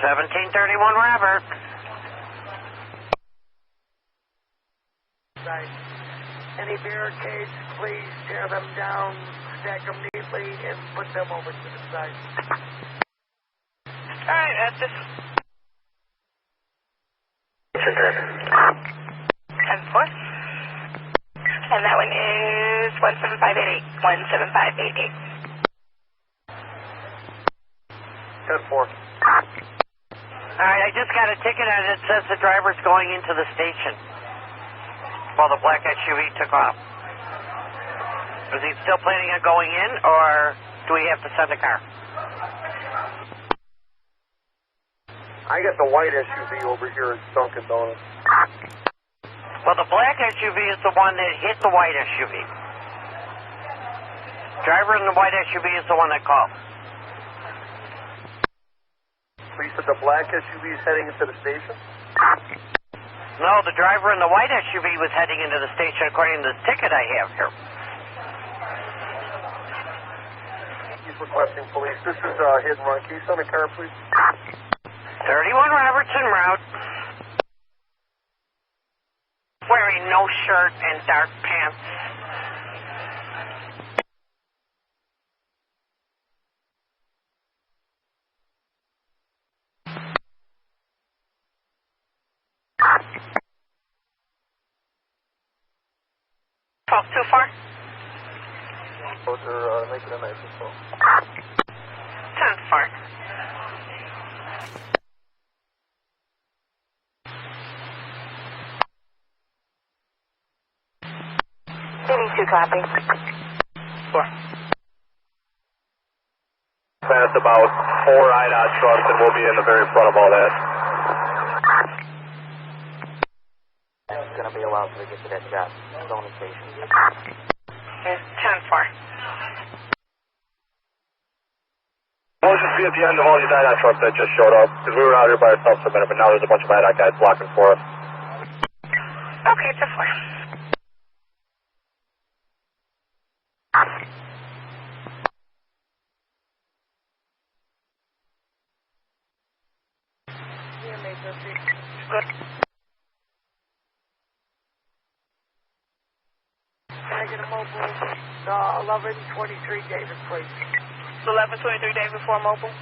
1731 Robert. Any barricades, please tear them down, stack them neatly, and put them over to the side. Alright, this... 10-4. And that one is 17588. 17588. 10-4. Alright, I just got a ticket and it says the driver's going into the station while the black SUV took off. Is he still planning on going in, or do we have to send a car? I got the white SUV over here at Dunkin' Donuts. Well, the black SUV is the one that hit the white SUV. Driver in the white SUV is the one that called. So you said the black SUV is heading into the station? No, the driver in the white SUV was heading into the station according to the ticket I have here. He's requesting police. This is hit and run. Can you send a car, please? 31 Robertson Route. Wearing no shirt and dark pants. Too far? Those are making a nice assault. 10-4. City 2 copy. 4. Past about 4 IDOT trucks, and we'll be in the very front of all that. It's going to be a while till we get to that job. Zone station. 10-4. We'll just be at the end of all these IDOT trucks that just showed up, because we were out here by ourselves for a minute, but now there's a bunch of IDOT guys blocking for us. Okay, 10-4. Good. Can I get a mobile? 1123 David, please. 1123 David for mobile.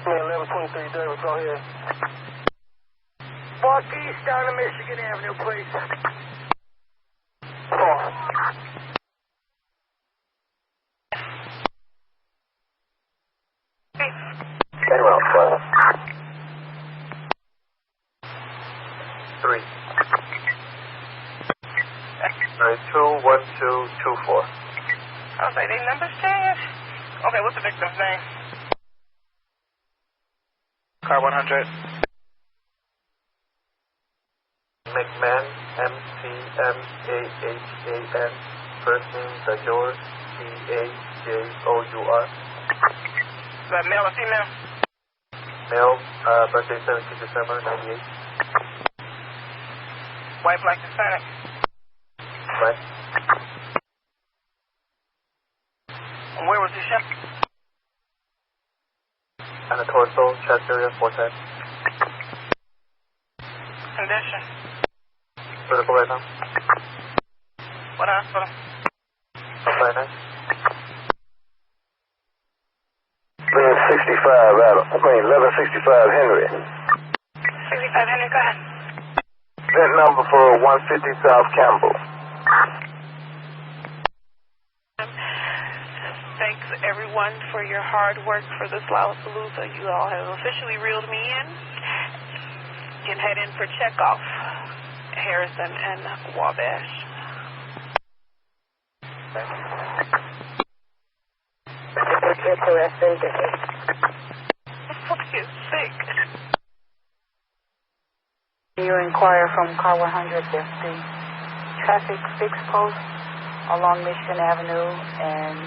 1123 David, go ahead. Walk east down to Michigan Avenue, please. 3. Alright, 21224. I'll say they numbers changed. Okay, what's the victim's name? Car 100. McMahon, M-C-M-A-H-A-N. First name, Dajour, C-A-J-O-U-R. Is that male or female? Male, birthday 17 December, 98. White, black, Hispanic. Right. And where was he shot? And the torso, chest area, 4 times. Condition. Critical right now. What hospital? Right now. 1165 Adam. 1165 Henry. 65 Henry, go ahead. Vent number for 150 South Campbell. Thanks everyone for your hard work for this Lollapalooza. You all have officially reeled me in. You can head in for checkoff. Harrison and Wabash. Fuck is sick. You inquire from car 100. There's the traffic fix post along Michigan Avenue and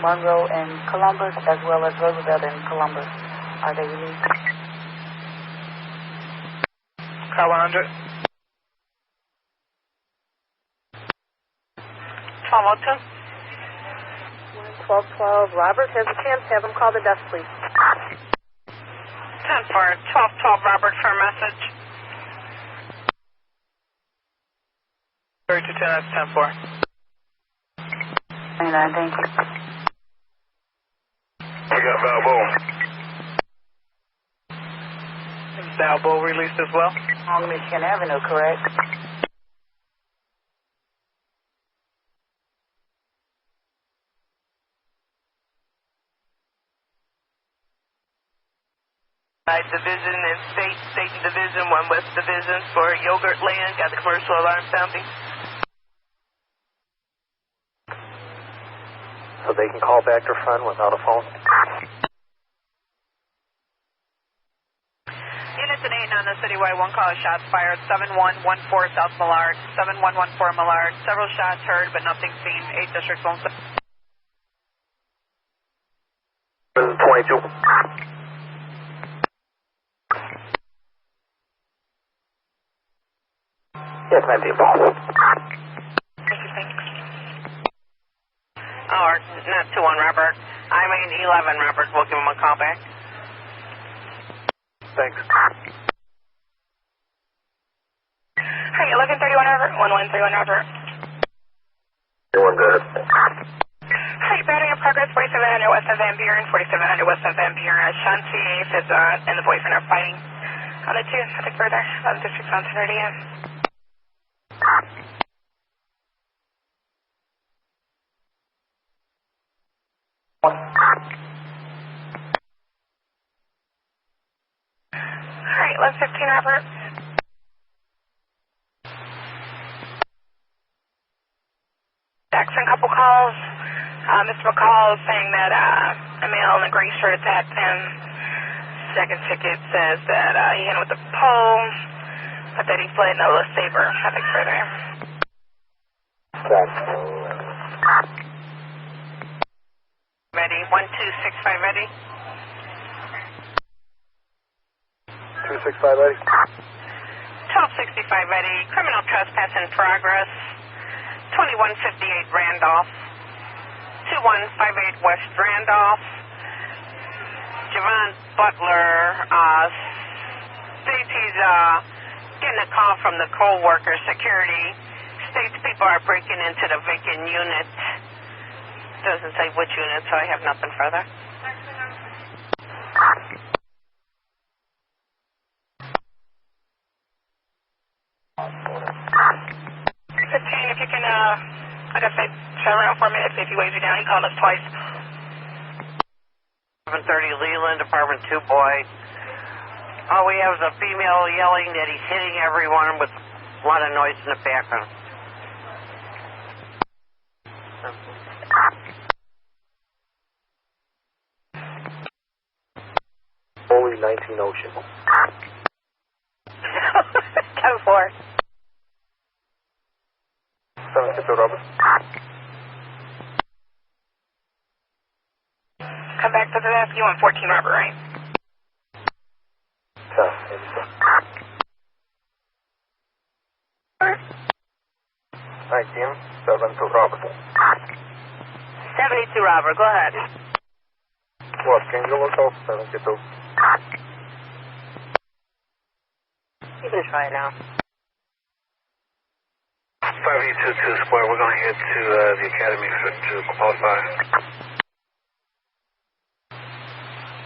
Monroe and Columbus, as well as Roosevelt and Columbus. Are they released? Car 100. 1202. 1212. Robert has a chance. Have him call the desk, please. 10-4, 12-12, Robert, for a message. 3210, that's 10-4. And I think We got Balboa. Is Balboa released as well? on Michigan Avenue, correct? Division and State Division, 1 West Division for Yogurt Land. Got the commercial alarm sounding. So they can call back their friend without a phone? Units at 8 on the citywide, 1 call, shots fired, 7114 South Millard, 7114 Millard. Several shots heard, but nothing seen. 8 District 1. 22. Yes, 19. Or not 2-1, Robert. I mean 11, Robert. We'll give him a call back. Thanks. Hi, 1131 Robert, 1131 Robert. Doing good. Hi, battery in progress, 4700 west of Van Buren, 4700 west of Van Buren. Shanti Ace and the boyfriend are fighting on the 2, nothing further, 11 District 130 AM. Alright, 1115 Robert. Jackson, couple calls. Mr. McCall saying that a male in a gray shirt attacked him. Second ticket says that he hit him with a pole, but that he fled no saber. Nothing further. Ready? 1265 ready? 265 ready? 1265 ready. Criminal trespass in progress. 2158 Randolph. 2158 West Randolph. Javon Butler states he's getting a call from the co-worker security. States people are breaking into the vacant unit. Doesn't say which unit, so I have nothing further. If you can, like I said, turn around for a minute. If he waves you down, he called us twice. 730 Leland, Apartment 2 boy. All we have is a female yelling that he's hitting everyone with a lot of noise in the background. Holy 19 Ocean. 10-4. 750 Robert. Come back to the desk. You want 14 Robert, right? 19, 72 Robert. 72 Robert, go ahead. What, can you look up 72? You can try it now. 5822 Square, we're going to head to the Academy to qualify.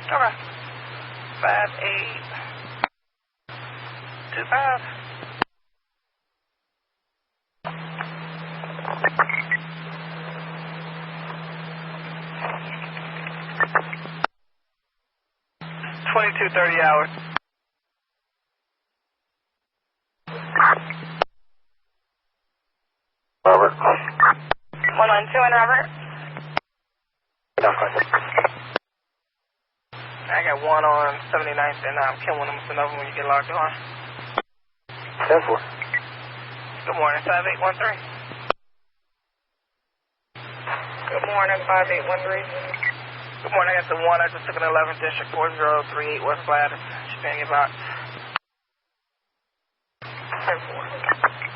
Okay. 5825. hours. Robert. 112 and Robert. I got one on 79th and Kim Williams another when you get logged on. 10-4. Good morning, 5813. Good morning, 5813. Good morning, I got the one. I just took an 11th District 4038 West Ladder. She's paying you about 10-4.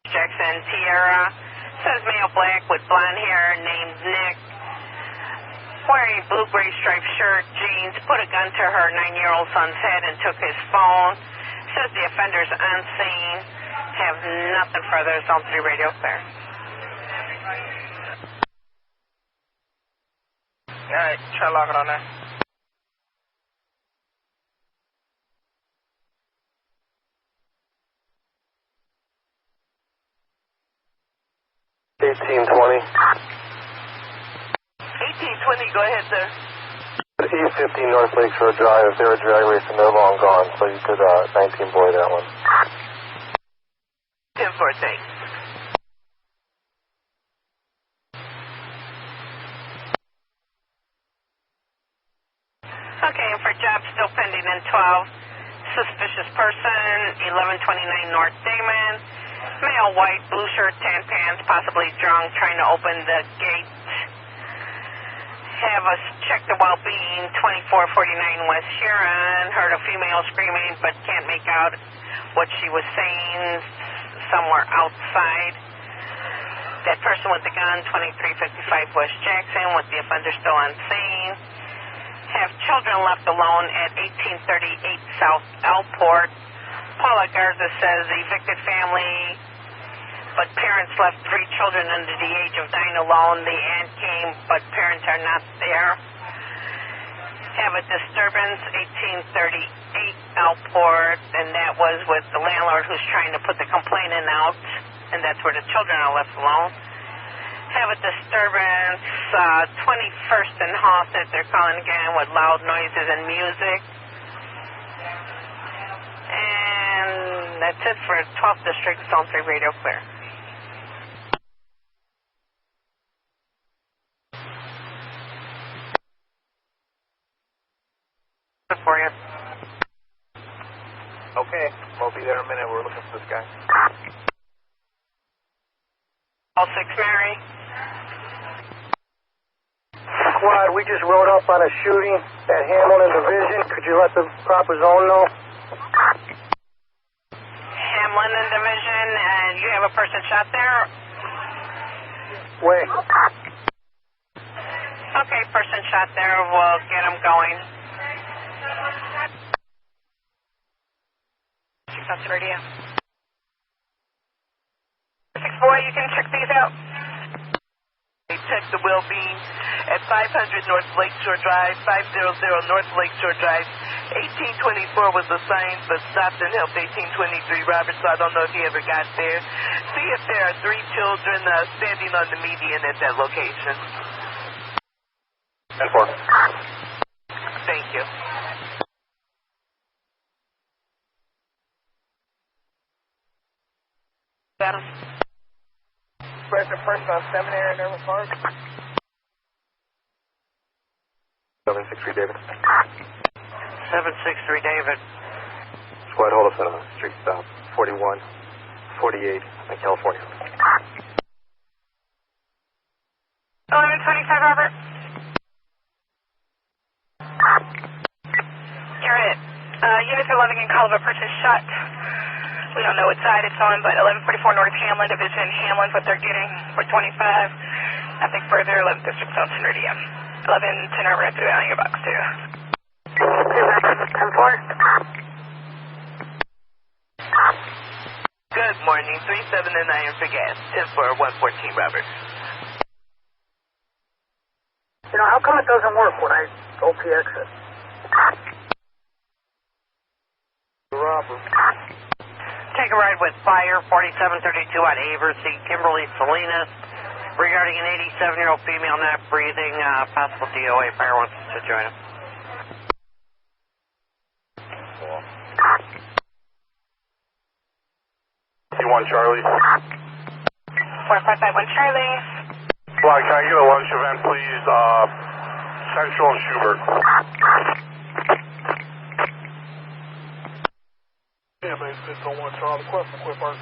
Jackson Tierra says male black with blonde hair named Nick. wearing blue-gray striped shirt, jeans, put a gun to her 9-year-old son's head and took his phone. Says the offender's on scene. Have nothing further. Zone 3 radio clear. Alright, try lock it on there. Go ahead, sir. East 15 North Lakeshore Drive. If they were drag racing, they're long gone, so you could 19 boy that one. 10-4, thanks. Okay, and for job still pending in 12. Suspicious person, 1129 North Damon. Male, white, blue shirt, tan pants, possibly drunk, trying to open the gate. Have us check the well-being, 2449 West Huron. Heard a female screaming, but can't make out what she was saying somewhere outside. That person with the gun, 2355 West Jackson, with the offender still on scene. Have children left alone at 1838 South Elport. Paula Garza says evicted family, but parents left 3 children under the age of 9 alone. The aunt came, but parents are not there. Have a disturbance, 1838 Elport, and that was with the landlord who's trying to put the complainant out, and that's where the children are left alone. Have a disturbance, 21st and Hawthorne, they're calling again with loud noises and music. And that's it for 12th District, Zone 3 radio clear. Good for you. Okay, we'll be there in a minute. We're looking for this guy. All 6 Mary. Squad, we just rode up on a shooting at Hamilton Division. Could you let the proper zone know? Hamlin Division, and you have a person shot there? Wait. Okay, person shot there. We'll get him going. That's radio. 6-boy, you can check these out. They checked the well-being at 500 North Lakeshore Drive, 500 North Lakeshore Drive. 1824 was assigned, but stopped and helped 1823 Robert, so I don't know if he ever got there. See if there are 3 children standing on the median at that location. 10-4. Thank you. Got him. Present person on Seminary in Irving Park. 763 David. 763 David. Squad, hold us on a street stop. 41, 48 in California. 1125 Robert. You're it. Units 11 in call of a person shot. We don't know what side it's on, but 1144 North Hamlin Division. Hamlin's what they're getting for 25. Nothing further. 11th District, Zone 10 radio. 1110 over after on your box, too. 10-4. Good morning. 37 and iron for gas. 10-4, 114 Robert. You know, how come it doesn't work when I OPX it? Robert. Take a ride with Fire 4732 on Aversi, Kimberly Salinas, regarding an 87-year-old female not breathing, possible DOA. Fire wants to join him. C1 Charlie. 4551 Charlie. Well, can I get a lunch event, please? Central and Schubert. Yeah, but it's on 1 Charlie. Question, quick person.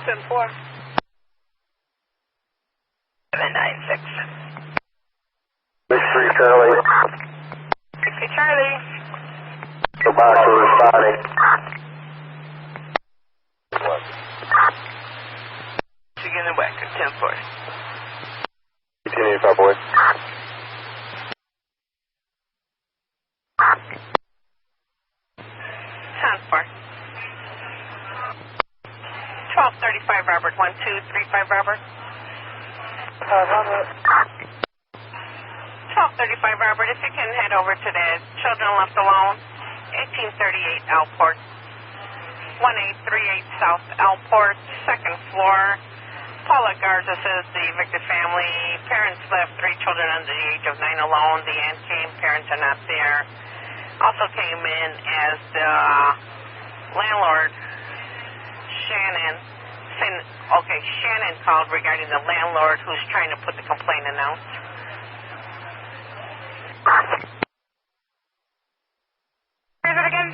10-4. 796. 63 Charlie. 60 Charlie. The box is responding. Michigan and Wacker. 10-4. 1885 boys. far. 1235 Robert, 1235 Robert. 1235 Robert, if you can head over to the children left alone, 1838 Alport, 1838 South Alport, second floor. Paula Garza says the evicted family, parents left 3 children under the age of 9 alone. The aunt came, parents are not there. Also came in as the landlord, Shannon. Shannon called regarding the landlord who's trying to put the complaint out. Is it again?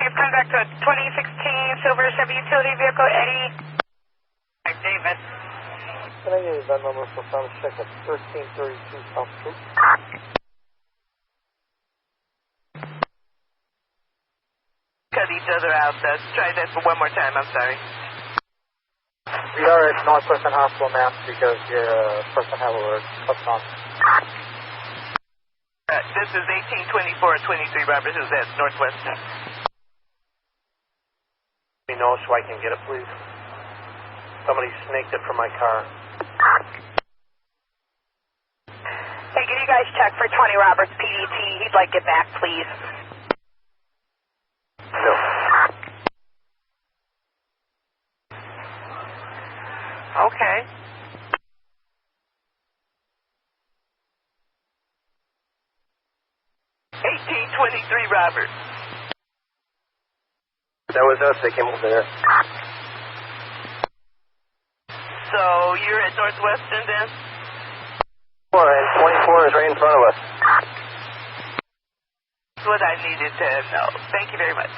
It's come back to a 2016 silver Chevy utility vehicle, Eddie. Hi, David. Can I get that number for sound check at 1332 South Street? Cut each other out. Try that for one more time. I'm sorry. We are at Northwestern Hospital, ma'am, because your person have alert. What's on? This is 1824-23 Robert. Who's that? Northwestern. Let me know so I can get it, please. Somebody snaked it from my car. Hey, can you guys check for 20 Roberts PDT? He'd like it back, please. No. Okay. Robert. That was us. They came over there. So you're at Northwestern then? 4 and 24 is right in front of us. That's what I needed to know. Thank you very much.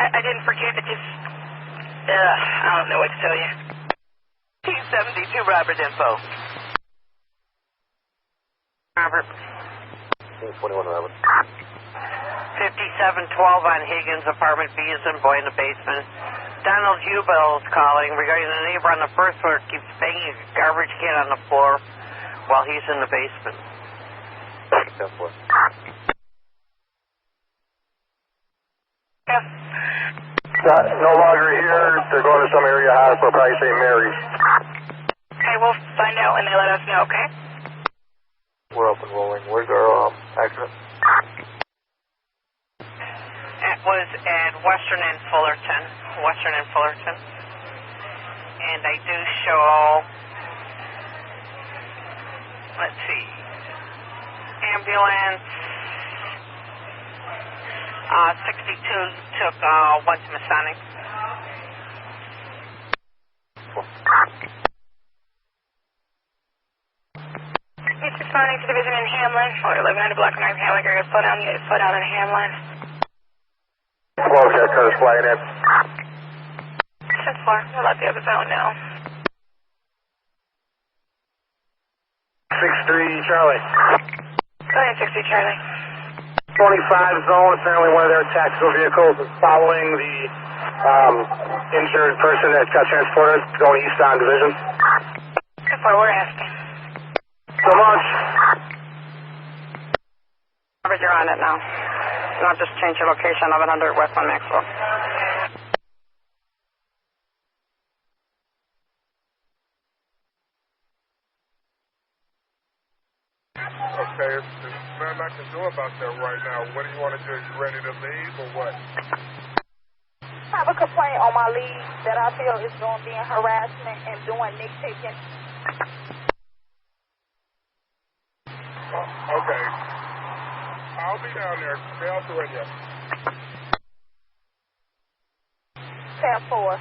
I didn't forget it. Just, I don't know what to tell you. 1872 Robert info. Robert. 21 Robert. 5712 on Higgins, apartment B is in boy in the basement. Donald Jubel is calling regarding the neighbor on the first floor keeps banging a garbage can on the floor while he's in the basement. 10-4. Yeah. No longer here. They're going to some area hospital, probably St. Mary's. Okay, we'll find out when they let us know, okay? We're up and rolling. Where's our accident? It was at Western and Fullerton. And I do show, let's see, ambulance, 62 took one to Masonic. It's responding to division in Hamlin, or 1100 block 9 Hamlin, you're going to slow down in Hamlin. 12 shot cutters flying in. 10-4, we'll let the other zone know. 6-3 Charlie. Go ahead, 60 Charlie. 25 zone, apparently one of their tactical vehicles is following the injured person that got transported going east on division. 10-4, we're asking. So much. Robert, you're on it now. Now just change your location, 1100 West on Maxwell. Okay, there's nothing I can do about that right now. What do you want to do? You ready to leave or what? I have a complaint on my lead that I feel is doing being harassment and doing nitpicking. Okay. I'll be down there. Stay out the radio. 10-4.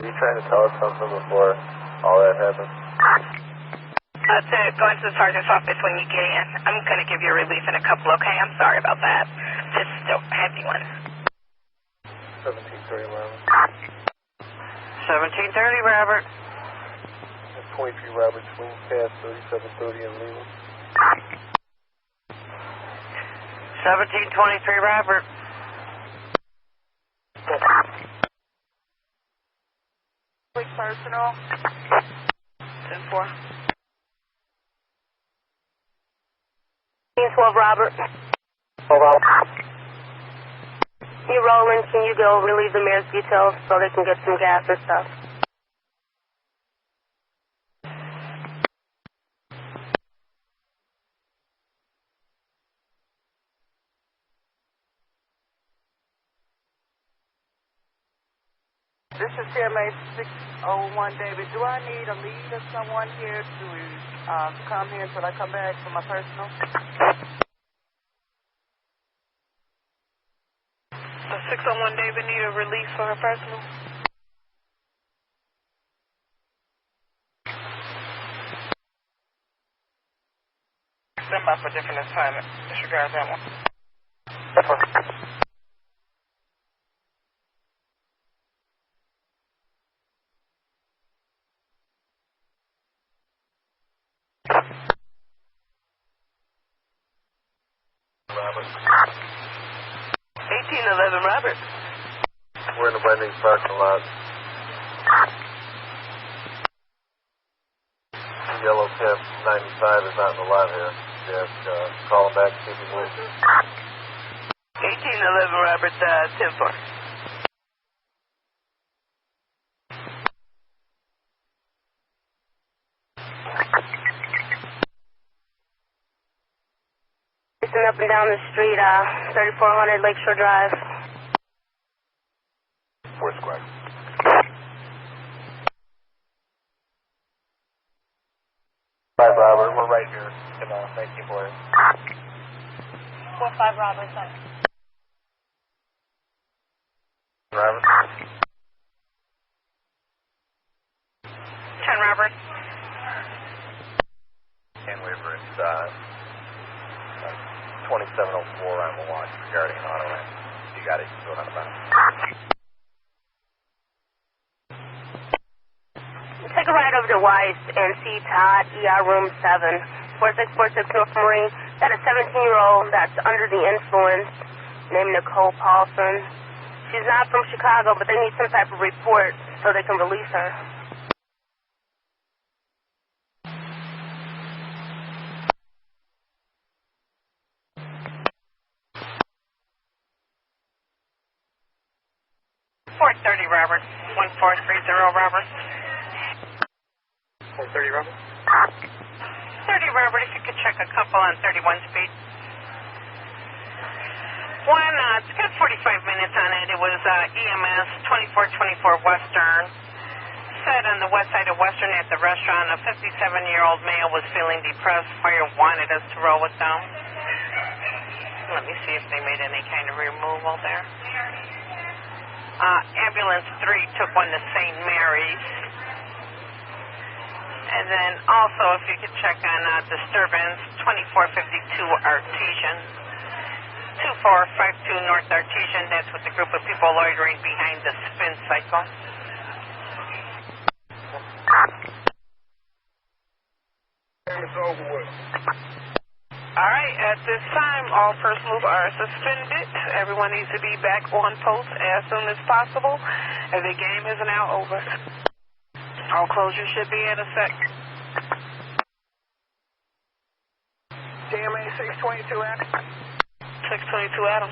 You trying to tell us something before all that happened? Go into the sergeant's office when you get in. I'm going to give you a relief in a couple, okay? I'm sorry about that. Just a heavy one. 17:30 11. 1730, Robert. 1723 Robert, swing past 3730 in Lima. 1723 Robert. Quick personal. 10-4. 12 Robert. Hold on. You rolling? Can you go relieve the mayor's details so they can get some gas and stuff? This is CMA 601, David. Do I need a lead of someone here to come here until I come back for my personal? Does 601 David need a release for her personal? Stand by for different assignment. Disregard that one. That's one. Robert. 1811 Robert. We're in the Wendy's parking lot. Yellow Pimp 95 is not in the lot here. Yes, call him back, see if he moves. 1811 Robert, 10-4. Racing up and down the street, 3400 Lakeshore Drive. 4 squad. Right, Robert. We're right here. Thank you for it. 45 Robert, sorry. Robert. 10 Robert. And Weaver, it's 2704 on the launch regarding an auto ramp. You got it. Go on about. Take a ride over to Weiss and see Todd, ER room 7, 4646 North Marine. Got a 17-year-old that's under the influence named Nicole Paulson. She's not from Chicago, but they need some type of report so they can release her. Fort 30 Robert. 1430 Robert. 430, Robert. 30 Robert, if you could check a couple on 31 speed. One, it's got 45 minutes on it. It was EMS 2424 Western. Said on the west side of Western at the restaurant, a 57-year-old male was feeling depressed. Fire wanted us to roll with them. Let me see if they made any kind of removal there. Ambulance 3 took one to St. Mary's. And then also, if you could check on disturbance, 2452 Artesian, 2452 North Artesian. That's with the group of people loitering behind the spin cycle. It's over with. All right, at this time, all personals are suspended. Everyone needs to be back on post as soon as possible, as the game is now over. All closure should be in a sec. TMA 622 Adam. 622 Adam.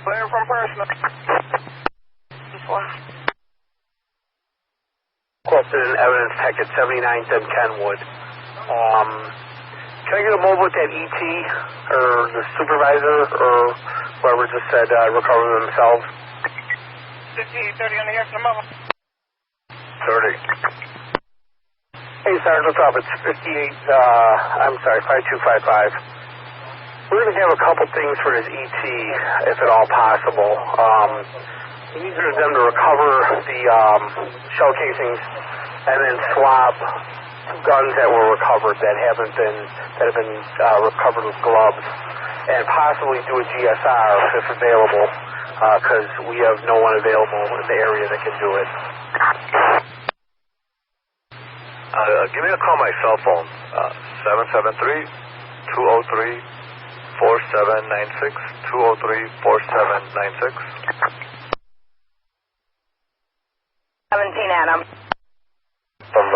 Clear from personal. Closed in evidence tech at 79th and Kenwood. Can I get a mobile with that ET or the supervisor or whoever just said recover themselves? 5830 on the air for the mobile. 30. Hey, Sergeant, what's up? It's 5255. We're going to have a couple things for this ET, if at all possible. We need them to recover the shell casings and then swap guns that were recovered that have been recovered with gloves, and possibly do a GSR if available, because we have no one available in the area that can do it. Give me a call on my cell phone, 773-203-4796, 203-4796. 17 Adam. From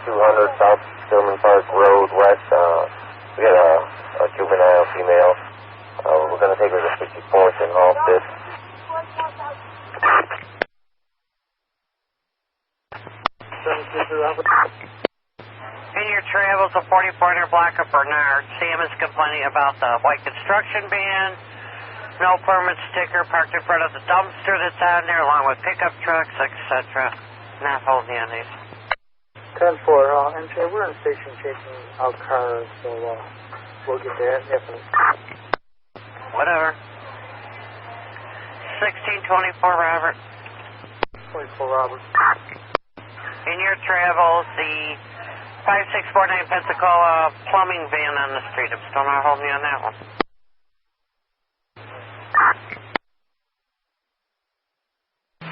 5200 South Stillman Park Road West, we got a juvenile female. We're going to take her to 54th and all this. In your travels, a 4400 block of Bernard. Sam is complaining about the white construction van, no permit sticker parked in front of the dumpster that's on there, along with pickup trucks, etc. Not holding on these. 10-4, MJ, we're in station chasing out cars, so we'll get there. Whatever. 1624, Robert. 24, Robert. In your travels, the 5649 Pensacola plumbing van on the street. I'm still not holding you on that one.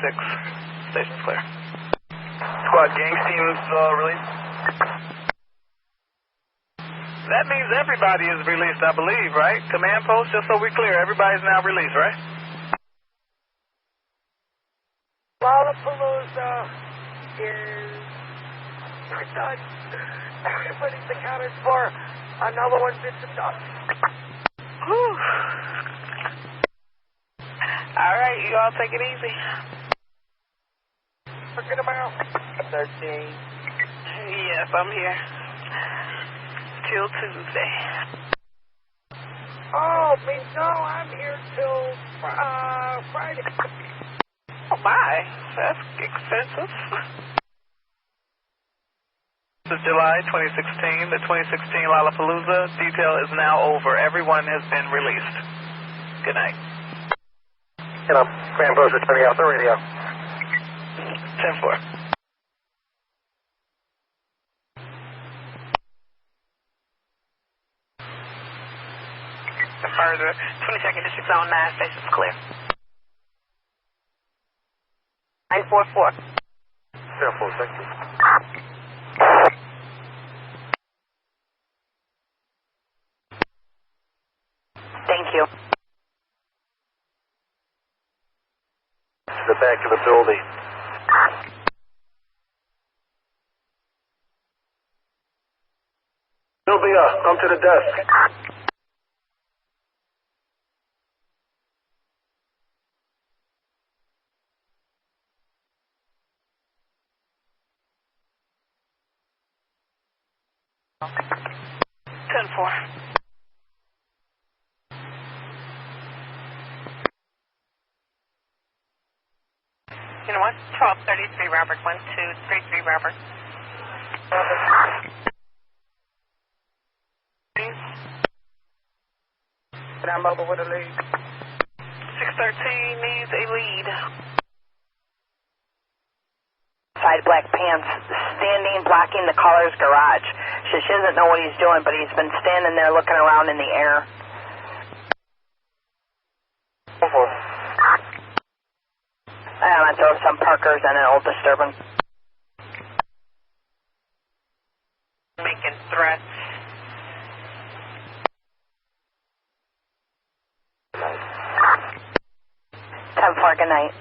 Six. Station's clear. Squad gangs teams released. That means everybody is released, I believe, right? Command post, just so we're clear, everybody's now released, right? Lollapalooza is done. Everybody's accounted for. Another one bits and dust. Whew. All right, you all take it easy. Forget them out. 13. Yes, I'm here. Till Tuesday. Oh, me no, I'm here till Friday. Oh my, that's expensive. This is July 2016. The 2016 Lollapalooza detail is now over. Everyone has been released. Good night. You know, Grand Post is turning off the radio. 10-4. Further, 22nd District Zone 9, station's clear. 944. 10-4, thank you. Thank you. To the back of the building. Sylvia, come to the desk. You know what? 1233 Robert, 1233 Robert. And I'm over with a lead. 613 needs a lead. Side black pants, standing, blocking the caller's garage. She doesn't know what he's doing, but he's been standing there looking around in the air. I throw some Parkers and an old disturbance. Making threats. Time for good night.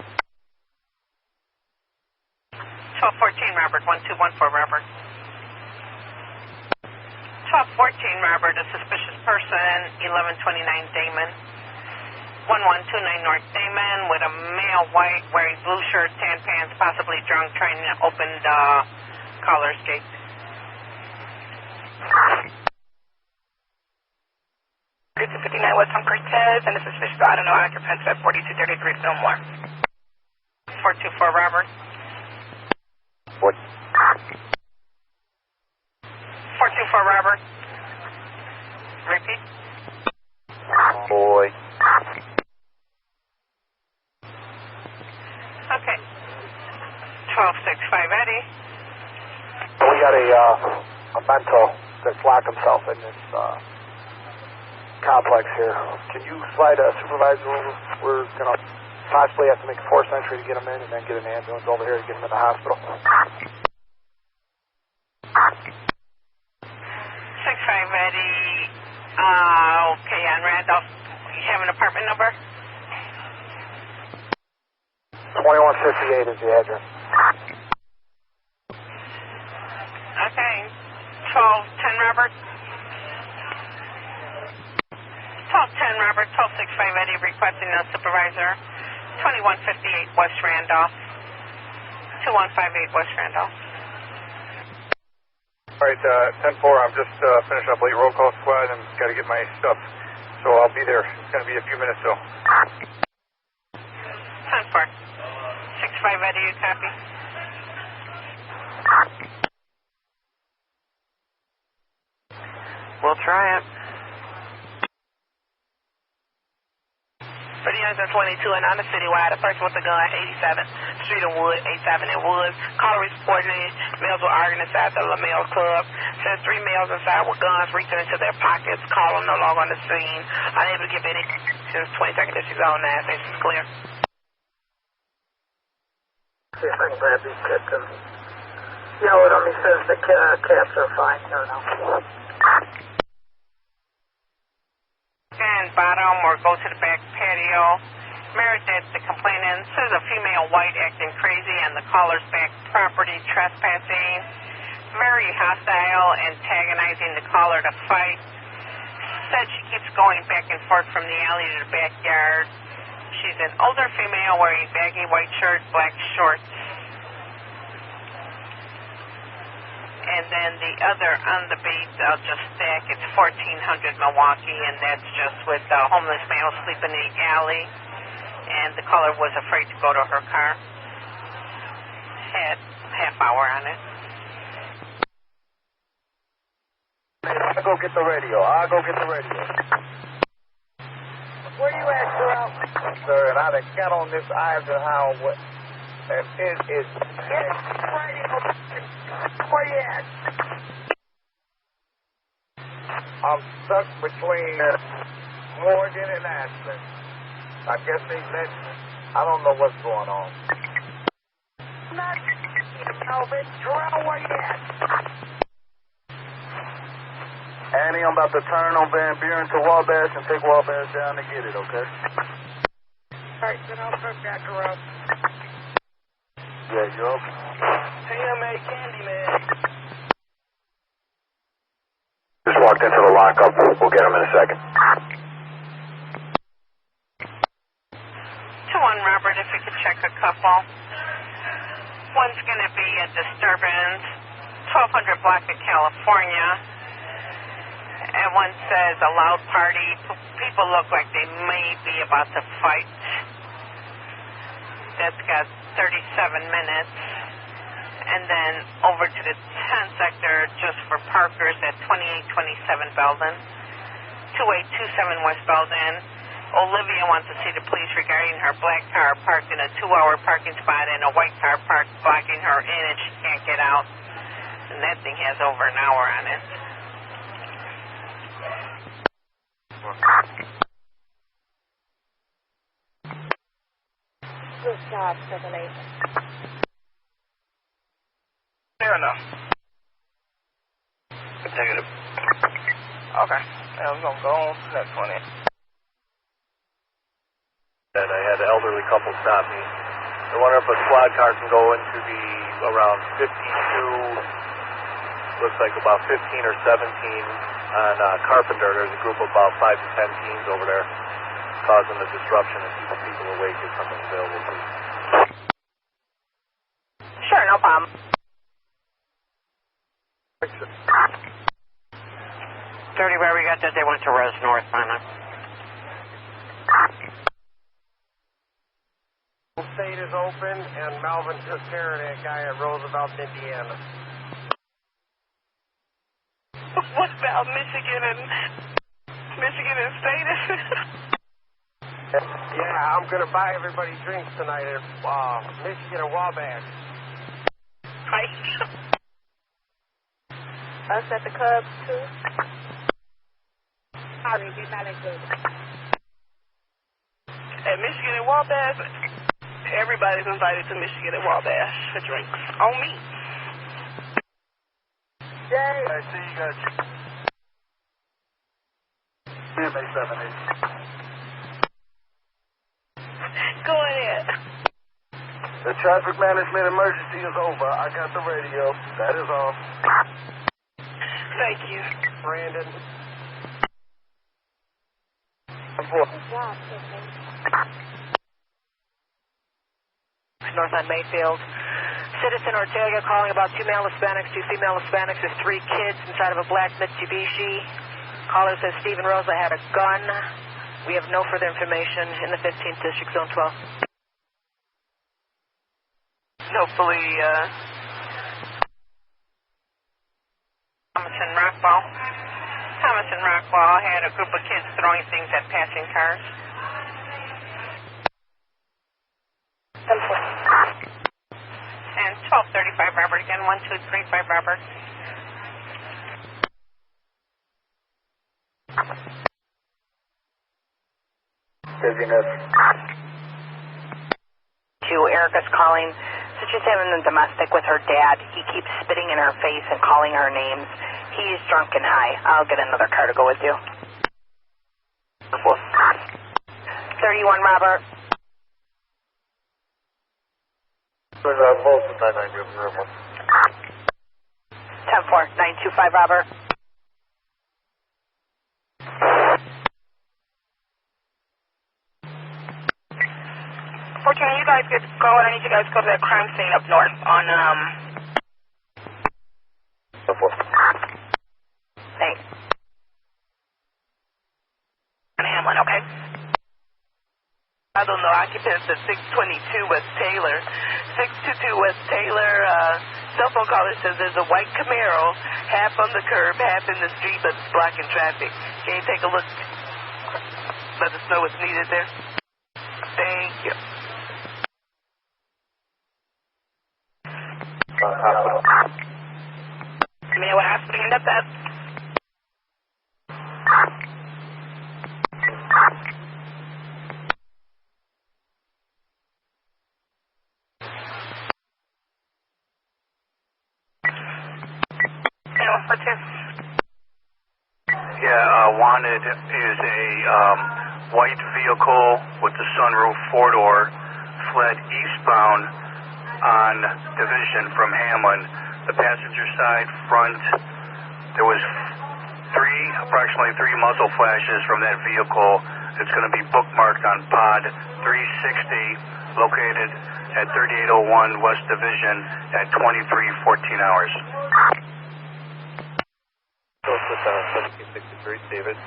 1214 Robert, 1214 Robert. 1214 Robert, a suspicious person, 1129 Damon. 1129 North Damon with a male white wearing blue shirt, tan pants, possibly drunk, trying to open the caller's gate. It's 59 West on Cortez, and this is Fish I don't know, occupants at 4233 Fillmore. 424 Robert. What? 424 Robert. Repeat. Boy. Okay. 1265 Eddie. We got a mental that's locked himself in this complex here. Can you slide a supervisor over? We're going to possibly have to make a forced entry to get him in and then get an ambulance over here to get him to the hospital. Randolph. You have an apartment number? 2158 is the address. Okay. 1210 Robert. 1210 Robert, 1265 Eddie requesting a supervisor. 2158 West Randolph. 2158 West Randolph. All right, 10-4, I'm just finishing up late roll call squad and got to get my stuff. So I'll be there. It's going to be a few minutes, though. 10-4. 65 Eddie, you copy? We'll try it. For the youngs at 22 and on the citywide, a person with a gun, 87th Street and Wood, 87 and Woods. Caller reporting males were arguing inside the LaMelle Club. Says 3 males inside with guns reaching into their pockets. Caller no longer on the scene. Unable to give any since 22nd district zone 9. Station's clear. See if I can grab these kids and yell at him. He says the cats are fine here now. And bottom or go to the back patio. Merit that the complainant says a female white acting crazy on the caller's back property trespassing. Very hostile, antagonizing the caller to fight. Said she keeps going back and forth from the alley to the backyard. She's an older female wearing baggy white shirt, black shorts. And then the other on the beat, I'll just stack, it's 1400 Milwaukee, and that's just with a homeless male sleeping in the alley. And the caller was afraid to go to her car. Had half hour on it. I'll go get the radio. Where you at, Terrell? Sir, and I done got on this Eisenhower, and it is... Get radio. Where you at? I'm stuck between Morgan and Ashland. I guess they let me. I don't know what's going on. Not Melvin. Terrell, where you at? Annie, I'm about to turn on Van Buren to Wabash and take Wabash down to get it, okay? All right, then I'll come back around. Yeah, you okay? TMA Candyman. Just walked into the lockup. We'll get him in a second. 2-1 Robert, if you could check a couple. One's going to be a disturbance, 1200 block of California. And one says a loud party. People look like they may be about to fight. That's got 37 minutes. And then over to the 10 sector, just for Parkers at 2827 Belden. 2827 West Belden. Olivia wants to see the police regarding her black car parked in a 2-hour parking spot and a white car parked blocking her in and she can't get out. And that thing has over an hour on it. Good job, 7-8. Fair enough. Negative. Okay. Now we're going to go on to the next one then. And I had an elderly couple stop me. I wonder if a squad car can go into the around 52, looks like about 15 or 17 on Carpenter. There's a group of about 5 to 10 teams over there causing the disruption and keeping people awake if someone's available, please. Sure, no problem. 30 where we got that they went to Res North on it. State is open, and Melvin took care of that guy at Roosevelt, Indiana. What about Michigan and State? Yeah, I'm going to buy everybody drinks tonight at Michigan and Wabash. Right. Us at the Cubs, too? Sorry, we're not included. At Michigan and Wabash, everybody's invited to Michigan and Wabash for drinks. On me. Jay. I see you guys. CMA 78. Go ahead. The traffic management emergency is over. I got the radio. That is all. Thank you. Brandon. North on Mayfield. Citizen Ortega calling about 2 male Hispanics, 2 female Hispanics. There's 3 kids inside of a black Mitsubishi. Caller says Stephen Rosa had a gun. We have no further information in the 15th District, Zone 12. Hopefully, Thomas and Rockwell. Thomas and Rockwell had a group of kids throwing things at passing cars. And 1235 Robert again, 1235 Robert. Busyness. Erica's calling. So she's having a domestic with her dad. He keeps spitting in her face and calling her names. He's drunk and high. I'll get another car to go with you. 31 Robert. There's a volt with 9901. 10-4, 925 Robert. Fortunately, you guys get go. I need you guys to go to that crime scene up north on, Thanks. on Hamlin, okay? I don't know, occupants at 622 West Taylor. 622 West Taylor, cell phone caller says there's a white Camaro, half on the curb, half in the street, but it's blocking traffic. Can you take a look? Let us know what's needed there. Thank you. You know what hospital you end up at? Yeah, wanted is a white vehicle with the sunroof 4-door, fled eastbound on Division from Hamlin. The passenger side front, there was approximately three muzzle flashes from that vehicle. It's going to be bookmarked on pod 360, located at 3801 West Division at 23:14 hours. Close with 1763, David.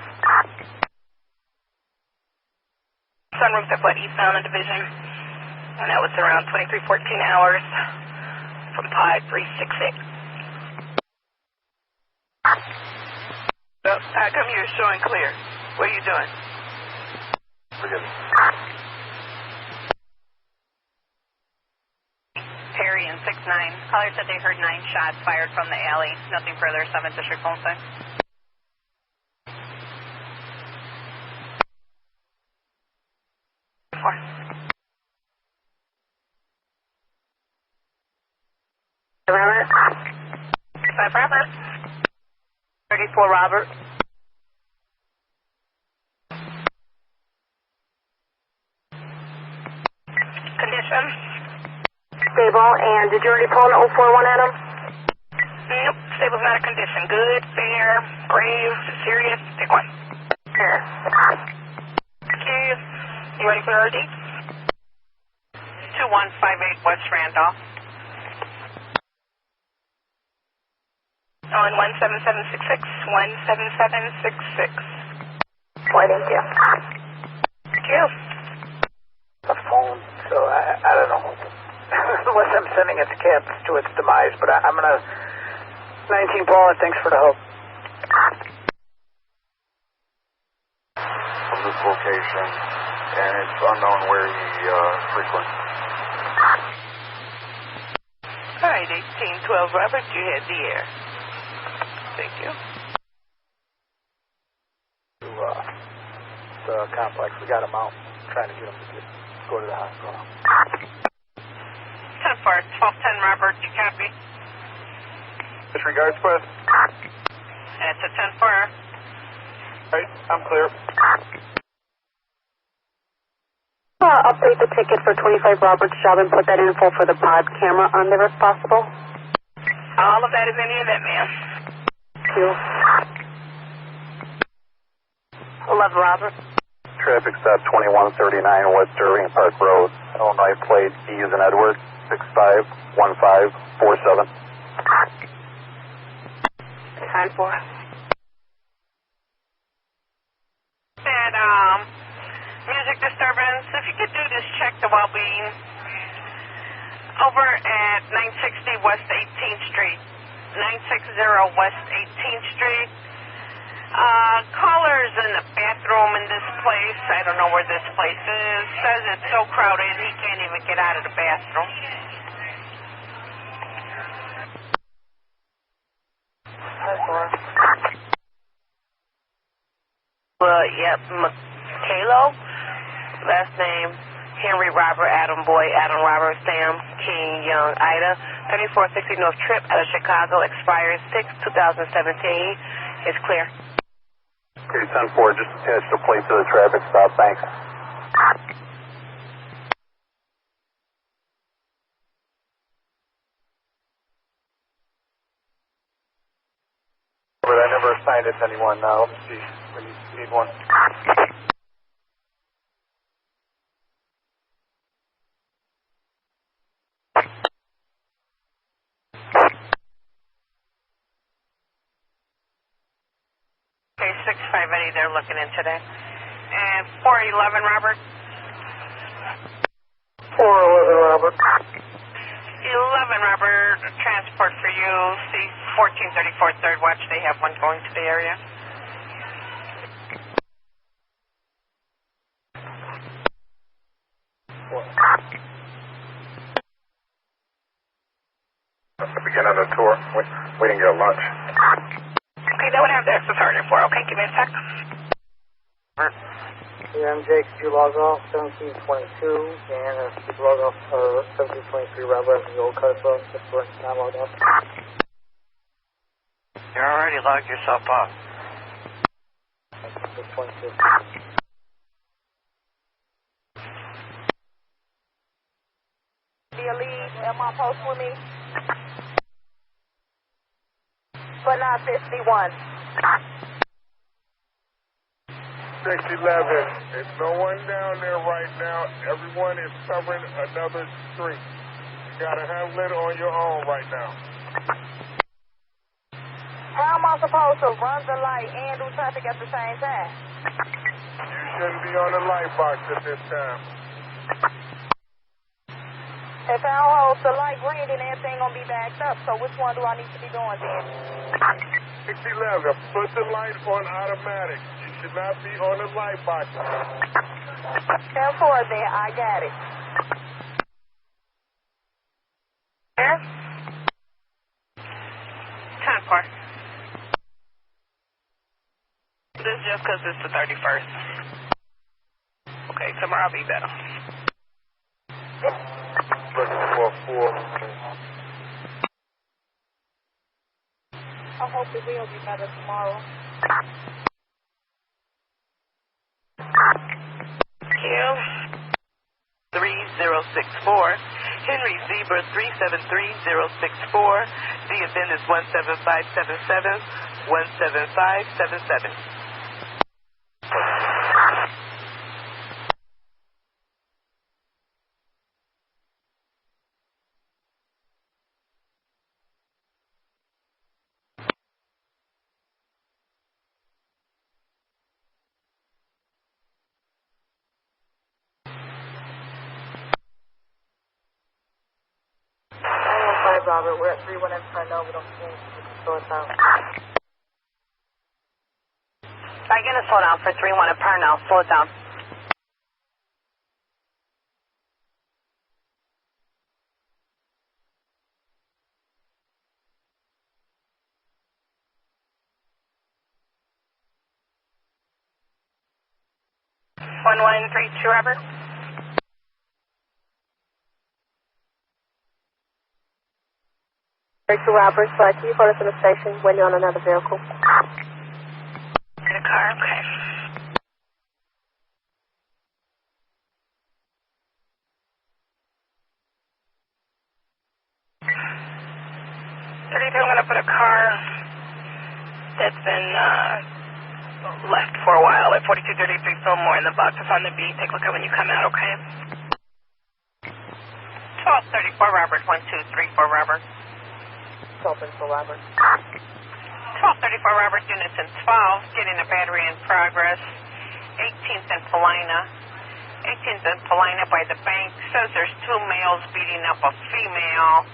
Sunroof that fled eastbound on Division, and that was around 23:14 hours from pod 366. So, how come you're showing clear? What are you doing? Forget it. Perry and 6-9. Caller said they heard 9 shots fired from the alley. Nothing further. 7th District phone sign. Robert? 5 Robert. 34 Robert. Condition? Stable. And did you already pull an 041 at him? Nope. Stable's not a condition. Good, fair, grave, serious. Pick one. Fair. Okay. You ready for RD? 2158 West Randolph. On 17766. 17766. Boy, thank you. Thank you. The phone, so I don't know. Unless I'm sending it to CAP to its demise, but I'm going to... 19 Paula, thanks for the help. From this location, and it's unknown where he frequents. All right, 1812 Robert, you had the air. Thank you. To the complex, we got him out, trying to get him to go to the hospital. 10-4, 1210 Robert, you copy? Disregard, Quest. And it's a 10-4. Right, I'm clear. Update the ticket for 25 Roberts Job and put that info for the pod camera on there if possible. All of that is in the event, ma'am. Thank you. 11 Robert. Traffic stop 2139 West Irving Park Road, Illinois plate E as in Edward, 651547. 10-4. And, music disturbance, if you could do this, check the well-being over at 960 West 18th Street. 960 West 18th Street. Callers in the bathroom in this place, I don't know where this place is, says it's so crowded he can't even get out of the bathroom. Yep, Kalo. Last name, Henry Robert, Adam Boy, Adam Robert, Sam, King, Young, Ida. 3460 North Trip out of Chicago, expires 6/2017. It's clear. Okay, 10-4, just attach the plate to the traffic stop, thanks. But I never assigned it to anyone now. Let me see. We need one. Okay, 658, they're looking in today. And 411, Robert. 411, Robert. 11, Robert, transport for you, C1434 third watch, they have one going to the area. That's the beginning of the tour. We didn't get lunch. Okay, they would have the extra sergeant for, okay, give me a sec. I'm Jake, you log off 1722, and you log off 1723, Robert, the old car phone, just for now log off. You already logged yourself off. 1722. Be a lead, am on post with me? But not 51. 611. There's no one down there right now. Everyone is covering another street. You gotta handle it on your own right now. How am I supposed to run the light and do traffic at the same time? You shouldn't be on the light box at this time. If I don't hold the light green, then everything gonna be backed up. So which one do I need to be doing then? 611, put the light on automatic. You should not be on the light box. 10-4 then, I got it. Here? 10-4. This is just because it's the 31st. Okay, tomorrow I'll be better. Looking for 4. I hope it will be better tomorrow. Q 3064, Henry Zebra 373064. The event is 17577, 17577. Robert, we're at 31 in Parnell. We don't see anything to slow us down. I'm going to slow down for 31 at Parnell. Slow it down. One 132, Robert. To Robert, can you put us in the station when you're on another vehicle? Can you the car, okay. I'm going to put a car that's been left for a while at 4233 Fillmore in the box that's on the beat. Take a look at when you come out, okay? 1234 Robert, 1234 Robert. 1234 Robert. 1234 Robert, Unison 12, getting a battery in progress. 18th and Paulina. 18th and Paulina by the bank. Says there's two males beating up a female.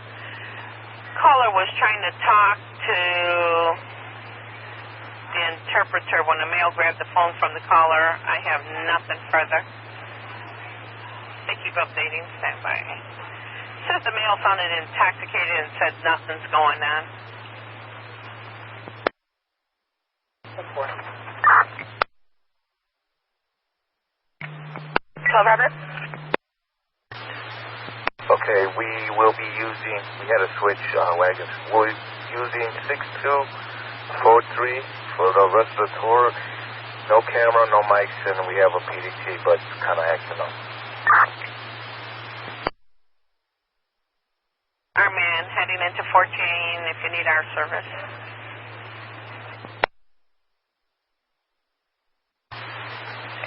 Caller was trying to talk to the interpreter when the male grabbed the phone from the caller. I have nothing further. They keep updating. Stand by. Says the male sounded intoxicated and said nothing's going on. 12 Robert. Okay, we will be using, we had to switch wagons. We're using 6243 for the rest of the tour. No camera, no mics, and we have a PDT, but kind of acting up. Our man heading into 14 if you need our service.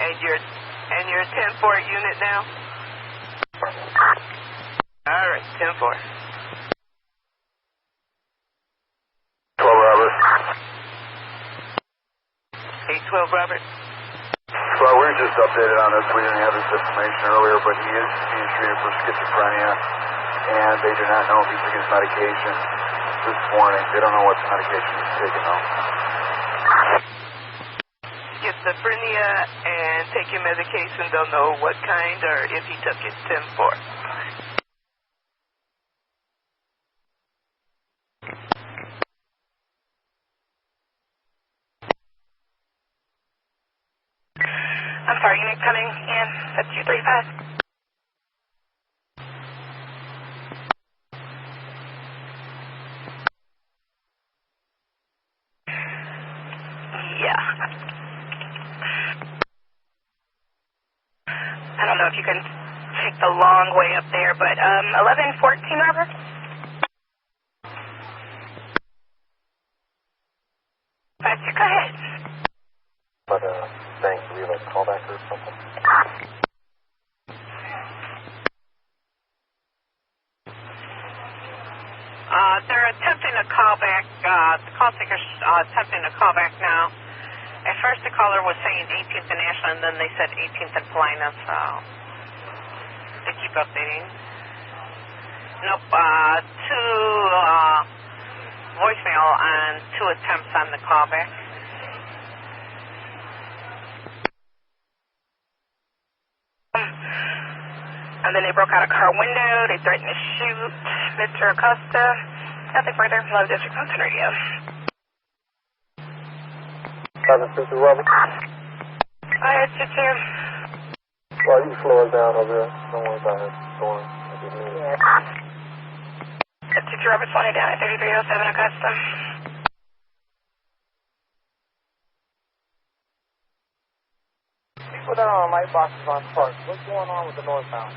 And you're 10-4 unit now? All right, 10-4. 12 Robert. 812 Robert. Well, we were just updated on this. We didn't have this information earlier, but he is being treated for schizophrenia, and they do not know if he took his medication this morning. They don't know what medication he's taking, though. Schizophrenia and taking medication, don't know what kind or if he took it. 10-4. I'm sorry, unit coming in. That's 235. Yeah. I don't know if you can take the long way up there, but 1114 Robert? Go ahead. But, thanks. Do we have a callback or something? They're attempting to call back. The call taker's attempting to call back now. At first, the caller was saying 18th and Ashland, and then they said 18th and Paulina, so they keep updating. Nope, two voicemail and two attempts on the callback. And then they broke out a car window. They threatened to shoot Mr. Acosta. Nothing further. Love District Mountain Radio. 750 Robert. Hi, it's you too. Well, you can slow us down over there. Don't worry about it. Going. It's 2 Robert 20 down at 3307 Augusta. People that are on light boxes on park, what's going on with the northbound?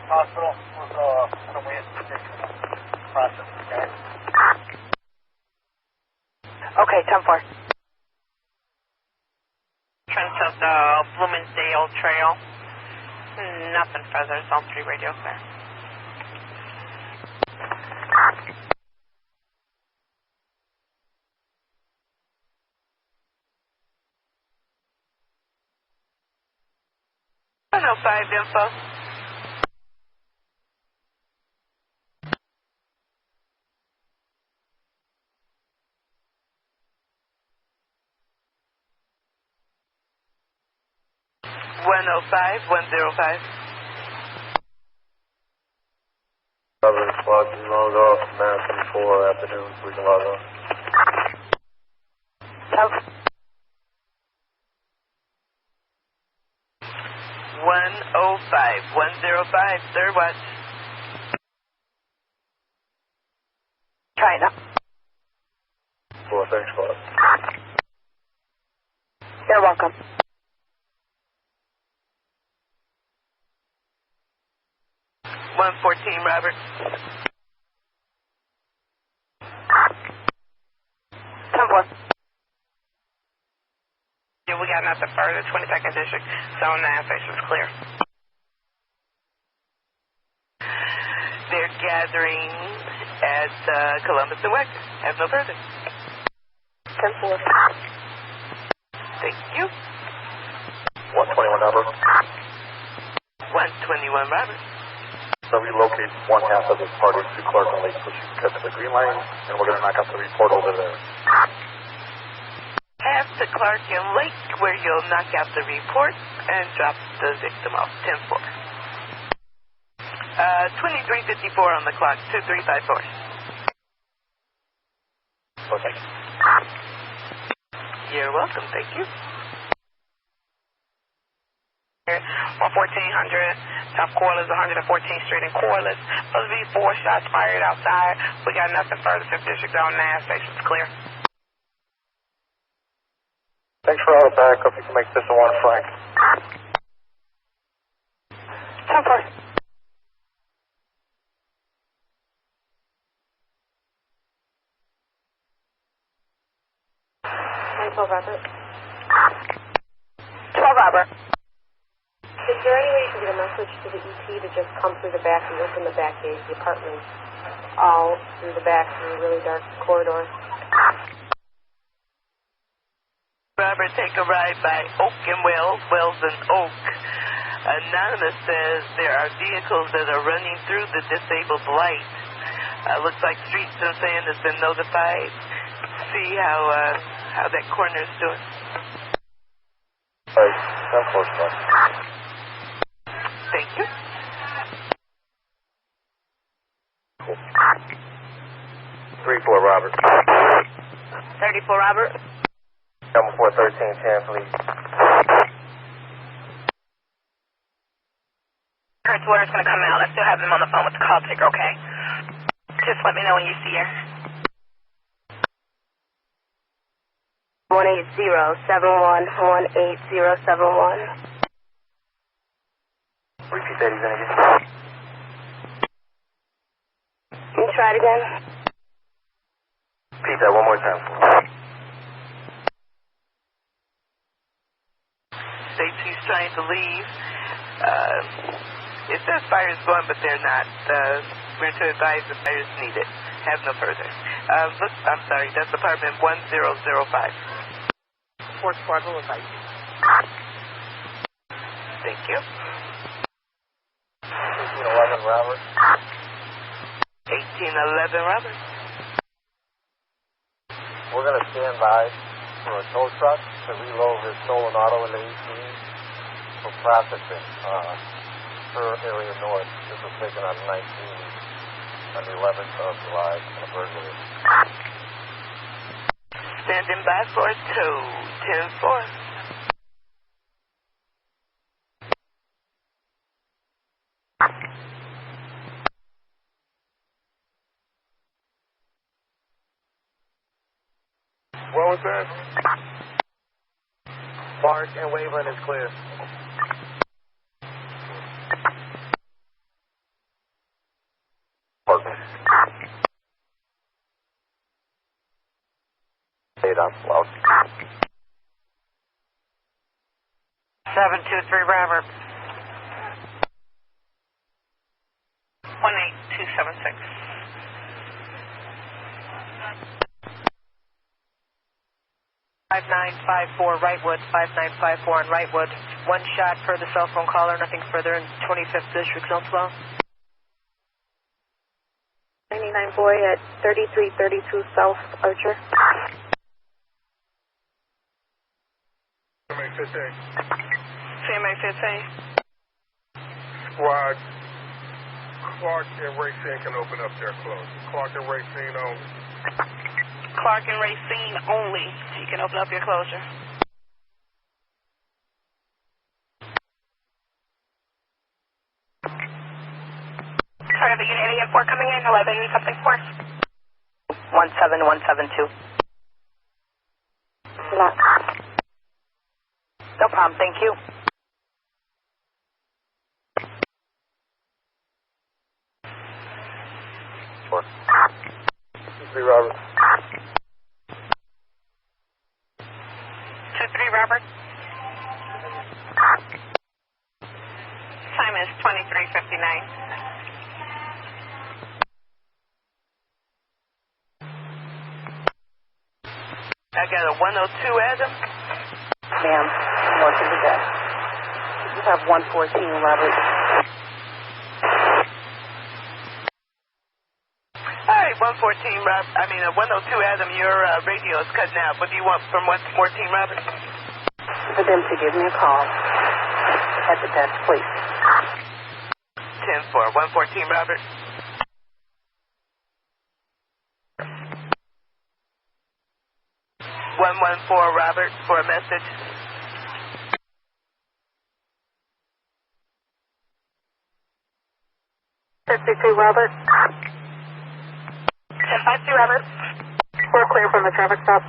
Hospital was on the way to the process, okay? Okay, 10-4. Entrance of the Bloomingdale Trail. Nothing further. Zone 3 radio clear. No 5 info. $105, 105. Robert, log off, Madison 4 afternoon. We can log off. 105, 105, third watch. China. Well, thanks, Bob. You're welcome. Robert. 10-4. Yeah, we got nothing further. 22nd District, zone 9, station's clear. They're gathering at Columbus and Wexford. Have no further. 10-4. Thank you. 121 number. 121 Robert. So relocate one half of this party to Clark and Lake so she can get to the green line, and we're going to knock out the report over there. Half to Clark and Lake, where you'll knock out the report and drop the victim off. 10-4. 2354 on the clock. 2354. Okay. You're welcome. Thank you. 1400 South Corliss, 114th Street in Corliss. Supposed to be 4 shots fired outside. We got nothing further. 5th District, zone 9, station's clear. Thanks for all the backup. You can make this a 1 Frank. 10-4. Robert. 12 Robert. Is there any way you can get a message to the ET to just come through the back and open the back gate, the apartments, all through the back through a really dark corridor? Robert, take a ride by Oak and Wells, Wells and Oak. Anonymous says there are vehicles that are running through the disabled light. Looks like Streets and Sand has been notified. See how that corner is doing. All right, that's close enough. Thank you. Cool. 3-4 Robert. 34 Robert. Number 413, please. Kurt's order's going to come out. I still have them on the phone with the call taker, okay? Just let me know when you see her. 18071, 18071. Repeat that again. Can you try it again? Repeat that one more time. States he's trying to leave. It says fire is going, but they're not. We're to advise the fire is needed. Have no further. Look, I'm sorry, that's apartment 1005. Fort Squad will advise you. Thank you. 1811 Robert. 1811 Robert. We're going to stand by for a tow truck to reload this stolen auto into 18 for processing. Per area north. This was taken on 19 on the 11th of July in a burglary. Standing by for 2-10-4. What was that? Clark and Waveland is clear. Park. 8 on loud. 723 Robert. 18276. Wrightwood, 5954 on Wrightwood. 1 shot per the cell phone caller, nothing further in 25th District, zone 12. 99 boy at 3332 South Archer. CMA 15. CMA 15. Squad. Clark and Racine can open up their close. Clark and Racine only. Clark and Racine only. You can open up your closure. Sorry, but unit 4 coming in, 11 something 4. 17172. No problem, thank you. Four. 3 Robert. 2-3, Robert. Time is 23:59. I got a 102, Adam. Ma'am, north of the desk. You have 114, Robert. All right, 114, Rob. 102, Adam. Your radio is cutting out. What do you want from 114, Robert? For them to give me a call at the desk, please. 10-4. 114, Robert. Robert, for a message. Robert. 10-5-2, Robert. We're clear from the traffic stop.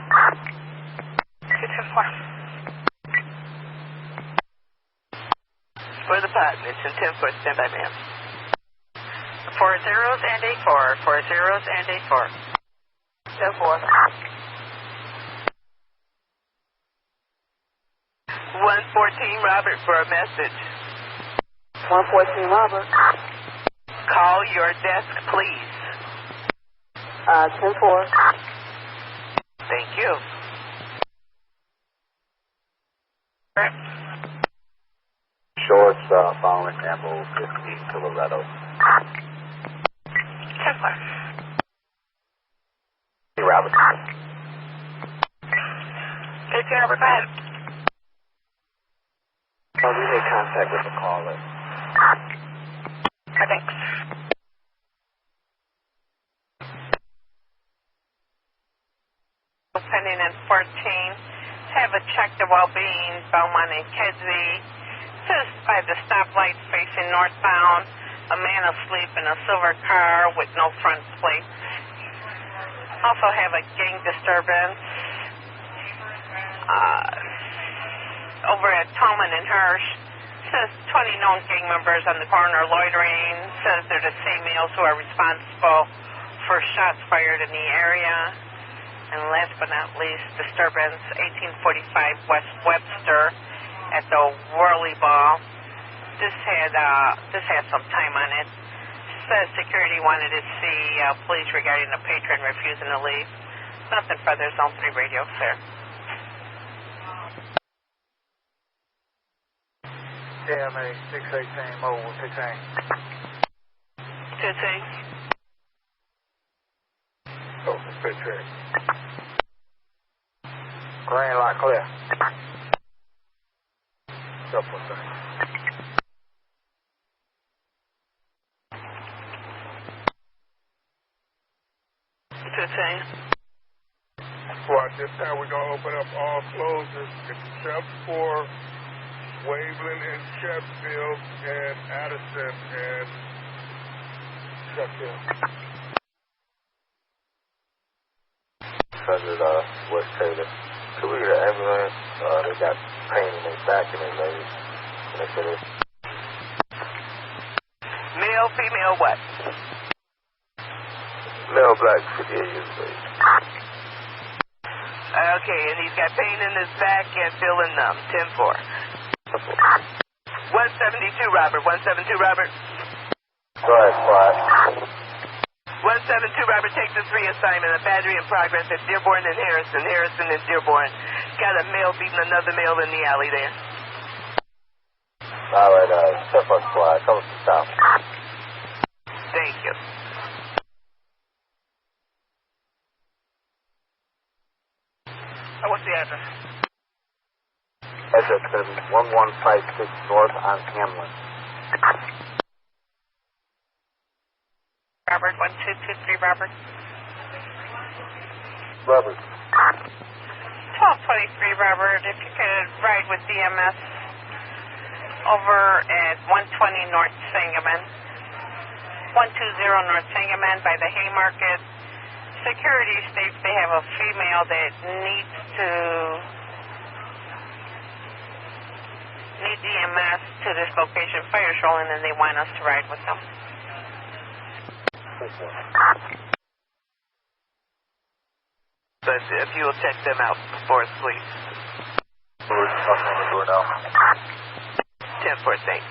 2-10-4. For the pot, mission 10-4, standby, ma'am. 4 zeros and a 4. 4 zeros and a 4. 10-4. 114, Robert, for a message. 114, Robert. Call your desk, please. 10-4. Thank you. Shorts, following Ambo 15 to Loretto. 10-4. Hey, Robert. Take care, Robert. Go ahead. We made contact with the caller. Thanks. Pending at 14. Have a check the well-being, Belmont and Kedzie. Says by the stoplight facing northbound, a man asleep in a silver car with no front plate. Also have a gang disturbance over at Tolman and Hirsch. Says 20 known gang members on the corner loitering. Says they're the same males who are responsible for shots fired in the area. And last but not least, disturbance 1845 West Webster at the Whirly Ball. This had some time on it. Says security wanted to see police regarding a patron refusing to leave. Nothing further. Zone 3 radio, sir. KMA 618, mobile 16. 2-2. Oh, 15. Green light clear. Step one thing. Squad, this time we're going to open up all closures except for Waveland and Sheffield and Addison and Sheffield. 100 West Taylor. Could we get an ambulance? They got pain in their back and their legs. And they said it. Male, female, what? Male, black, 58 years of age. Okay, and he's got pain in his back and feeling numb. 10-4. 172, Robert. 172, Robert. Go ahead, squad. 172, Robert, take the 3 assignment. A battery in progress at Dearborn and Harrison. Harrison and Dearborn. Got a male beating another male in the alley there. All right, step up, squad. Come to stop. Thank you. What's the address? Address is 1156 North on Hamlin. Robert, 1223, Robert. Robert. 1223, Robert. If you could ride with DMS over at 120 North Sangamon. 120 North Sangamon by the Haymarket. Security states they have a female that needs EMS to this location, fire patrolling, and they want us to ride with them. But if you will check them out for us, please. We're talking on the door now. 10-4, thanks.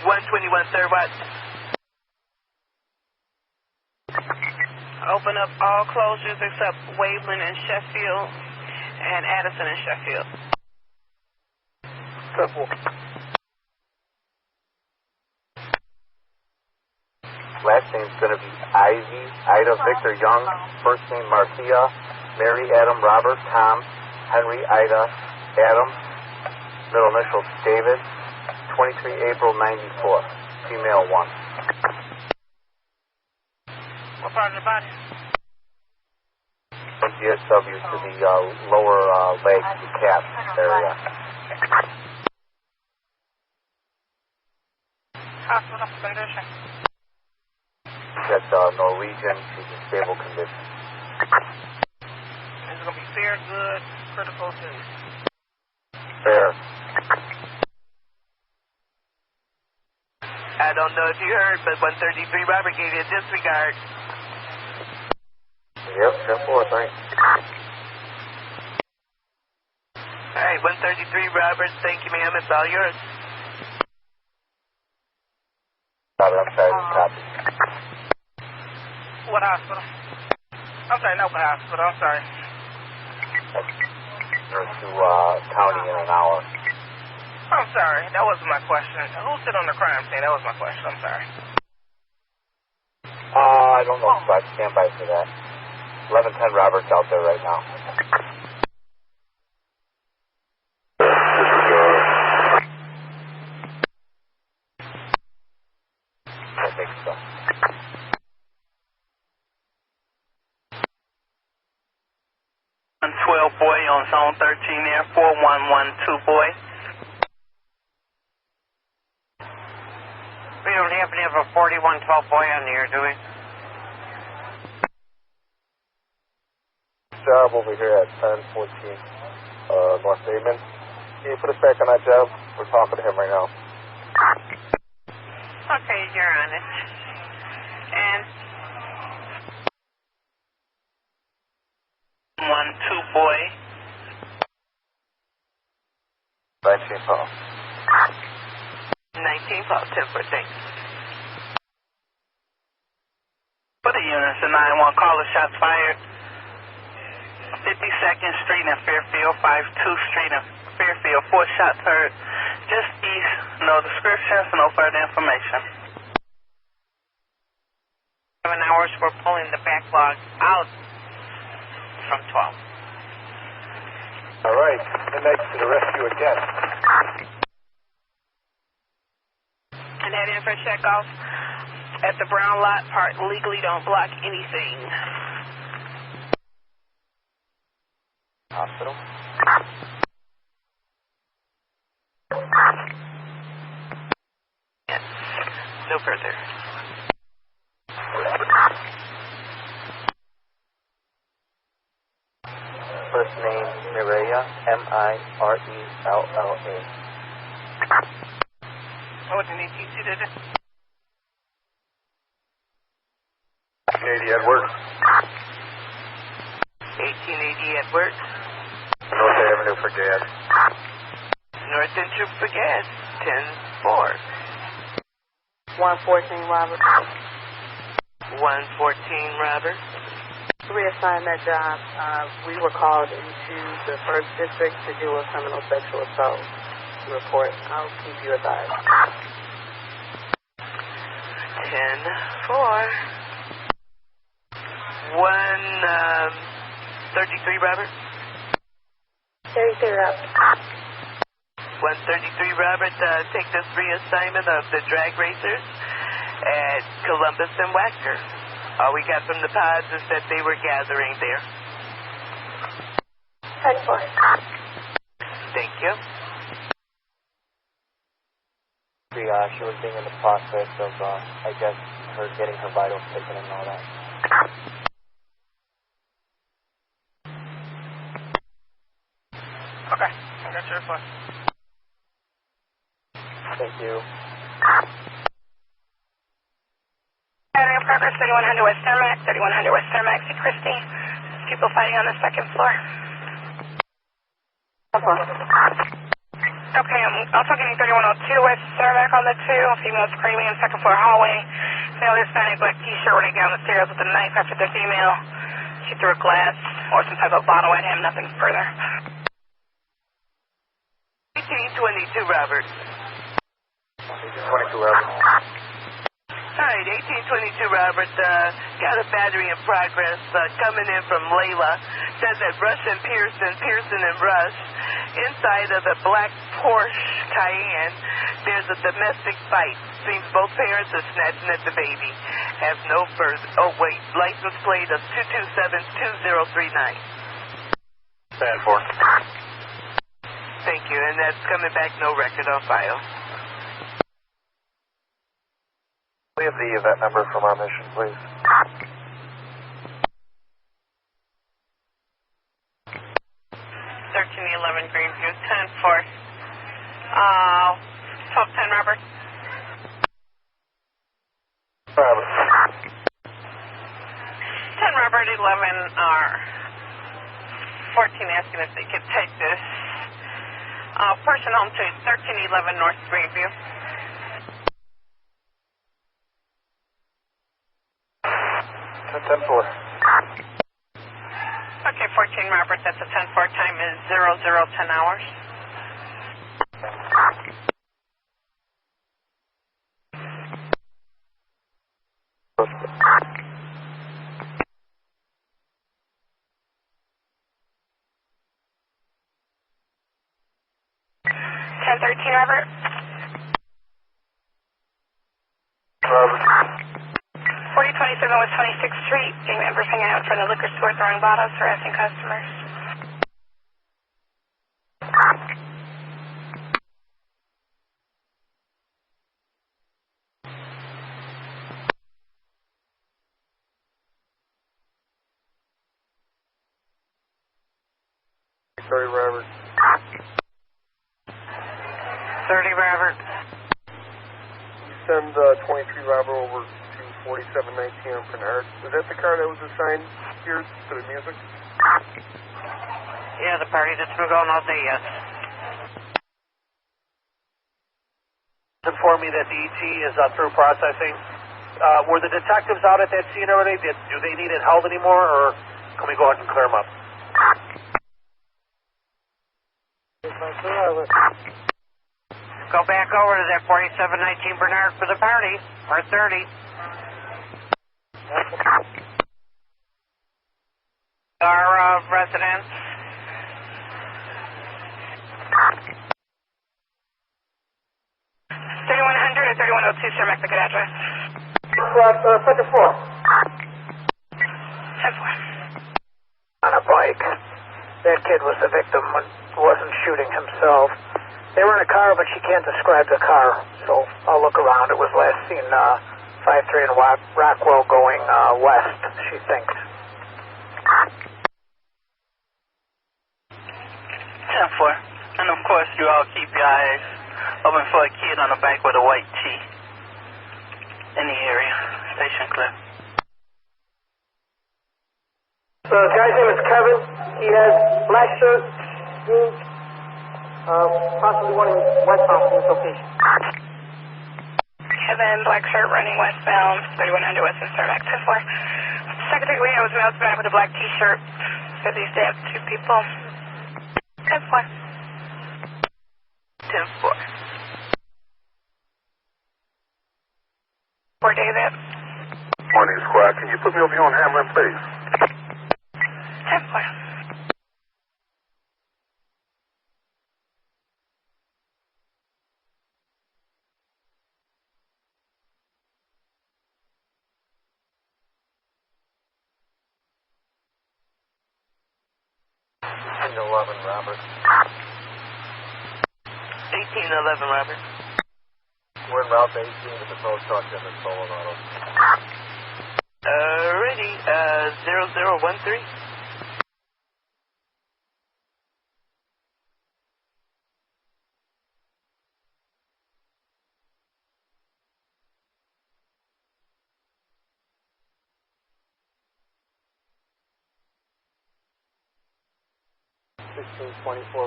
121 third watch. Open up all closures except Waveland and Sheffield and Addison and Sheffield. Last name's going to be Ivy, Ida, Victor Young. First name Marcia, Mary, Adam, Robert, Tom, Henry, Ida, Adam. Middle initials David. 23 April 94. Female 1. What part of the body? GSW to the lower leg, the calf area. Hospital condition. That's Norwegian. She's in stable condition. It's going to be fair, good, critical, too. Fair. I don't know if you heard, but 133 Robert gave you a disregard. Yep, 10-4, thanks. All right, 133 Robert, thank you, ma'am. It's all yours. Robert, I'm sorry, copy. What hospital? I'm sorry, no, what hospital? I'm sorry. Nurse to county in an hour. I'm sorry, that wasn't my question. Who sit on the crime scene? That was my question, I'm sorry. I don't know if I stand by for that. 1110 Robert's out there right now. I think so. I'm 12 boy on zone 13 there, 4112 boy. We don't happen to have a 4112 boy on the air, do we? Job over here at 1014 North Damon. Can you put us back on that job? We're talking to him right now. Okay, you're on it. And 12 boy. 19 Paul. 19 Paul, 10-4, thanks. For the units, the 9-1 caller, shots fired. 52nd Street in Fairfield, 52 Street in Fairfield, 4 shots heard. Just east, no descriptions, no further information. 7 hours, we're pulling the backlog out from 12. All right, and next to the rescue again. and head in for checkoff at the brown lot. Park legally, don't block anything. Hospital. Yes. No further. First name Mireya, M-I-R-E-L-L-A. What did he teach you to do? 1880 Edwards. 1880 Edwards. North Avenue for gas. North Entry for gas. 10-4. 114 Robert. 114 Robert. Reassign that job. We were called into the 1st District to do a criminal sexual assault report. I'll keep you advised. 10-4. 133 Robert. 33 Robert. 133 Robert, take this reassignment of the drag racers at Columbus and Wacker. All we got from the pods is that they were gathering there. 10-4. Thank you. She was being in the process of, I guess, her getting her vitals taken and all that. Okay, I got your report. Thank you. Area progress 3100 West Cermak, 3100 West Cermak, see Christie. People fighting on the second floor. Okay, I'm also getting 3102 West Cermak on the 2. Female screaming in second floor hallway. Male Hispanic black t-shirt running down the stairs with a knife after the female. She threw a glass or some type of bottle at him, nothing further. 1822 Robert. 1822 Robert. All right, 1822 Robert, got a battery in progress coming in from Layla. Says that Rush and Pearson and Rush, inside of a black Porsche Cayenne, there's a domestic fight. Seems both parents are snatching at the baby. Have no further, license plate of 227-2039. Stand for. Thank you, and that's coming back, no record on file. We have the event number from our mission, please. 1311 Greenview, 10-4. 1210 Robert. Robert. 10 Robert, 11R. 14 asking if they could take this person home to 1311 North Greenview. 10-4. Okay, 14 Robert, that's a 10-4. Time is 0010 hours. Robert. Robert. 4027 West 26th Street. Gang members hanging out in front of the liquor store throwing bottles, harassing customers. Sorry, Robert. 30 Robert. Send 23 Robert over to 4719 on Bernard. Was that the car that was assigned here to the music? Yeah, the party that's been going all day, yes. Inform me that the ET is through processing. Were the detectives out at that scene already? Do they need it held anymore, or can we go ahead and clear them up? Go back over to that 4719 Bernard for the party, or 30. Our residents. 3100 or 3102, sir, make the good address. Put the 4. 10-4. On a bike. That kid was the victim and wasn't shooting himself. They were in a car, but she can't describe the car, so I'll look around. It was last seen 53 in Rockwell going west, she thinks. 10-4. And of course, you all keep your eyes open for a kid on a bike with a white tee in the area. Station clear. So the guy's name is Kevin. He has black shirt, jeans, possibly one in West Austin location. Kevin, black shirt, running westbound, 3100 West and Starback, 10-4. Secretary Leo was mounted with a black t-shirt. Says he stabbed 2 people. 10-4. 10-4. For David. Morning, squad. Can you put me over here on Hamlin, please? 10-4. Robert. 1811, Robert. Where's route 18 with the tow truck and the towing on them. Ready, 0013.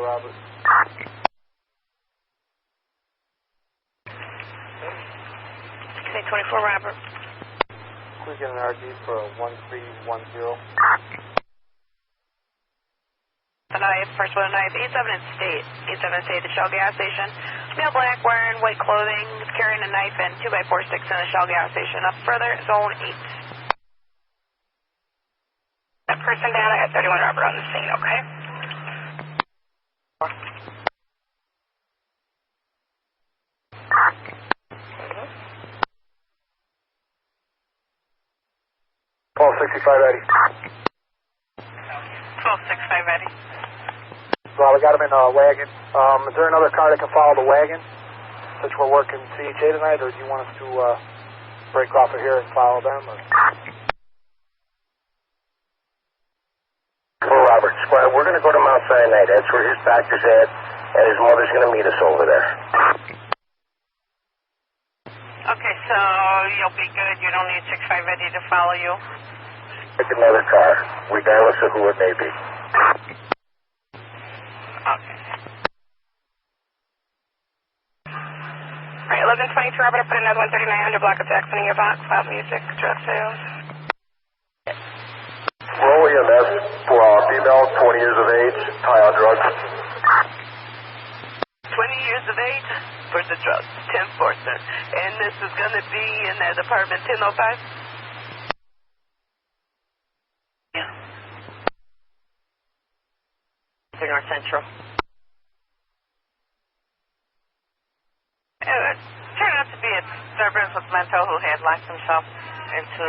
Robert. 1624, Robert. Can we get an RD for 1310? First one tonight, 87 in State. 87 State, the Shell gas station. Male black, wearing white clothing, carrying a knife and 2x4 sticks in a Shell gas station. Up further, zone 8. That person down, I got 31 Robert on the scene, okay? Paul 65 Eddie. 1265 Eddie. Well, we got him in a wagon. Is there another car that can follow the wagon since we're working CHA tonight, or do you want us to break off of here and follow them? Or? Well, Robert, Squad, we're going to go to Mount Sinai. That's where his doctor's at, and his mother's going to meet us over there. Okay, so you'll be good. You don't need 65 Eddie to follow you. Pick another car, regardless of who it may be. Okay. All right, 1122 Robert, I put another 13900 block of Jackson in your box. Loud music, drug sales. Roll EMS, female, 20 years of age, high on drugs. 20 years of age for the drugs, 10-4, sir. And this is going to be in that apartment 1005? Yeah. North Central. It turned out to be a disturbance with Mento who had locked himself into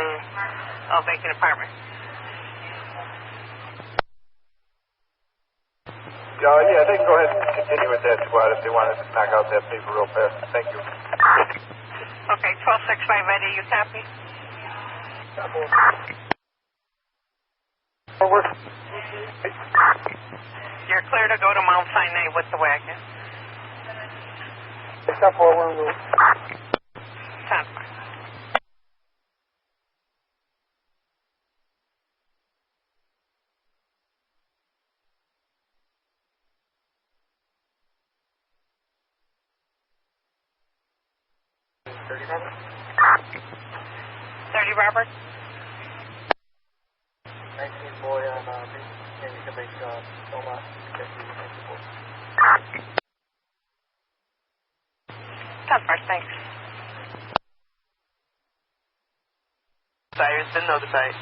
a vacant apartment. Yeah, they can go ahead and continue with that squad if they want to knock out that paper real fast. Thank you. Okay, 1265 Eddie, you copy? You're clear to go to Mount Sinai with the wagon. Except for one rule. 10. Robert? 30 Robert? 19 boy on me. And you can make Oma. Customer, thanks. Sire's been notified.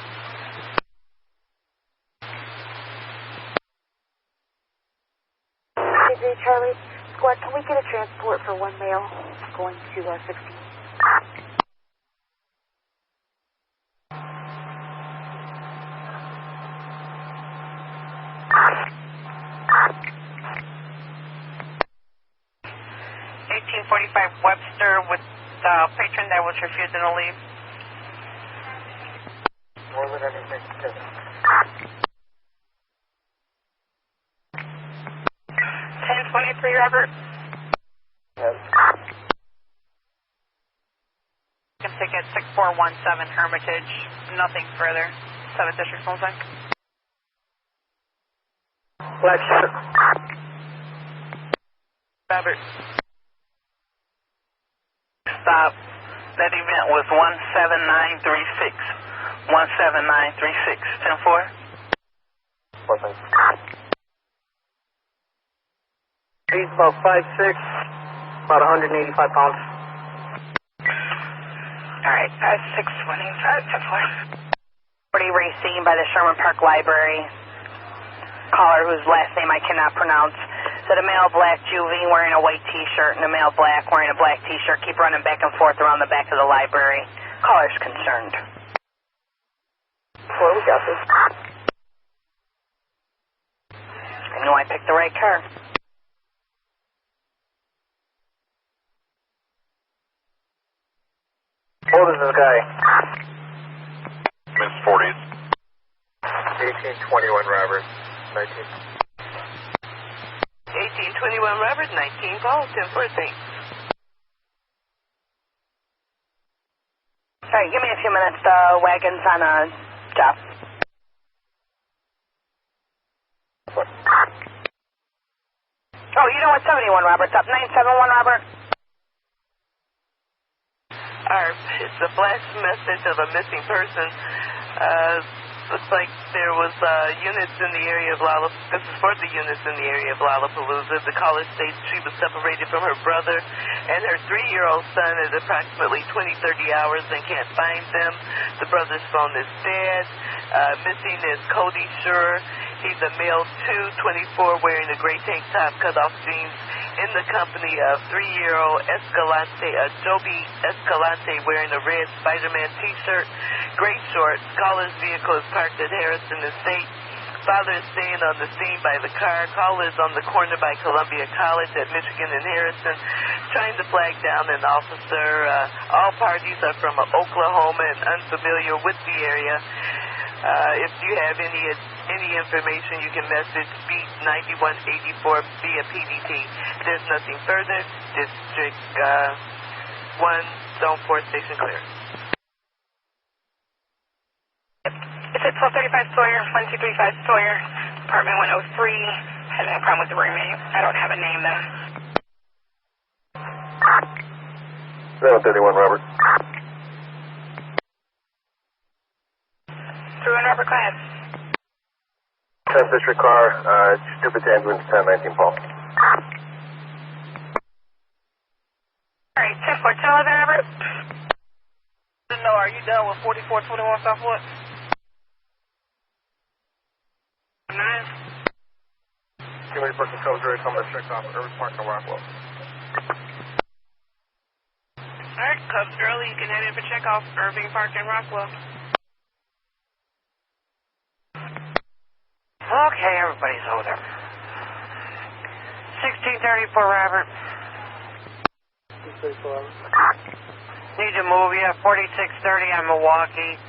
Hey, Charlie. Squad, can we get a transport for one male going to 16? Webster with the patron that was refusing to leave. More than anything. 1023 Robert. Yes. Ticket 6417 Hermitage. Nothing further. 7th District Holstein. Black shirt. Robert. Stop. That event was 17936. 17936. 10-4. He's about 5'6", about 185 pounds. All right, 625 10-4. 40 racing by the Sherman Park Library. Caller whose last name I cannot pronounce. Said a male black juvie wearing a white t-shirt and a male black wearing a black t-shirt keep running back and forth around the back of the library. Caller's concerned. Well, we got this. I knew I picked the right car. old is this guy? Mid-40s. 1821 Robert, 19. 1821 Robert, 19 calls, 10-14. All right, give me a few minutes. The wagon's on a job. Oh, you know what? 71 Robert's up. 971 Robert. It's a flash message of a missing person. Looks like there was units in the area of this is for the units in the area of Lollapalooza. The caller states she was separated from her brother and her 3-year-old son at approximately 20-30 hours and can't find them. The brother's phone is dead. Missing is Cody Schur. He's a male 2, 24, wearing a gray tank top, cut-off jeans, in the company of 3-year-old Adobe Escalante, wearing a red Spider-Man t-shirt, gray shorts. Caller's vehicle is parked at Harrison Estate. Father is staying on the scene by the car. Caller is on the corner by Columbia College at Michigan and Harrison, trying to flag down an officer. All parties are from Oklahoma and unfamiliar with the area. If you have any information, you can message Beat 9184 via PDT. There's nothing further. District 1, Zone 4, station clear. It's at 1235 Sawyer, 1235 Sawyer, apartment 103. Having a problem with the roommate. I don't have a name though. 731 Robert. 31 Robert, go ahead. 10th District car, stupid ambulance 1019 Paul. Alright, 10-4, 10-11 Robert. No, are you done with 4421 Southwood? 9. Give me the person comes ready to come to check off Irving Park and Rockwell. Alright, Cubs early. You can head in for checkoff, Irving Park and Rockwell. Okay, everybody's over. 1634 Robert. 1634 Robert. Need to move you. 4630 on Milwaukee.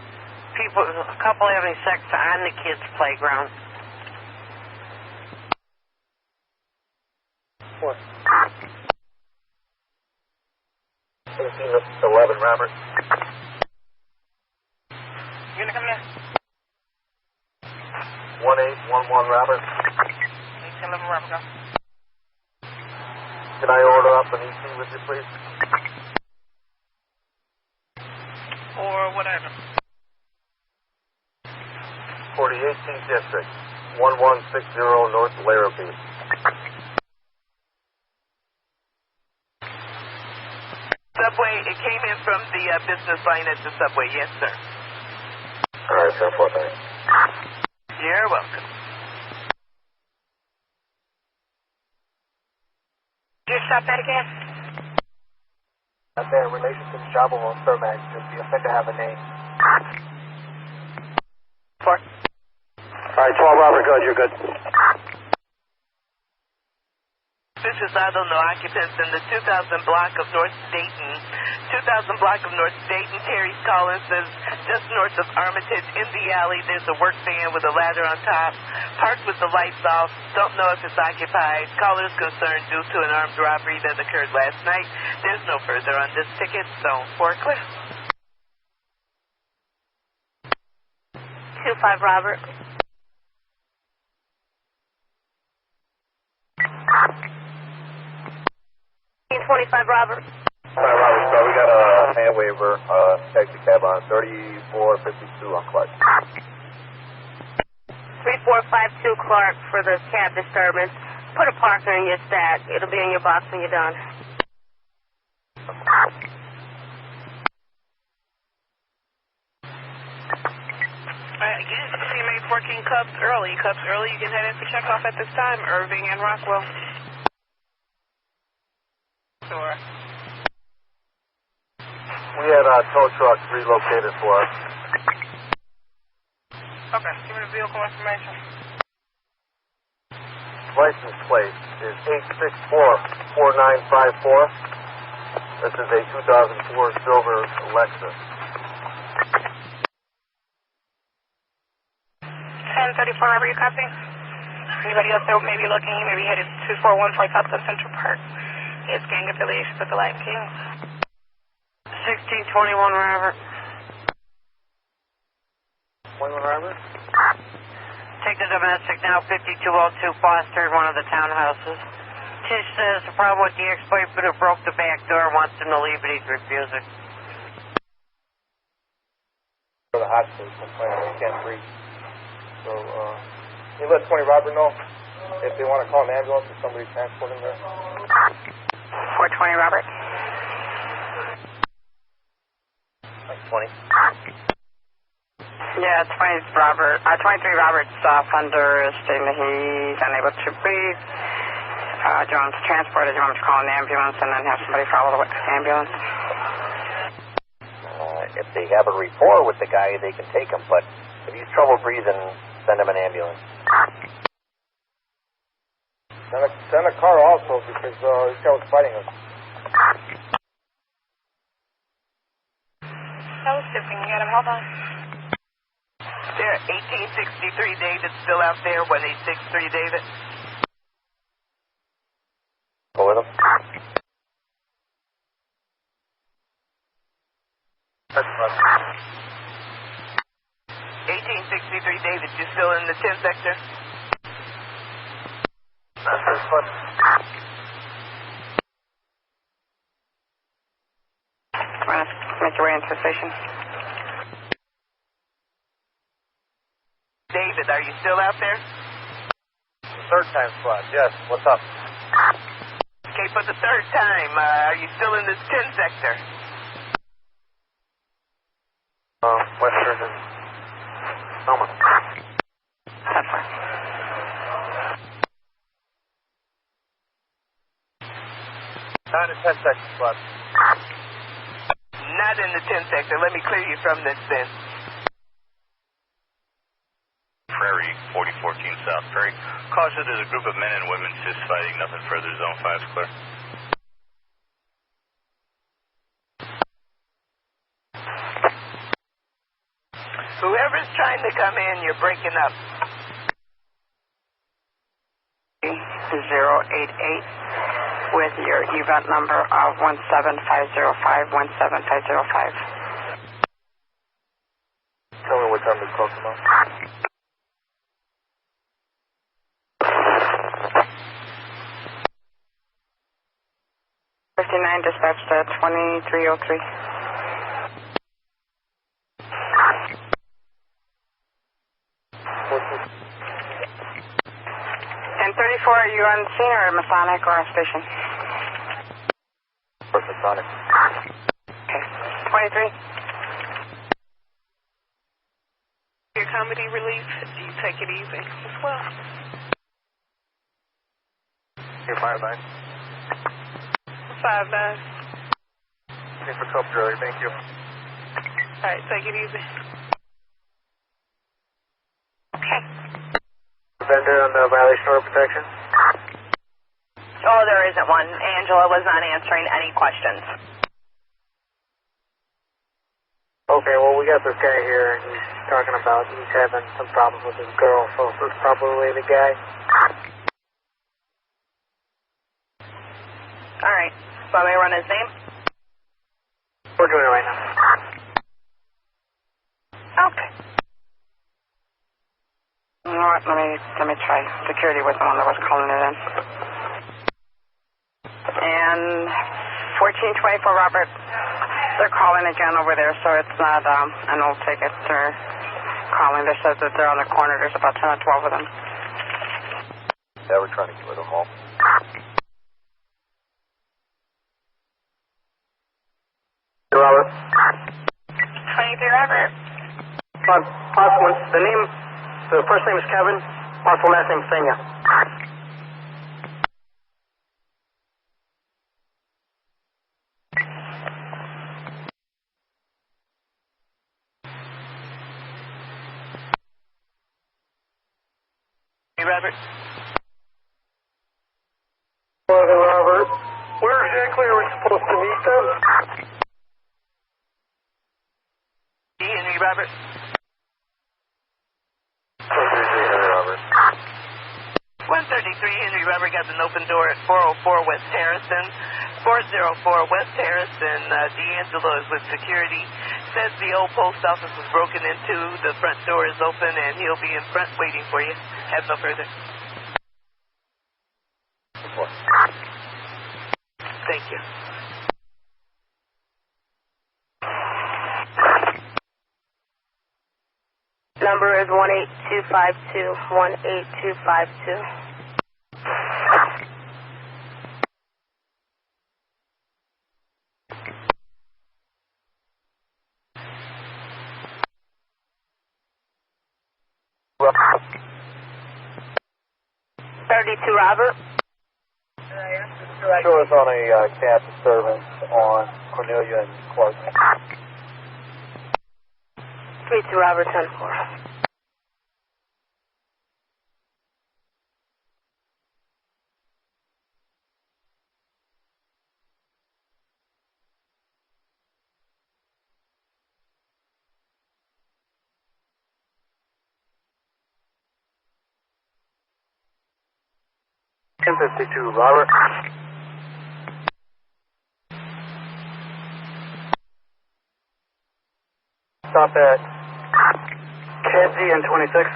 A couple having sex on the kids' playground. What? 11 Robert. You gonna come in? 1811 Robert. 1811 Robert, go. Can I order up an ET with you, please? Or whatever. For the 18th District, 1160 North Larrabee. Subway, it came in from the business line at the subway. Yes, sir. All right, 10-4, thanks. You're welcome. Did you stop that again? That's in relation to the job on Surmax. Does the offender have a name? 4. All right, 12 Robert, good, you're good. Suspicious auto, no occupants in the 2000 block of North Dayton. 2000 block of North Dayton. Terry's calling, says just north of Armitage in the alley, there's a work van with a ladder on top, parked with the lights off. Don't know if it's occupied. Caller is concerned due to an armed robbery that occurred last night. There's no further on this ticket, Zone 4 clear. 25 Robert. 25 Robert. All right, Robert, so we got a hand waiver, taxi cab on 3452 on Clark. 3452 Clark for the cab disturbance. Put a parker in your stack. It'll be in your box when you're done. Again, CMA 14 Cubs early. Cubs early, you can head in for checkoff at this time, Irving and Rockwell. Sure. We had tow trucks relocated for us. Okay, give me the vehicle information. License plate is 8644954. This is a 2004 silver Lexus. 1034, Robert, you copy? Anybody else that may be looking, maybe headed 2414 South of Central Park. He has gang affiliations with the Lion Kings. 1621 Robert. 21 Robert? Take the domestic now, 5202 Foster, one of the townhouses. Tish says the problem with the ex-boyfriend who broke the back door wants him to leave, but he's refusing. For the hospital, complaining they can't breathe. So, you let 20 Robert know if they want to call an ambulance or somebody transport him there. 420 Robert. That's 20. Yeah, 23 Robert's offender is stating that he's unable to breathe. Do you want him to transport it? Do you want him to call an ambulance and then have somebody follow the ambulance? If they have a rapport with the guy, they can take him, but if he's trouble breathing, send him an ambulance. Send a car also because this guy was fighting us. That was different. You got him. Hold on. There, 1863 David still out there, 1863 David. Go with him. That's fine. 1863 David, you still in the 10 sector? That's fun. Want to make your way into the station? David, are you still out there? Third time squad, yes. What's up? Okay, for the third time, are you still in this 10 sector? Western and Selma. That's fine. Not in 10 seconds, squad. Not in the 10 sector. Let me clear you from this then. Prairie, 4014 South Prairie. Caution, there's a group of men and women fist fighting. Nothing further. Zone 5's clear. Whoever's trying to come in, you're breaking up. 088 with your event number of 17505, 17505. Tell me what time to call them out. 59 dispatch to 2303. And 34, are you on scene or Masonic or on station? Masonic. Okay. 23. Your comedy relief, you take it easy as well. Here, 5-9. 5-9. Thanks for help, Jerry. Thank you. All right, take it easy. Okay. Vendor on the violation order protection? Oh, there isn't one. Angela was not answering any questions. Okay, well, we got this guy here, and he's talking about he's having some problems with his girl, so this is probably the guy. All right. So I may run his name? We're doing it right now. Okay. You know what? Let me try. Security was the one that was calling it in. And 1424 Robert, they're calling again over there, so it's not an old ticket. They're calling. They said that they're on the corner. There's about 10 or 12 of them. Yeah, we're trying to get rid of them all. Robert. 23 Robert. Possible, the name, the first name is Kevin, possible last name is Senya. Hey, Robert. Robert, where exactly are we supposed supposed to meet them? Henry Robert. 133 Henry Robert. 133 Henry Robert got an open door at 404 West Harrison. 404 West Harrison, D'Angelo is with security. Says the old post office was broken into. The front door is open and he'll be in front waiting for you. Have no further. Thank you. Number is 18252, 18252. Robert. Show us on a cab disturbance on Cornelia and Clark. 32 Robert, 10-4. $10.52, Robert. Stop at Kedzie and 26.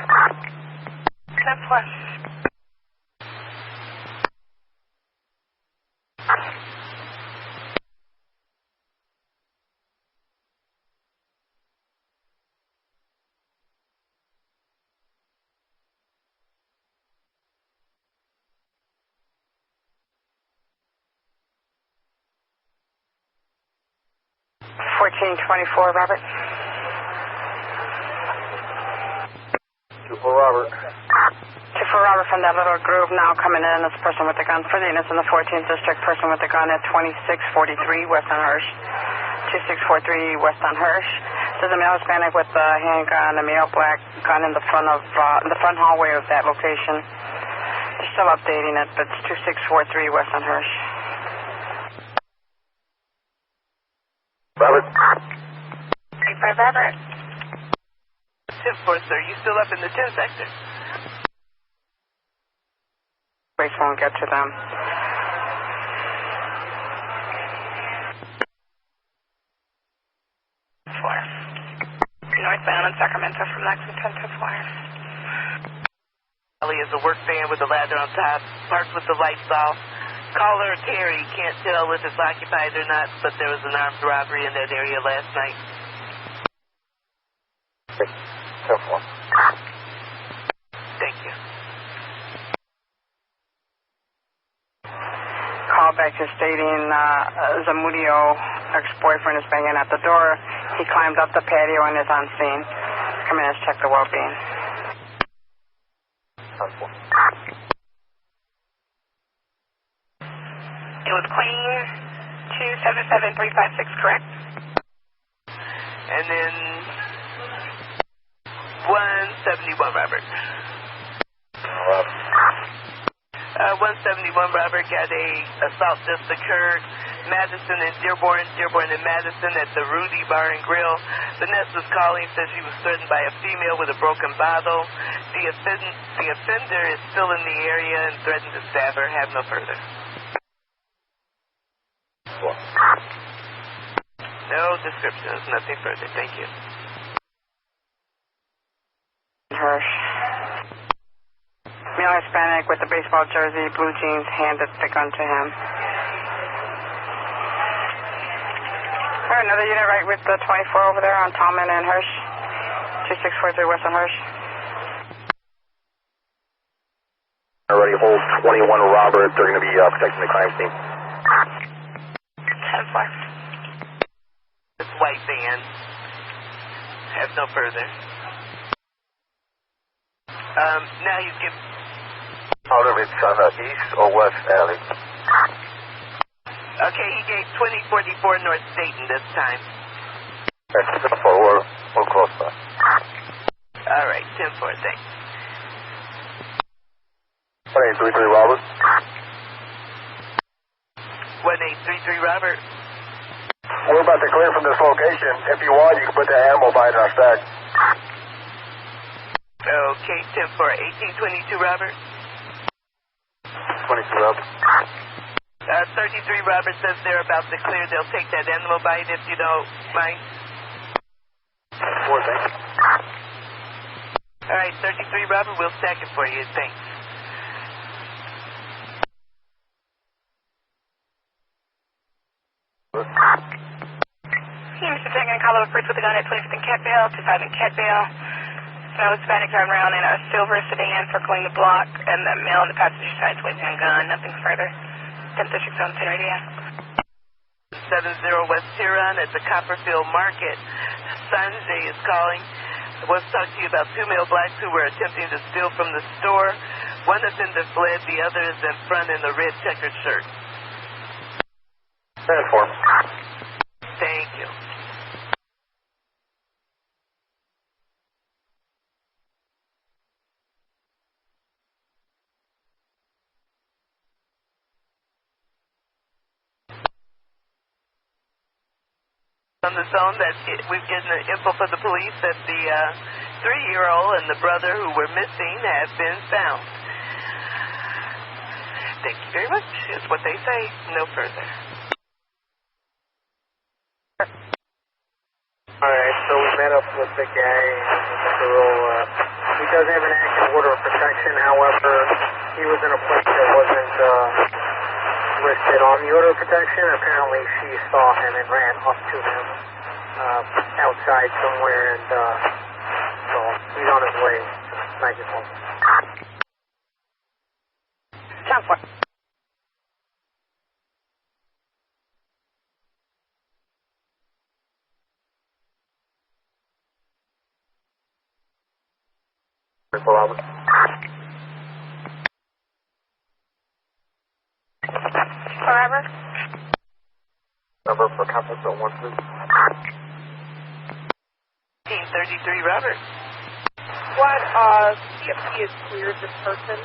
10-4. Robert. 2-4 Robert. 2-4 Robert from that little groove now coming in. This person with the gun for the units in the 14th district. Person with the gun at 2643 West on Hirsch. 2643 West on Hirsch. There's a male Hispanic with a handgun, a male black gun in the front of the front hallway of that location. They're still updating it, but it's 2643 West on Hirsch. Robert. 35 Robert. 10-4, sir. You still up in the 10 sector? Race won't get to them. Northbound in Sacramento from Lexington to 4. Alley is a work van with a ladder on top, parked with the lights off. Caller Terry can't tell if it's occupied or not, but there was an armed robbery in that area last night. 10-4. Thank you. Call back to stating Zamudio, ex-boyfriend, is banging at the door. He climbed up the patio and is on scene. Come in and check the well-being. 10-4. It was Queen 277356, correct? And then 171 Robert. 171 Robert got a assault just occurred. Madison and Dearborn and Madison at the Rudy Bar and Grill. Vanessa's calling, says she was threatened by a female with a broken bottle. The offender is still in the area and threatened to stab her. Have no further. No descriptions, nothing further. Thank you. Hirsch. Male Hispanic with the baseball jersey, blue jeans, handed the gun to him. Another unit right with the 24 over there on Tallman and Hirsch. 2643 West on Hirsch. Already hold 21 Robert. They're going to be protecting the crime scene. 10-4. It's white van. Have no further. Now he's giving... Out of it's on the east or west alley? Okay, he gave 2044 North Dayton this time. That's 10-4. We're close by. All right, 10-4, thanks. 2833 Robert. 1833 Robert. We're about to clear from this location. If you want, you can put the animal by in our stack. Okay, 10 for 1822 Robert. 22 Robert. 33 Robert says they're about to clear. They'll take that animal bite if you don't mind. 4, thank you. All right, 33 Robert, we'll stack it for you. Thanks. Hey, Mr. Taggart, call over first with a gun at 25th and Catvale, 25 and Catvale. Snow Hispanic driving around in a silver sedan circling the block, and the male on the passenger side is waving a gun. Nothing further. 10th District Zone 10 radio. 70 West Huron at the Copperfield Market. Sanjay is calling. I want to talk to you about 2 male blacks who were attempting to steal from the store. One of them that fled, the other is in front in a red checkered shirt. Transform. Thank you. On the zone that we've given the info for the police that the 3-year-old and the brother who were missing have been found. Thank you very much. Is what they say. No further. Alright, so we met up with the guy with the girl. He does have an active order of protection, however, he was in a place that wasn't listed on the order of protection. Apparently she saw him and ran up to him outside somewhere, and so he's on his way. Thank you. 10-4. Forever? Number for Copperfield 1, please. 1833 Robert. What, CFP has cleared this person,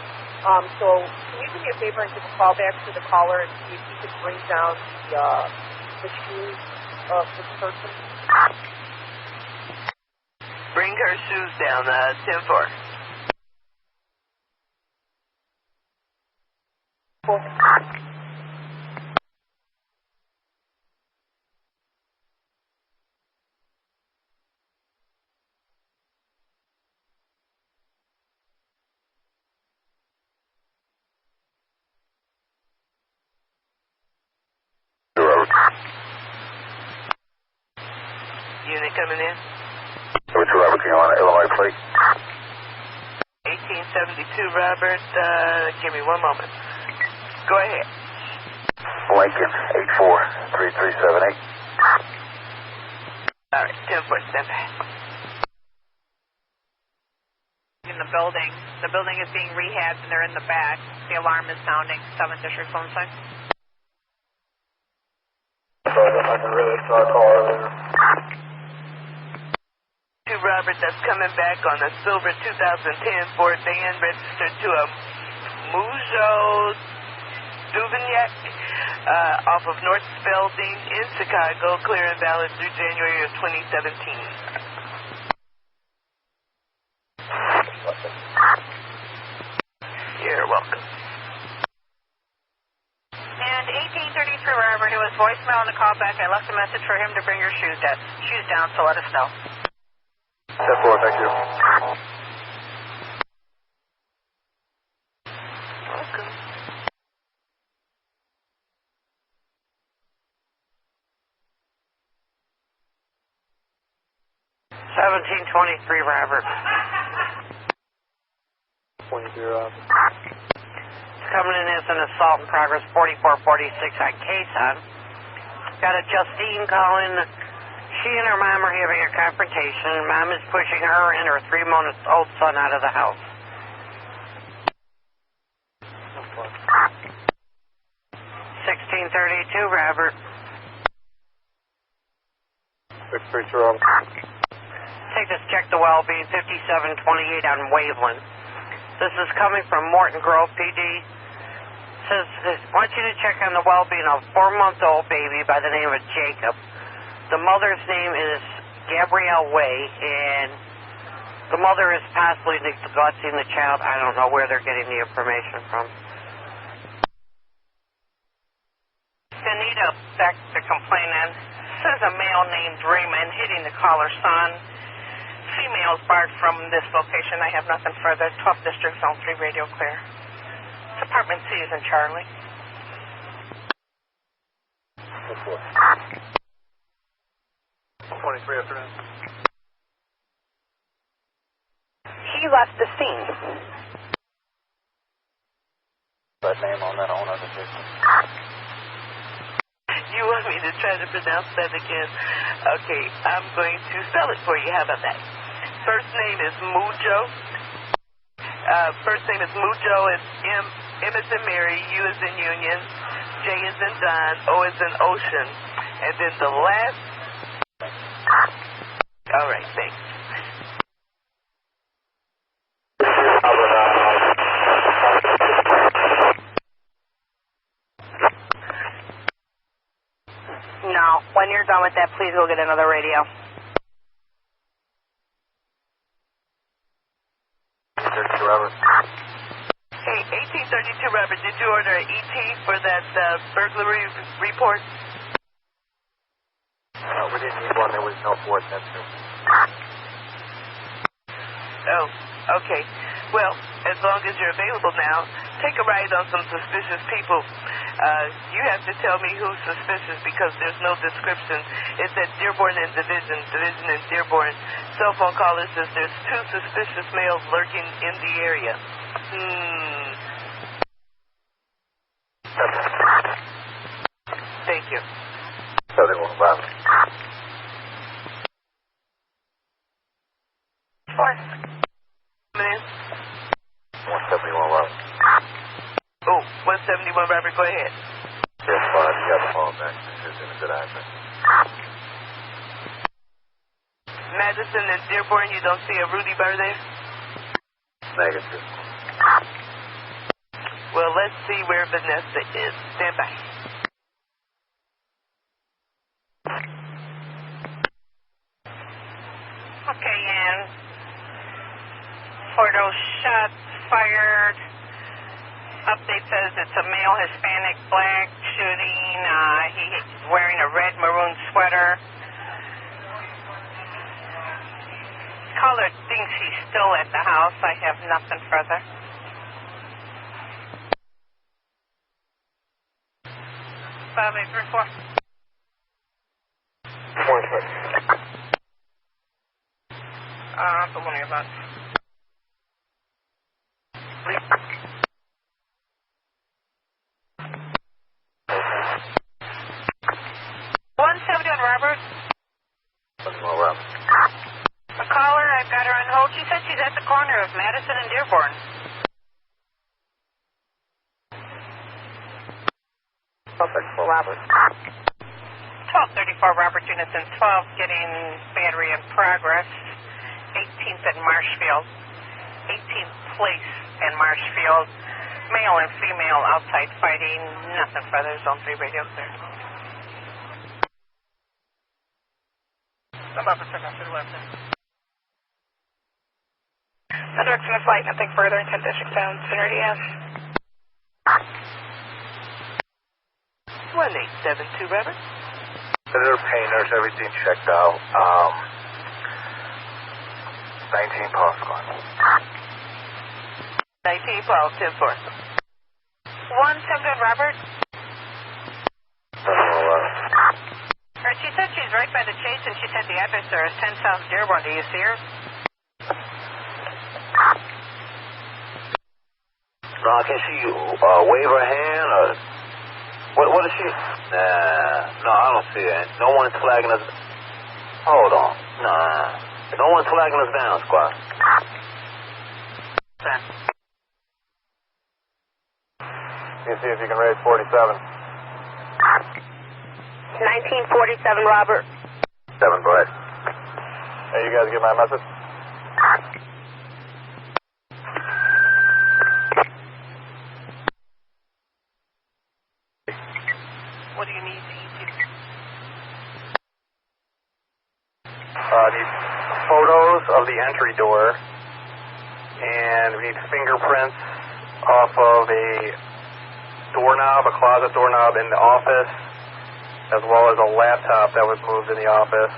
so can you do me a favor and give a call back to the caller and see if he could bring down the shoes of this person? Bring her shoes down, 10-4. Unit coming in. Which Robert, you on Illinois plate? 1872 Robert, give me one moment. Go ahead. Lincoln, 843378. All right, 10-4, stand by. In the building. The building is being rehabbed and they're in the back. The alarm is sounding. 7th District phone sign. I can really start calling. 2 Robert, that's coming back on a silver 2010 Ford van registered to a Mujo Duvignac off of North Spalding in Chicago, clear and valid through January of 2017. You're welcome. And 1833 Robert, it was voicemail on the callback. I left a message for him to bring your shoes down, so let us know. 10-4, thank you. Welcome. Robert. 23 Robert. It's coming in as an assault in progress, 4446 on Quezon. Got a Justine calling. She and her mom are having a confrontation. Mom is pushing her and her 3-month-old son out of the house. 1632, Robert. 632 Robert. Take this check the well-being, 5728 on Waveland. This is coming from Morton Grove PD. says, wants you to check on the well-being of a 4-month-old baby by the name of Jacob. The mother's name is Gabrielle Way, and the mother is possibly neglecting the child. I don't know where they're getting the information from. Anita back to complaining. Says a male named Raymond hitting the caller's son. Females barred from this location. I have nothing further. 12th District, Zone 3, radio clear. Department C is in Charlie. 23 afternoon. He left the scene. That name on that owner of the system. You want me to try to pronounce that again? Okay, I'm going to spell it for you. How about that? First name is Mujo. First name is Mujo. It's M is in Mary, U is in Union, J is in John, O is in Ocean, and then the last. All right, thanks. No. When you're done with that, please go get another radio. Hey, 1832 Robert, did you order an ET for that burglary report? No, we didn't need one. There was no force entry. Oh, okay. Well, as long as you're available now, take a ride on some suspicious people. You have to tell me who's suspicious because there's no description. It's at Dearborn and Division and Dearborn. Cell phone caller says there's 2 suspicious males lurking in the area. Thank you. 71 Robert. 171 Robert. Oh, 171 Robert, go ahead. Yes, fine. You got the phone back. This is in a good address. Madison and Dearborn, you don't see a Rudy Burr there? Negative. Well, let's see where Vanessa is. Stand by. Okay, and for those shots fired, update says it's a male Hispanic black shooting. He's wearing a red maroon sweater. Caller thinks he's still at the house. I have nothing further. Five, 8, 3, 4. The one you're about. 171 Robert. Robert. A caller, I've got her on hold. She said she's at the corner of Madison and Dearborn. Robert. 1234 Robert Unison 12 getting battery in progress. 18th and Marshfield. 18th place and Marshfield. Male and female outside fighting. Nothing further. Zone 3 radio clear. I'm up to check out to the left. The direction of flight, nothing further. 10th District Sound, Center DM. 1872 Robert. Senator Painters, everything checked out. 19 Paul Squad. 19 Paul, 10-4. 171 Robert. She said she's right by the Chase, and she said the address there is 10 South Dearborn. Do you see her? No, I can see you wave her hand or... What is she? Nah, no, I don't see her. No one's flagging us... Hold on. Nah. No one's flagging us down, squad. You see if you can raise 47. 1947 Robert. 7 Black. Hey, you guys get my message? need photos of the entry door, and we need fingerprints off of a doorknob, a closet doorknob in the office, as well as a laptop that was moved in the office,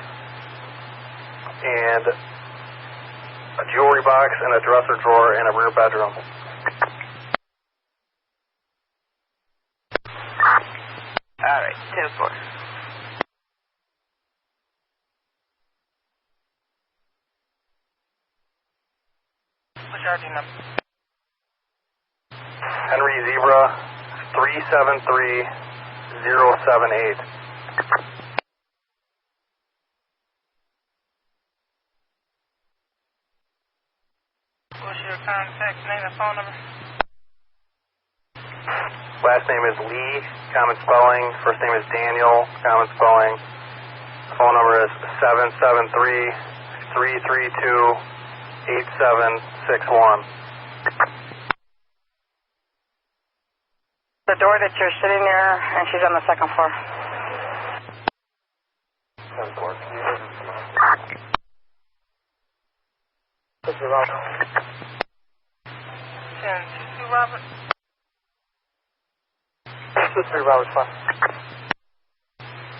and a jewelry box and a dresser drawer in a rear bedroom. All right, 10-4. What's your RD number? Henry Zebra 373078. What's your contact name and phone number? Last name is Lee, common spelling. First name is Daniel, common spelling. Phone number is 773-332-8761. The door that you're sitting there, and she's on the second floor. 10-4. This is Robert. 10-2, Robert. 2-3, Robert, fine.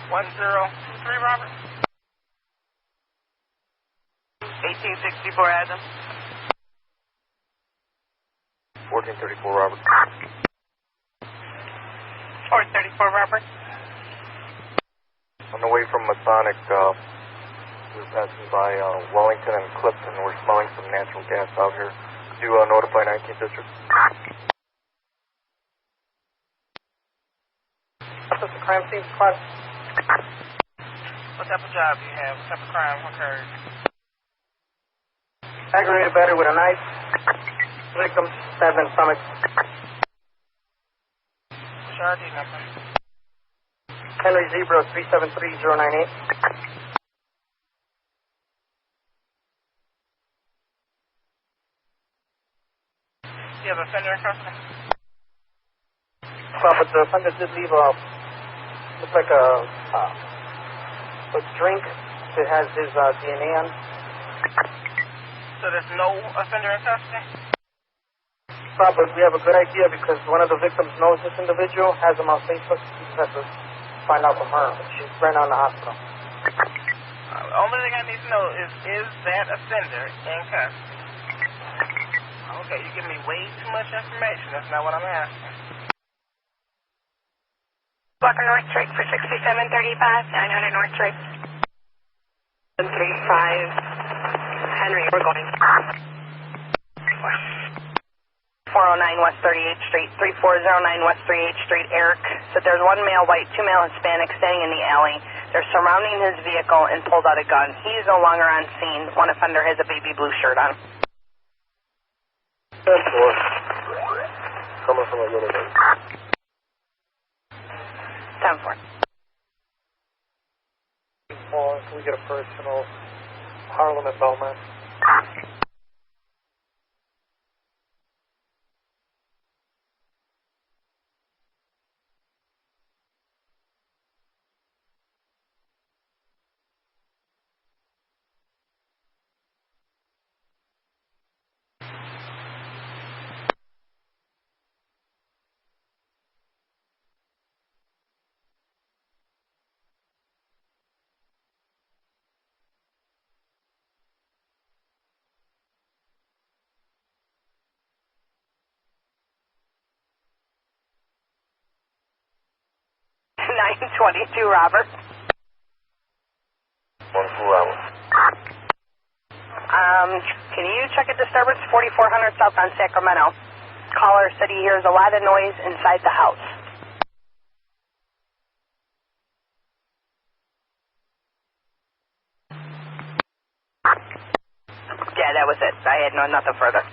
1023, Robert. 1864, Adam. 1434, Robert. 434, Robert. On the way from Masonic, we were passing by Wellington and Clifton. We're smelling some natural gas out here. Could you notify 19th District? What's the crime scene squad? What type of job do you have? What type of crime occurred? Aggravated battery with a knife. Victim stabbed in stomach. What's your RD number? Henry Zebra 373098. Do you have a offender in custody? Well, but the offender did leave looks like a drink that has his DNA on. So there's no offender in custody? Well, but we have a good idea because one of the victims knows this individual, has him on Facebook. We just have to find out from her. She's right now in the hospital. The only thing I need to know is that offender in custody? Okay, you give me way too much information. That's not what I'm asking. Walker North Drake for 6735, 900 North Drake. 135 Henry, we're going. 409 West 38th Street, 3409 West 38th Street. Eric said there's one male white, two male Hispanic standing in the alley. They're surrounding his vehicle and pulled out a gun. He's no longer on scene. One offender has a baby blue shirt on. 10-4. Coming from a little bit. 10-4. Can we get a personal Harlem and Belmont? $922, Robert. 1 hour. Can you check a disturbance 4400 South on Sacramento? Caller said he hears a lot of noise inside the house. Yeah, that was it. I had nothing further.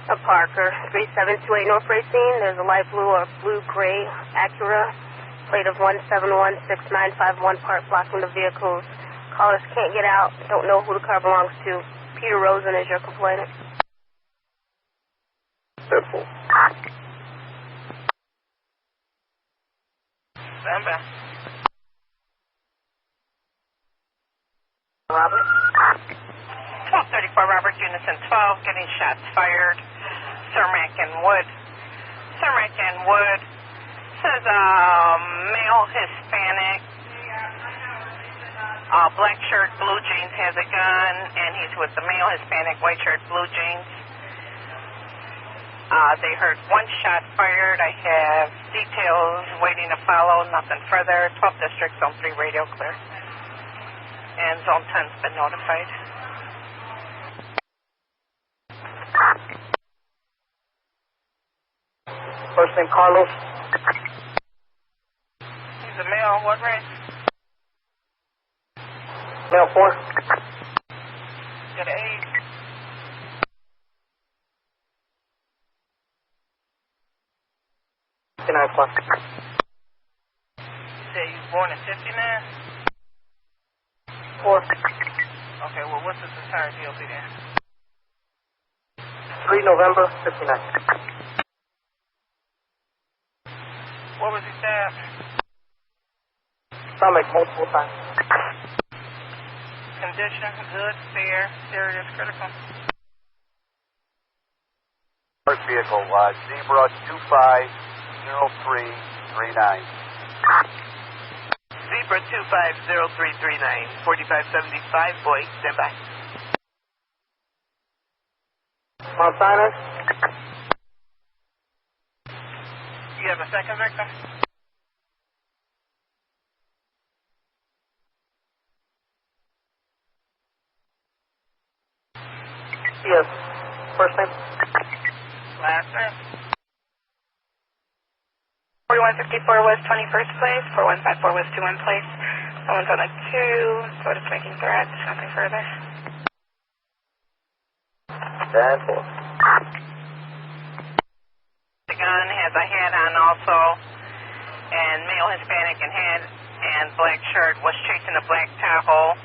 A Parker, 3728 North Racine. There's a light blue or blue-gray Acura, plate of 1716951, part blocking the vehicles. Callers can't get out, don't know who the car belongs to. Peter Rosen is your complainant. Simple. Stand by. Robert. 1234 Robert, Unison 12, getting shots fired. Cermak and Wood. Cermak and Wood says male Hispanic, black shirt, blue jeans, has a gun, and he's with the male Hispanic, white shirt, blue jeans. They heard one shot fired. I have details waiting to follow, nothing further. 12th District, Zone 3 radio clear. And Zone 10's been notified. First name Carlos. He's a male, what race? Male 4. Got an age? You say he was born in 59? 4. Okay, well, what's his entire deal be then? 3 November 59. What was he stabbed? Stomach multiple times. Condition, good, fair, serious, critical. First vehicle, Zebra 250339. Zebra 250339, 4575, boy, stand by. Mount Sinai. You have a second victim? Yes. First name? Last name? 4154 West 21st Place, 4154 West 21 Place. Someone's on a 2, so just making threats, nothing further. 10-4. The gun has a hat on also, and male Hispanic and black shirt was chasing a black Tahoe.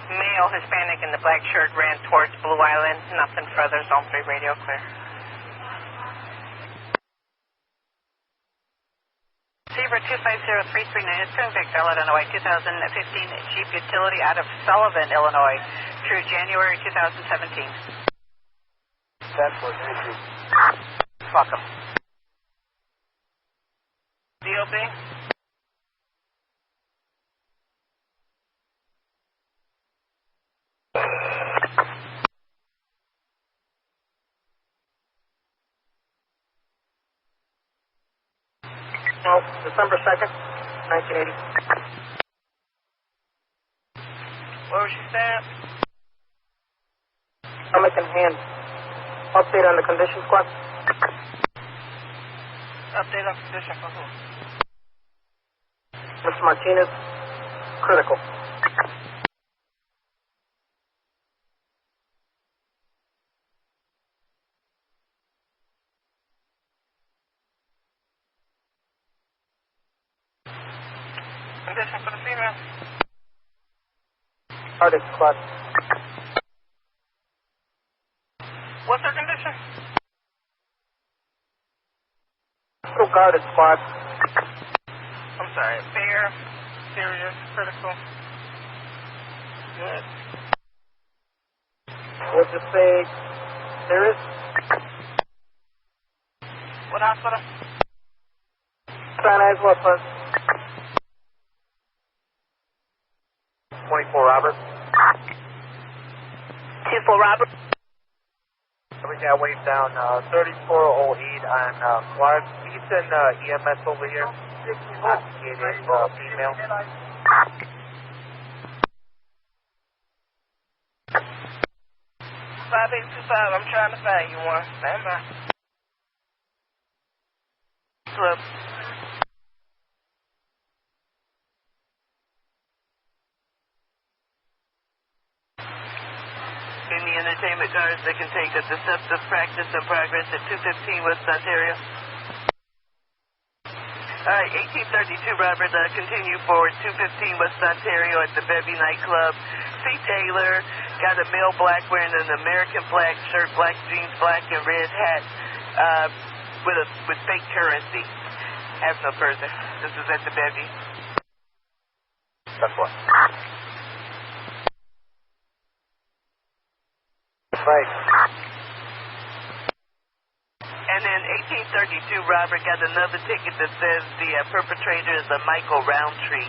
Male Hispanic in the black shirt ran towards Blue Island. Nothing further. Zone 3 radio clear. Zebra 250339 is Springfield, Illinois, 2015 Jeep Utility out of Sullivan, Illinois, through January 2017. 10-4, thank you. Fuck 'em. DOB? No, December 2nd, 1980. Where was she stabbed? Stomach and hand. Update on the condition, squad. Update on condition for who? Mr. Martinez, critical. Condition for the female? Arctic squad. What's her condition? Still guarded squad. I'm sorry. Fair, serious, critical. Good. We'll just say serious. What hospital? Sinai's what, bud? 24 Robert. 24 Robert. We got wave down 34 Heat on Clark. Can you send EMS over here? Investigated female. 5825, I'm trying to find you one. Stand by. Club. In the entertainment cars, they can take a deceptive practice and progress at 215 West Ontario. All right, 1832 Robert, continue forward, 215 West Ontario at the Bevy nightclub. C. Taylor got a male black wearing an American flag shirt, black jeans, black and red hat, with fake currency. Have no further. This is at the Bevy. That's what. Right. And then 1832, Robert got another ticket that says the perpetrator is a Michael Roundtree.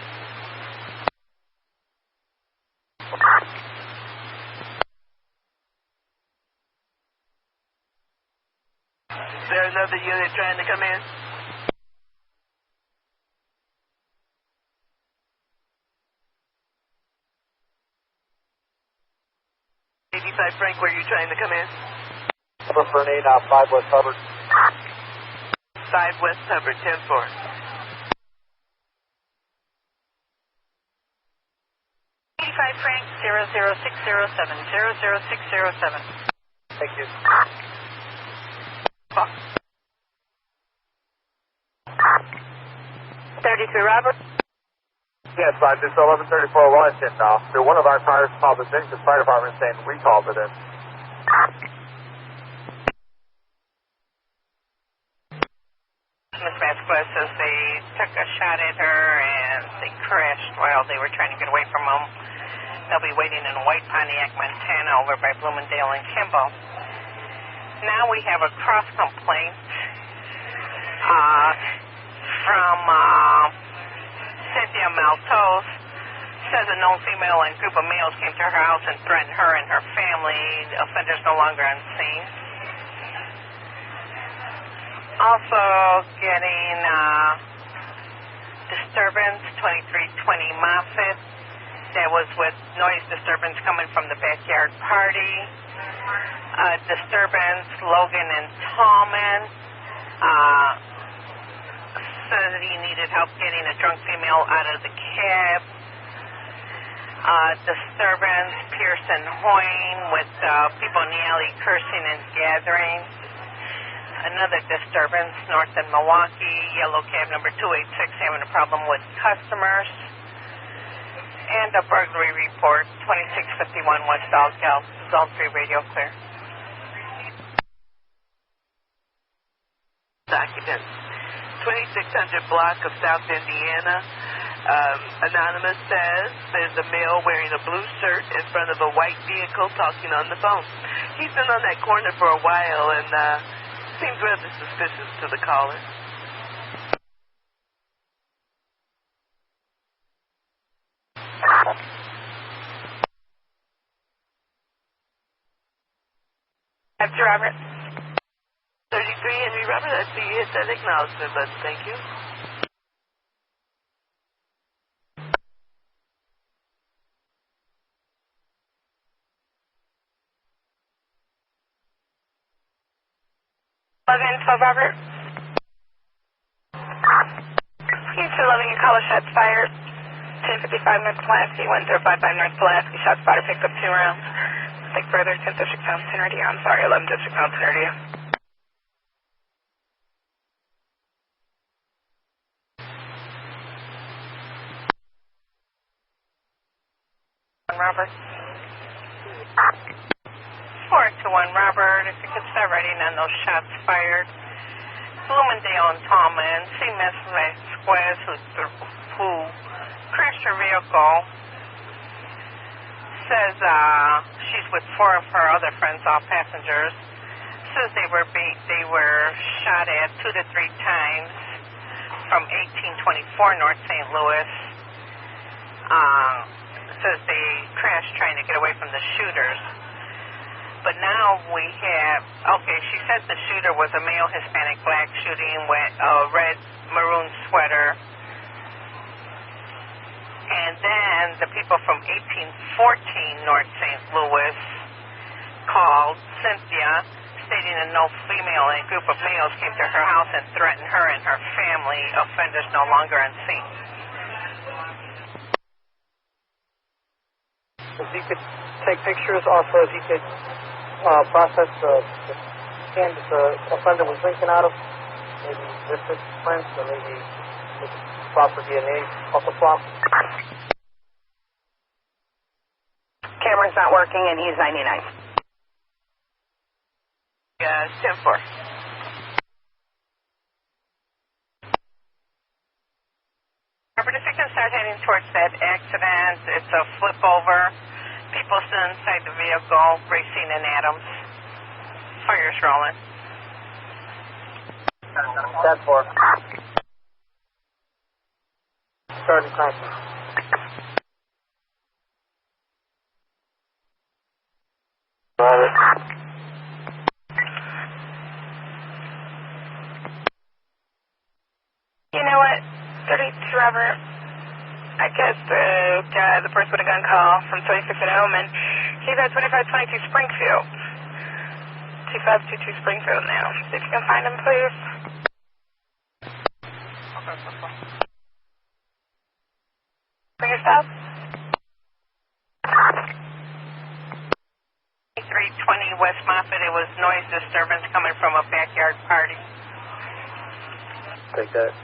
Is there another unit trying to come in? 85 Frank, where are you trying to come in? Number for an 8, 5 West Hubbard. 5 West Hubbard, 10-4. Frank, 00607, 00607. Thank you. 33 Robert. Yes, this 1134 Washington. One of our cars called the Jenkins Fire Department saying we called it in. Miss Vasquez says they took a shot at her and they crashed while they were trying to get away from them. They'll be waiting in White Pontiac, Montana over by Bloomingdale and Kimball. Now we have a cross complaint from Cynthia Maltos. Says a known female and group of males came to her house and threatened her and her family. The offender's no longer on scene. Also getting disturbance, 2320 Moffett. That was with noise disturbance coming from the backyard party. Disturbance, Logan and Tallman. Said he needed help getting a drunk female out of the cab. Disturbance, Pearson Hoyne with people in the alley cursing and gathering. Another disturbance north in Milwaukee, yellow cab number 286 having a problem with customers. And a burglary report, 2651 West Doghouse, Zone 3 radio clear. Occupants. 2600 block of South Indiana. Anonymous says there's a male wearing a blue shirt in front of a white vehicle talking on the phone. He's been on that corner for a while and seems rather suspicious to the caller. That's Robert. 33 Henry Robert, I see you hit that acknowledgement button. Thank you. Info, Robert. He's 11, your caller shots fired. 1055 North Pulaski, 1055 North Pulaski, shot spotter picked up 2 rounds. Take further, 10th District Thompson Radio. I'm sorry, 11th District Thompson Radio. Robert. 421 Robert, if you could start writing on those shots fired. Bloomingdale and Tallman, see Miss Vasquez who crashed her vehicle. Says she's with 4 of her other friends, all passengers. Says they were shot at 2 to 3 times from 1824 North St. Louis. Says they crashed trying to get away from the shooters. But now we have, okay, she said the shooter was a male Hispanic black shooting with a red maroon sweater. And then the people from 1814 North St. Louis called Cynthia, stating a no female and a group of males came to her house and threatened her and her family. Offenders no longer on scene. If you could take pictures, also if you could process the scan that the offender was drinking out of, maybe distance prints or maybe proper DNA off the flop. Camera's not working and he's 99. 10-4. Robert, if you can start heading towards that accident, it's a flip over. People still inside the vehicle, Racine and Adams. Fire's rolling. 10-4. Starting cranking. You know what, 32 Robert, I guess the person with a gun call from 26 at home, and he's at 2522 Springfield. 2522 Springfield now. See if you can find him, please. Bring your stop. 320 West Moffett, it was noise disturbance coming from a backyard party. Take that.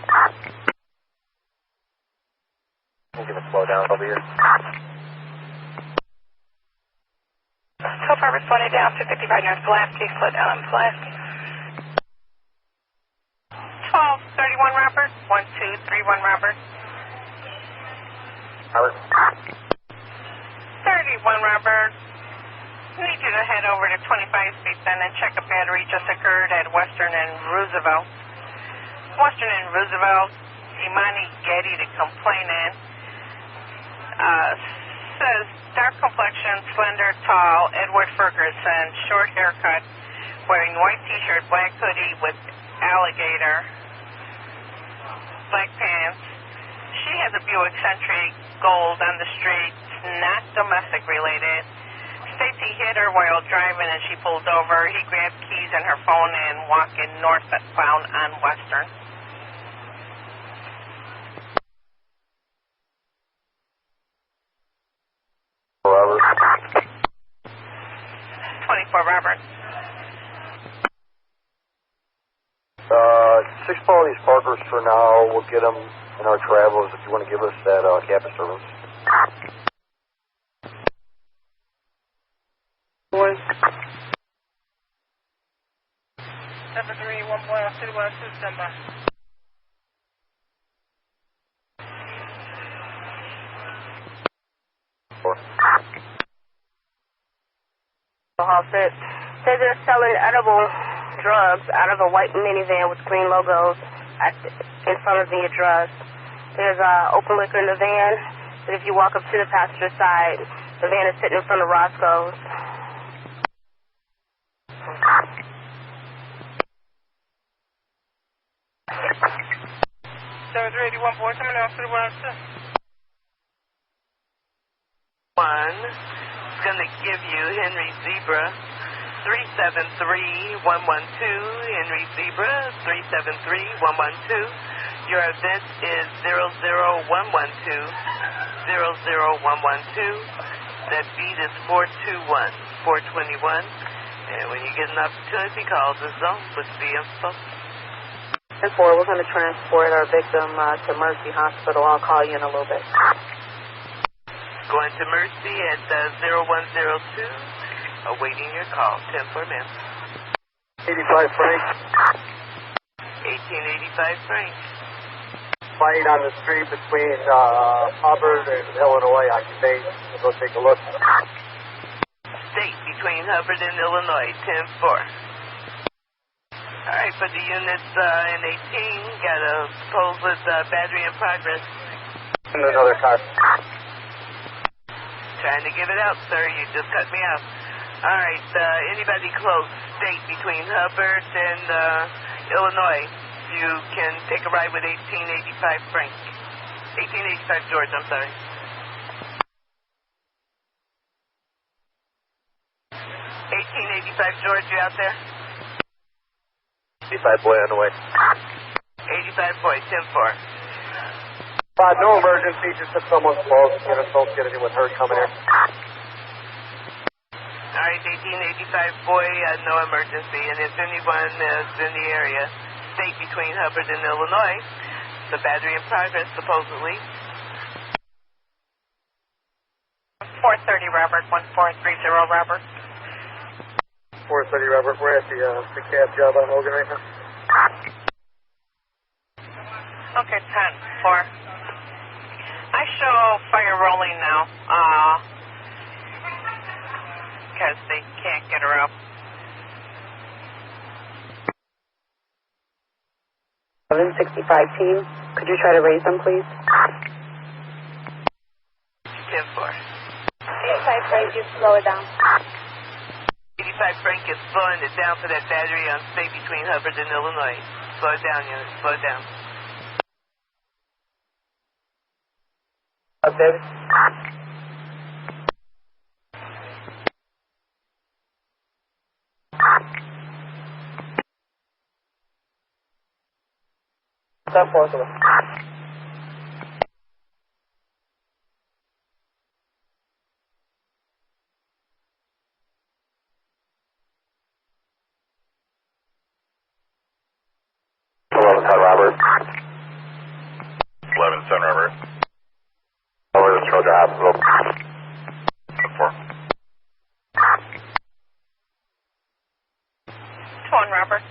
We'll give it slow down over here. So far, responding down to 55 North Pulaski, slow down on Pulaski. 1231 Robert, 1231 Robert. Robert. 31 Robert. Need you to head over to 25 Street then and check a battery just occurred at Western and Roosevelt. Western and Roosevelt, Imani Getty, the complainant, says dark complexion, slender, tall, Edward Ferguson, short haircut, wearing white t-shirt, black hoodie with alligator, black pants. She has a Buick Century gold on the street, not domestic related. States he hit her while driving and she pulled over. He grabbed keys and her phone and walking northbound on Western. Robert. 24 Robert. 6 follow these parkers for now. We'll get them in our travels if you want to give us that cap service. Boys. 731 City West, December. Said they're selling edible drugs out of a white minivan with green logos in front of the address. There's open liquor in the van, but if you walk up to the passenger side, the van is sitting in front of Roscoe's. One is going to give you Henry Zebra 373-112. Henry Zebra 373-112. Your event is 00112. 00112. That beat is 421. 421. And when you get an opportunity, call the zone with the info. 10-4, we're going to transport our victim to Mercy Hospital. I'll call you in a little bit. Going to Mercy at 0102. Awaiting your call. 10-4, ma'am. 85 Frank. 1885 Frank. Fight on the street between Hubbard and Illinois occupation. We'll go take a look. State between Hubbard and Illinois. 10-4. All right, for the units in 18, got a supposed battery in progress. Another car. Trying to give it out, sir. You just cut me out. All right, anybody close, state between Hubbard and Illinois, you can take a ride with 1885 Frank. 1885 George, I'm sorry. 1885 George, you out there? 85 boy on the way. 85 boy, 10-4. No emergency, just if someone's close. Don't get anyone hurt coming here. All right, 1885 boy, no emergency. And if anyone is in the area, state between Hubbard and Illinois, the battery in progress, supposedly. 430 Robert, 1430 Robert. 430 Robert, we're at the cab job on Hogan right now. Okay, 10-4. I show fire rolling now. because they can't get her up. 1165 team, could you try to raise them, please? 10-4. 85 Frank, just slow it down. 85 Frank is slowing it down for that battery on state between Hubbard and Illinois. Slow it down, unit. Slow it down. Okay. Stop forward. 11 Sun Robert. 11 Sun Robert. Over to Trojan Hospital. 4. 1 Robert.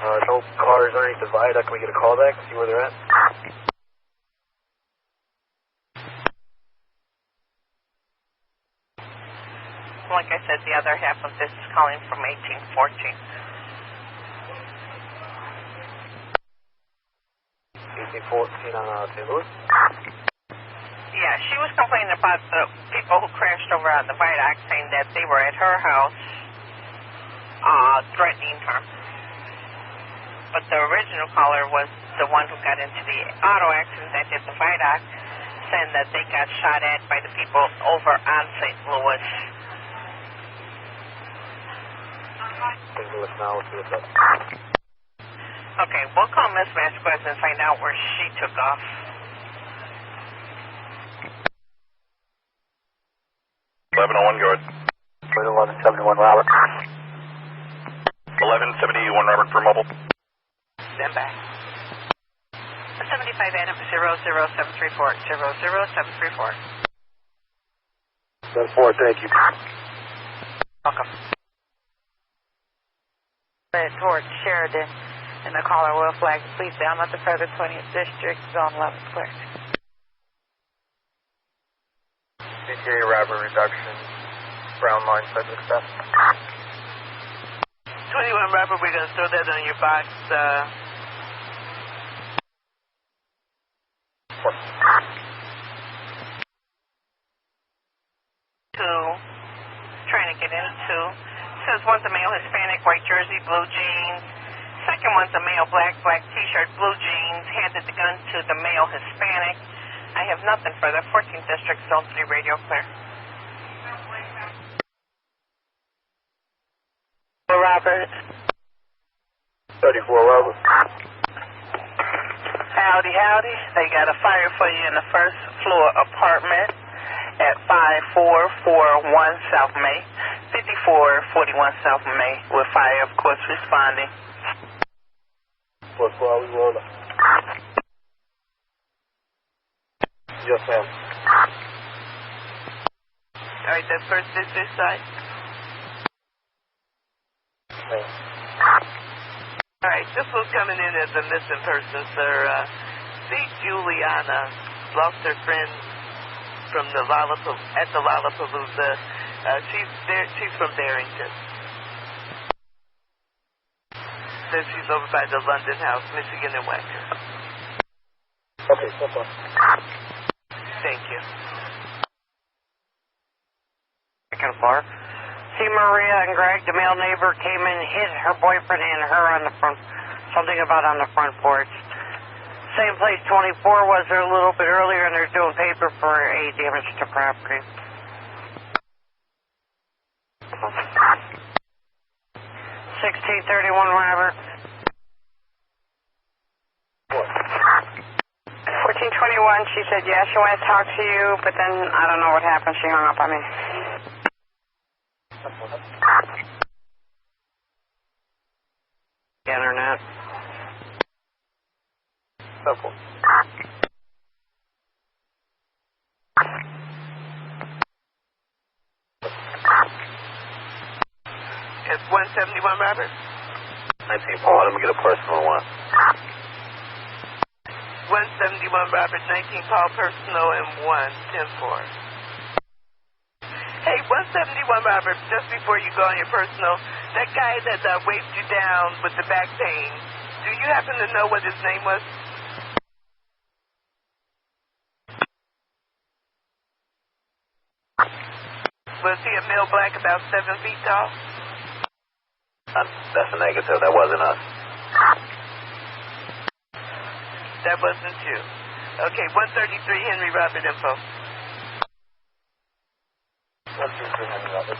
No cars underneath the viaduct. Can we get a call back? See where they're at? Like I said, the other half of this is calling from 1814. 1814 on St. Louis? Yeah, she was complaining about the people who crashed over on the viaduct, saying that they were at her house, threatening her. But the original caller was the one who got into the auto accident that hit the viaduct, saying that they got shot at by the people over on St. Louis. St. Louis now, let's see what's up. Okay, we'll call Miss Vasquez and find out where she took off. Go ahead. 1171 Robert. 1171 Robert for mobile. Stand by. 75 Adam 00734 00734. 10-4, thank you. Welcome. Towards Sheridan, and the caller will flag police down at the further 20th District, Zone 11 clear. CTA robber reduction, brown line subject stuff. 21 Robert, we're going to throw that on your box. Trying to get into. Says one's a male Hispanic, white jersey, blue jeans. Second one's a male black t-shirt, blue jeans. Handed the gun to the male Hispanic. I have nothing for the 14th District, Zone 3 radio clear. Robert. 34 Robert. Howdy, howdy. They got a fire for you in the first floor apartment at 5441 South May. 5441 South May, with fire, of course, responding. What's wrong? We rolling. Yes, ma'am. All right, that first district site. Okay. All right, this was coming in as a missing person, sir. See Juliana lost her friend from the Lollapalooza. She's from Barrington. Says she's over by the London House, Michigan and Wacker. Okay, so far. Thank you. Second floor. See Maria and Greg, the male neighbor, came in, hit her boyfriend and her on the front, something about on the front porch. Same place 24 was there a little bit earlier, and they're doing paper for a damage to property. 1631 Robert. 1421, she said, yeah, she wanted to talk to you, but then I don't know what happened. She hung up on me. Internet. Simple. It's 171 Robert. 19 Paul, let me get a personal one. 171 Robert, 19 Paul personal and 1 10-4. Hey, 171 Robert, just before you go on your personal, that guy that waved you down with the back pain, do you happen to know what his name was? Was he a male black about 7 feet tall? That's a negative. That wasn't us. That wasn't you. Okay, 133 Henry Robert info. 133 Henry Robert.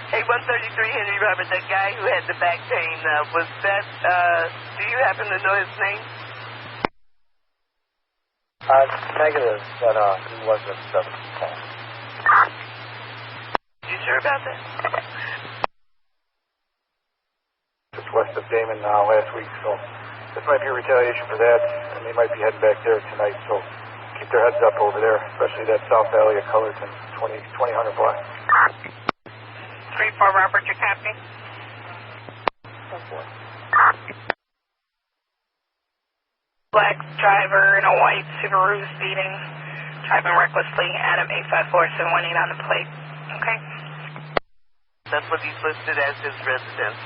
Hey, 133 Henry Robert, that guy who had the back pain, was that, do you happen to know his name? Negative, but he wasn't 7 feet tall. You sure about that? Just west of Damon last week, so this might be a retaliation for that, and they might be heading back there tonight, so keep their heads up over there, especially that South Valley of Cullerton, 2000 block. 3-4 Robert, you copy? Black driver in a white Subaru speeding, driving recklessly, Adam 854-718 on the plate. Okay? That's what he's listed as his residence.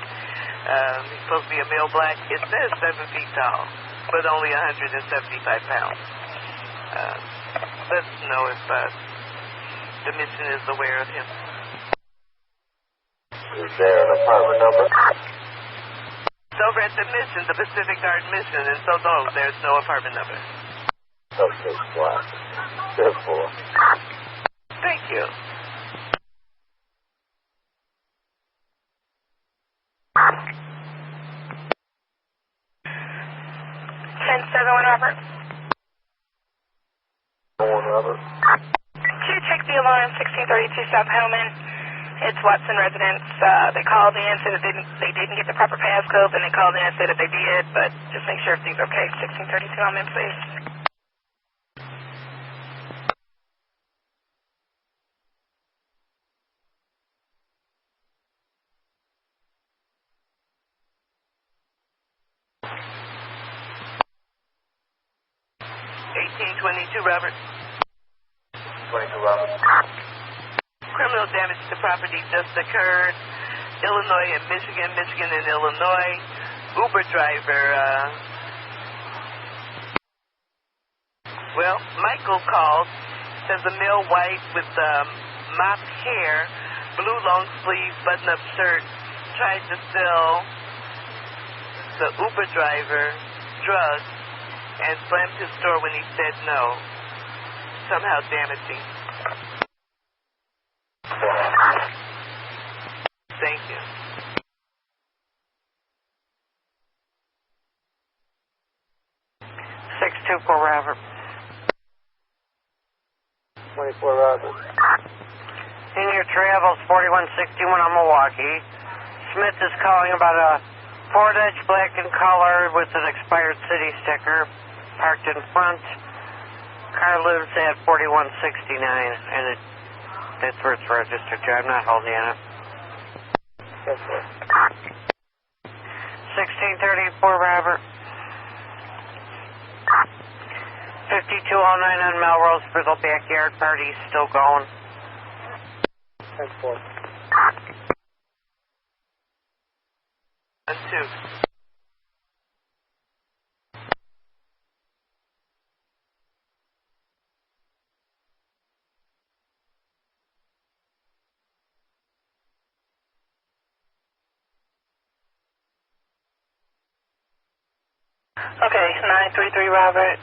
He's supposed to be a male black. It says 7 feet tall, but only 175 pounds. Let's know if the mission is aware of him. Is there an apartment number? It's over at the mission, the Pacific Guard mission, and so no, there's no apartment number. Okay, black. Therefore. Thank you. 10-7 Robert. 1 Robert. Could you check the alarm 1632 South Hellman? It's Watson residence. They called in, said that they didn't get the proper passcode, and they called in and said that they did, but just make sure everything's okay. 1632 on in, please. Robert. 22 Robert. Criminal damage to property just occurred. Illinois and Michigan, Michigan and Illinois. Uber driver, well, Michael called, says a male white with mopped hair, blue long sleeve, button-up shirt, tried to sell the Uber driver drugs and slammed his door when he said no, somehow damaging. Thank you. Robert. 24 Robert. In your travels, 4161 on Milwaukee. Smith is calling about a Ford Edge black in color with an expired city sticker parked in front. Car lives at 4169, and that's where it's registered to. I'm not holding on it. 1634 Robert. 5209 on Melrose for the backyard party still going. 10-4. 1-2. Okay, 933 Robert.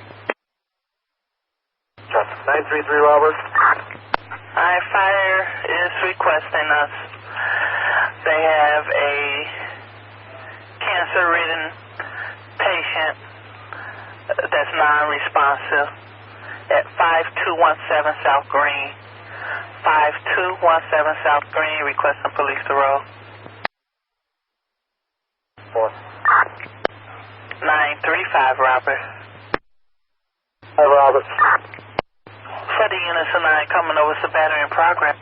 933 Robert. Fire is requesting us. They have a cancer-ridden patient that's non-responsive at 5217 South Green. 5217 South Green, requesting police to roll. 4. 935 Robert. Hi, Robert. For the units tonight coming over to battery in progress.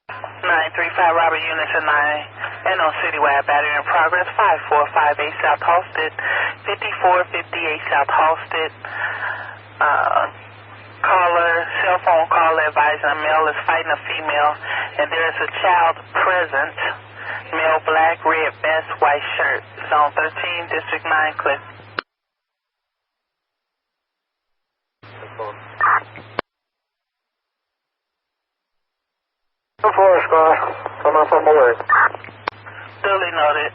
935 Robert, units tonight, and on citywide battery in progress. 5458 South Halsted, 5458 South Halsted. Caller, cell phone caller advising a male is fighting a female, and there is a child present. Male, black, red vest, white shirt. Zone 13, District 9, Cliff. 4 squad, come up from alert. Duly noted.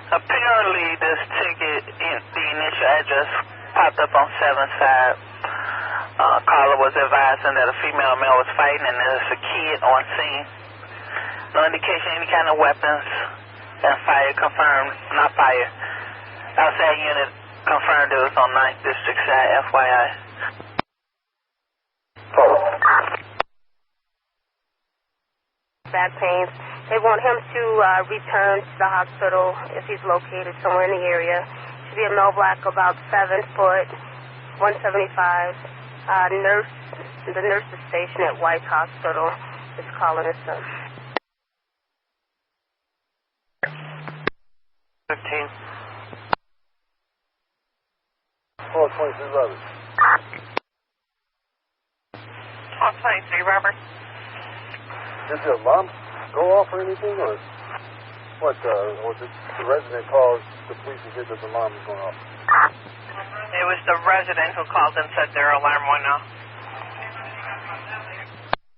Apparently, this ticket, the initial address popped up on 7th side. Caller was advising that a female and male was fighting, and there's a kid on scene. No indication of any kind of weapons, and fire confirmed, not fire. Outside unit confirmed it was on 9th District side, FYI. Back pains. They want him to return to the hospital if he's located somewhere in the area. Should be a male black, about 7 foot, 175. The nurse's station at White Hospital is calling us up. 15. 423 Robert. 423 Robert. Did the alarm go off or anything, or what? Or did the resident call the police and said that the alarm was going off? It was the resident who called and said their alarm went off.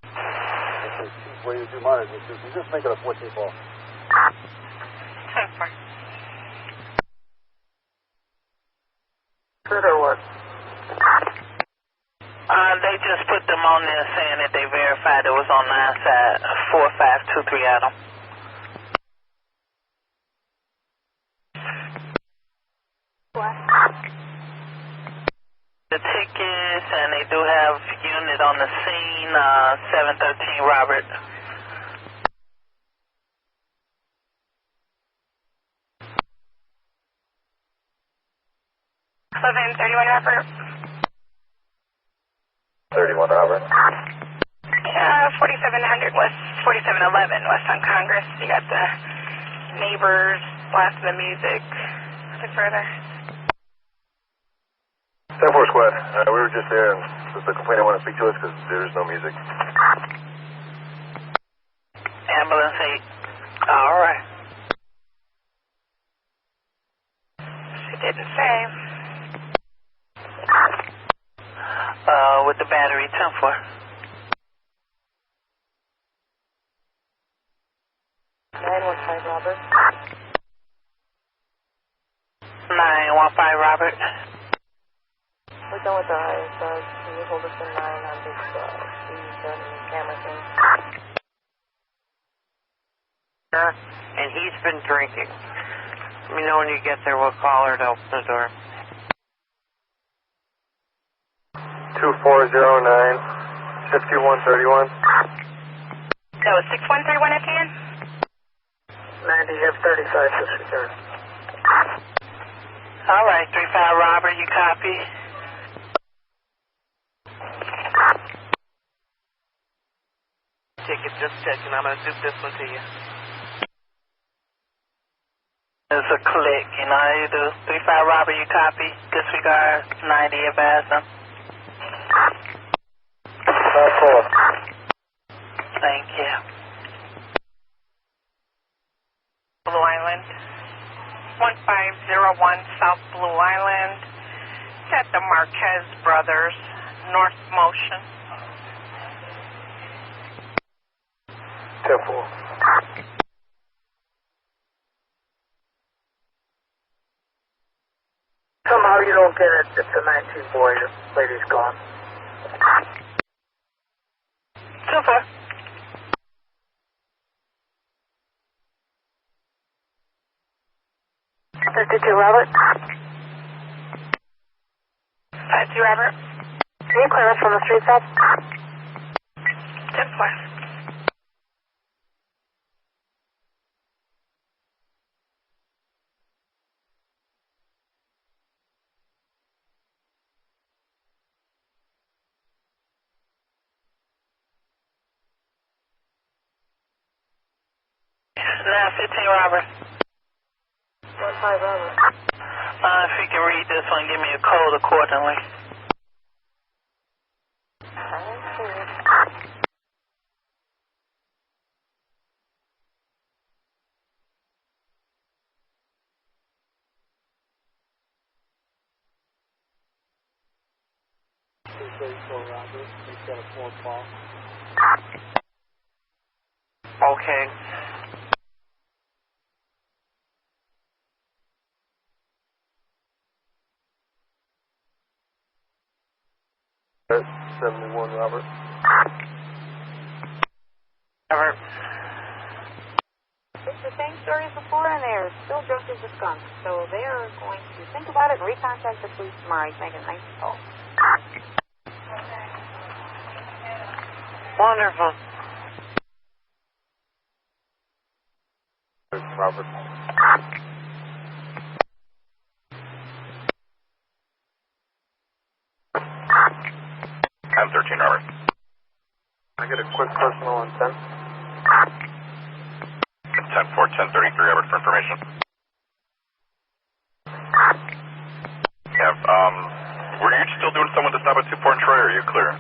Okay, Chief, where you do monitor? Just make it a 14 ball. 10-4. Good or what? They just put them on there saying that they verified it was on 9 side, 4523 Adam. What? The tickets, and they do have unit on the scene, 713 Robert. Living 31 Robert. 31 Robert. 4700 West, 4711 West on Congress. You got the neighbors blasting the music. Nothing further. 10-4 squad. We were just there, and the complainant want to speak to us because there is no music. Ambulance 8. All right. She didn't say. With the battery, 10-4. 915 Robert. 915 Robert. We're done with the eyes. Can you hold us in 9 on this camera thing? And he's been drinking. Let me know when you get there. We'll call her to open the door. 2409 5131. That was 6131 at the end? 90 F35, disregard. All right, 35 Robert, you copy? Ticket just checking. I'm going to do this one to you. It's a click, you know how you do. 35 Robert, you copy? Disregard, 90 advise them. 5-4. Thank you. Blue Island. 1501 South Blue Island. It's at the Marquez Brothers, North Motion. 10-4. Somehow you don't get it if the 19 boy, the lady's gone. 2-4. 52 Robert. 52 Robert. Can you clear us from the street stop? 10-4. Now 15 Robert. 15 Robert. If you can read this one, give me a code accordingly. I see it. 1034 Robert. He's got a 4 call. Okay. Alert 71 Robert. Robert. It's the same story as before, and they're still drunk as a skunk. So they are going to think about it and recontact the police tomorrow. He's making a nice call. Wonderful. Robert. I'm 13, Robert. I get a quick personal on 10. 10-4, 1033, Robert, for information. Yeah, were you still doing someone to stop at 2-4 and Troy, or are you clear?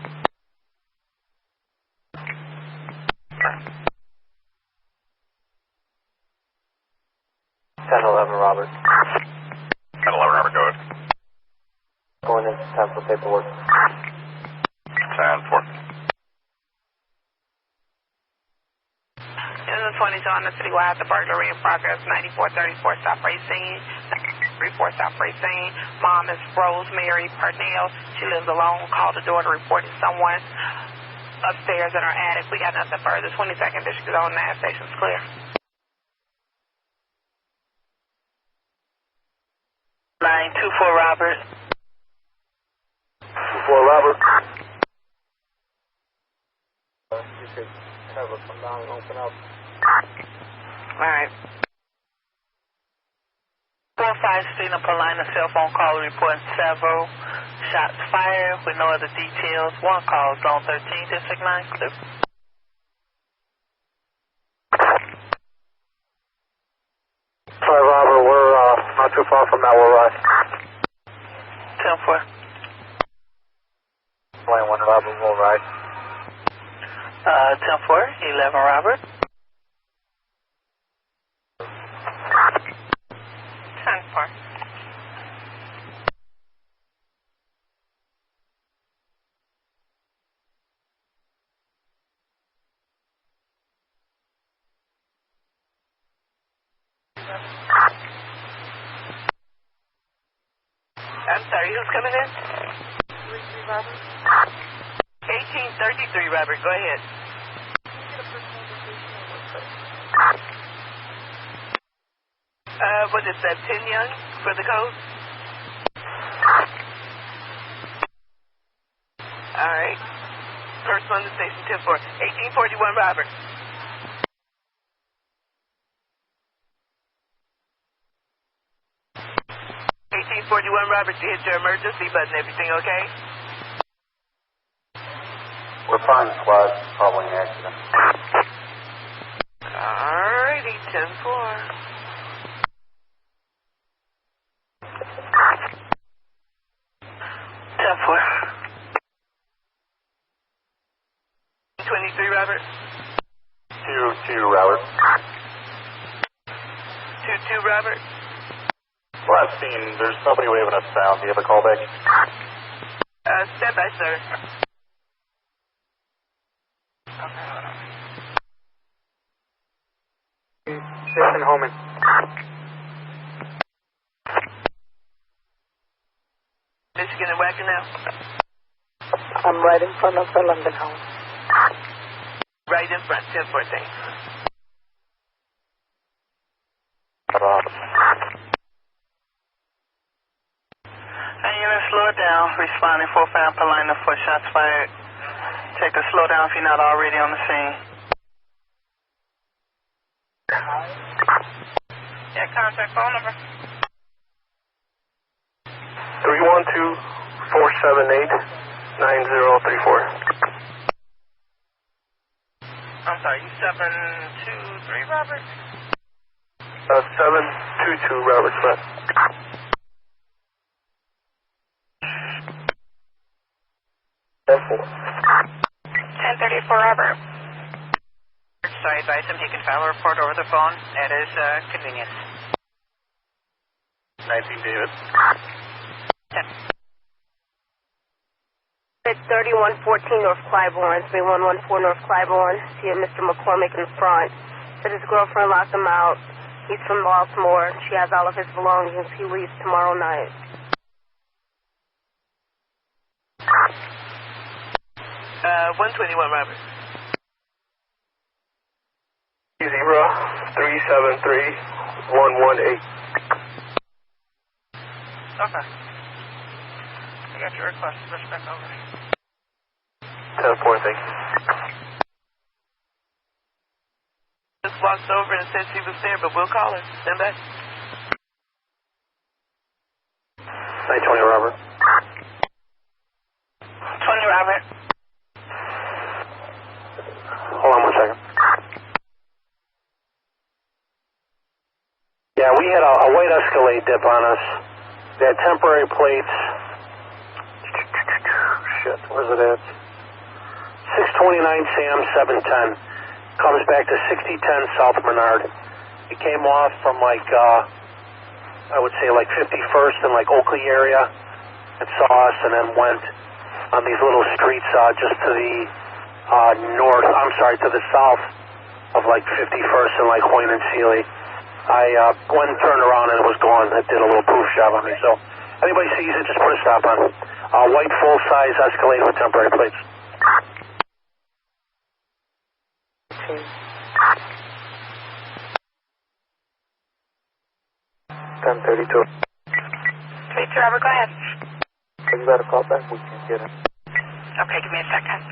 1011 Robert. 10-11, Robert, go ahead. Going into 10 for paperwork. 10-4. In the 22 on the citywide, the burglary in progress, 9434 South Racine, 34 South Racine. Mom is Rosemary Purnell. She lives alone. Called the door to report someone upstairs in her attic. We got nothing further. 22nd District Zone 9 station's clear. 924 Robert. 24 Robert. You could have her come down and open up. All right. 45 Stina Paulina cell phone call reporting several shots fired with no other details. One call, zone 13, District 9, clear. Sorry, Robert, we're not too far from that. We're 10-4. 21 Robert, we'll ride. 10-4, 11 Robert. 10-4. I'm sorry, who's coming in? 33 Robert. 1833 Robert, go ahead. What is that, 10 Young for the code? All right. First one to station 10-4. 1841 Robert. 1841 Robert, you hit your emergency button. Everything okay? We're fine, squad. Probably an accident. Alrighty, 10-4. 23 Robert. 2-2 Robert. 22 Robert. Last scene, there's somebody waving us down. Do you have a call back? Stand by, sir. Station Homan. Michigan and Wackenham. I'm right in front of the London house. Right in front, 10-4, thanks. And you're gonna slow it down, responding 45 Paulina for shots fired. Take the slow down if you're not already on the scene. Yeah, contact phone number. 312-478-9034. I'm sorry, 723 Robert? 722 Robert Smith. 1034 Robert. Sorry, advise him he can file a report over the phone at his convenience. 19 David. 10. at 3114 North Clybourne, 3114 North Clybourne. See Mr. McCormick in front. Said his girlfriend locked him out. He's from Baltimore. She has all of his belongings. He leaves tomorrow night. 121, Robert. Zebra 373118. Okay. I got your request. Push back over. 10-4, thank you. Just walked over and said she was there, but we'll call her. Stand by. 920, Robert. 20, Robert. Hold on 1 second. Yeah, we had a white Escalade dip on us. They had temporary plates. Shit, where's it at? 629 Sam 710. Comes back to 6010 South Menard. It came off from like, I would say like 51st and like Oakley area. It saw us and then went on these little streets just to the to the south of like 51st and like Hoyne and Sealy. I went and turned around and it was gone. It did a little poof job on me. So anybody sees it, just put a stop on it. White full-size Escalade with temporary plates. 1032. 32, Robert, go ahead. You got a call back? We can get it. Okay, give me a second.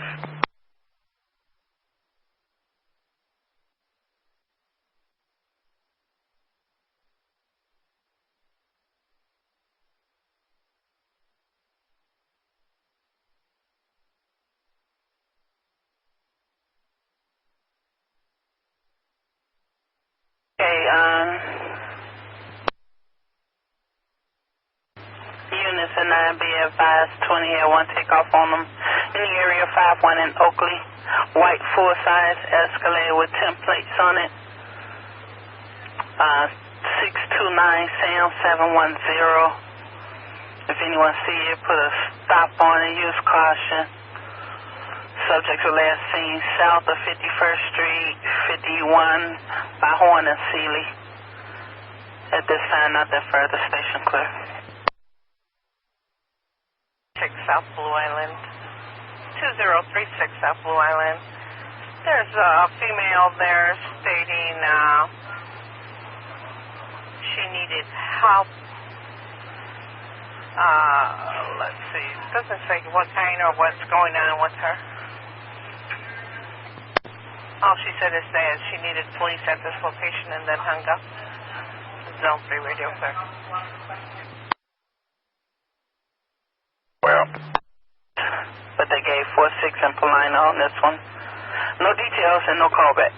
Units and 9 be advised, 20 at 1 takeoff on them. In the area 51 in Oakley. White full-size Escalade with templates on it. 629 Sam 710. If anyone see it, put a stop on it, use caution. Subjects were last seen south of 51st Street, 51 by Horn and Sealy. At this time, nothing further. Station clear. Check South Blue Island. 2036 South Blue Island. There's a female there stating she needed help. Let's see. It doesn't say what kind or what's going on with her. All she said is that she needed police at this location and then hung up. Zone 3 radio clear. Well. But they gave 46 and Polina on this one. No details and no callback.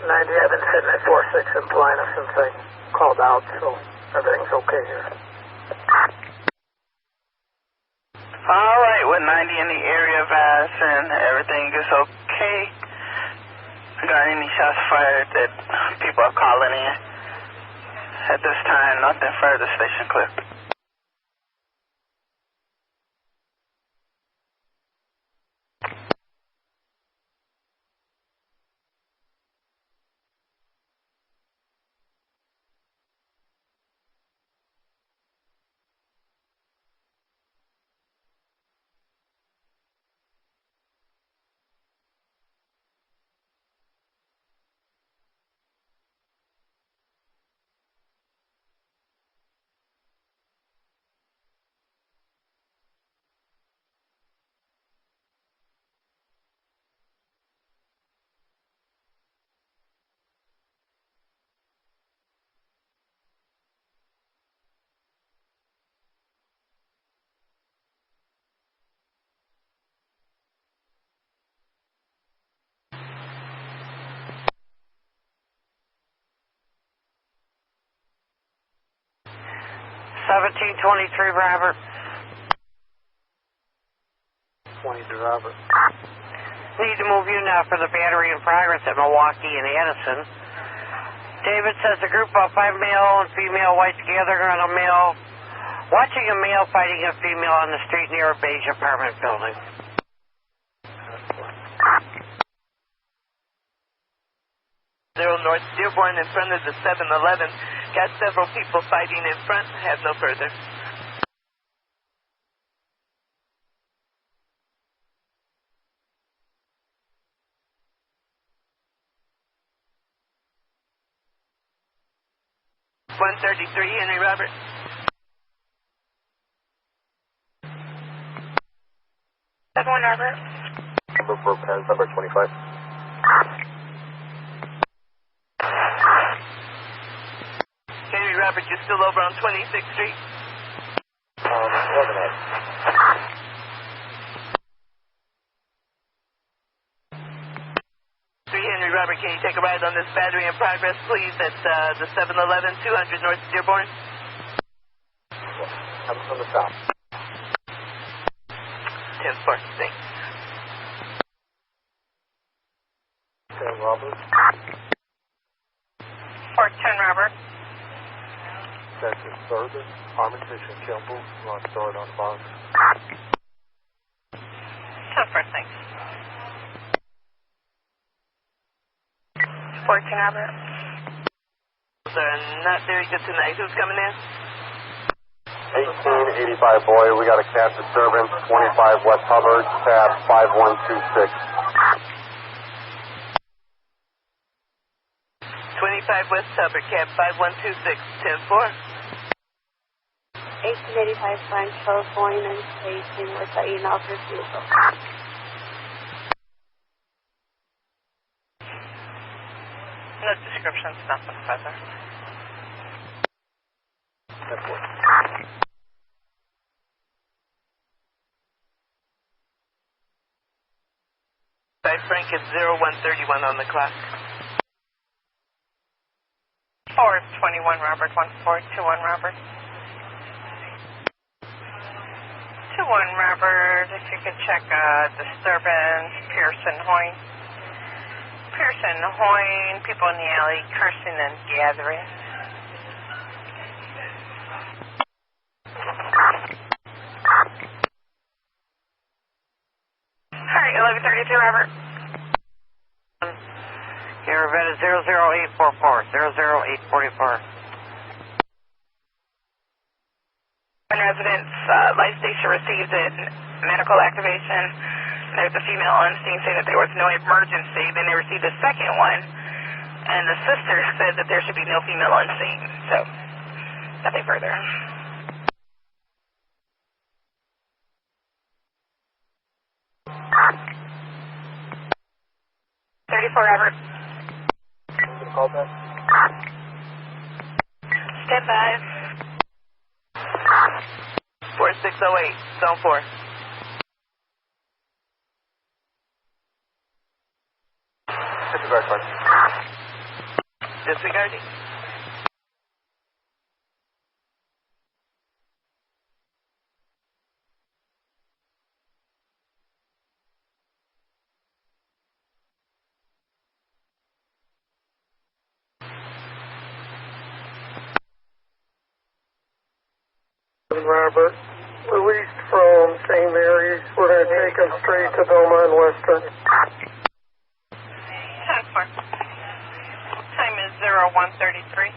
90, I've been sitting at 46 in Polina since I called out, so everything's okay here. All right, with 90 in the area of us and everything is okay. Got any shots fired that people are calling in? At this time, nothing further. Station clear. Robert. 20 to Robert. Need to move you now for the battery in progress at Milwaukee and Addison. David says a group of 5 male and female whites gathered around a male, watching a male fighting a female on the street near a beige apartment building. North Dearborn in front of the 7-Eleven. Got several people fighting in front. Have no further. .133, Henry Robert. That's one Robert. Number 4, pen, number 25. Henry Robert, you're still over on 26th Street? 3 Henry Robert, can you take a ride on this battery in progress, please, at the 7-Eleven, 200 North Dearborn? I'm from the south. 10-4, thanks. Okay, Robert. 410 Robert. Texas Service, Armitage and Kimball, run start on box. 10-4, thanks. 410 Robert. They're not very good tonight. Who's coming in? 1885 boy, we got a cat disturbance, 25 West Hubbard, tab 5126. 25 West Hubbard, cab 5126, 10-4. 1885 Franco, going and station with the email refusal. No descriptions, nothing further. By Frank, it's 0131 on the clock. 421 Robert, 1421 Robert. 21 Robert, if you could check disturbance, Pearson Hoyne. Pearson Hoyne, people in the alley cursing and gathering. Alright, 1132 Robert. Here, Ravenna 00844, 00844. One residence, life station received a medical activation. There's a female on scene saying that there was no emergency. Then they received a second one, and the sister said that there should be no female on scene. So, nothing further. Robert. Call back. Stand by. 4608, zone 4. Disregard, sir. Disregarding. Robert, released from St. Mary's. We're going to take him straight to Belmont and Western. 10-4. Time is 0133.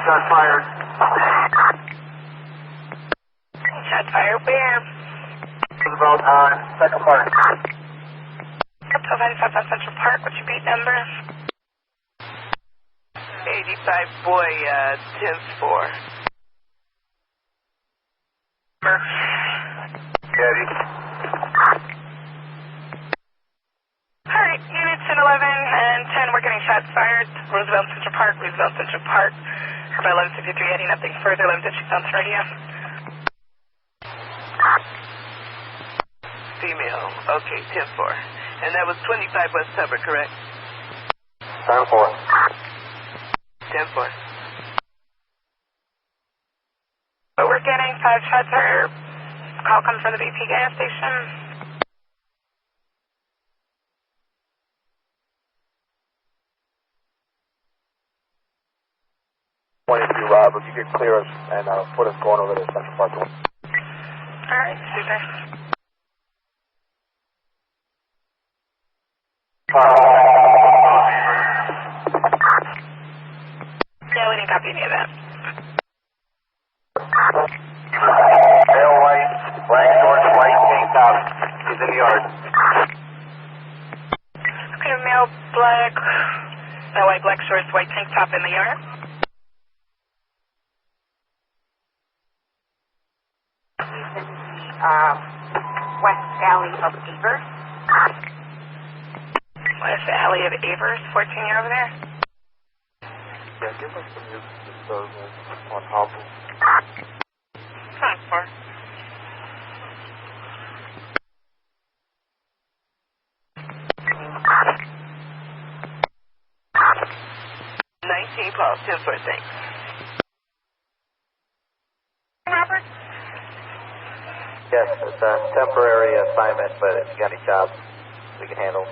Shot fired. Shot fired where? Roosevelt on Central Park. 1295 on Central Park. What's your beat number? 85 boy, 10-4. Daddy. Alright, units 10, 11, and 10, we're getting shots fired. Roosevelt Central Park, Roosevelt Central Park. By 1153, heading nothing further. 1156 on the radio. Female. Okay, 10-4. And that was 25 West Hubbard, correct? 10-4. 10-4. But we're getting 5 shots per call comes from the BP gas station. 23, Rob, if you could clear us and put us going over to Central Park. All right, super. Yeah, we didn't copy any of that. Pale white, black shorts, white tank top. He's in the yard. Okay, male, black, white, black shorts, white tank top in the yard. West Alley of Avers. West Alley of Avers, 14 year over there. Yeah, give us some news on Hobble. 10-4. Paul, 10-4, thanks. Robert? Yes, it's a temporary assignment, but if you got any jobs, we can handle.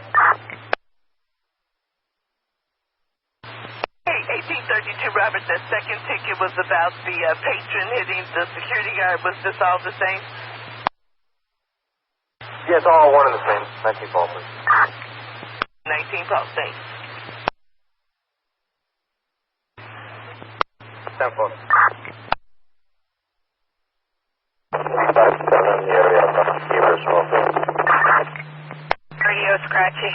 Hey, 1832, Robert, the second ticket was about the patron hitting the security guard. Was this all the same? Yeah, it's all one and the same. 19 Paul, please. 19 Paul, thanks. 10 Paul. 5-7 in the area of Avers, Radio scratchy.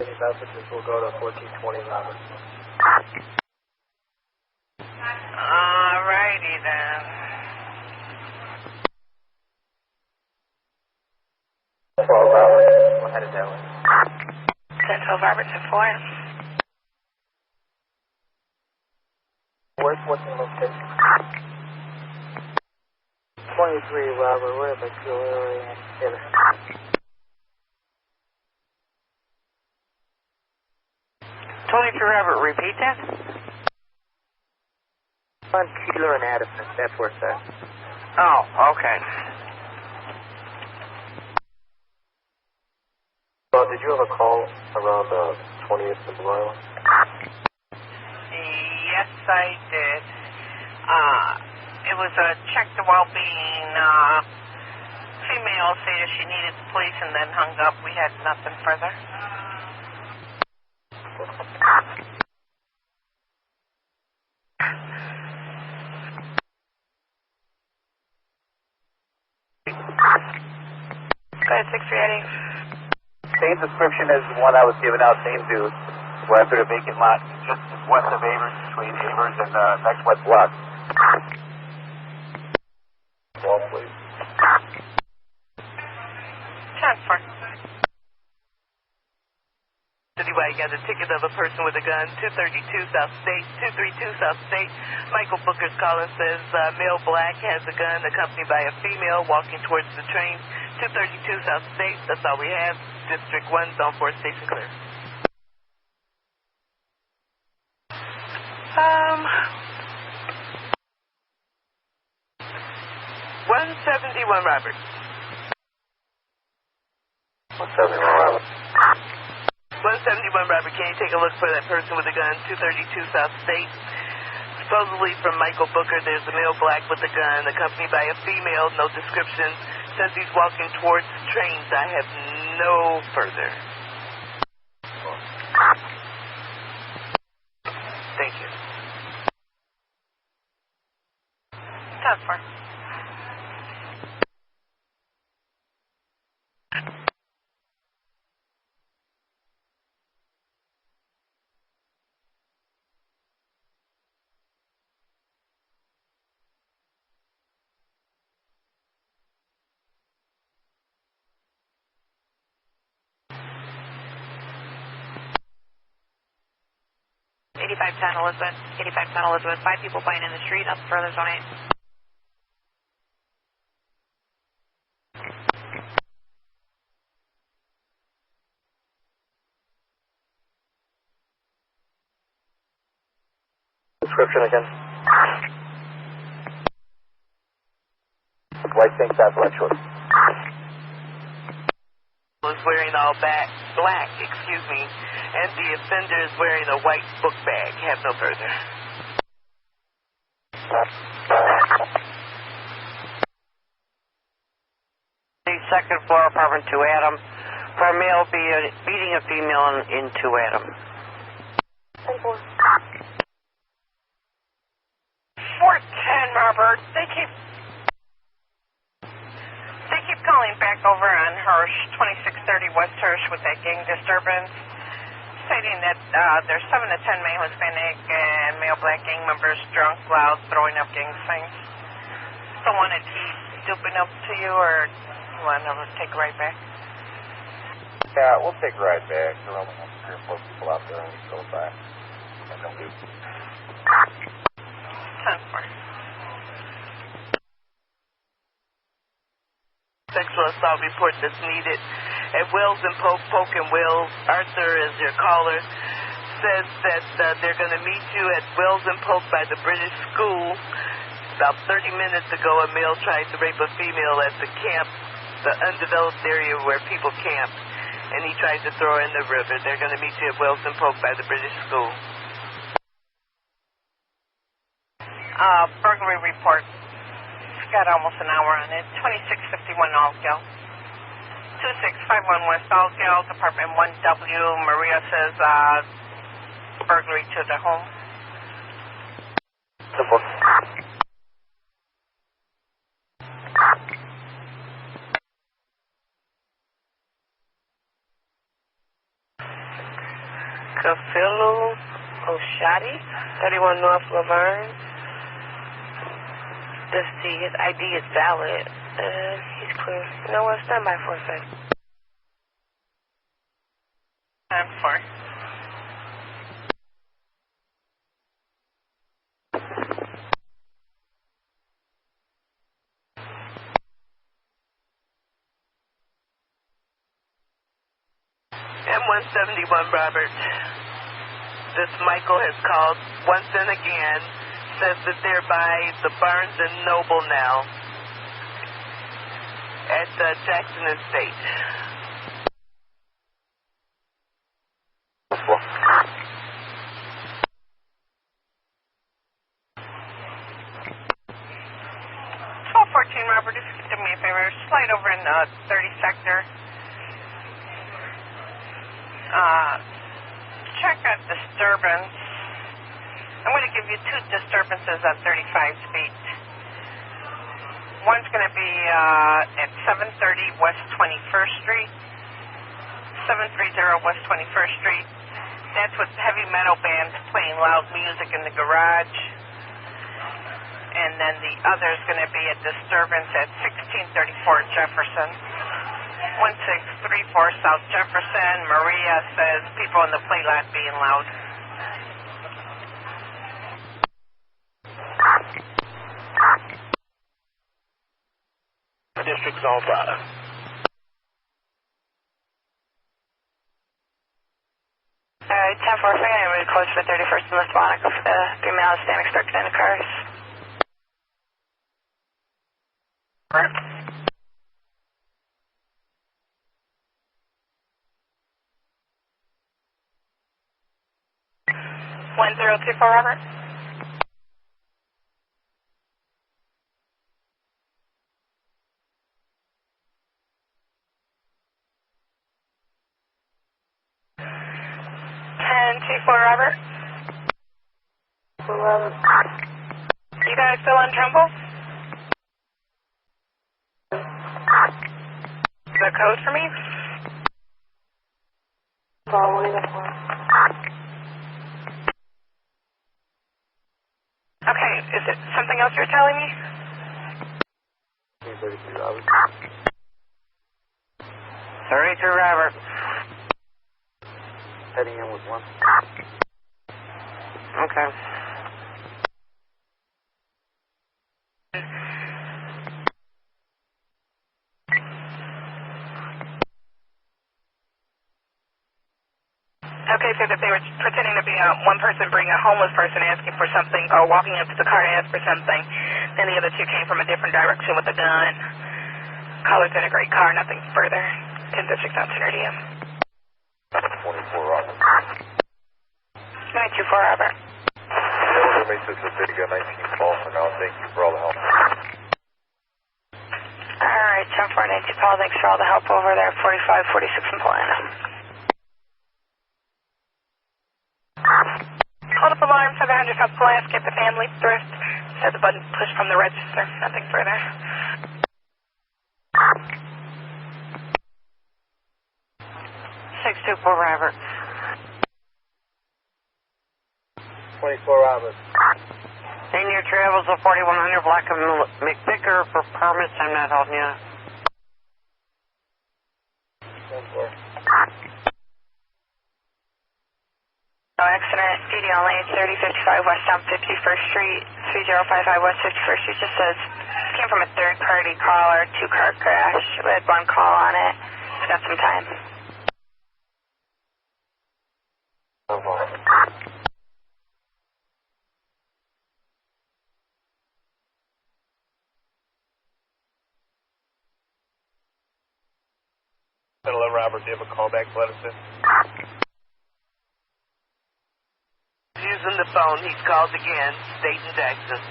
Messages will go to 1420 Robert. Alrighty then. 12 Robert. We're headed that way. 10-12 Robertson 4. Where's what's the location? 23 Robert, we're at the Kill area. 23 Robert, repeat that? On Keeler and Addison, that's where it's at. Oh, okay. Well, did you have a call around 20th and Blue Island? Yes, I did. It was a check the well-being, female said she needed the police and then hung up. We had nothing further. Go ahead, 6-3-8. Same description as the one I was giving out, same dude. We're after the vacant lot, just west of Avers, between Avers and next west block. Wall, please. 10-4. Anyway, got a ticket of a person with a gun, 232 South State, 232 South State. Michael Booker's calling, says male black has a gun accompanied by a female walking towards the train, 232 South State. That's all we have. District 1, Zone 4, station clear. 171 Robert. 171 Robert. 171 Robert, can you take a look for that person with a gun, 232 South State? Supposedly from Michael Booker, there's a male black with a gun accompanied by a female, no description. Says he's walking towards trains. I have no further. Thank you. 10-4. Elizabeth. 8510 Elizabeth. 5 people playing in the street. Nothing further, zone 8. description again. White tank top, black shorts. Was wearing all black, and the offender is wearing a white book bag. Have no further. The second floor, apartment 2, Adam. For a male beating a female in 2, Adam. 410, Robert. They keep calling back over on Hirsch, 2630 West Hirsch, with that gang disturbance, stating that there's 7 to 10 male Hispanic and male black gang members drunk, loud, throwing up gang signs. Still want to keep duping up to you, or you want to take a ride back? Yeah, we'll take a ride back. There are only 3 or 4 people out there, and we go back. And then we... 10-4. Sexual assault report that's needed at Wills and Polk and Wills. Arthur is your caller. Says that they're going to meet you at Wills and Polk by the British School. About 30 minutes ago, a male tried to rape a female at the camp, the undeveloped area where people camp, and he tried to throw her in the river. They're going to meet you at Wills and Polk by the British School. Burglary report. It's got almost an hour on it. 2651 Allsgale. 2651 West Allsgale, Department 1W. Maria says burglary to the home. Simple. Kafilo Oshadi, 31 North Laverne. Let's see, his ID is valid. He's clear. You know what? Stand by for a second. 10-4. M171 Robert. This Michael has called once and again. Says that they're by the Barnes and Noble now at Jackson Estate. Simple. 1214 Robert, if you could do me a favor, slide over in the 30 sector. Check out disturbance. I'm going to give you 2 disturbances on 35 feet. One's going to be at 730 West 21st Street, 730 West 21st Street. That's with heavy metal bands playing loud music in the garage. And then the other is going to be a disturbance at 1634 Jefferson, 1634 South Jefferson. Maria says people in the play lot being loud. District Zone 5. Alright, 10-4, I'm really close to the 31st and West Monica for the female Hispanic struck in the cars. Robert. 1024 Robert. Robert. You guys still on Trumbull? The code for me? Okay, is it something else you're telling me? 33 Robert. 33 Robert. Heading in with 1. Okay. Okay, say that they were pretending to be one person bringing a homeless person asking for something, or walking up to the car to ask for something. Then the other two came from a different direction with a gun. Caller said a great car, nothing further. 10 District on 10 radio. 24 Robert. 924 Robert. This is a big 19 call for now. Thank you for all the help. Alright, 10-4, 92 Paul, thanks for all the help over there. 45-46 in Polana. Hold up alarm, 700 South Polana, escape the family thrift. Said the button pushed from the register, nothing further. 624 Robert. 24 Robert. In your travels of 4100 Black and McVicker for permits. I'm not holding you. 10-4. No accident, DDL lane 3055 West on 51st Street, 3055 West 51st Street. Just says, came from a third party caller, 2-car crash. We had one call on it. It's got some time. Hello, Robert. Do you have a callback to let us in? Using the phone, he's called again, State and Texas.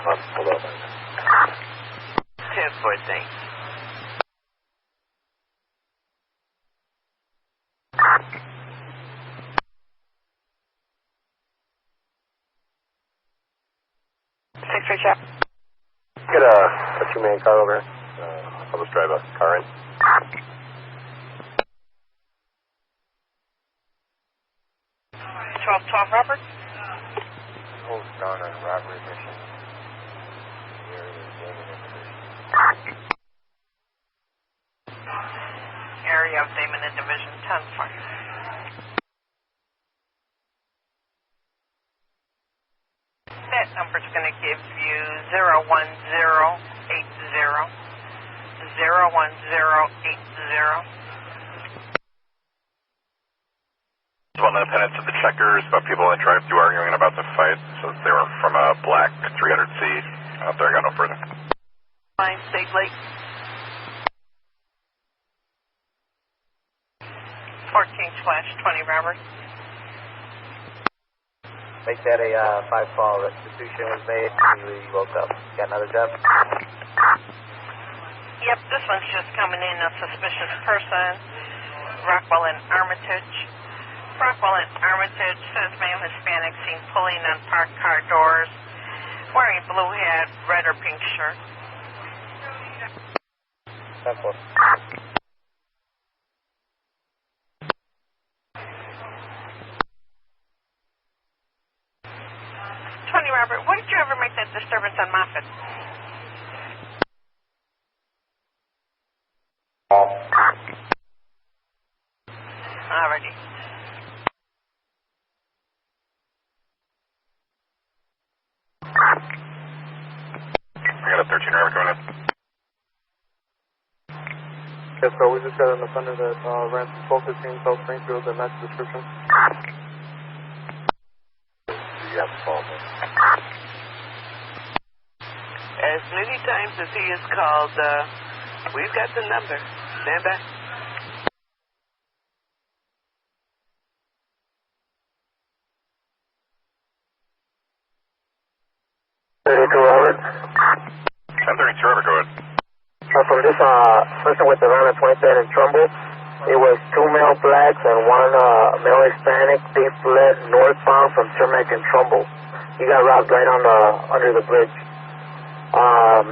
Hold on. 10-4, thanks. Get a 2-man car over here. I'll just drive a car in. 1212 Robert. Hold down on robbery mission. Area of Damon in Division 10-4. That number's going to give you 01080. 01080. Well, independent to the checkers about people in the drive-thru arguing about the fight. So they were from a black 300C out there. Got no further. Fine, State Lake. 14/20 Robert. Make that a 5-call. Restitution was made. You woke up. Got another job? Yep, this one's just coming in. A suspicious person. Rockwell and Armitage. Rockwell and Armitage says male Hispanic seen pulling on parked car doors. Wearing blue hat, red or pink shirt. 10-4. 20 Robert, when did you ever make that disturbance on Moffett? Alrighty. I got a 13 driver coming in. Yes, sir. We just got an offender that ran from 1215 South Springfield that matched the description. You have to call me. As many times as he is called, we've got the number. Stand by. Robert. 1032 Robert, go ahead. From this person with the van that's right there in Trumbull, it was 2 male blacks and 1 male Hispanic. They fled northbound from Cermak and Trumbull. He got robbed right on under the bridge.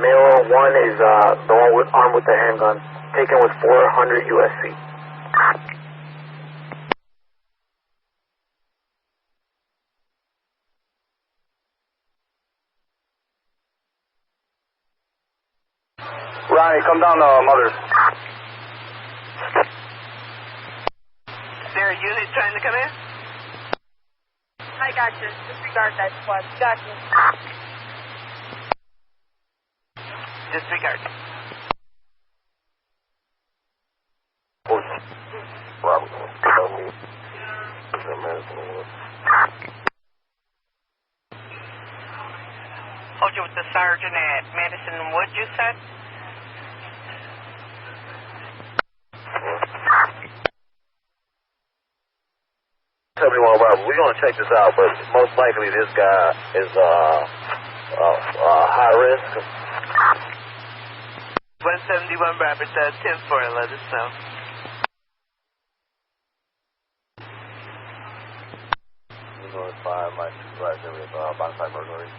Male 1 is the one armed with the handgun, taken with 400 USC. Ronnie, come down to Mother's. Is there a unit trying to come in? I got you. Disregard that squad. Got you. Disregard. Robert. Madison Wood. Hold you with the sergeant at Madison Wood, you said? 71 Robert, we're going to check this out, but most likely this guy is high risk. 171 Robert, 10-4, let us know. Notify my supervisor with bonafide burglary.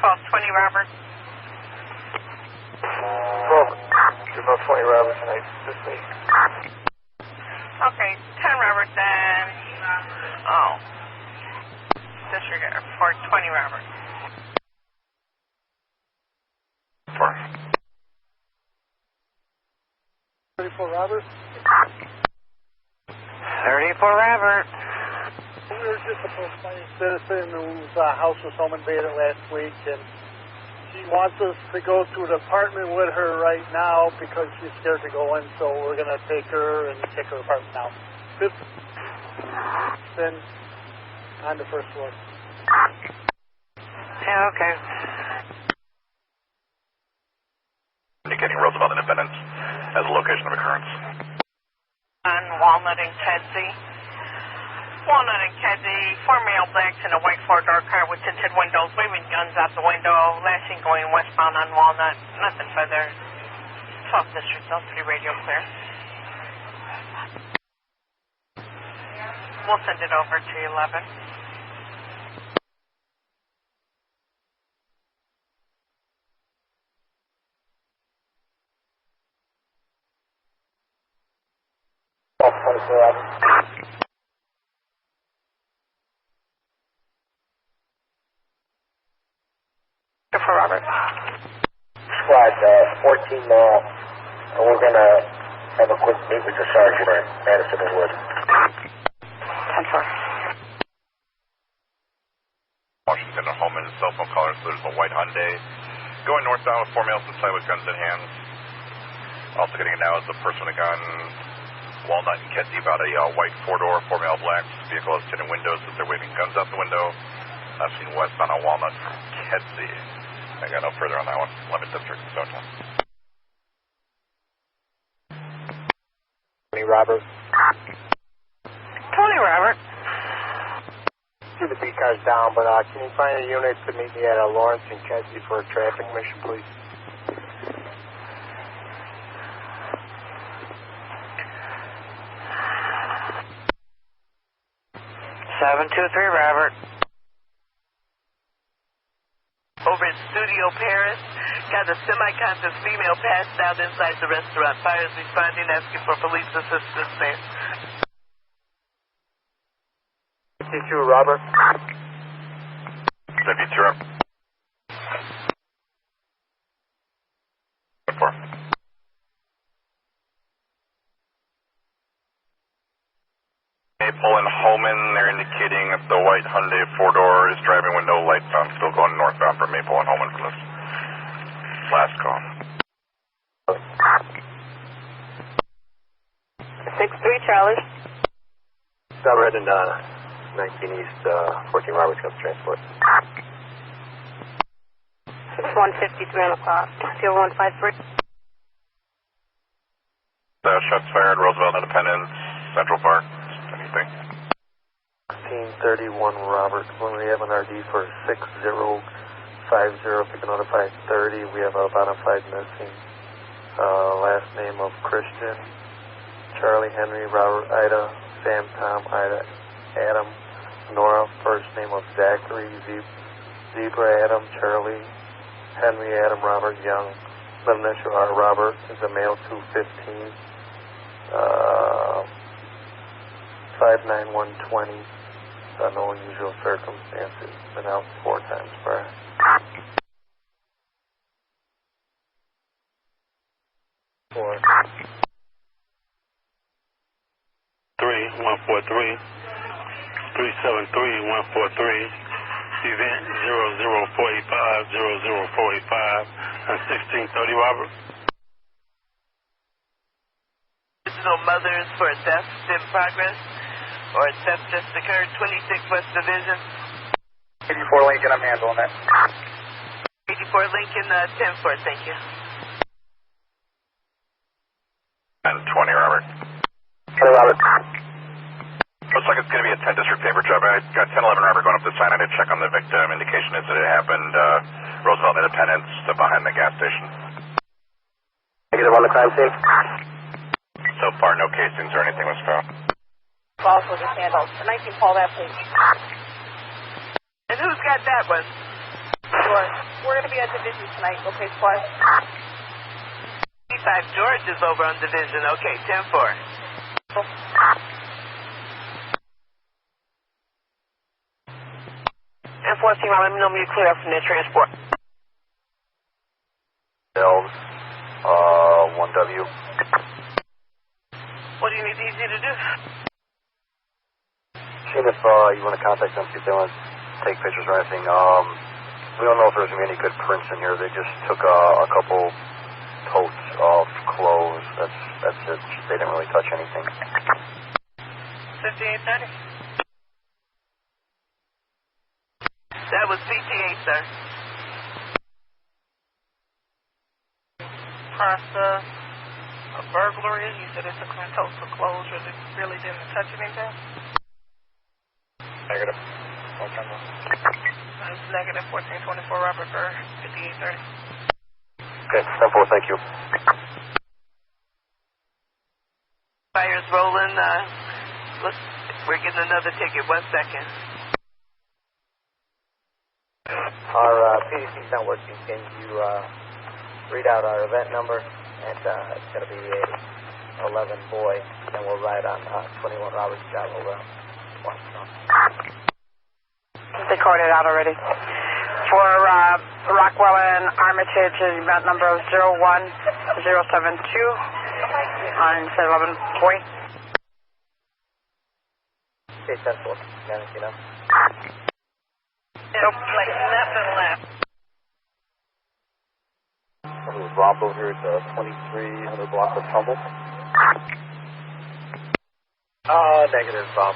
1220 Robert. 20 Robert tonight, this week. Okay, 10 Robert then. Oh. Disregard. 420 Robert. 34 Robert. 34 Robert. We were just a complaining citizen whose house was home invaded last week, and she wants us to go to the apartment with her right now because she's scared to go in, so we're going to take her and check her apartment now. Then on the first floor. Yeah, okay. Indicating Roosevelt Independence as a location of occurrence. On Walnut and Kedzie. Walnut and Kedzie, 4 male blacks in a white four-door car with tinted windows, waving guns out the window, last seen going westbound on Walnut. Nothing further. 12th District, Zone 3 radio clear. We'll send it over to 11. For Robert. Squad 14 now, and we're going to have a quick meet with the sergeant at Madison and Wood. 10-4. Washington and Holman, cell phone caller, so there's a white Hyundai. Going northbound with 4 males inside with guns in hand. Also getting it now is the person with a gun. Walnut and Kedzie about a white four-door, 4 male blacks. Vehicle has tinted windows, but they're waving guns out the window. I've seen westbound on Walnut from Kedzie. I got no further on that one. 11th District, Zone 10. Robert. 20 Robert. The B car's down, but can you find a unit to meet me at Lawrence and Kedzie for a traffic mission, please? Seven 2-3 Robert. Over in Studio Paris, got a semi-conscious female passed out inside the restaurant. Fire is responding, asking for police assistance there. 52 Robert. 72 Robert. 4. Maple and Holman, they're indicating that the white Hyundai four-door is driving window lights on, still going northbound from Maple and Holman from this last call. 6-3 Charlie. Robert and 19 East, 14 Roberts comes transport. 6153 on the clock. 0153. Shots fired, Roosevelt Independence, Central Park. Anything? 1631 Robert. When we have an RD for 6050, if we can notify 30, we have a bonafide missing. Last name of Christian, Charlie, Henry, Robert, Ida, Sam, Tom, Ida, Adam, Nora. First name of Zachary, Zebra, Adam, Charlie, Henry, Adam, Robert, Young. Middle initial R. Robert is a male, 215. 59120. No unusual circumstances. Been out 4 times prior. 4. 3143 373 143. Event 00485 00485 and 1630 Robert. additional mothers for a theft in progress, or a theft just occurred, 26 West Division. 84 Lincoln, I'm handling that. 84 Lincoln, 10-4, thank you. And 20, Robert. Hey, Robert. Looks like it's going to be a 10 district paper job. I got 1011 Robert going up the sign. I did check on the victim. Indication is that it happened Roosevelt Independence behind the gas station. Negative on the crime scene. So far, no casings or anything was found. Boss will just handle. 19, call that, please. And who's got that one? Sure. We're going to be at Division tonight. Okay, Squad? 85 George is over on Division. Okay, 10-4. And 14, let me know when you're clear from their transport. Elves, 1W. What do you need DZ to do? Seeing if you want to contact them, see if they want to take pictures or anything. We don't know if there's going to be any good prints in here. They just took a couple totes of clothes. That's it. They didn't really touch anything. 5830. That was CTA, sir. Process a burglary. You said it took some totes of clothes, or they really didn't touch anything? Negative. It's negative 1424, Robert Burr, 5830. Okay, 10-4, thank you. Fire's rolling. Look, we're getting another ticket. 1 second. Our PDC's not working. Can you read out our event number? And it's going to be a 11 boy, and we'll ride on 21 Roberts Drive over Washington. They coded out already. For Rockwell and Armitage, event number 01072 on 11 boy. Okay, 10-4. You know? Nope, like nothing left. This is Rob over here at 2300 block of Trumbull. Negative, 5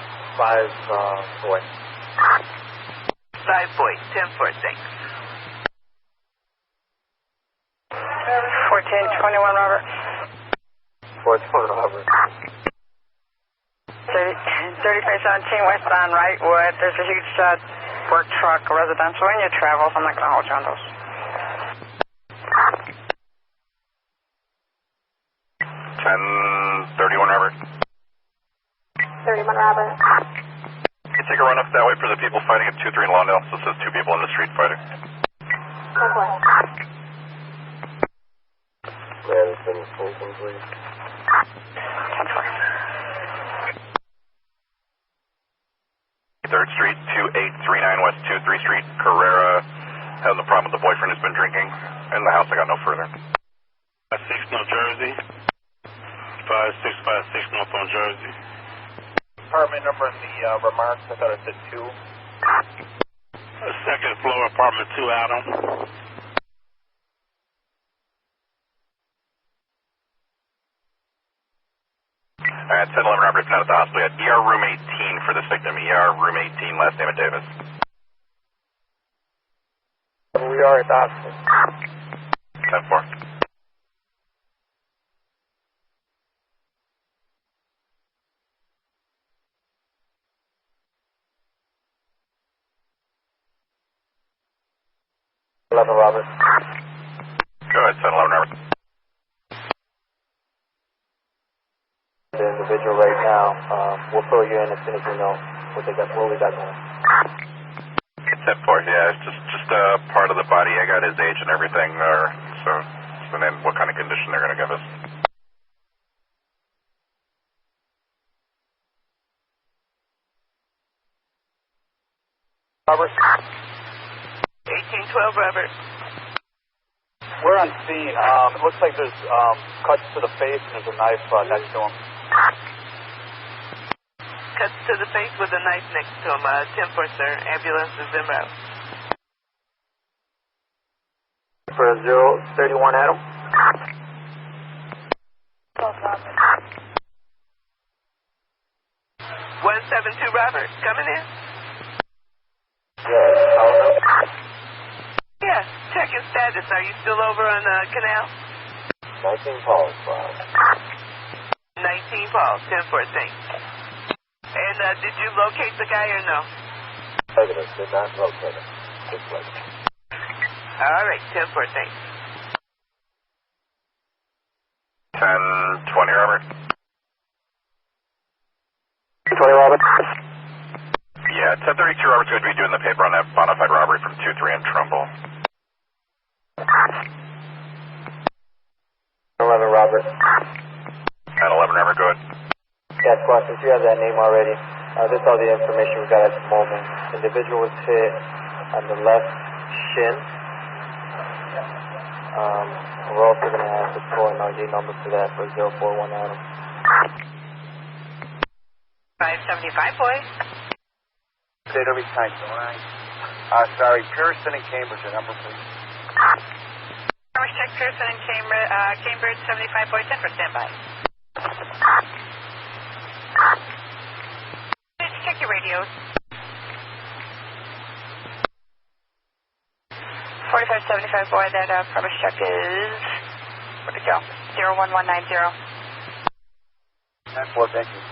boy. 5 boy. 10-4, thanks. 1421, Robert. 421, Robert. 3517 west on Wrightwood. There's a huge work truck, residential in your travels. I'm not going to hold you on those. 1031, Robert. 31 Robert. Can you take a run up that way for the people fighting at 2-3 in Lawndale? So it says 2 people in the street fighting. Okay. Madison, Fulton, please. 3rd Street, 2839 West 23 Street, Carrera. Having the problem with the boyfriend who's been drinking. In the house, I got no further. 56 North Jersey. 5656 North on Jersey. Apartment number in the remarks, I thought it said 2. Second floor, apartment 2, Adam. Alright, 1011 Robert, if not at the hospital yet. ER room 18 for this victim. ER room 18, last name of Davis. We are at the hospital. 10-4. Robert. Go ahead, 1011 Robert. The individual right now. We'll fill you in as soon as we know what we got going. 10-4, yeah, it's just part of the body. I got his age and everything, and then what kind of condition they're going to give us. Robert? 1812, Robert. We're on scene. It looks like there's cuts to the face and there's a knife next to him. Cuts to the face with a knife next to him. 10-4, sir. Ambulance is en route. For 031 Adam. 172 Robert, coming in? Yes, Yeah, check your status. Are you still over on Canal? 19 calls, Bob. 19 Paul, 10-4, thanks. And did you locate the guy or no? Negative, did not locate him. Just wait. All right, 10-4, thanks. 10-20 Robert. 20 Robert. Yeah, 1032 Robert's going to be doing the paper on that bona fide robbery from 2-3 in Trumbull. 11 Robert. 10-11 Robert, go ahead. Yes, boss, since you have that name already, this is all the information we got at the moment. Individual was hit on the left shin. We're also going to have to pull an RG number for that for 041 Adam. 575, boys. State every time, alright? Sorry, Pearson and Cambridge, your number, please. Cambridge, check Pearson and Cambridge 75, boys, 10 for standby. Check your radios. 4575, boy, that Cambridge check is, where'd it go? 01190. 10-4, thank you.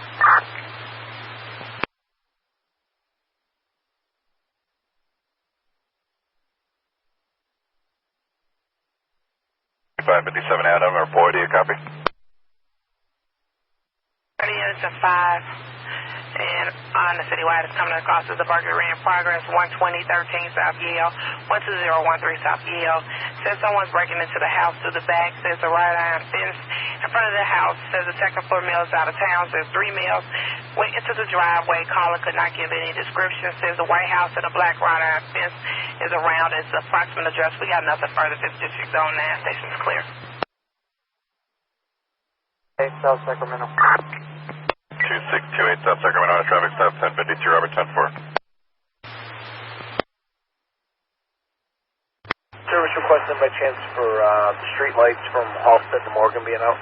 $557 Adam, or boy, do you copy? 30 is a 5. And on the citywide, it's coming across as a burglary in progress, 12013 South Yale, 12013 South Yale. Says someone's breaking into the house through the back. Says a wrought iron fence in front of the house. Says the second floor male is out of town. Says 3 males went into the driveway. Caller could not give any description. Says the White House and a black wrought iron fence is around. It's the approximate address. We got nothing further. This district zone now. Station's clear. Hey, South Sacramento. 2628 South Sacramento, traffic stop 1052 Robert 10-4. Service requested by chance for the street lights from Halstead to Morgan being out.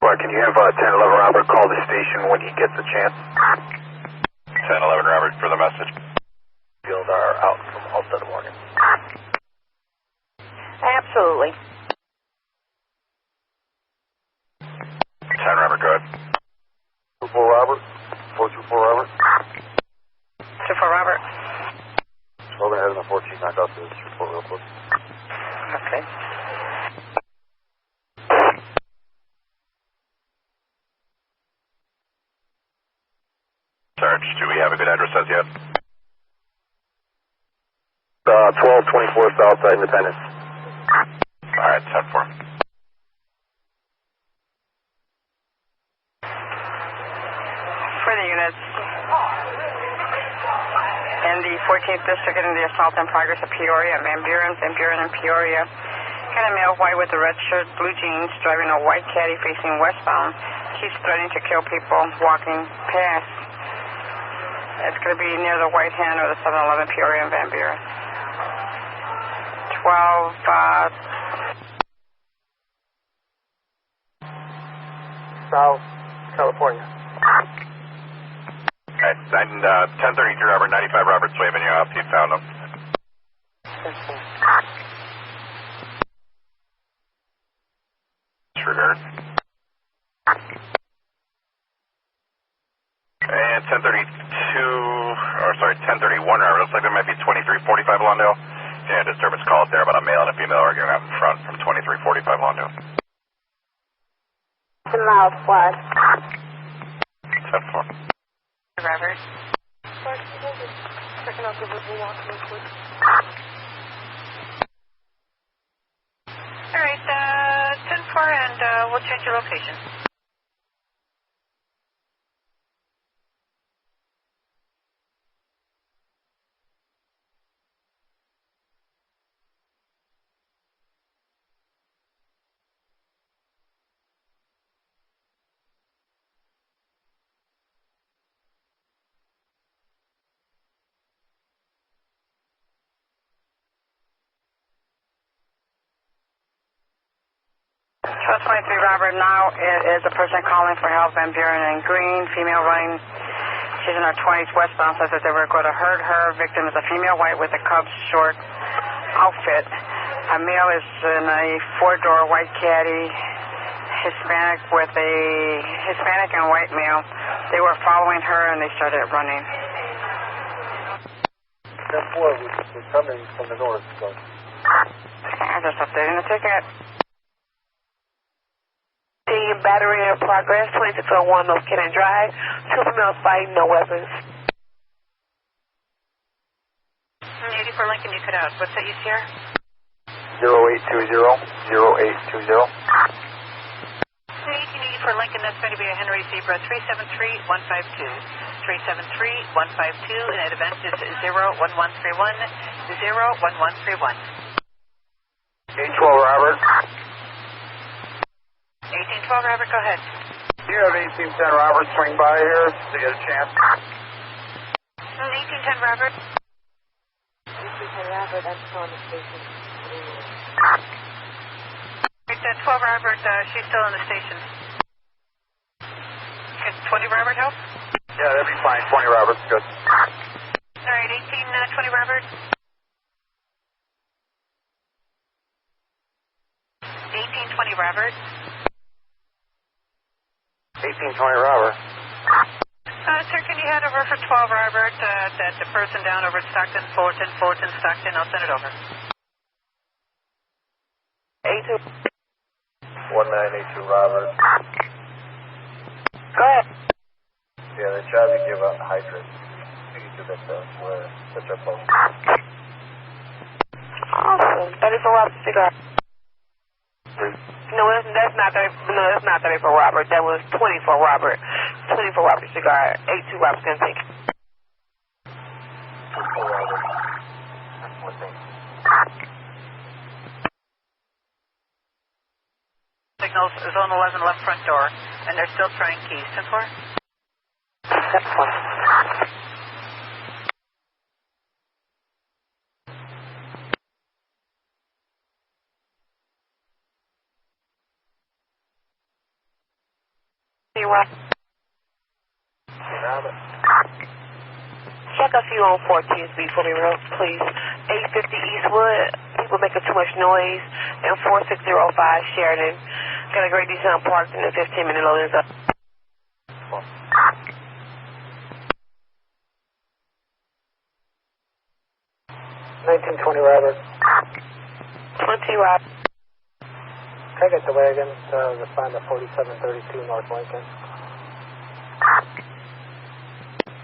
Well, can you have 1011 Robert call the station when he gets a chance? 1011 Robert for the message. Field are out from Halstead to Morgan. Absolutely. 10 Robert, go ahead. 24 Robert. 424 Robert. 24 Robert. Go ahead and the 14 knock out this report real quick. Okay. Sarge, do we have a good address as yet? 1224 Southside Independence. Alright, 10-4. Further units in the 14th District in the assault in progress of Peoria, Van Buren and Peoria. Had a male white with a red shirt, blue jeans, driving a white caddy facing westbound. Keeps threatening to kill people walking past. It's going to be near the White Hen or the 7-Eleven Peoria and Van Buren. 12, South California. Alright, and 1033 Robert, 95 Roberts waving you off. You found him. Disregard. And 1031 Robert. Looks like there might be 2345 Lawndale. Yeah, disturbance call up there about a male and a female arguing out in front from 2345 Lawndale. Southwest. 10-4. Robert. Checking out the river walk real quick. All right, 10-4, and we'll change your location. 123 Robert, now is a person calling for help. Van Buren in green, female running. She's in her 20s, westbound, says that they were going to hurt her. Victim is a female white with a Cubs short outfit. A male is in a four-door white caddy, Hispanic and white male. They were following her and they started running. That boy was coming from the north. So. I'm just updating the ticket. Battery in progress, 2601 North Cannon Drive. Two females fighting, no weapons. 80 for Lincoln, you cut out. What's that UCR? 0820, 0820. 1880 for Lincoln, that's going to be a Henry Zebra 373152. 373152, and that event is 01131, 01131. 812 Robert. 1812 Robert, go ahead. Do you have 1810 Robert swing by here to get a chance? 1810 Robert. 1810 Robert, I'm calling the station. 12 Robert, she's still in the station. Can 20 Robert help? Yeah, that'd be fine. 20 Robert's good. All right, 1820 Robert. 1820 Robert. 1820 Robert. Sir, can you head over for 12 Robert, that the person down over at Stockton, Fullerton, Stockton, I'll send it over. 1982 Robert. Go ahead. Yeah, they tried to give up hydrant. You do that though, where such a post. Awesome. 34 Robert cigar. No, that's not 34 Robert. That was 24 Robert. 24 Robert cigar. 82 Robert's gonna take. 24 Robert. That's one thing. Signals zone 11 left front door, and they're still trying keys. 10-4. That's fine. Check a few on 14th before we roll, please. 850 Eastwood, people making too much noise. And 4605 Sheridan. Got a great decent parked in the 15-minute loading up. 1920 Robert. 20 Rob. Can I get the wagon to respond to 4732 North Lincoln?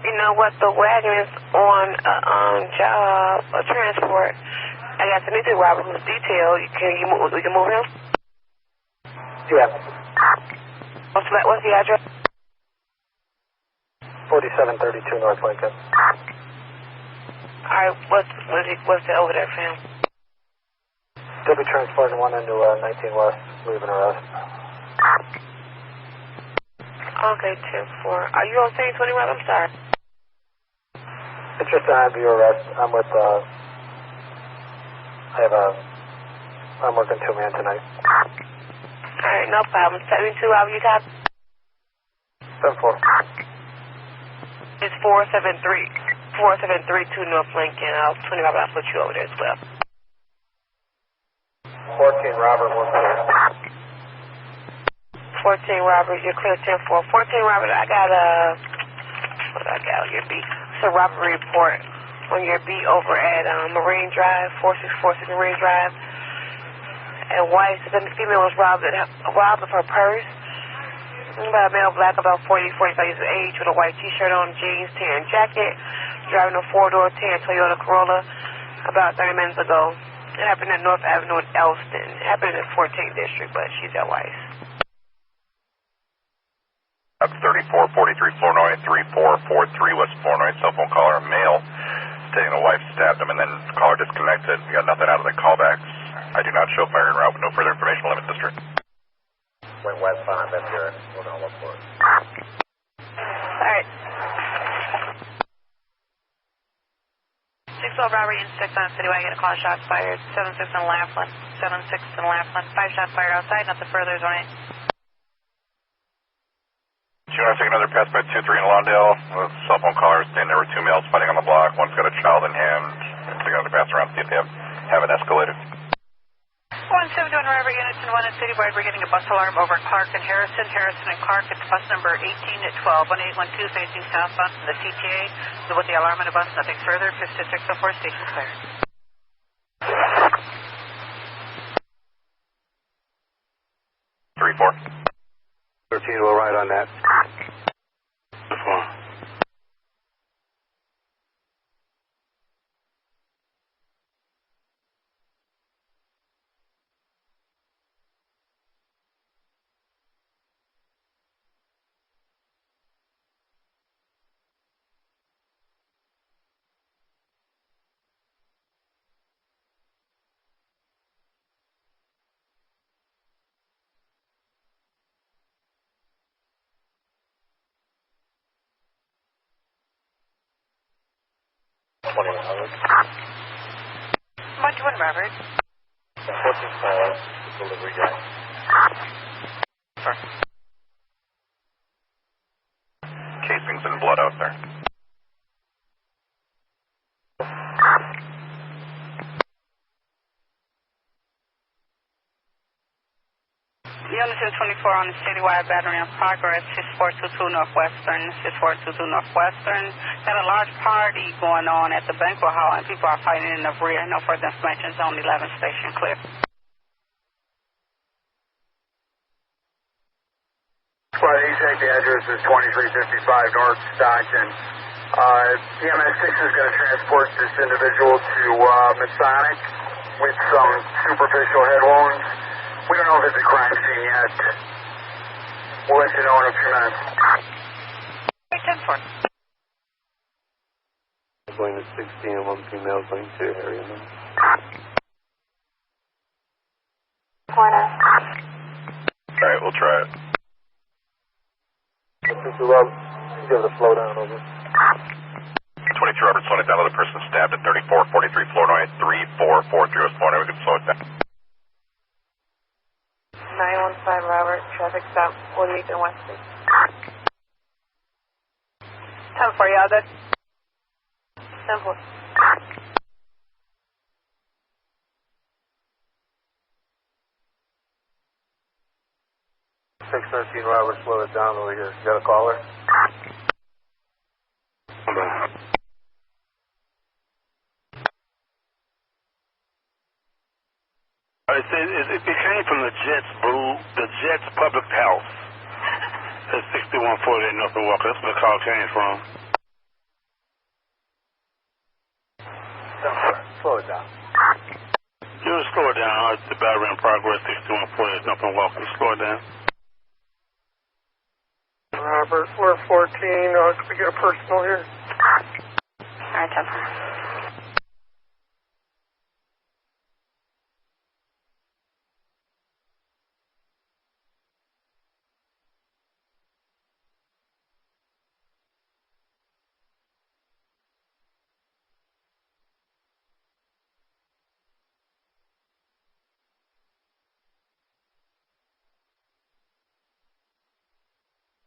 You know what? The wagon is on job, a transport. I got to meet the Robert who's detailed. We can move him? Yeah. What's the address? 4732 North Lincoln. All right, what's the over there for him? They'll be transporting one into 19 West, leaving arrest. Okay, 10-4. Are you on scene 21? I'm sorry. It's just an IB arrest. I'm with, I'm working 2-man tonight. All right, no problem. 72 hour, you copy? 10-4. It's 473. 4732 North Lincoln. 20 Robert, I'll put you over there as well. 14 Robert, 14 Robert, you're clear 10-4. 14 Robert, I got what I got on your beat? It's a robbery report on your beat over at Marine Drive, 4646 Marine Drive. And White, the female was robbed of her purse. By a male black, about 40, 45 years of age, with a white t-shirt on, jeans, tan jacket, driving a four-door tan Toyota Corolla about 30 minutes ago. It happened at North Avenue in Elston. It happened in the 14th District, but she's at Weiss. That's 3443 Flournoy, 3443 West Flournoy, cell phone caller, male, stating the wife stabbed him and then caller disconnected. We got nothing out of the callbacks. I do not show fire en route with no further information. Limit district. Went westbound, that's here. We're going to look for it. All right. 612 Robert, in 6 on City Wagon, call shots fired. 76 on Laughlin. 676 in Laughlin. 5 shots fired outside, nothing further, zone 8. Do you want to take another pass by 2-3 in Lawndale? With cell phone callers saying there were 2 males fighting on the block. One's got a child in hand. Take another pass around, see if they haven't escalated. 1-7 doing robbery units in 1 in Citywide. We're getting a bus alarm over Clark and Harrison. Harrison and Clark, it's bus number 18 at 12. 1812 facing southbound from the CTA. With the alarm on the bus, nothing further. 5604, station clear. 3-4. 13 will ride on that. 4. What doing, Robert? 14 calls, delivery guy. Casings and blood out there. Unit 1024 on the Citywide battery in progress, 6422 Northwestern, 6422 Northwestern. Got a large party going on at the banquet hall and people are fighting in the rear. No further information, zone 11 station clear. Flight exact address is 2355 North Stockton. PMS 6 is going to transport this individual to Masonic with some superficial head wounds. We don't know if it's a crime scene yet. We'll let you know in a few minutes. 10-4. Going to 16 and 1 female going to area number. Alright, we'll try it. Mr. Rob, give it a flow down over. 22 Robert, slowing it down. Another person stabbed at 3443 Florida 3443 was Florida. We can slow it down. 915 Robert, traffic stop 48th and West Street. 10-4, y'all good? 10-4. 613 Robert, slow it down over here. You got a caller? It came from the Jets Public Health. It's 6148 North Milwaukee. That's where the call came from. Slow it down. You just slow it down. The battery in progress, 6148 North Milwaukee. Slow it down. Robert, we're 14. Can we get a personal here? All right, 10-4.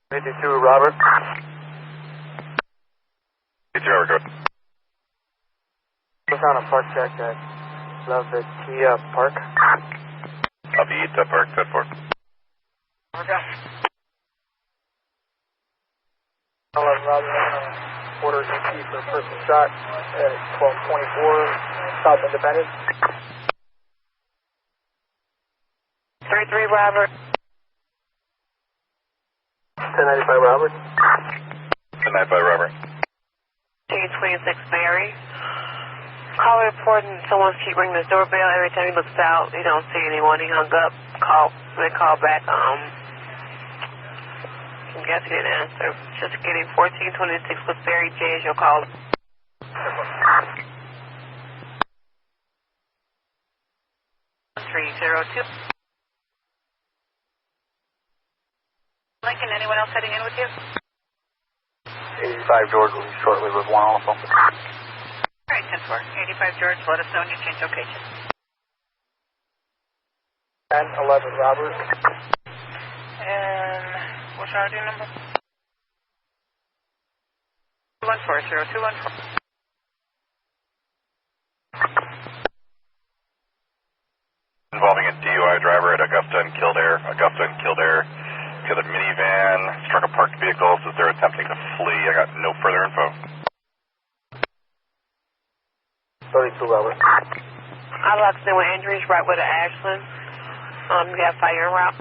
Robert. 52 Robert, good. Just on a park check at Love the Kia Park. Avita Park, 10-4. Okay. Robert, order ET for person shot at 1224 South Independence. 33 Robert. 1095 Robert. 1095 Robert. 26 Mary. Caller reporting someone's keep ringing the doorbell. Every time he looks out, he don't see anyone. He hung up. They call back. I guess he didn't answer. Just getting 1426 with Barry J as your call. 302. Lincoln, anyone else heading in with you? 85 George will be shortly with one also. All right, 10-4. 85 George, let us know when you change location. 1011 Robert. And what's your ID number? 214-0214. Involving a DUI driver at Augusta and Kildare. Killed a minivan, struck a parked vehicle, says they're attempting to flee. I got no further info. 32 Robert. I have accident with injuries right with the Ashland. You got fire en route.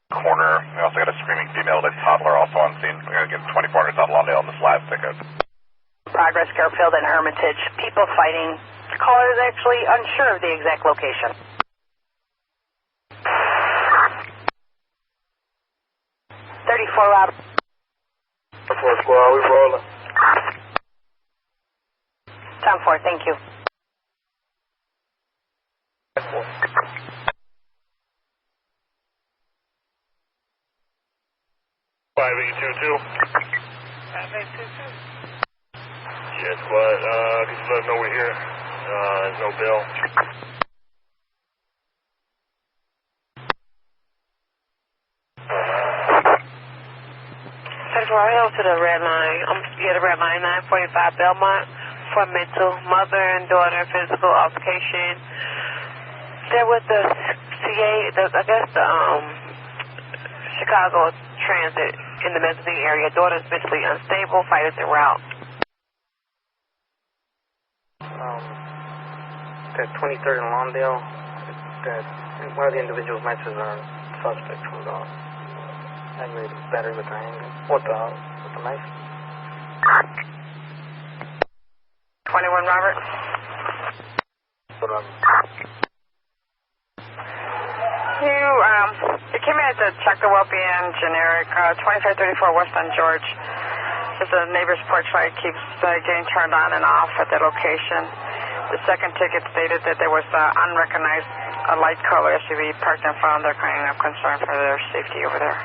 Corner. We also got a screaming female with a toddler also on scene. We got to get 2400 South Lawndale on this last ticket. Progress, Garfield, and Hermitage. People fighting. The caller is actually unsure of the exact location. 34 Robert. 4 squad, we rolling. 10-4, thank you. 5822. 5822. Yeah, squad. Could you let them know we're here? There's no bill. I held to the red line. The red line, 945 Belmont for mental, mother and daughter physical altercation. They're with the CA, I guess the Chicago Transit in the Mezzanine area. Daughter's mentally unstable, fighters en route. That 23rd and Lawndale, that one of the individuals mentions are suspects with aggravated battery with the handgun, with the knife. 21 Robert. You came in to check the well-being generic 2534 West on George. Just the neighbor's porch light keeps getting turned on and off at that location. The second ticket stated that there was unrecognized light color SUV parked in front of their kind of concern for their safety over there.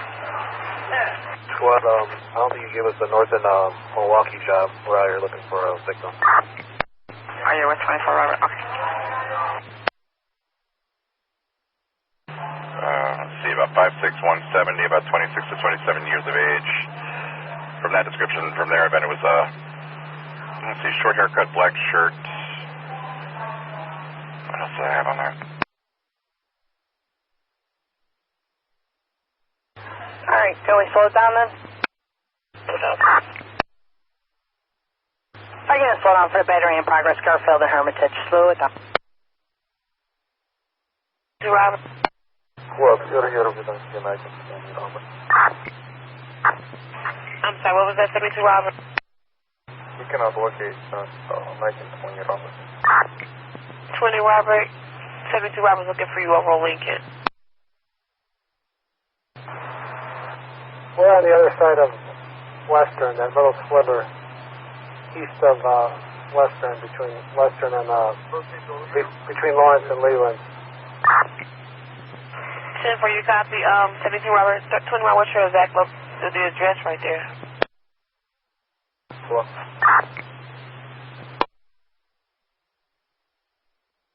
Squad, I don't think you gave us the North and Milwaukee job. We're out here looking for a victim. Are you with 24 Robert? Okay. Let's see, about 5'6", 170, about 26 to 27 years of age. From that description, from their event, it was let's see, short haircut, black shirt. What else do I have on there? All right, can we slow it down then? Slow down. I'm going to slow down for the battery in progress, Garfield and Hermitage. Slow it down. 2 Robert. Well, you're here with us, United. I'm sorry, what was that, 72 Robert? We cannot locate Lincoln 20 Robert. 20 Robert. 72 Robert's looking for you over on Lincoln. We're on the other side of Western, that little sliver east of Western, between Western and between Lawrence and Leland. 10 for you, copy. 72 Robert. 20 Robert, what's your exact the address right there? Cool.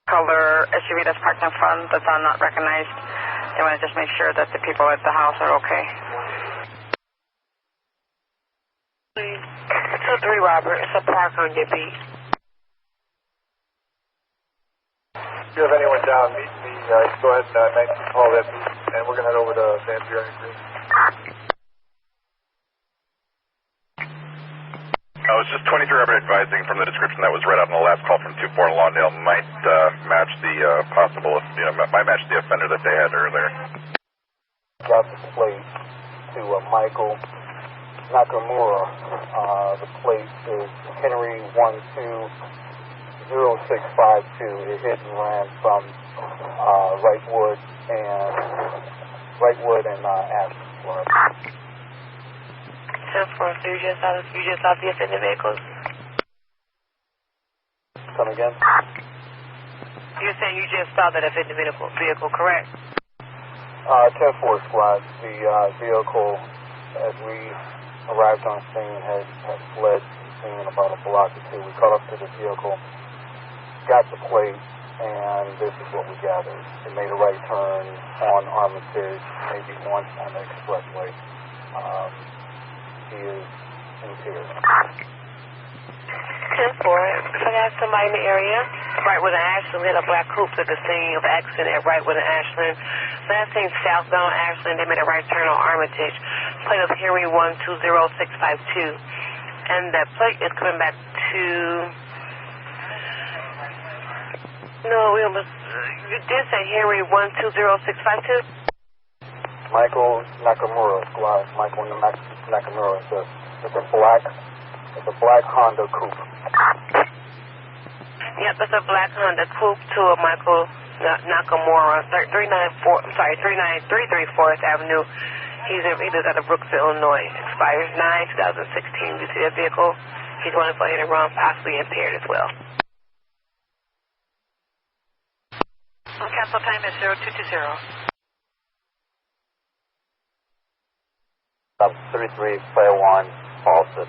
Color SUV that's parked in front that's not recognized. They want to just make sure that the people at the house are okay. 2-3 Robert. It's a park on your beat. If you have anyone down, meet me. Go ahead and call that meet, and we're going to head over to San Pierre and Green. I was just 23 Robert advising from the description that was read out in the last call from 24 Lawndale might match the might match the offender that they had earlier. Got the plate to Michael Nakamura. The plate is Henry 120652. It hit and ran from Wrightwood and Ashland, Florida. 10-4, so you just saw the offended vehicles? Come again? You're saying you just saw that offended vehicle, correct? 10-4 squad. The vehicle, as we arrived on scene, had fled scene about a block or two. We caught up to the vehicle, got the plate, and this is what we gathered. It made a right turn on Armitage, maybe once on the expressway. He is in tears. 10-4. So I got somebody in the area. Right with an Ashland, we had a black coupe at the scene of accident at right with an Ashland. Last thing southbound Ashland, they made a right turn on Armitage. Plate of Henry 120652. And that plate is coming back to... No, you did say Henry 120652? Michael Nakamura, squad. Michael Nakamura. It's a black Honda coupe. Yep, it's a black Honda coupe to a Michael Nakamura, 39334 4th Avenue. He lives out of Brooksville, Illinois. Expires 9/2016. You see that vehicle? He's going for hit and run, possibly impaired as well. Cancel time is 0220. 33, player 1, Halsted.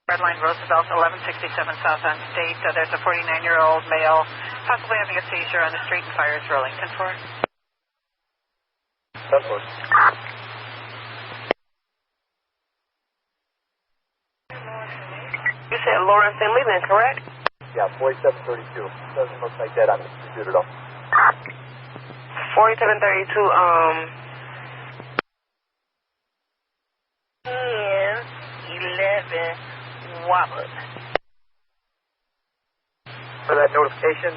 Redline Roosevelt, 1167 South on State. There's a 49-year-old male possibly having a seizure on the street and fires rolling. 10-4. 10-4. You said Lawrence and Leland, correct? Yeah, 4732. Doesn't look like that on the computer though. 4732, 10-11 Wobble. For that notification,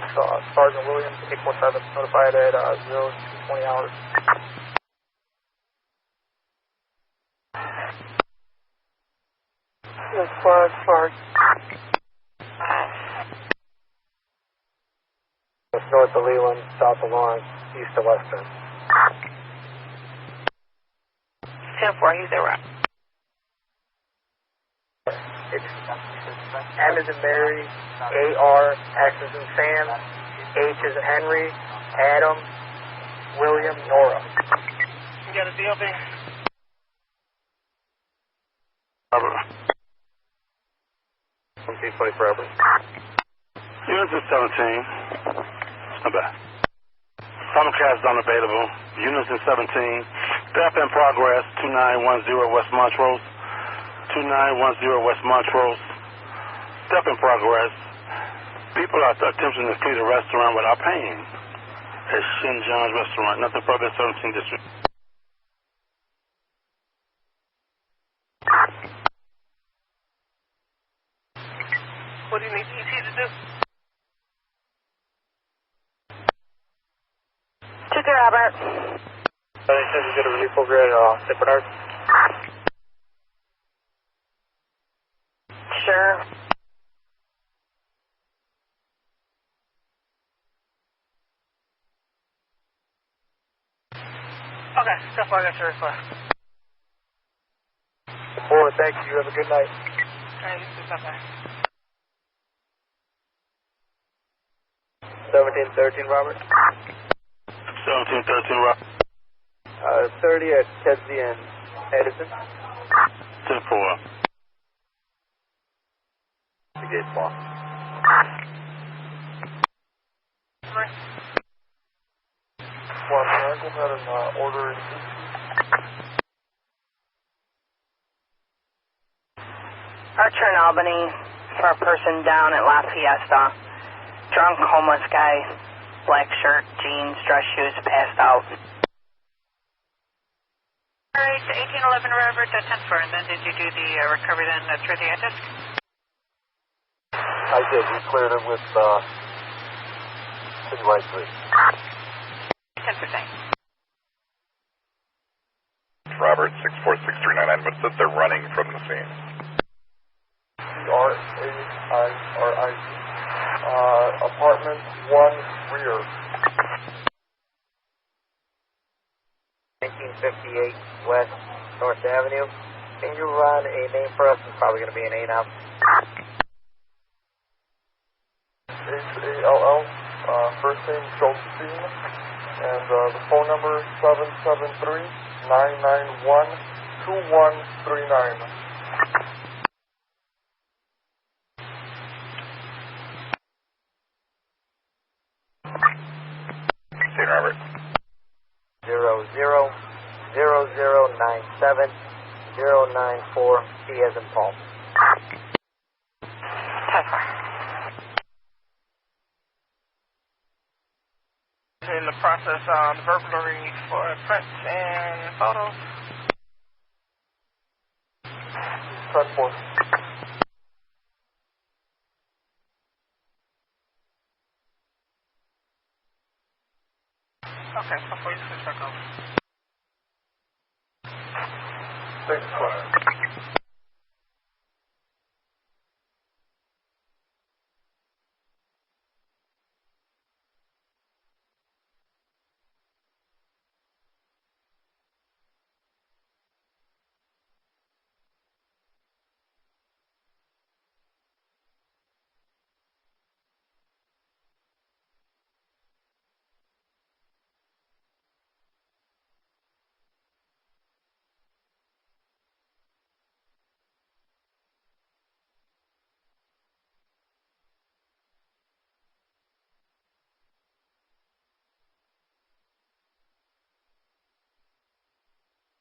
Sergeant Williams, 847, notified at 0220 hours. Yes, far. It's north of Leland, south of Lawrence, east of Western. 10-4, he's there, right? It's M as in Mary, A-R, X as in Sam, H as in Henry, Adam, William, Nora. You got a deal, Ben? From 20 forever. Units is 17. Not bad. Simulcast unavailable. Units in 17. Theft in progress. 2910 West Montrose. 2910 West Montrose. Theft in progress. People are attempting to flee the restaurant without paying. At Shin John's Restaurant. Nothing further, 17th District. What do you need ET to do? Took care, Robert. He says he's got a relief over at St. Bernard. Sure. Okay, stuff I got your request. Boy, thank you. Have a good night. All right, you too. Bye-bye. 1713, Robert. 1713, Robert. 30 at Kedzie and Edison. 10-4. The gate ball. One American had an order in Archer in Albany for a person down at La Fiesta. Drunk, homeless guy, black shirt, jeans, dress shoes, passed out. All right, 1811 Robert, 10-4, and then did you do the recovery then through the address? I did. We cleared it with Citywide 3. 10%. Robert, 646-399, but says they're running from the scene. R-A-I-R-I-C. Apartment 1 rear. 1958 West North Avenue. Can you run a name for us? It's probably going to be an A now. H-A-L-L. First name, Josephine. And the phone number is 773-991-2139. St. Robert. 000097-094, P as in Paul. In the process on burglary for prints and photos. 10-4. Okay, before you switch back over. Thanks,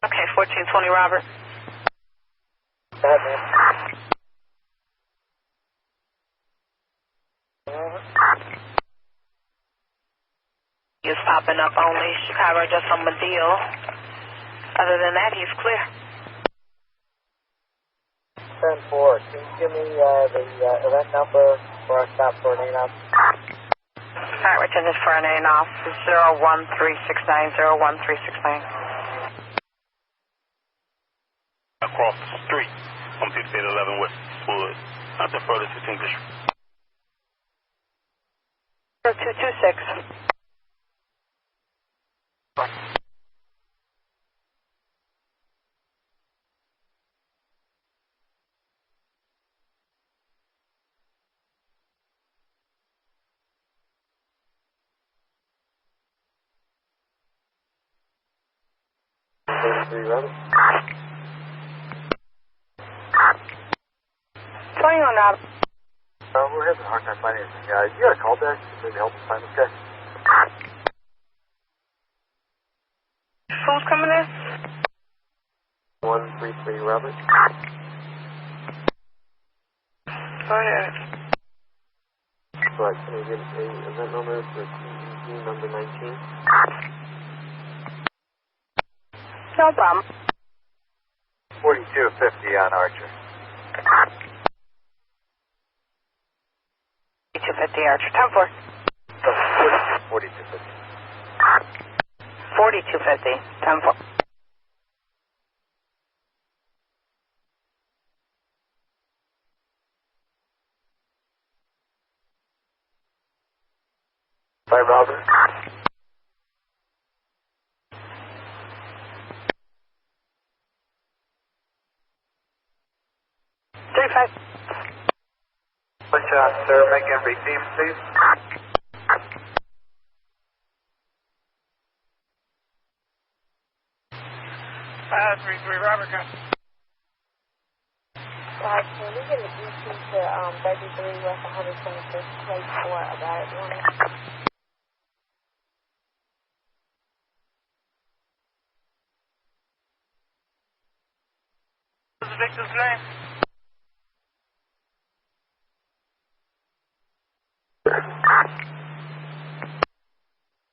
Okay, 1420 Robert. Batman. He's popping up only Chicago just on Medill. Other than that, he's clear. 10-4. Can you give me the event number for our stop for an ANOS? Alright, return this for an ANOS. 01369, 01369. Across the street on 5811 West Wood. Nothing further to English. 0226. Robert. 21 Robert. We're having a hard time finding this guy. You got a call back to maybe help us find this guy? Who's coming in? 133 Robert. Go ahead. Right, can you give a event number for TEG number 19? No problem. 4250 on Archer. 4250 Archer. 10-4. 4250. 4250. 10-4. Bye, Robert. One shot, sir. Make him receive, please. 533 Robert, go. Right, can we get a DT to 33 West 126th place for a bad warning? What's the victim's name?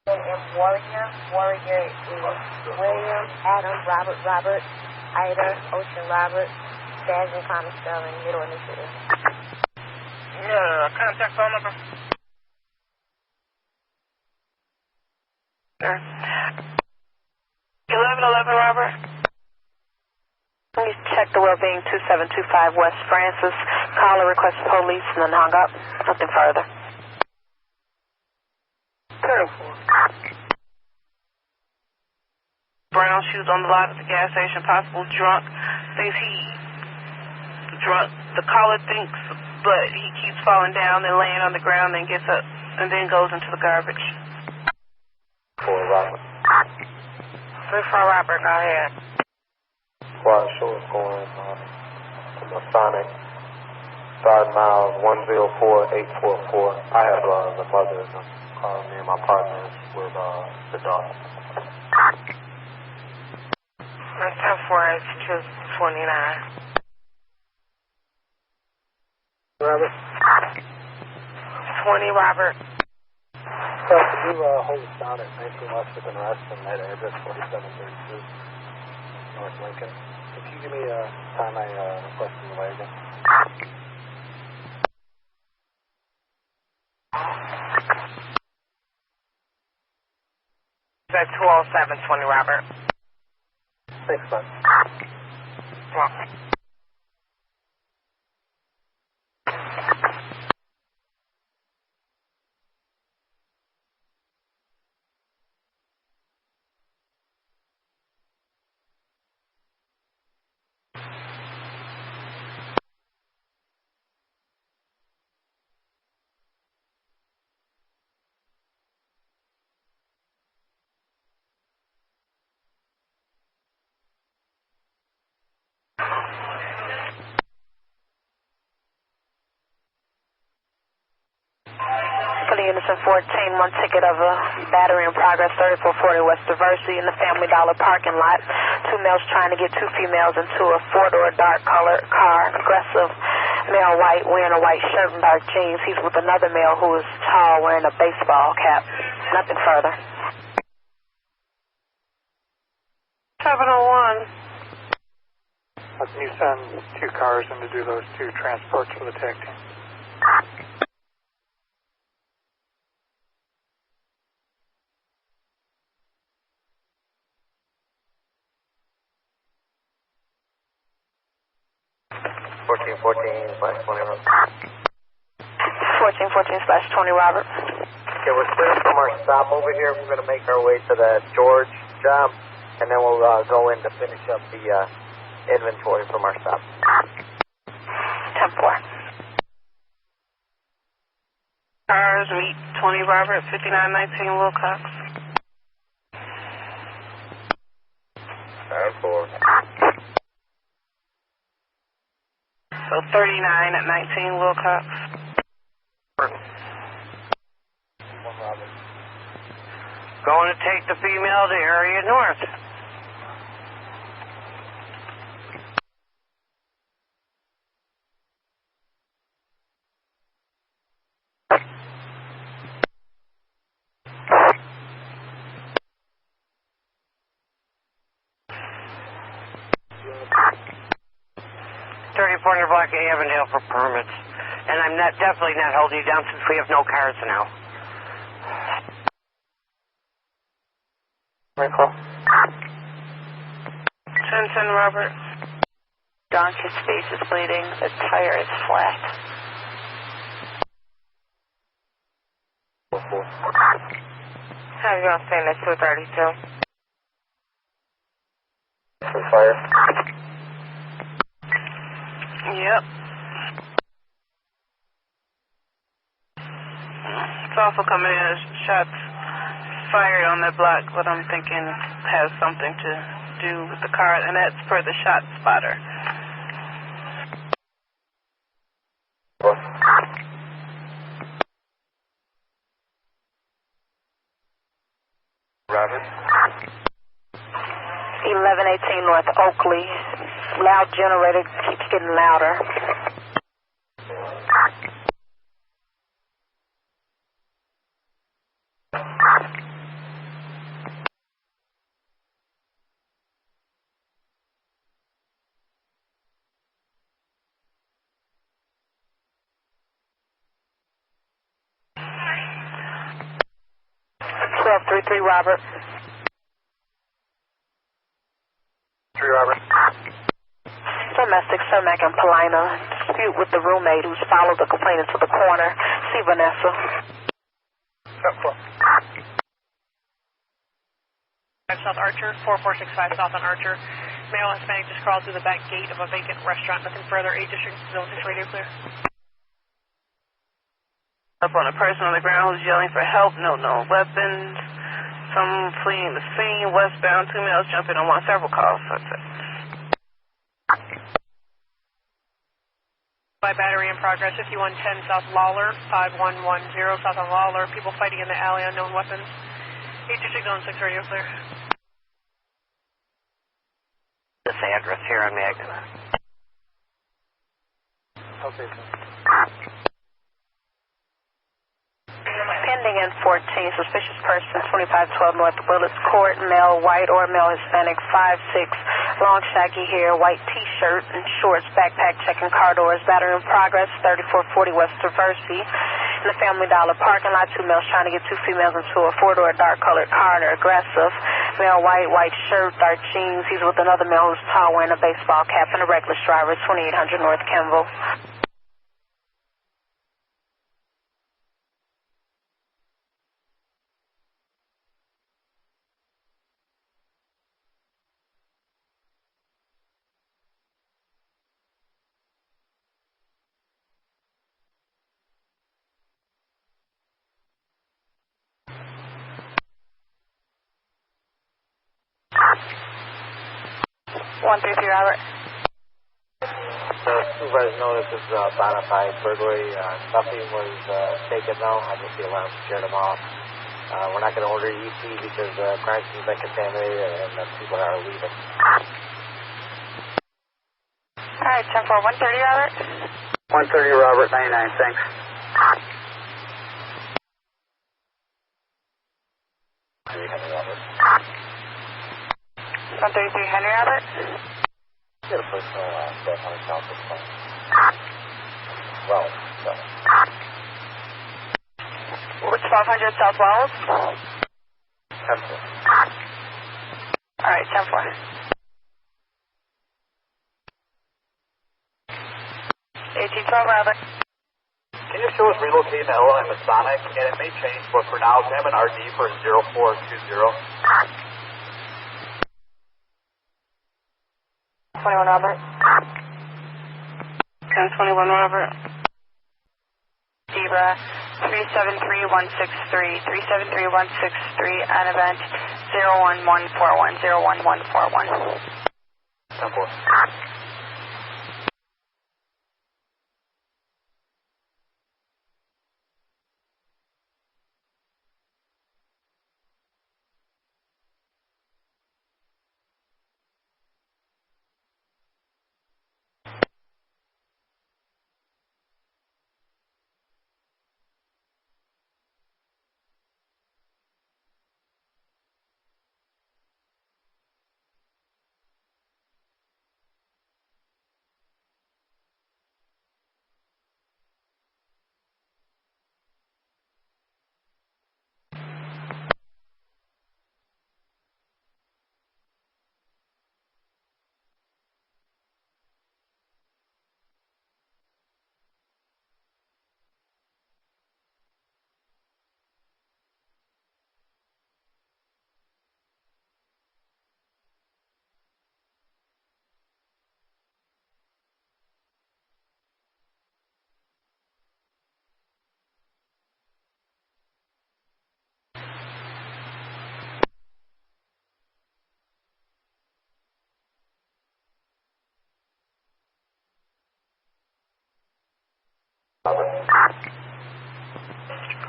And Warrior is William, Adam, Robert, Ida, Ocean Robert, Jasmine, Thomas Sterling, middle initiative. Contact phone number. Sure. 1111 Robert. Please check the well-being 2725 West Francis. Caller requested police and then hung up. Nothing further. 34. Brown shoes on the lot at the gas station, possible drunk. Thinks he drunk. The caller thinks, but he keeps falling down and laying on the ground, then gets up, and then goes into the garbage. 4 Robert. 3-4 Robert, go ahead. Squad show is going to Masonic. Starting miles 104844. I have the mother in the car. Me and my partners with the daughter. 10-4 is 229. Robert? 20 Robert. So, could you hold us down at 19 West with an arrest and that address 4732 North Lincoln? Could you give me time I requested the wagon? That's 207, 20 Robert. Thanks, bud. Well. Unison 14, one ticket of a battery in progress, 3440 West Diversity in the Family Dollar parking lot. 2 males trying to get 2 females into a 4-door dark colored car. Aggressive male white wearing a white shirt and dark jeans. He's with another male who is tall wearing a baseball cap. Nothing further. 701. Can you send 2 cars in to do those 2 transports for the tag team? /20 Robert. Okay, we're clear from our stop over here. We're going to make our way to the George job, and then we'll go in to finish up the inventory from our stop. 10-4. Cars meet 20 Robert, 5919 Wilcox. 10-4. So 39 at 19 Wilcox. Going to take the female to area north. Block A, Avondale for permits. And I'm definitely not holding you down since we have no cars now. Recall. 10-10 Robert. Donkey's face is bleeding. The tire is flat. How you gonna stand at 232? For fire. Yep. It's also coming in as shots fired on that block, but I'm thinking it has something to do with the car, and that's per the shot spotter. Robert. 1118 North Oakley. Loud generator keeps getting louder. Robert. 3 Robert. Domestic, Cermak and Polina. Dispute with the roommate who's followed the complainant to the corner. See Vanessa. 10-4. South Archer, 4465 South on Archer. Male Hispanic just crawled through the back gate of a vacant restaurant. Nothing further. 8 District, zone 6 radio clear. Up on a person on the ground who's yelling for help. No weapons. Some fleeing westbound, 2 males jumping on one, several calls. That's it. By battery in progress, 5110 South Lawler, 5110 South on Lawler. People fighting in the alley, unknown weapons. 826 on 6 radio clear. This address here on Magna. Okay, sir. Pending in 14, suspicious person, 2512 North Willis Court, male white or male Hispanic, 5'6", long shaggy hair, white t-shirt and shorts, backpack checking car doors, battery in progress, 3440 West Traversey. In the Family Dollar parking lot, 2 males trying to get 2 females into a 4-door dark-colored car. They're aggressive. Male white shirt, dark jeans. He's with another male who's tall, wearing a baseball cap and a reckless driver, 2800 North Campbell. Robert. Supervisor noticed this is a bona fide burglary. Nothing was taken though. I just the alarm scared them off. We're not going to order ET because the crime scene has been contaminated and the people are leaving. All right, 10-4, 130, Robert. 130, Robert, 99, thanks. 133, Henry, Robert. Get a personal death on account this time. Well, so. What's 1200 South Wells? 10-4. All right, 10-4. 1812, Robert. Can you show us relocating to LA Masonic? And it may change, but for now, have an RD for 0420. 21, Robert. 1021, Robert. Zebra 373163, 373163, on event 01141, 01141. 10-4.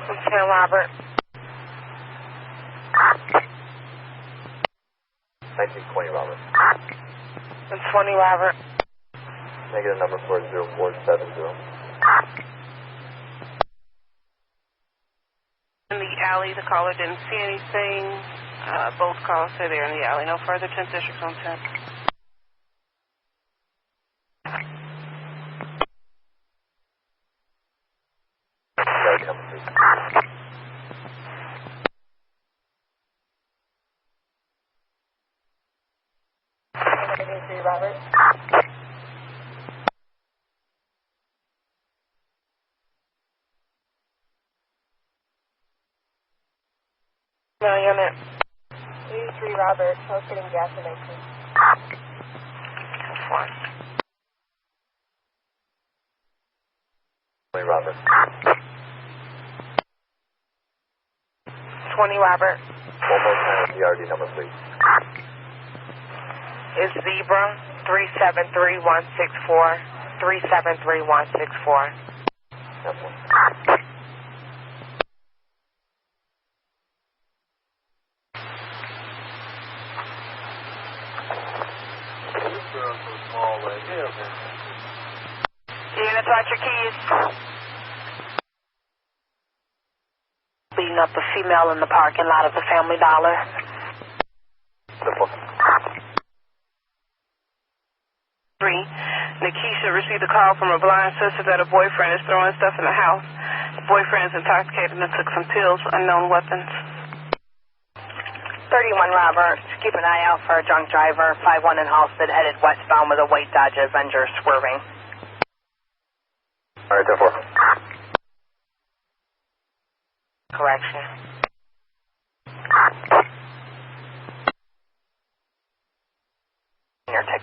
Okay, Robert. 1920, Robert. And 20, Robert. Negative number 40470. In the alley, the caller didn't see anything. Both calls say they're in the alley. No further 10th District on 10. Robert. No unit. 83, Robert. House getting gas and exit. 20, Robert. 20, Robert. One more time, the RD number, please. It's Zebra 373164. 373164. Yes, sir. Units, watch your keys. Beating up the female in the parking lot of the Family Dollar. Simple. 3. Nikisha received a call from her blind sister that her boyfriend is throwing stuff in the house. The boyfriend is intoxicated and took some pills, unknown weapons. 31 Robert, keep an eye out for a drunk driver. 51 in Halstead, headed westbound with a white Dodge Avenger swerving. All right, 10-4. Correction. Your tick.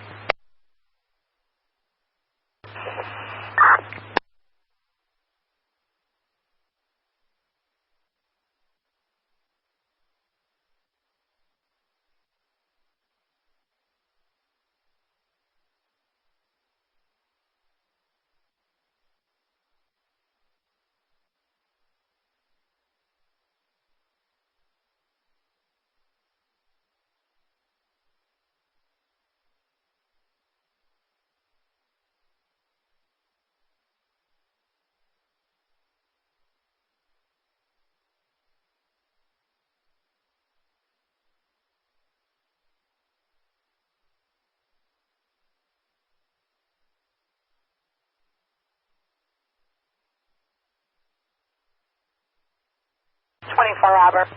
Robert.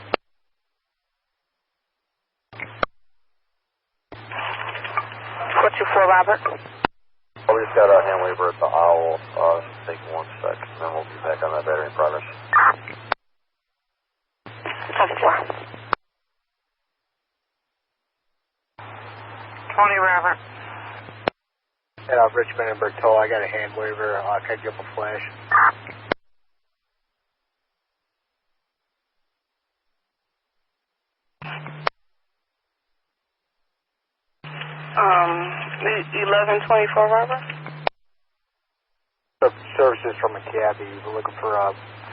424 Robert. Oh, we just got a hand waiver at the Owl. Take 1 sec, and then we'll be back on that battery in progress. 10-4. 20 Robert. Richmond and Bertol, I got a hand waiver. Can I give a flash? Um, 1124 Robert. Services from a cabbie. We're looking for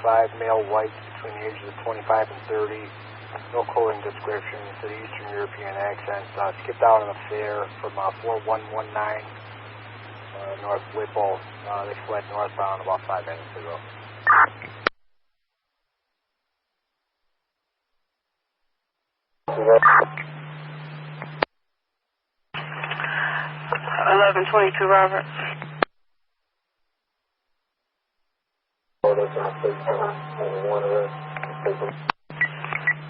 5 male whites between the ages of 25 and 30. No clothing description. It's an Eastern European accent. Skipped out on a fare from 4119 North Whipple. They fled northbound about 5 minutes ago. Okay. 1122 Robert.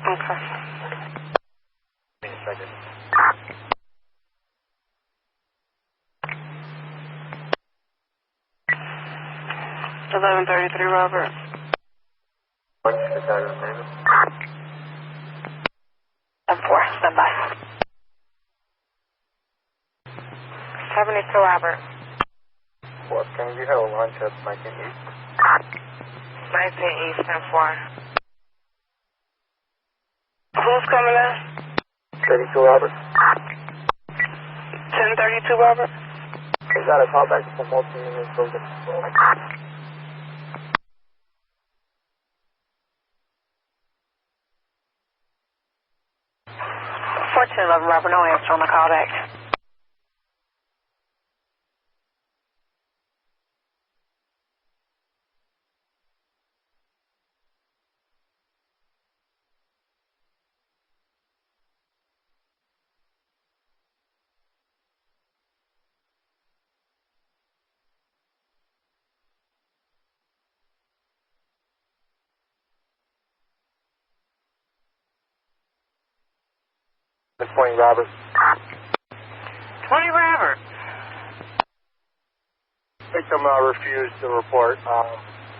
Okay. 1133 Robert. 10-4, stand by. 72 Robert. What, can you have a lunch at 19 East? 19 East, 10-4. Who's coming in? 32 Robert. 1032 Robert. We got a call back from multi-unit building. 1411 Robert, no answer on the call back. Good morning, Robert. 20 Robert. Victim refused to report.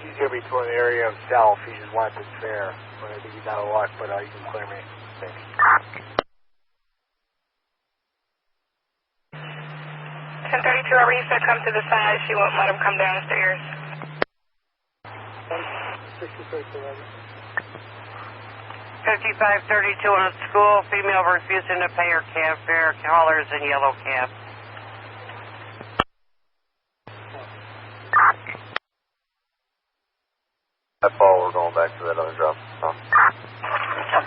He's going to be touring the area himself. He just wanted this fare. But I think he's out of luck, but you can clear me. Thanks. 1032 Robert, he said come to the side. She won't let him come down the stairs. 63 Robert. 5532 in a school. Female refusing to pay her cab fare. Caller is in yellow cab. That ball, we're going back to that other drop. Oh.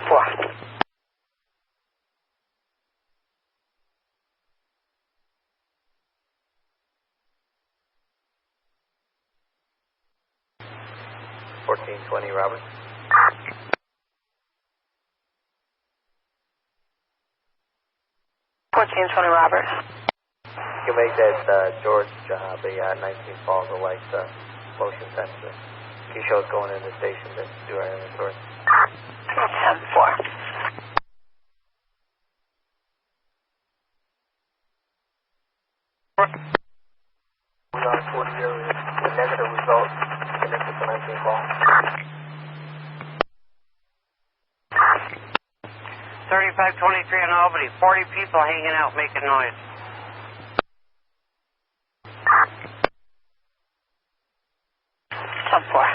10-4. $14.20, Robert. Robert. You make that George job, the 19 Falls of Light motion sensor. Can you show us going in the station to do our inventory? 10-4. We are 40 areas. The negative result connected to 19 Falls. 3523 in Albany. 40 people hanging out making noise. Four.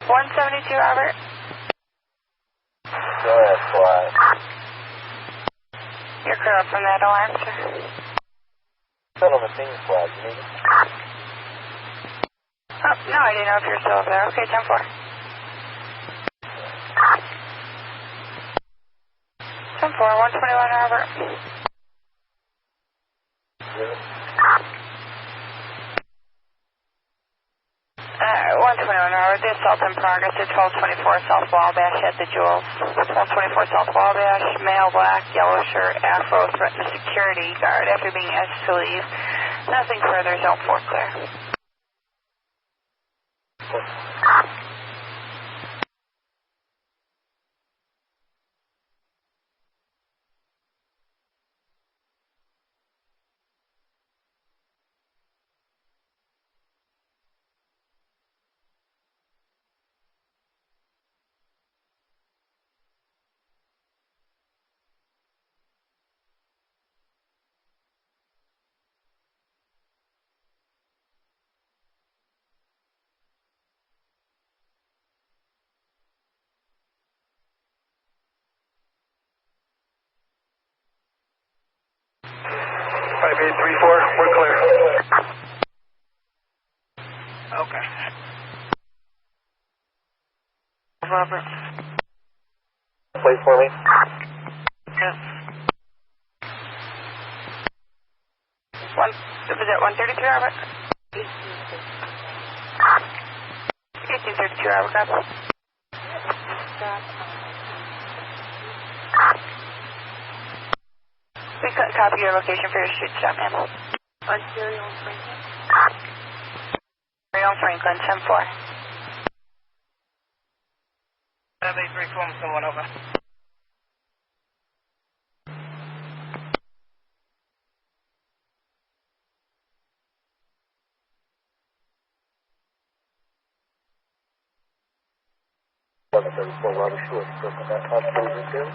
172, Robert. Go ahead, fly. You're clear up from that alarm, sir. Still on the scene squad, you need it? Oh, no, I didn't know if you're still up there. Okay, 10-4. 10-4, 121, Robert. Yeah. 121, Robert. The assault in progress at 1224 South Wabash at the Jewels. 1224 South Wabash, male, black, yellow shirt, afro, threatened the security guard after being asked to leave. Nothing further, zone 4 clear. We're clear. Okay. Robert. Play for me. Yes. Was it 133, Robert? 1832, Robert. Copy. We couldn't copy your location for your street stop, ma'am. Ontario and Franklin. Ontario and Franklin, 10-4. 783 Columbus, one over. Robert Short, from that possible too.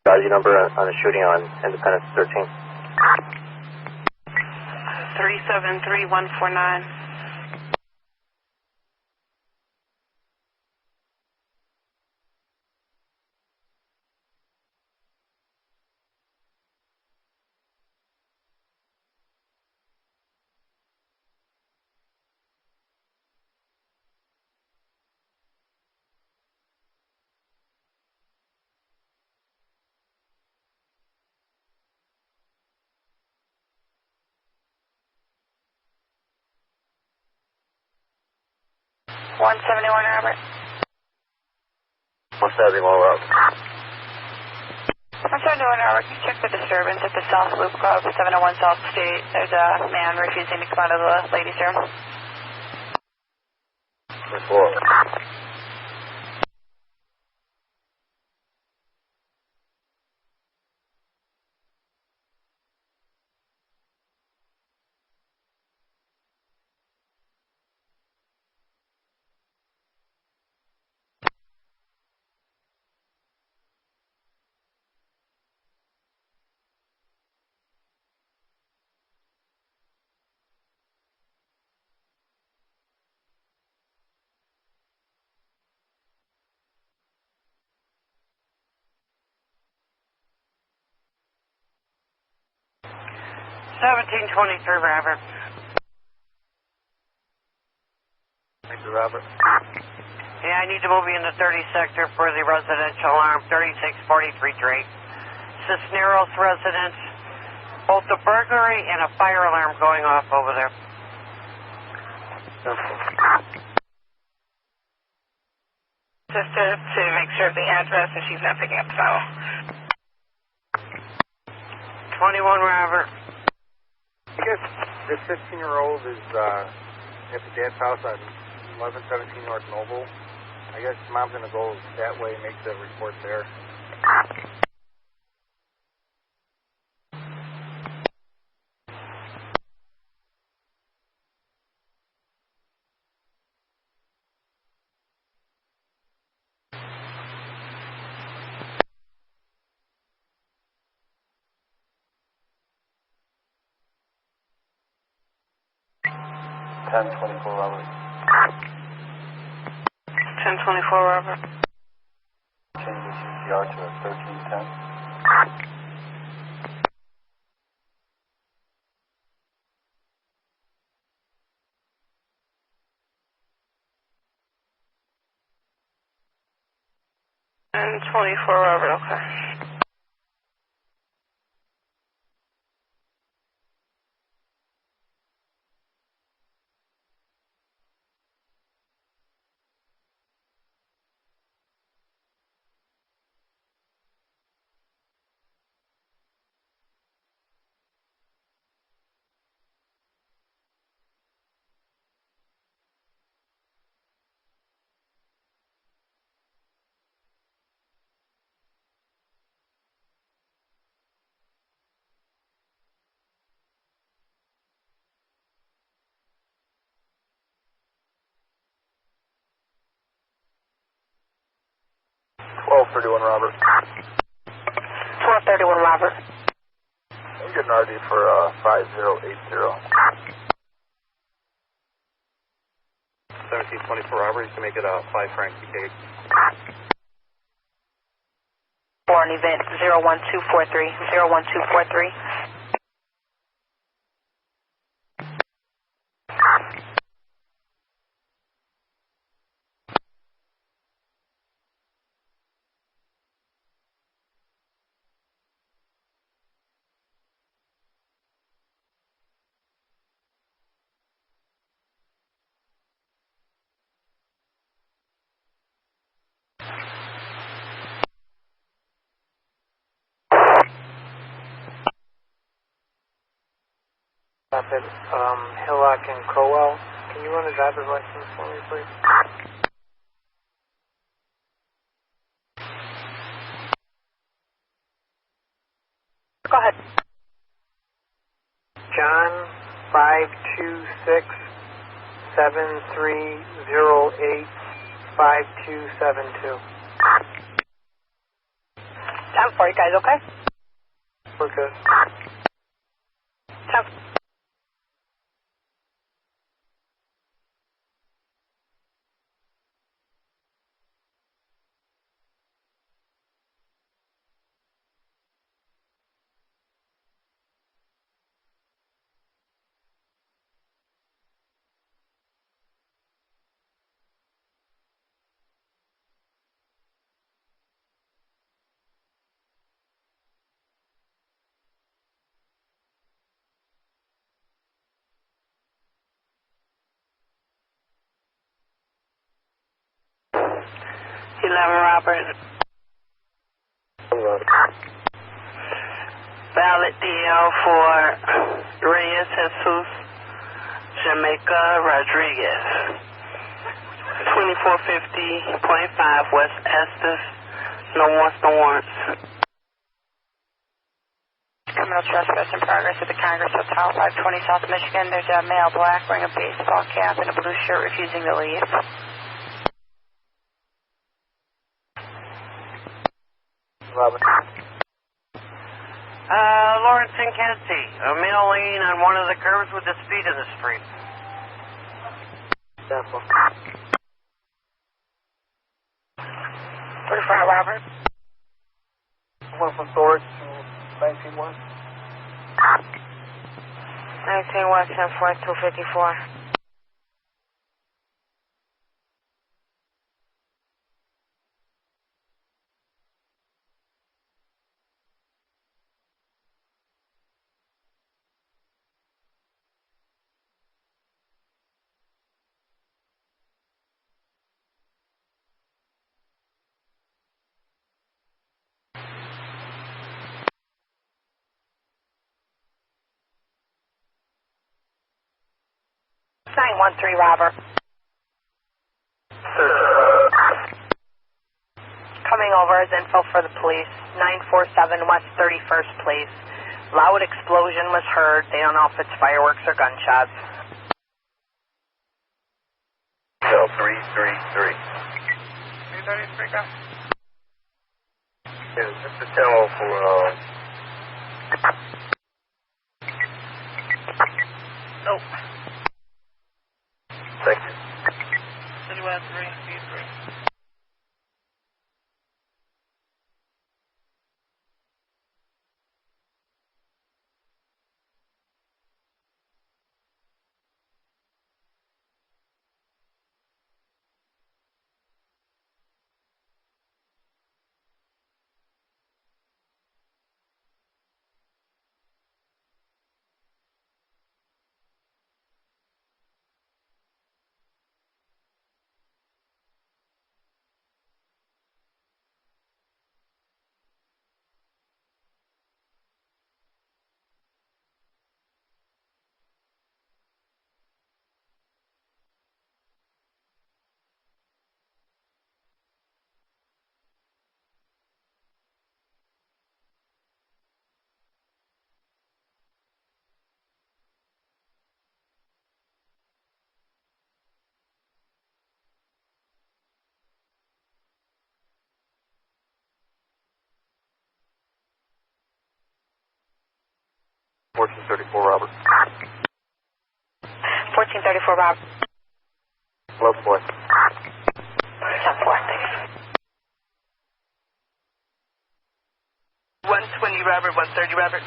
Your number on a shooting on Independence 13. 373149. Robert. 171, Robert. 171, 721, Robert, can you check the disturbance at the South Loop Club, 701 South State? There's a man refusing to come out of the ladies' room. Report. 1723, Robert. Thank you, Robert. Yeah, I need to move you in the 30 sector for the residential alarm, 3643 Drake. Cisneros residence, both a burglary and a fire alarm going off over there. Just to make sure of the address and she's not picking up the phone. 21, Robert. I guess this 15-year-old is at the dad's house on 1117 North Noble. I guess mom's going to go that way and make the report there. Robert. 1024, Robert. Change the CCR to a 1310. And 24, Robert, okay. Robert. 1231, Robert. I'm getting RD for 5080. 1724, Robert. You can make it a 5 franc case. For an event 01243. 01243. Stop at Hillock and Crowell. Can you run a driver's license for me, please? Go ahead. John 526-7308-5272. Time for you guys, okay? We're good. Time. Valid DL for Reyes Jesus Jamaica Rodriguez. 2450.5 West Estes. No wants, no warrants. Criminal trespass in progress at the Congress Hotel, 520 South Michigan. There's a male black wearing a baseball cap and a blue shirt refusing to leave. Robert. Lawrence and Kenzie, a male laying on one of the curves with the speed in the street. Sample. 35 Robert. Went from storage to 19 West. 19 West, 10-4, 254. Nine 913 Robert. Coming over as info for the police. 947 West 31st Place. Loud explosion was heard. They don't know if it's fireworks or gunshots. Cell 333. 333, go. Yeah, just a demo for, Nope. Thank you. City West 333. Robert. 1434 Robert. Love boy. 10-4, thanks. 120 Robert, 130 Robert.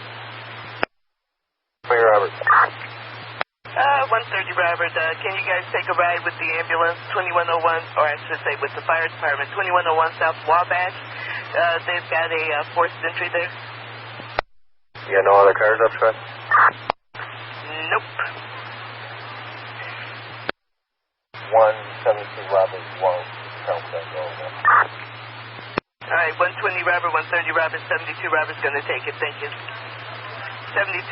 Hey, Robert. 130 Robert, can you guys take a ride with the ambulance, 2101, or I should say with the fire department, 2101 South Wabash? They've got a forced entry there. You got no other cars up front? Nope. 172 Robert won't count that over. All right, 120 Robert, 130 Robert, 72 Robert's going to take it. Thank you. 72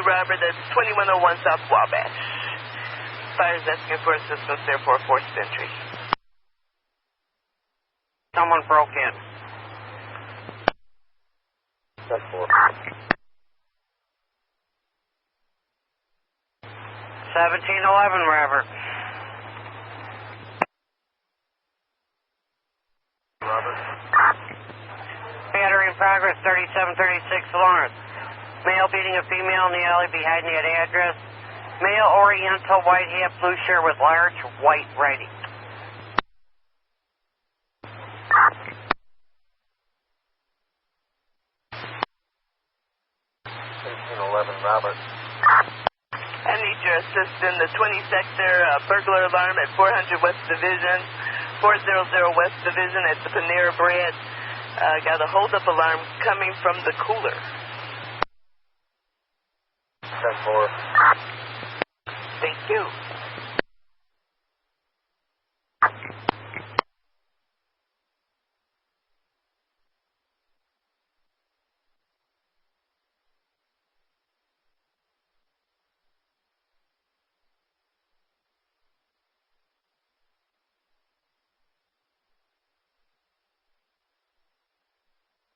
Robert, that's 2101 South Wabash. Fire's asking for assistance there for a forced entry. Someone broke in. 10-4. 1711 Robert. Robert. Battery in progress, 3736 Lawrence. Male beating a female in the alley behind that address. Male Oriental, white hat, blue shirt with large white writing. 1811 Robert. I need your assist in the 20 sector burglar alarm at 400 West Division, 400 West Division at the Panera Bread. Got a hold-up alarm coming from the cooler. 10-4. Thank you.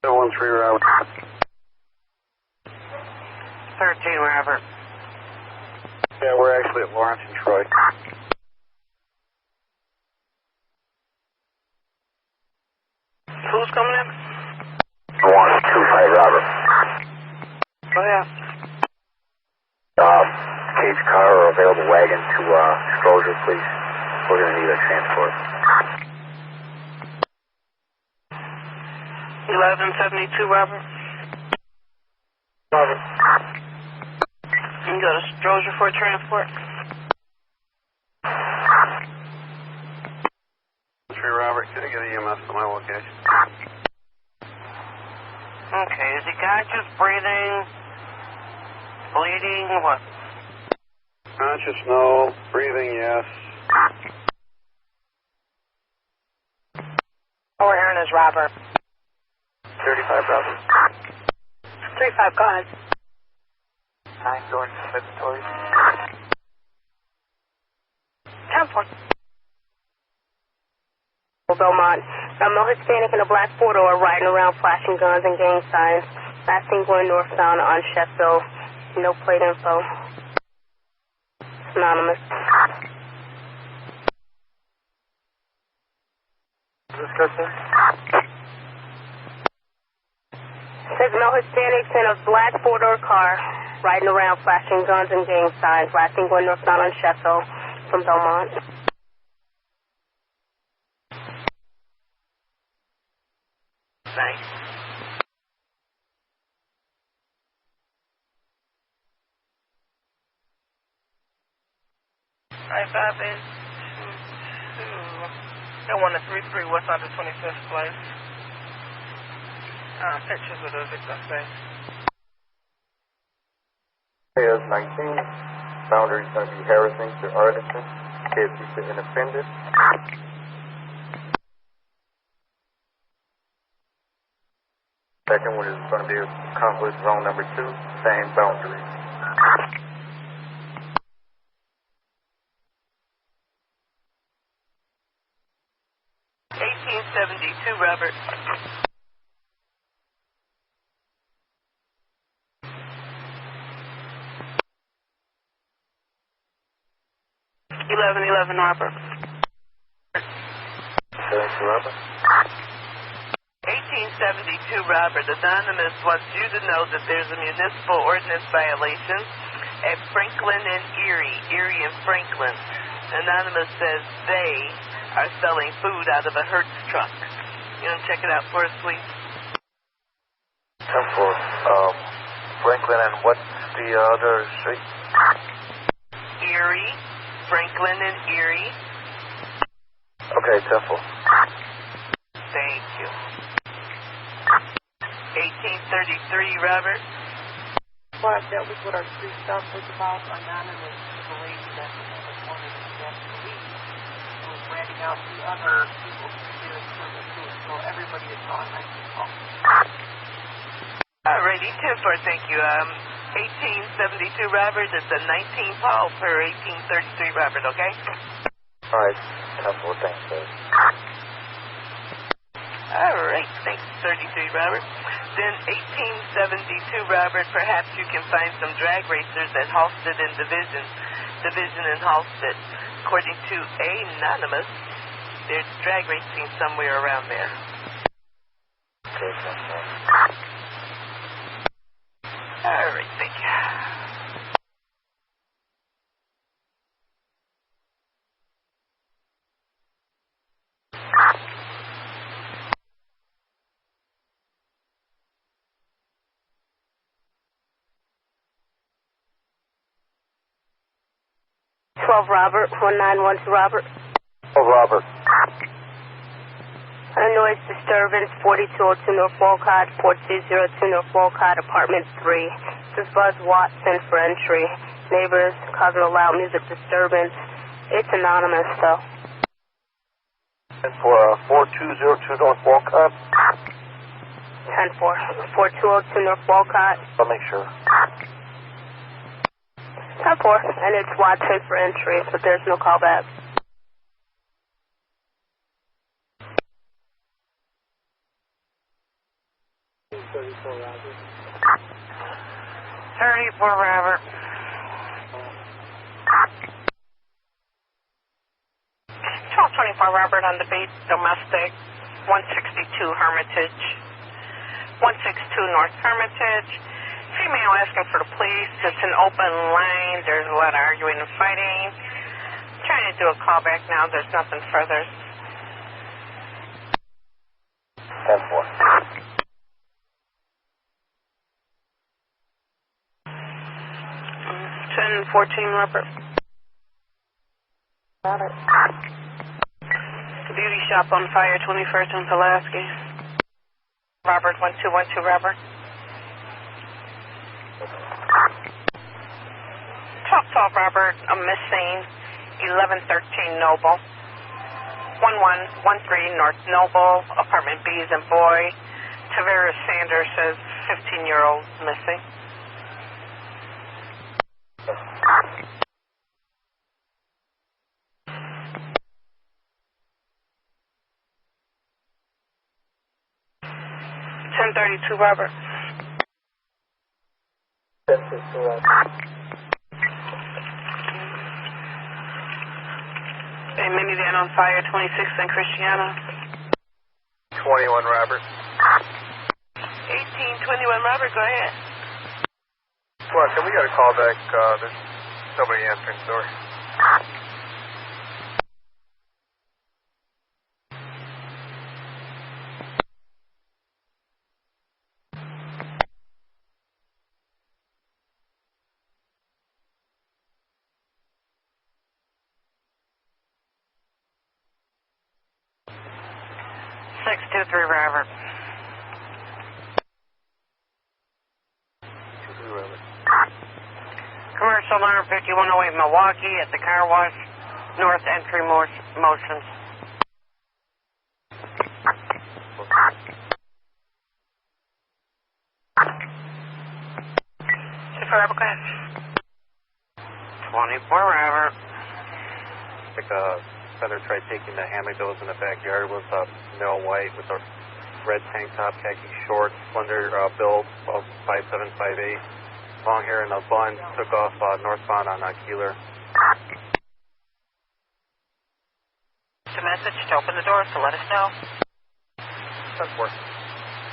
713 Robert. 13 Robert. Yeah, we're actually at Lawrence and Troy. Who's coming in? 125 Robert. Go ahead. Cage car or available wagon to disclosure, please. We're going to need a transport. 1172 Robert. Robert. You can go to Strozier for a transport. 3 Robert, can I get an EMS to my location? Okay, is he conscious, breathing, bleeding, what? Conscious, no. Breathing, yes. All we're hearing is Robert. 35 Robert. 35, go ahead. 9 going to Inventory. 10-4. Belmont. A male Hispanic in a black four-door riding around flashing guns and gang signs. Last seen going northbound on Sheffield. No plate info. Anonymous. Discussion? Says male Hispanics in a black four-door car riding around flashing guns and gang signs. Last seen going northbound on Sheffield from Belmont. Thanks. Alright, 582. Got one at 33 West Under 25th Place. Pictures of the victim's face. Pairs 19. Boundary is going to be Harrison to Arlington. KFC to Independent. Second one is going to be conflict zone number 2, same boundary. Robert. 1111 Robert. Robert. 1872 Robert. Anonymous wants you to know that there's a municipal ordinance violation at Franklin and Erie and Franklin. Anonymous says they are selling food out of a Hertz truck. You want to check it out for us, please? Temple, Franklin and what's the other street? Erie, Franklin and Erie. Okay, Temple. Thank you. 1833 Robert. Well, that was what our street stuff was about. Anonymous believed that the name was one of the best police and was ratting out the other people who did it for the food. So everybody is on 19 calls. Alrighty, 10-4, thank you. 1872 Robert, it's a 19 Paul per 1833 Robert, okay? Alright, Temple, thanks, sir. Alright, thanks, 33 Robert. Then 1872 Robert, perhaps you can find some drag racers at Halsted and Division and Halsted. According to Anonymous, there's drag racing somewhere around there. Okay, thanks, sir. Alright, thank you. Robert, 1912 Robert. Oh, Robert. A noise disturbance, 4202 North Walcott, 4202 North Walcott, apartment 3. This is Buzz Watson for entry. Neighbors causing a loud music disturbance. It's anonymous, though. And for 4202 North Walcott? 10-4. 4202 North Walcott. I'll make sure. 10-4. And it's Watson for entry, but there's no callback. 34 Robert. 34 Robert. 1224 Robert on the beat, domestic, 162 Hermitage, 162 North Hermitage. Female asking for the police. It's an open line. There's a lot of arguing and fighting. Trying to do a callback now. There's nothing further. 10-4. 1014 Robert. Robert. Beauty shop on fire, 21st and Pulaski. Robert, 1212 Robert. 1212 Robert, a missing, 1113 Noble. 1113 North Noble, apartment B's and Boy. Tavares Sanders says 15-year-old missing. $1032 Robert. 10-2 Robert. A minivan on fire, 26th and Christiana. 21 Robert. 1821 Robert, go ahead. Squad, can we got a call back? There's somebody answering the door. Robert. Commercial number 5108 Milwaukee at the car wash, north entry motions. Forever, go ahead. 24 Robert. Like Feather tried taking the hammock that was in the backyard with male white with a red tank top, khaki shorts, slender build, 5'7", 5'8", long hair in a bun, took off northbound on Keeler. The message to open the door, so let us know. That's work.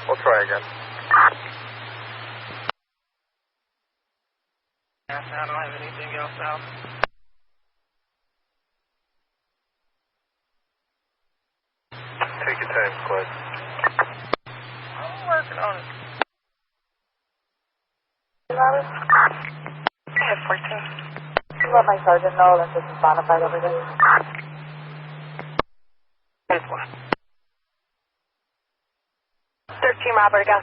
We'll try again. I don't have anything else out. Take your time, Clyde. I'm working on it. Robert? I have 14. You let my sergeant know that this is bona fide over there. 10-4. 13 Robert again.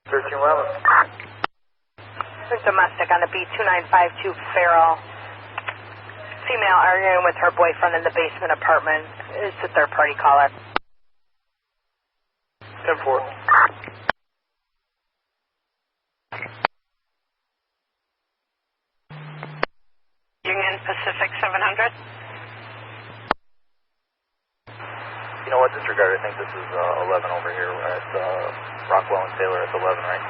13 Robert. There's domestic on the B2952 Farrell. Female arguing with her boyfriend in the basement apartment. It's a third-party caller. 10-4. Union Pacific 700. You know what, disregard. I think this is 11 over here at Rockwell and Taylor at 11, right?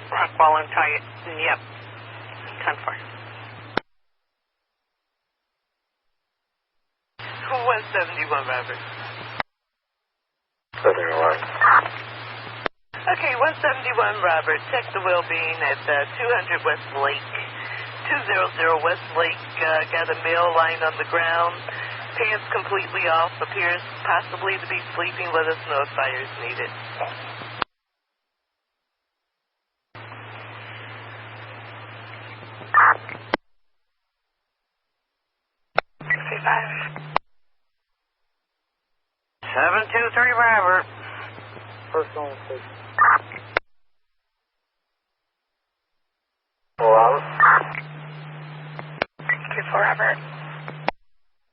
Rockwell and Taylor, yep. 10-4. Who was 71 Robert? 71. Okay, 171 Robert. Check the well-being at 200 West Lake. 200 West Lake, got a male lying on the ground, pants completely off, appears possibly to be sleeping. Let us know if fire is needed. Seven two three Robert. Personal, please. 4 hours. 24 Robert.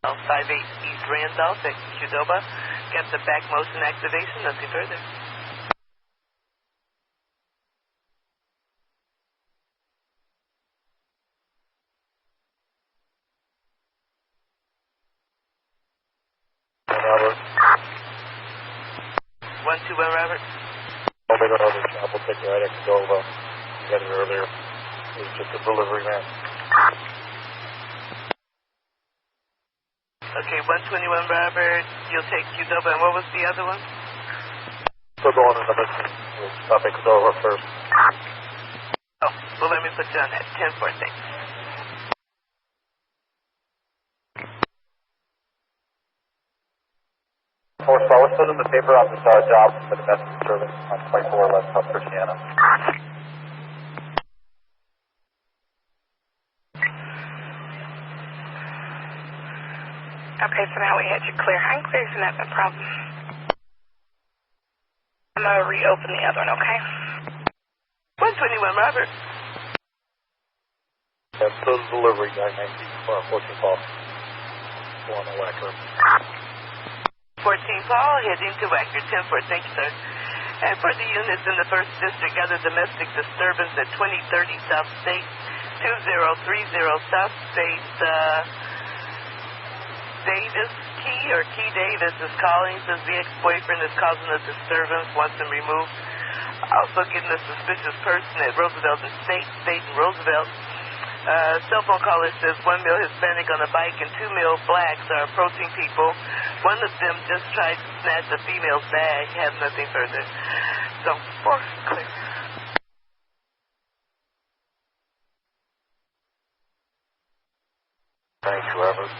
58 East Randolph at Qdoba. Got the back motion activation. Nothing further. Robert. 121 Robert. I'll make another job. We'll take you right next door. You got it earlier. It was just a delivery man. Okay, 121 Robert, you'll take Qdoba, and what was the other one? Still going in the mission. We'll stop at Qdoba first. Oh, well, let me put you on that. 10-4, thanks. So I was put in the paper on this job for the message service on 24 West South Christiana. Okay, so now we had you clear. I'm clear, so that's no problem. I'm going to reopen the other one, okay? 121 Robert. That's the delivery guy, 14 Paul. Go on the whacker. 14 Paul, heading to Whacker, 10-4, thank you, sir. And for the units in the 1st District, got a domestic disturbance at 2030 South State, 2030 South State, Davis, Key Davis is calling, says the ex-boyfriend is causing a disturbance, wants him removed. Also getting a suspicious person at Roosevelt and State and Roosevelt. Cell phone caller says 1 male Hispanic on a bike and 2 male blacks are approaching people. One of them just tried to snatch a female's bag, have nothing further. So, 4, clear. Thanks, Robert.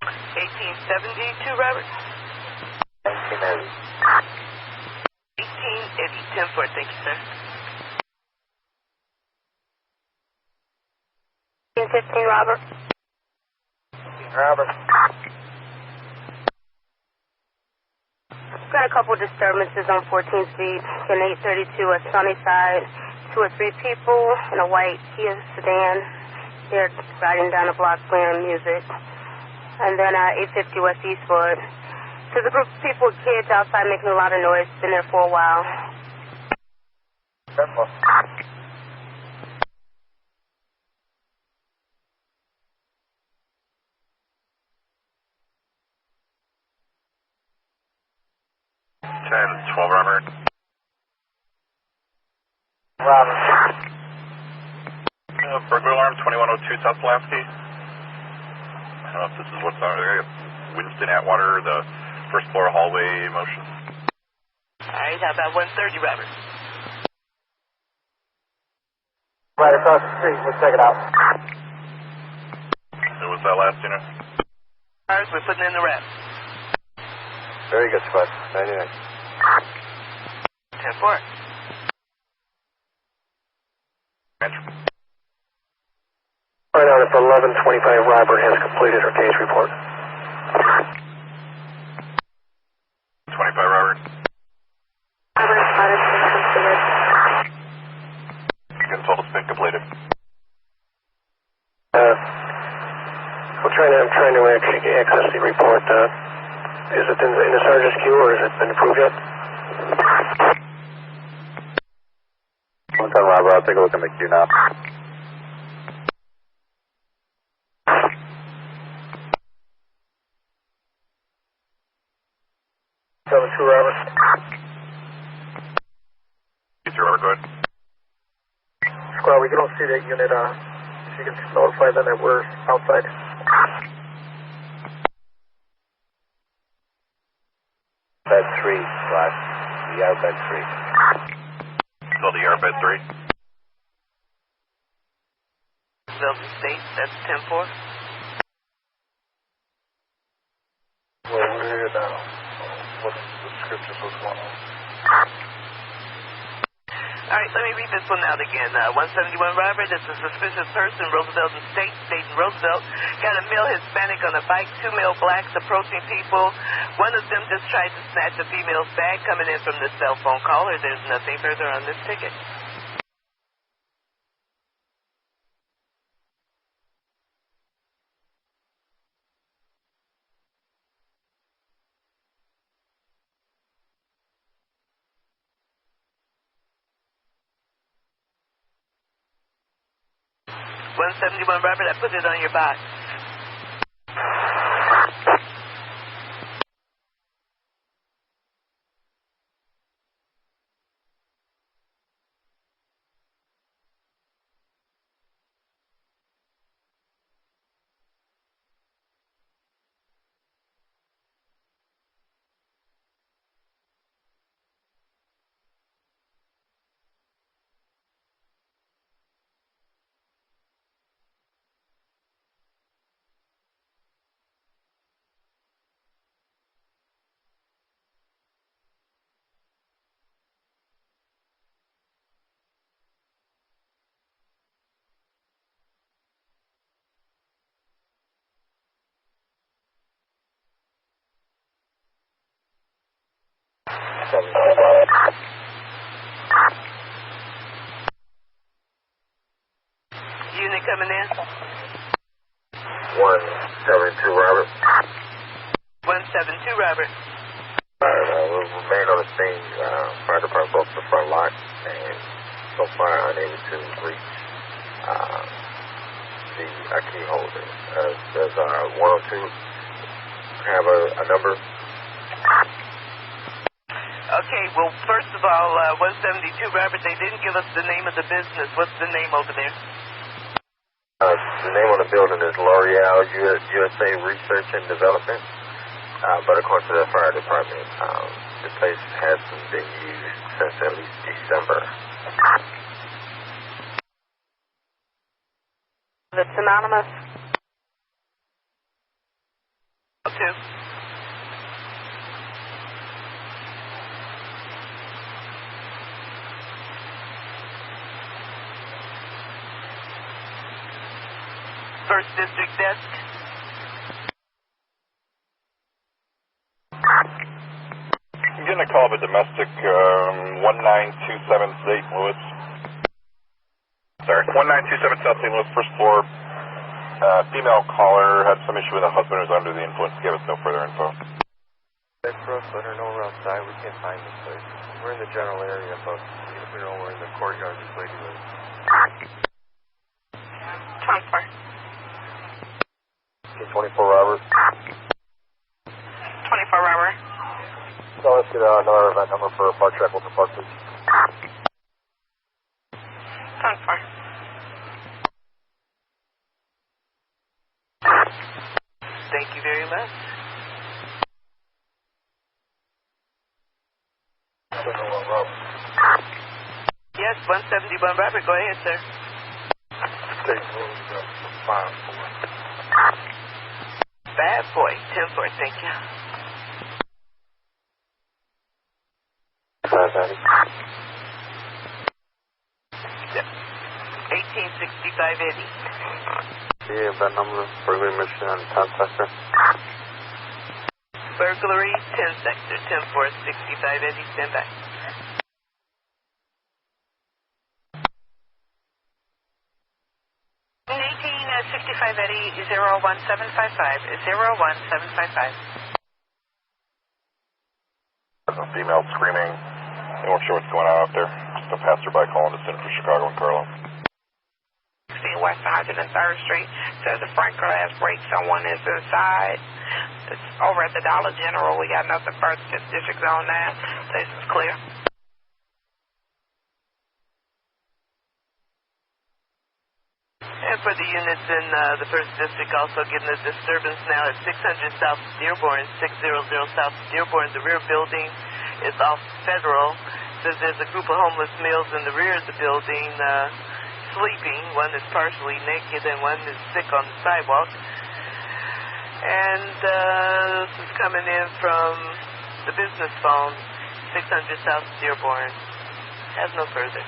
1872, Robert. 1980. 1880, 10-4, thank you, sir. 15 Robert. Robert. Got a couple disturbances on 14th Street in 832 at Sunnyside. 2 or 3 people in a white Kia sedan. They're riding down the block playing music. And then 850 West Eastwood. There's a group of people with kids outside making a lot of noise. Been there for a while. Careful. 10-12 Robert. Robert. Burglar alarm, 2102 South Pulaski. I don't know if this is what's on there. Winston Atwater, the 1st floor hallway motion. Alright, how about 130, Robert? Right across the street. We'll check it out. Who was that last unit? Alright, we're putting in the rest. Very good, Spud. 99. 10-4. Find out if 1125 Robert has completed her case report. 25 Robert. Robert, spotted been completed. You can told it's been completed. I'm trying to actually access the report. Is it in the sergeant's queue or has it been approved yet? One time, Robert. I'll take a look at the queue now. Robert. Robert, go ahead. Squad, we don't see that unit. If you can notify them that we're outside. Bed 3, Slash. ER bed 3. Still the ER bed 3. Roosevelt State, that's 10-4. Well, we're here now. What's the scriptures? What's going on? Alright, let me read this one out again. 171 Robert, it's a suspicious person, Roosevelt and State and Roosevelt. Got a male Hispanic on a bike, 2 male blacks approaching people. One of them just tried to snatch a female's bag coming in from the cell phone caller. There's nothing further on this ticket. Robert, I put it on your box. Unit coming in. 172, Robert. 172, Robert. We'll remain on the scene. Fire department broke the front lock and so far unable to reach the key holder. Does 102 have a number? Okay, well, first of all, 172, Robert, they didn't give us the name of the business. What's the name over there? The name on the building is L'Oreal USA Research and Development. But according to the fire department, the place hasn't been used since at least December. That's anonymous. Okay. First District Desk. I'm getting a call of a domestic, 19278 St. Louis. Sorry, 1927 South St. Louis, first floor. Female caller had some issue with a husband who's under the influence. Gave us no further info. Let her know we're outside. We can't find this place. We're in the general area, but we know we're in the courtyard this lady lives. Transfer. 24 Robert. 24 Robert. So let's get another event number for Park Check. We'll Park, please. Transfer. Thank you very much. Yes, 171 Robert, go ahead, sir. Bad boy, 10-4, thank you. 1865 Eddie. Yeah, event number, burglary mission on 10 sector. Burglary, 10 sector, 10-4, 65 Eddie, stand by. In 1865 Eddie, 01755, 01755. A female screaming. They weren't sure what's going on out there. Just a passerby calling us in for Chicago and Carlo. West 103rd Street. Says the front glass break. Someone is inside. It's over at the Dollar General. We got nothing further. Just District Zone 9. Place is clear. And for the units in the 1st District, also getting a disturbance now at 600 South Dearborn, 600 South Dearborn. The rear building is off Federal. Says there's a group of homeless males in the rear of the building sleeping. One is partially naked and one is sick on the sidewalk. And this is coming in from the business phone, 600 South Dearborn. Has no further.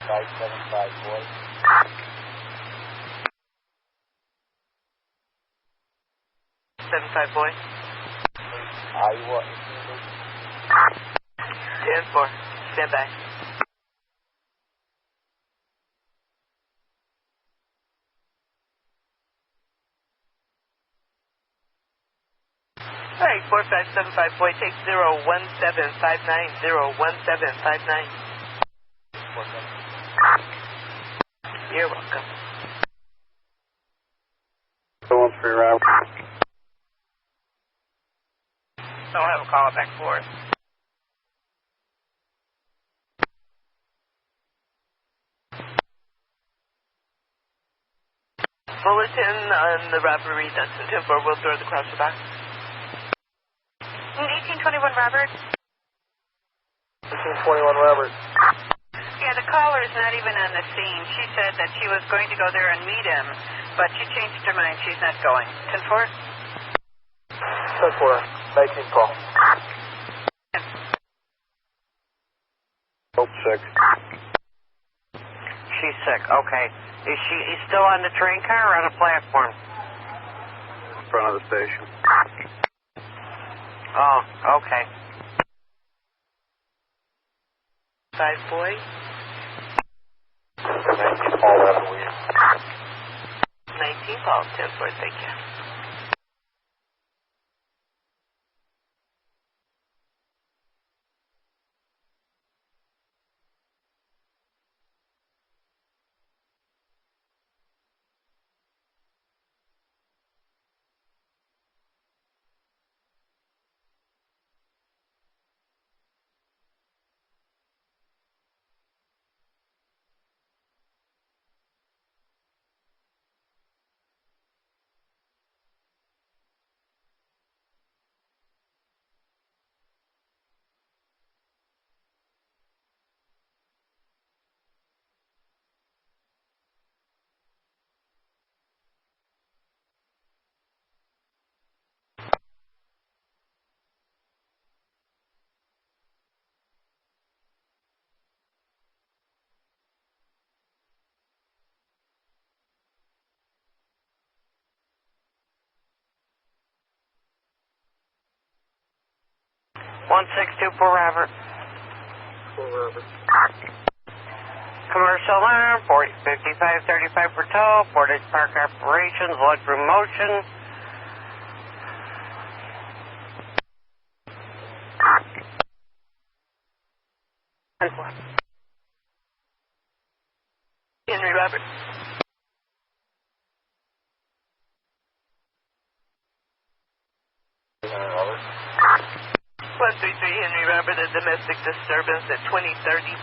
Boy. 75 boy. Iowa. 10-4. Stand by. All right, 4575 boy, take 01759, 01759. You're welcome. Someone's free route. Don't have a call back for us. Bulletin on the robbery that's in 10-4. We'll throw the cross the box. 1821 Robert. 1821 Robert. Yeah, the caller is not even on the scene. She said that she was going to go there and meet him, but she changed her mind. She's not going. 10-4? 10-4. 19 call. Hope 6. sick. Okay. Is she still on the train car or on a platform? In front of the station. Oh, okay. 5 boy. 19 Paul Avenue. 19 Paul, 10-4, thank you. One 624 Robert. Commercial alarm, 5535 for tow, Portage Park operations, legroom motion. Henry Robert. 133 Henry Robert, a domestic disturbance at 2030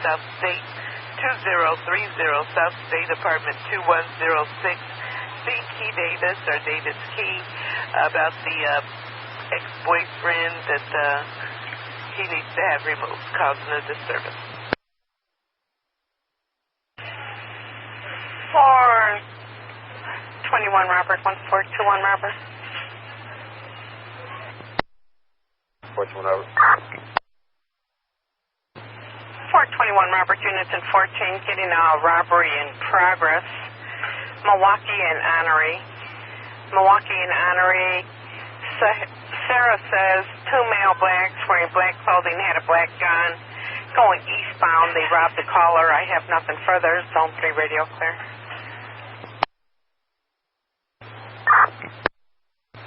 South State, 2030 South State, apartment 2106. See Key Davis, or Davis Key, about the ex-boyfriend that he needs to have removed, causing a disturbance. 421 Robert, 1421 Robert. 421 Robert. 421 Robert, units in 14, getting a robbery in progress. Milwaukee and Honoré. Milwaukee and Honoré. Sarah says 2 male blacks wearing black clothing had a black gun. Going eastbound, they robbed the caller. I have nothing further. Zone 3 radio clear.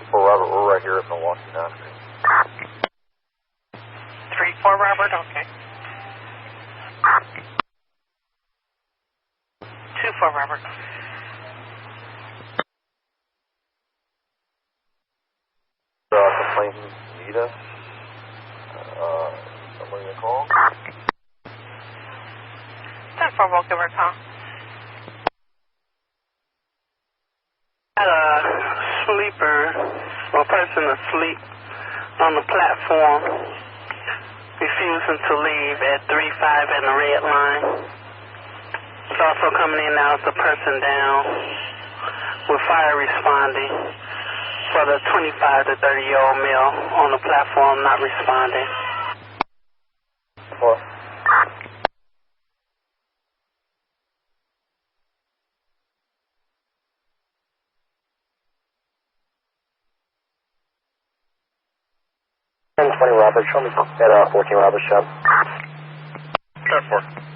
4 Robert, we're right here at Milwaukee now. 3-4 Robert, okay. 2-4 Robert. Complaint need us. Somebody to call? 10-4, we'll give her a call. Had a sleeper, or a person asleep on the platform, refusing to leave at 35 and the red line. It's also coming in now as the person down with fire responding for the 25 to 30-year-old male on the platform not responding. 4. Robert, show me at 14 Robert shop. 10-4.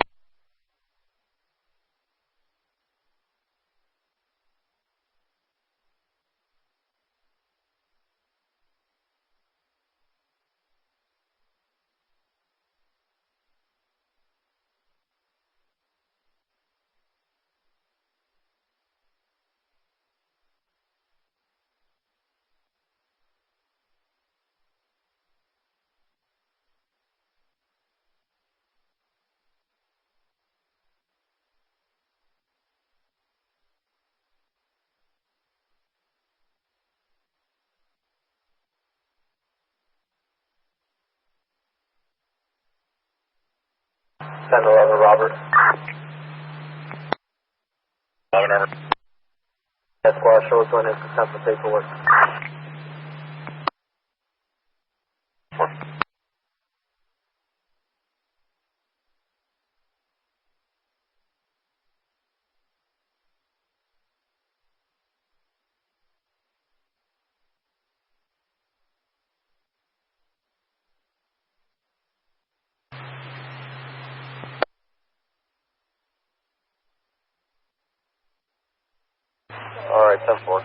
Send 11 Robert. 11 Robert. That squad show us on his consent for paperwork. 4. All right, 10-4.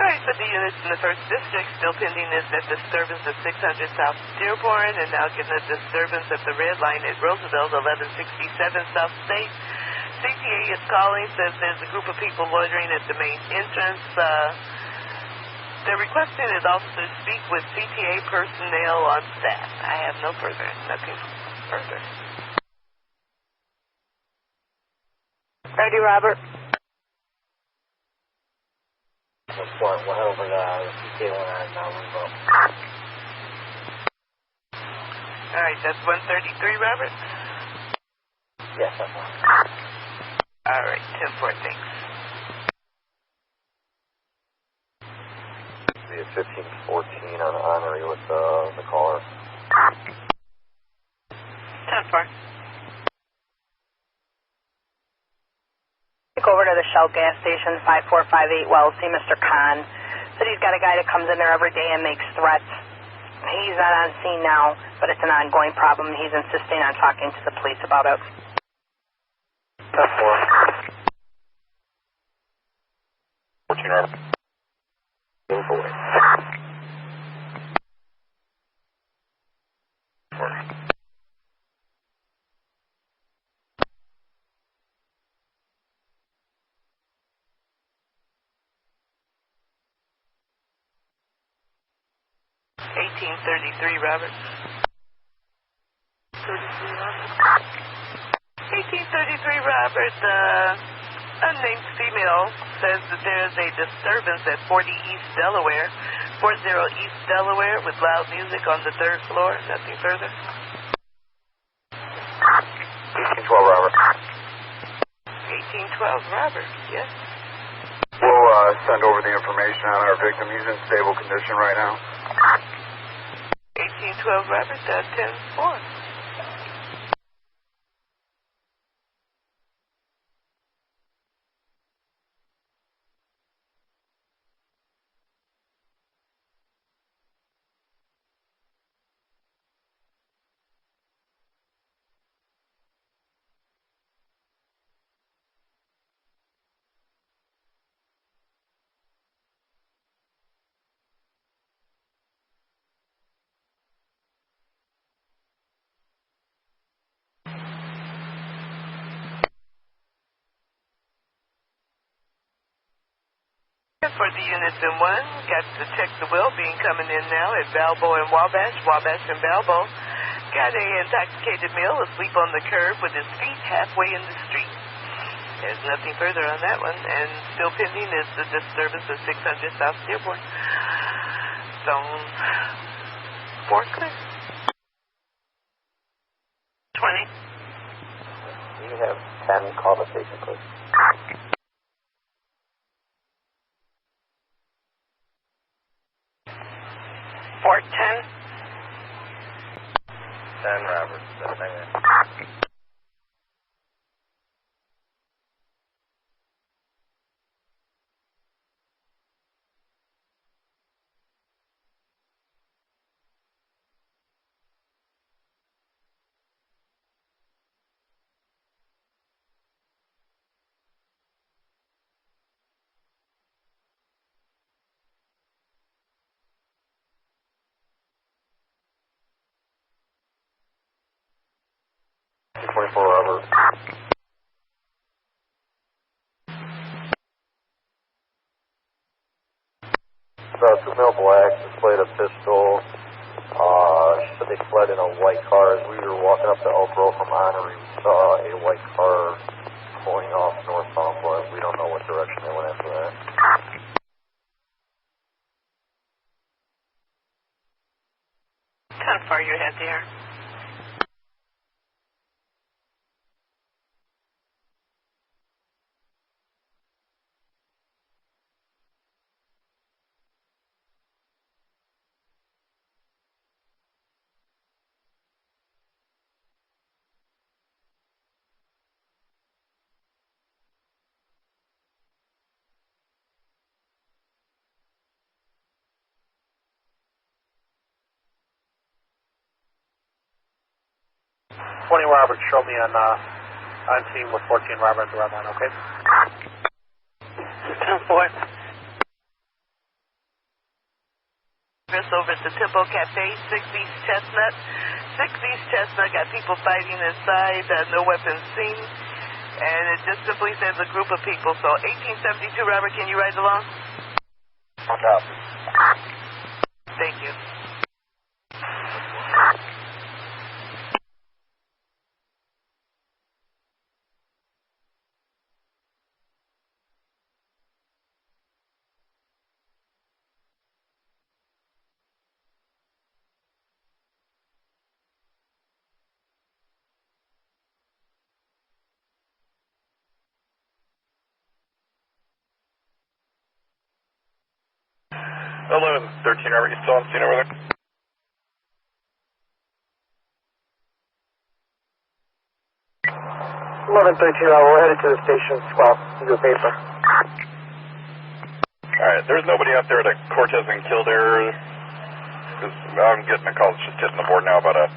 All right, for the units in the 1st District, still pending is that disturbance at 600 South Dearborn, and now getting a disturbance at the red line at Roosevelt, 1167 South State. CTA is calling, says there's a group of people loitering at the main entrance. They're requesting that officers speak with CTA personnel on staff. I have nothing further. Ready, Robert? We'll head over to CK1 and Ringo. All right, that's 133, Robert? Yes, that's fine. All right, 10-4, thanks. Be at 1514 on Honorary with the caller. 10-4. Over to the Shell gas station, 5458 Wells, see Mr. Khan. Said he's got a guy that comes in there every day and makes threats. He's not on scene now, but it's an ongoing problem. He's insisting on talking to the police about it. 10-4. 14, Robert. Move away. 1833, Robert. 1833, Robert. Unnamed female says that there is a disturbance at 40 East Delaware, 40 East Delaware, with loud music on the 3rd floor. Nothing further. 1812, Robert. 1812, Robert. Yes. We'll send over the information on our victim. He's in stable condition right now. 1812, Robert. 10-4. For the units in 1, got to check the well-being coming in now at Balboa and Wabash and Balboa. Got a intoxicated male asleep on the curb with his feet halfway in the street. There's nothing further on that one, and still pending is the disturbance of 600 South Dearborn. Zone 4 clear. 20. You have 10, call the station, please. 410. 10, Robert. 7 24, Robert. Two male blacks displayed a pistol. She said they fled in a white car. As we were walking up to Elk Road from Honorary, we saw a white car pulling off northbound, but we don't know what direction they went after that. How far you head there? 20 Robert, show me on scene with 14 Robert at the red line, okay? 10-4. Over at the Tempo Cafe, 6 East Chestnut. 6 East Chestnut got people fighting inside, no weapons seen. And it just simply says a group of people. So 1872, Robert, can you ride along? On top. Thank you. Robert, you still on scene over there? We're headed to the station. Well, to do a paper. Alright, there's nobody out there that Cortez and killed there. I'm getting a call, it's just hitting the board now about a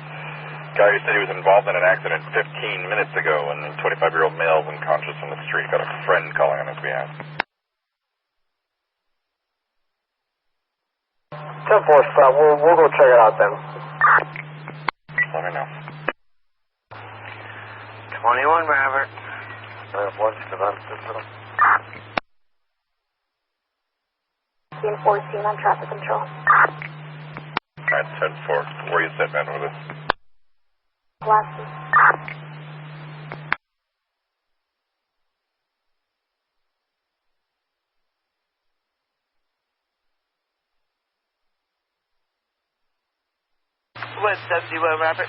guy who said he was involved in an accident 15 minutes ago, and a 25-year-old male is unconscious on the street. Got a friend calling on his behalf. 10-4 spot. We'll go check it out then. Let me know. 21, Robert. Once the hospital. Scene 14 on traffic control. Alright, 10-4. Where you set, man, with this? Glasses. What's 71, Robert?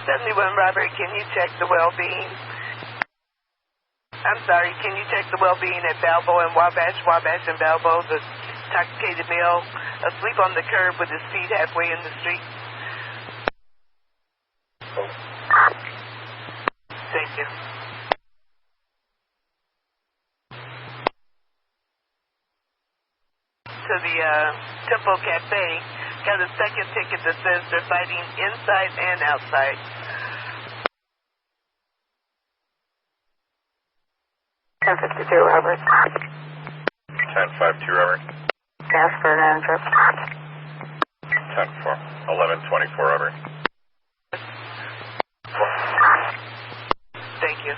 71, Robert, can you check the well-being? I'm sorry, can you check the well-being at Balbo and Wabash and Balbo, the intoxicated male, asleep on the curb with his feet halfway in the street? Thank you. To the Tempo Cafe, got a second ticket that says they're fighting inside and outside. 1052, Robert. 10-5-2, Robert. Casper and Andrew. 10-4. 11-24, Robert. Thank you.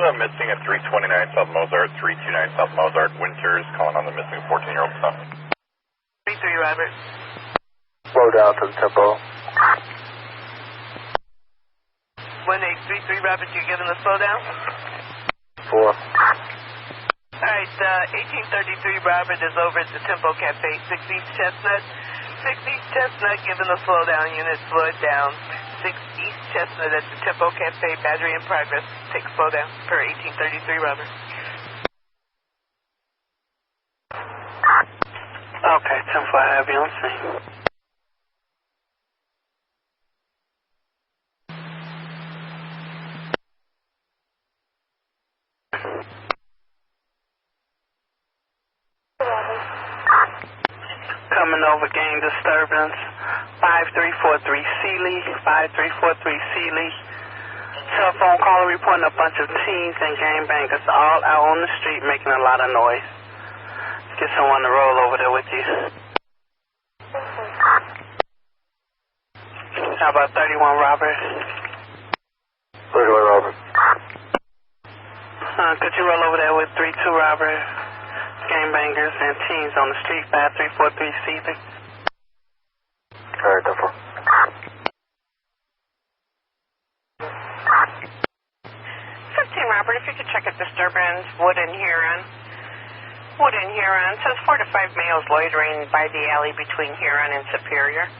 Missing at 329 South Mozart, 329 South Mozart. Winters calling on the missing 14-year-old son. 3-3, Robert. Slow down to the tempo. 1833, Robert, you giving the slowdown? 4. Alright, 1833, Robert is over at the Tempo Cafe, 6 East Chestnut. 6 East Chestnut giving the slowdown unit, slow it down. 6 East Chestnut at the Tempo Cafe, battery in progress. Take slowdown per 1833, Robert. Okay, 10-4, I have you on scene. Coming over, gang disturbance. 5343 Sealy. 5343 Sealy. Telephone caller reporting a bunch of teens and gangbangers all out on the street making a lot of noise. Get someone to roll over there with you. How about 31, Robert? 31, Robert. Could you roll over there with 32, Robert? Gangbangers and teens on the street, 5343 Sealy. Alright, therefore. 15, Robert, if you could check a disturbance, Wood and Huron. Wood and Huron says 4 to 5 males loitering by the alley between Huron and Superior.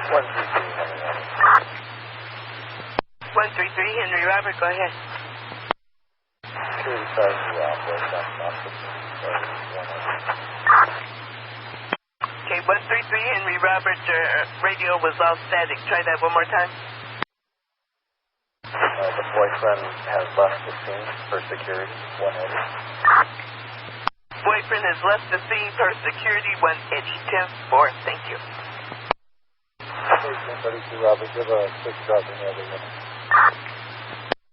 133 Henry Robert, go ahead. Security sergeant to the operation. Okay, 133 Henry Robert, your radio was all static. Try that one more time. The boyfriend has left the scene for security, 180. Boyfriend has left the scene for security, 180, 10-4. Thank you. 1832 Robert, give a 6 drop in the other unit.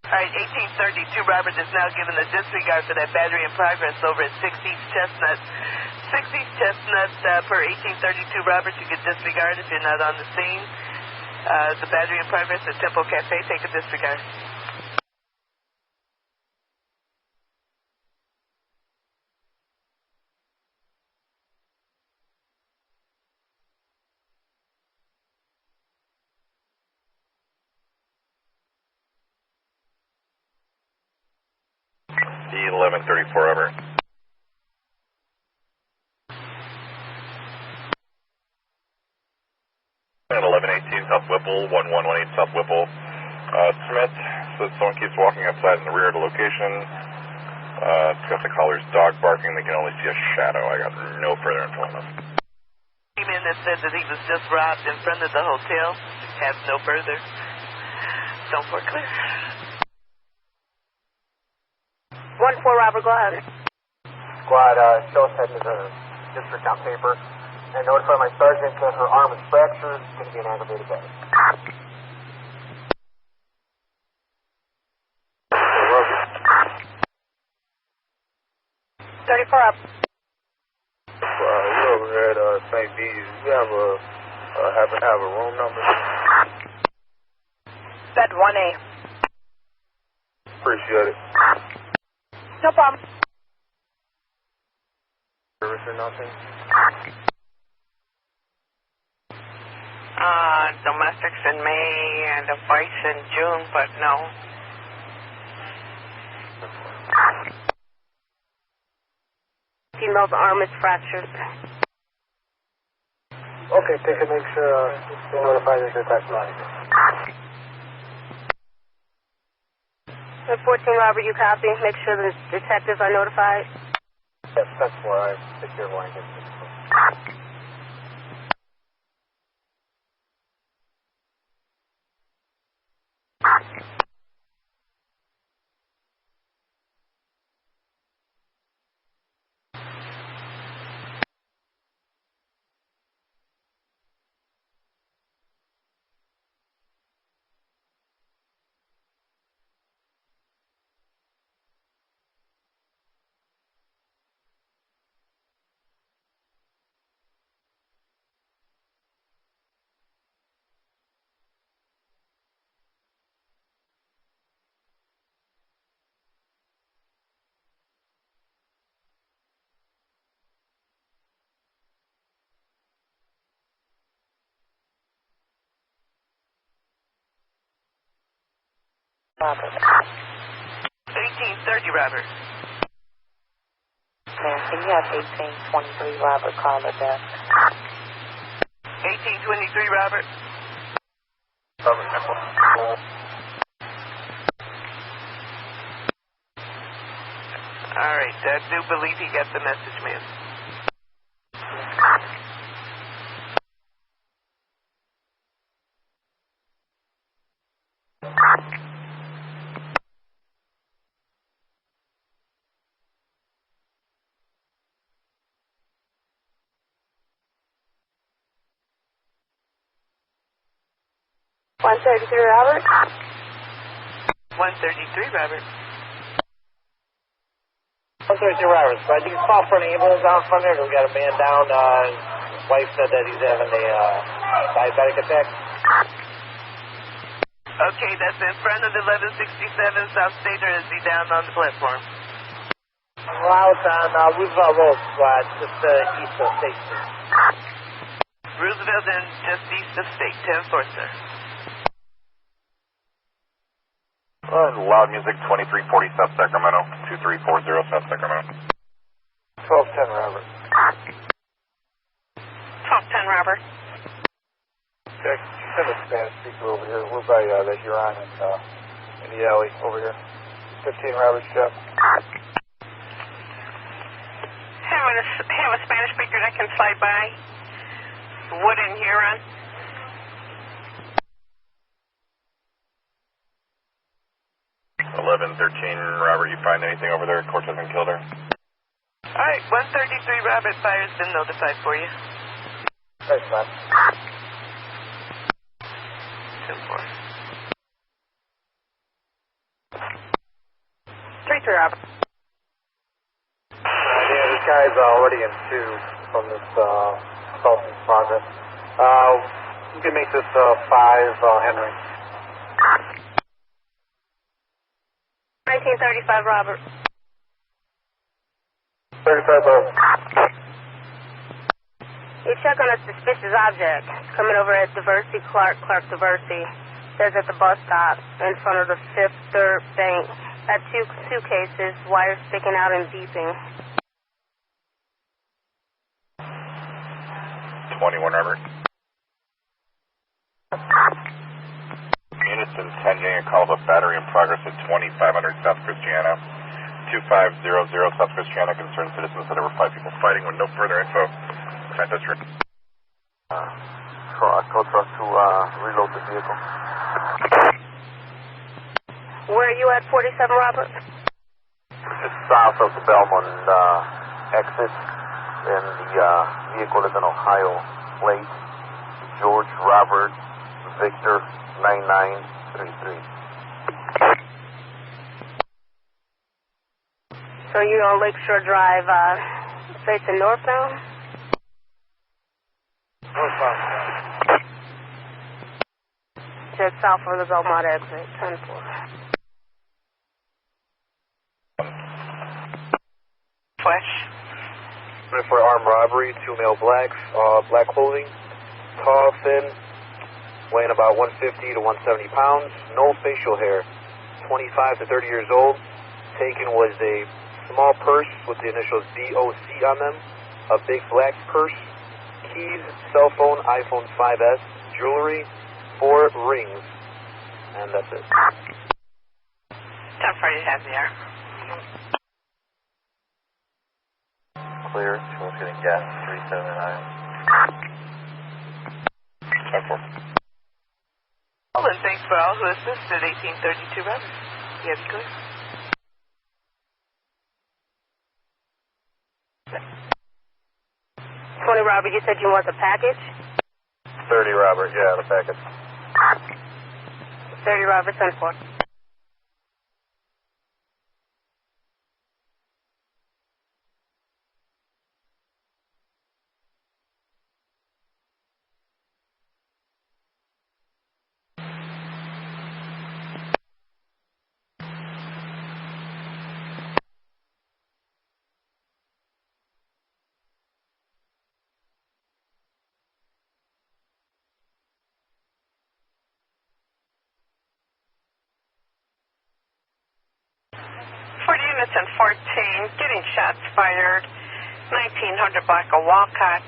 All right, 1832 Robert is now given a disregard for that battery in progress over at 6 East Chestnut. 6 East Chestnut per 1832 Robert, you get disregard if you're not on the scene. The battery in progress at Temple Cafe, take a disregard. D1134 Robert. At 1118 South Whipple, 1118 South Whipple. Smith says someone keeps walking outside in the rear of the location. It's got the caller's dog barking. They can only see a shadow. I got no further info on this. Came in that said that he was just robbed in front of the hotel. Have no further. Don't for clear. 1-4 Robert, go ahead. Squad, show us heading to the district on paper. And notify my sergeant that her arm is fractured. It's going to be an aggravated battery. 34 up. We're over here at St. B's. We have happen to have a room number? Bed 1A. Appreciate it. No problem. Service or nothing? Domestics in May and a vice in June, but no. Female's arm is fractured. Okay, take it, make sure they notify the detective. 14 Robert, you copy? Make sure the detectives are notified. Yes, that's where I secure blanket. Robert. 1830 Robert. Ma'am, can you have 1823 Robert call her desk? 1823 Robert. All right, I do believe he got the message, ma'am. $133 Robert. 133 Robert. 133 Robert, so you can call for an ambulance out front there. We got a man down. His wife said that he's having a diabetic attack. Okay, that's in front of 1167 South State, or is he down on the platform? Well, out on Roosevelt Road, squad, just east of State Street. Roosevelt and just east of State, 10-4, sir. Loud music, 2340 South Sacramento, 2340 South Sacramento. 1210 Robert. 1210 Robert. Jack, you send a Spanish speaker over here. We're by the Huron in the alley over here. 15 Roberts, Jeff. Have a Spanish speaker that can slide by. Wood and Huron. Robert, you find anything over there? Cortez and Kilder? All right, 133 Robert, fire's been notified for you. Thanks, man. 10-4. 3-3 Robert. Yeah, this guy's already in 2 from this assault in progress. You can make this 5 Henry. 1935 Robert. 35 Robert. You check on a suspicious object coming over at Diversity Clark Diversity. Says at the bus stop in front of the Fifth Third Bank. Got 2 suitcases, wires sticking out and beeping. 21 Robert. Units intending a call of a battery in progress at 2500 South Christiana. 2500 South Christiana. Concerned citizens that there were 5 people fighting with no further info. Fantastic. Tow truck to reload the vehicle. Where are you at, 47 Robert? It's south of the Belmont exit, and the vehicle is an Ohio plate. George Robert Victor 9933. So you're on Lakeshore Drive, facing northbound? Northbound. Just south of the Belmont exit, 10-4. Flash. For armed robbery, 2 male blacks, black clothing, tall, thin, weighing about 150 to 170 pounds, no facial hair, 25 to 30 years old. Taken was a small purse with the initials DOC on them, a big black purse, keys, cell phone, iPhone 5S, jewelry, 4 rings, and that's it. 10-4, you have the air. Clear. She was getting gas 379. 10-4. Well, and thanks for all who assisted 1832 Robert. You have clear. 20 Robert, you said you want the package? 30 Robert, yeah, the package. 30 Robert, 10-4. Units in 14, getting shots fired. 1900 block of Walcott.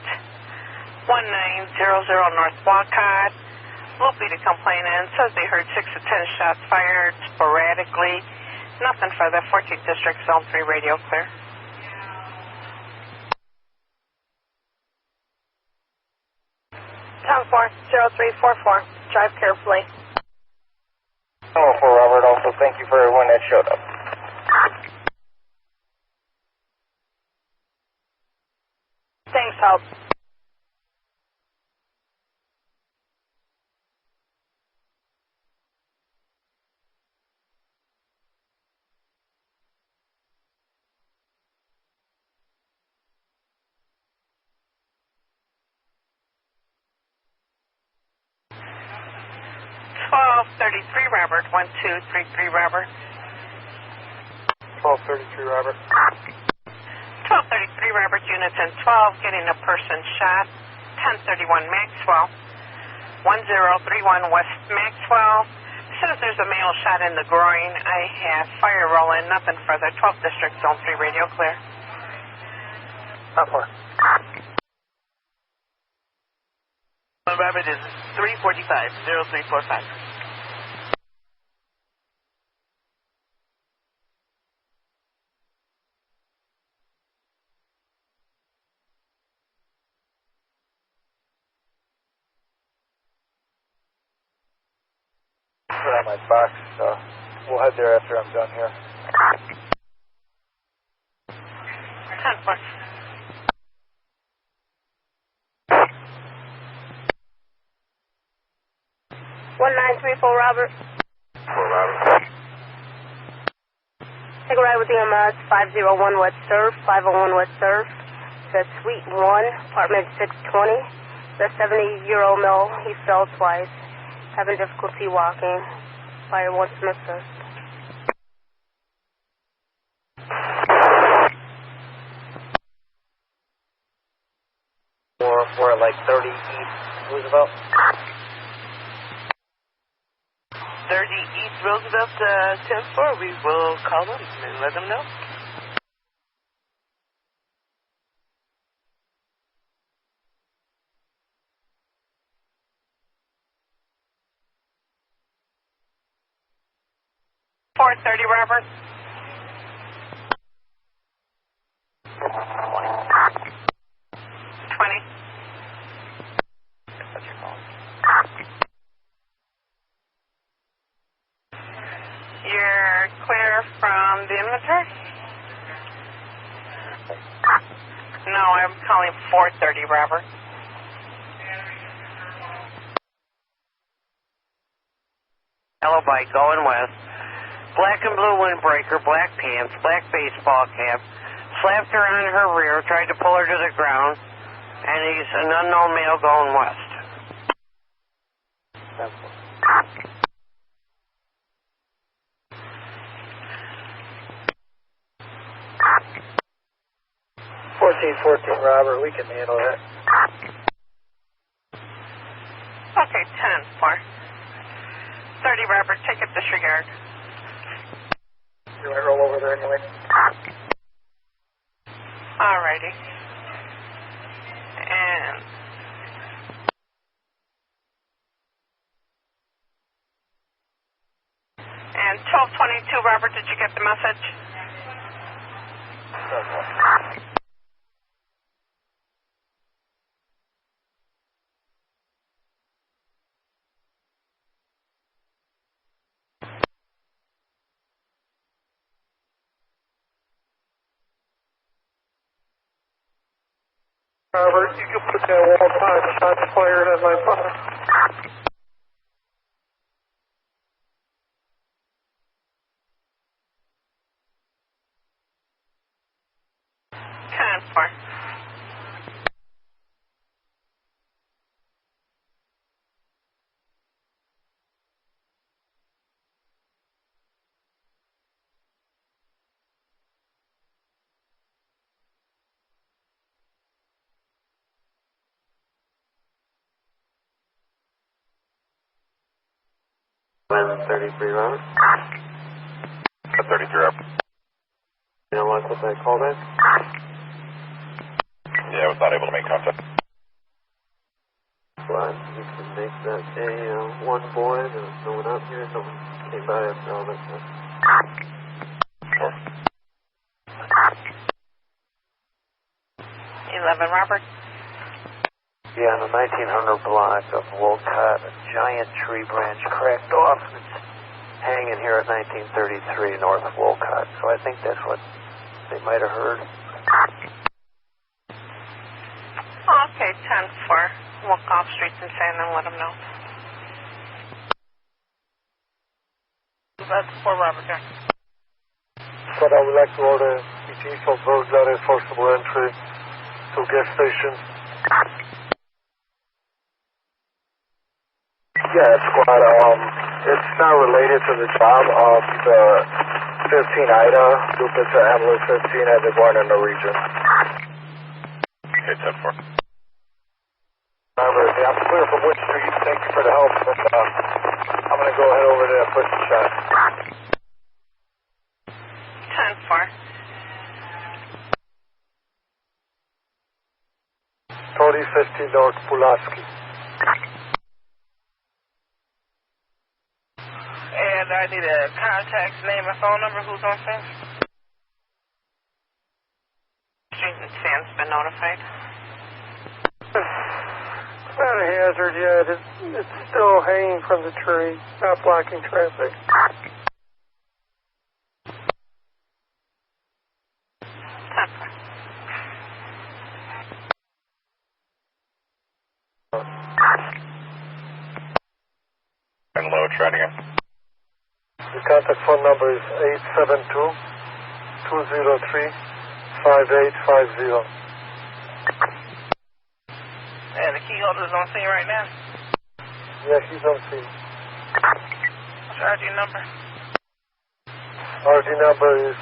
1900 North Walcott. Loopy to complainant says they heard 6 to 10 shots fired sporadically. Nothing for the 14th District Zone 3 radio clear. Tom 40344. Drive carefully. Oh, for Robert, also thank you for everyone that showed up. Thanks, Help. Robert, 1233 Robert. 1233 Robert. 1233 Robert, units in 12, getting a person shot. 1031 Maxwell. 1031 West Maxwell. Says there's a male shot in the groin. I have fire rolling, nothing further. 12th District, Zone 3 radio clear. Not far. Robert is 345, 0345. Put on my box. We'll head there after I'm done here. 10-4. 1934 Robert. Take a ride with EMS 501 West Surf, 501 West Surf. That's Suite 1, apartment 620. The 70-year-old male, he fell twice. Having difficulty walking. Fire wants some assist. We're at like 30 East Roosevelt. 30 East Roosevelt, 10-4. We will call them and let them know. Robert. 20. You're clear from the inventory? No, I'm calling 430, Robert. Yellow bike going west. Black and blue windbreaker, black pants, black baseball cap. Slapped her on her rear, tried to pull her to the ground, and he's an unknown male going west. 1414 Robert, we can handle that. Okay, 10-4. 30 Robert, take it disregard. Do I roll over there anyway? Alrighty. And 1222 Robert, did you get the message? Robert, you can put that wall behind the shots fired at my phone. Island 33 Robert. 33 up. You know what I called in? Yeah, I was not able to make contact. But you can make that a one boy, there's no one out here, no one came by after all that stuff. Sure. 11 Robert. Yeah, on the 1900 block of Wolcott, a giant tree branch cracked off. It's hanging here at 1933 North Wolcott. So I think that's what they might have heard. Okay, 10-4. Walk off streets and say and then let them know. That's 4 Robert there. But I would like to order ET from those that are forcible entry to gas station. Yeah, squad. It's not related to the job. The 15 Ida, duplicate to ambulance 15 has been born in the region. Okay, 10-4. Robert, yeah, I'm clear from Wood Street. Thank you for the help. But, I'm going to go head over there and push the shot. 10-4. 3050 North Pulaski. Do I need a contact name and phone number? Who's on scene? Street and Sam's been notified. It's not a hazard yet. It's still hanging from the tree, not blocking traffic. And low, try it again. The contact phone number is 872-203-5850. Yeah, the key holder's on scene right now. Yeah, he's on scene. What's your RD number? RD number is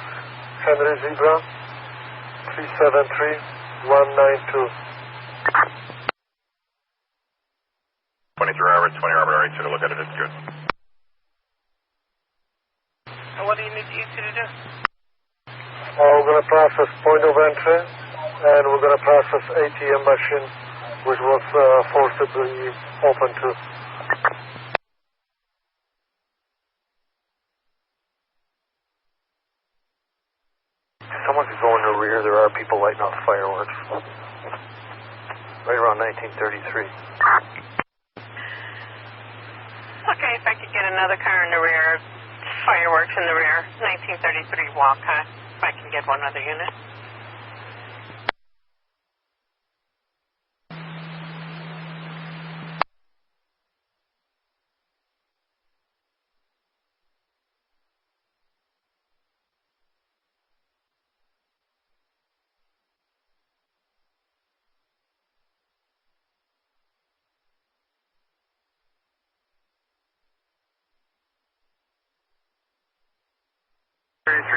Henry Zebra 373192. 23 Robert, 20 Robert, already took a look at it, it's good. And what do you need the ET to do? We're going to process point of entry, and we're going to process ATM machine, which was forcibly open to. Someone's going to the rear. There are people lighting off fireworks. Right around 1933. Okay, if I could get another car in the rear, fireworks in the rear, 1933 Walcott, if I can get one other unit.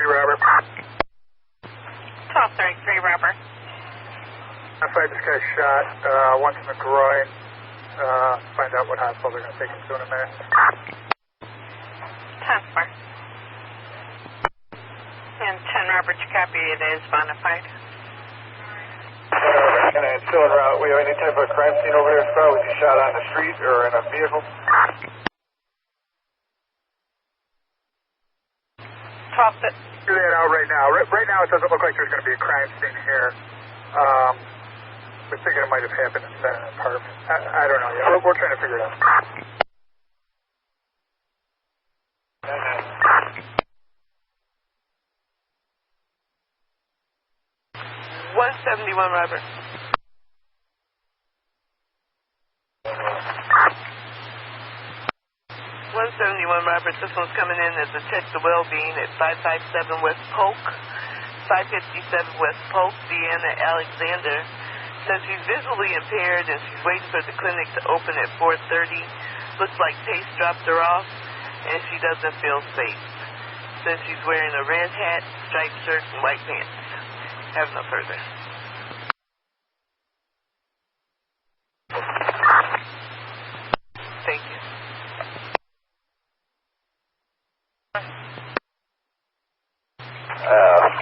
Robert. 1233 Robert. I find this guy shot, once in the groin. Find out what hospital they're going to take him to in a minute. 10-4. And 10 Robert, you copy it is bona fide. And it's still en route. We have any type of crime scene over there, Scar? Was he shot on the street or in a vehicle? 12. Do that out right now. Right now, it doesn't look like there's going to be a crime scene here. We're thinking it might have happened in that apartment. I don't know yet. We're trying to figure it out. 171 Robert. 171 Robert, this one's coming in as a check the well-being at 557 West Polk, 557 West Polk, Deanna Alexander. Says she's visually impaired and she's waiting for the clinic to open at 4:30. Looks like Pace dropped her off and she doesn't feel safe. Says she's wearing a red hat, striped shirt, and white pants. Have no further. Thank you.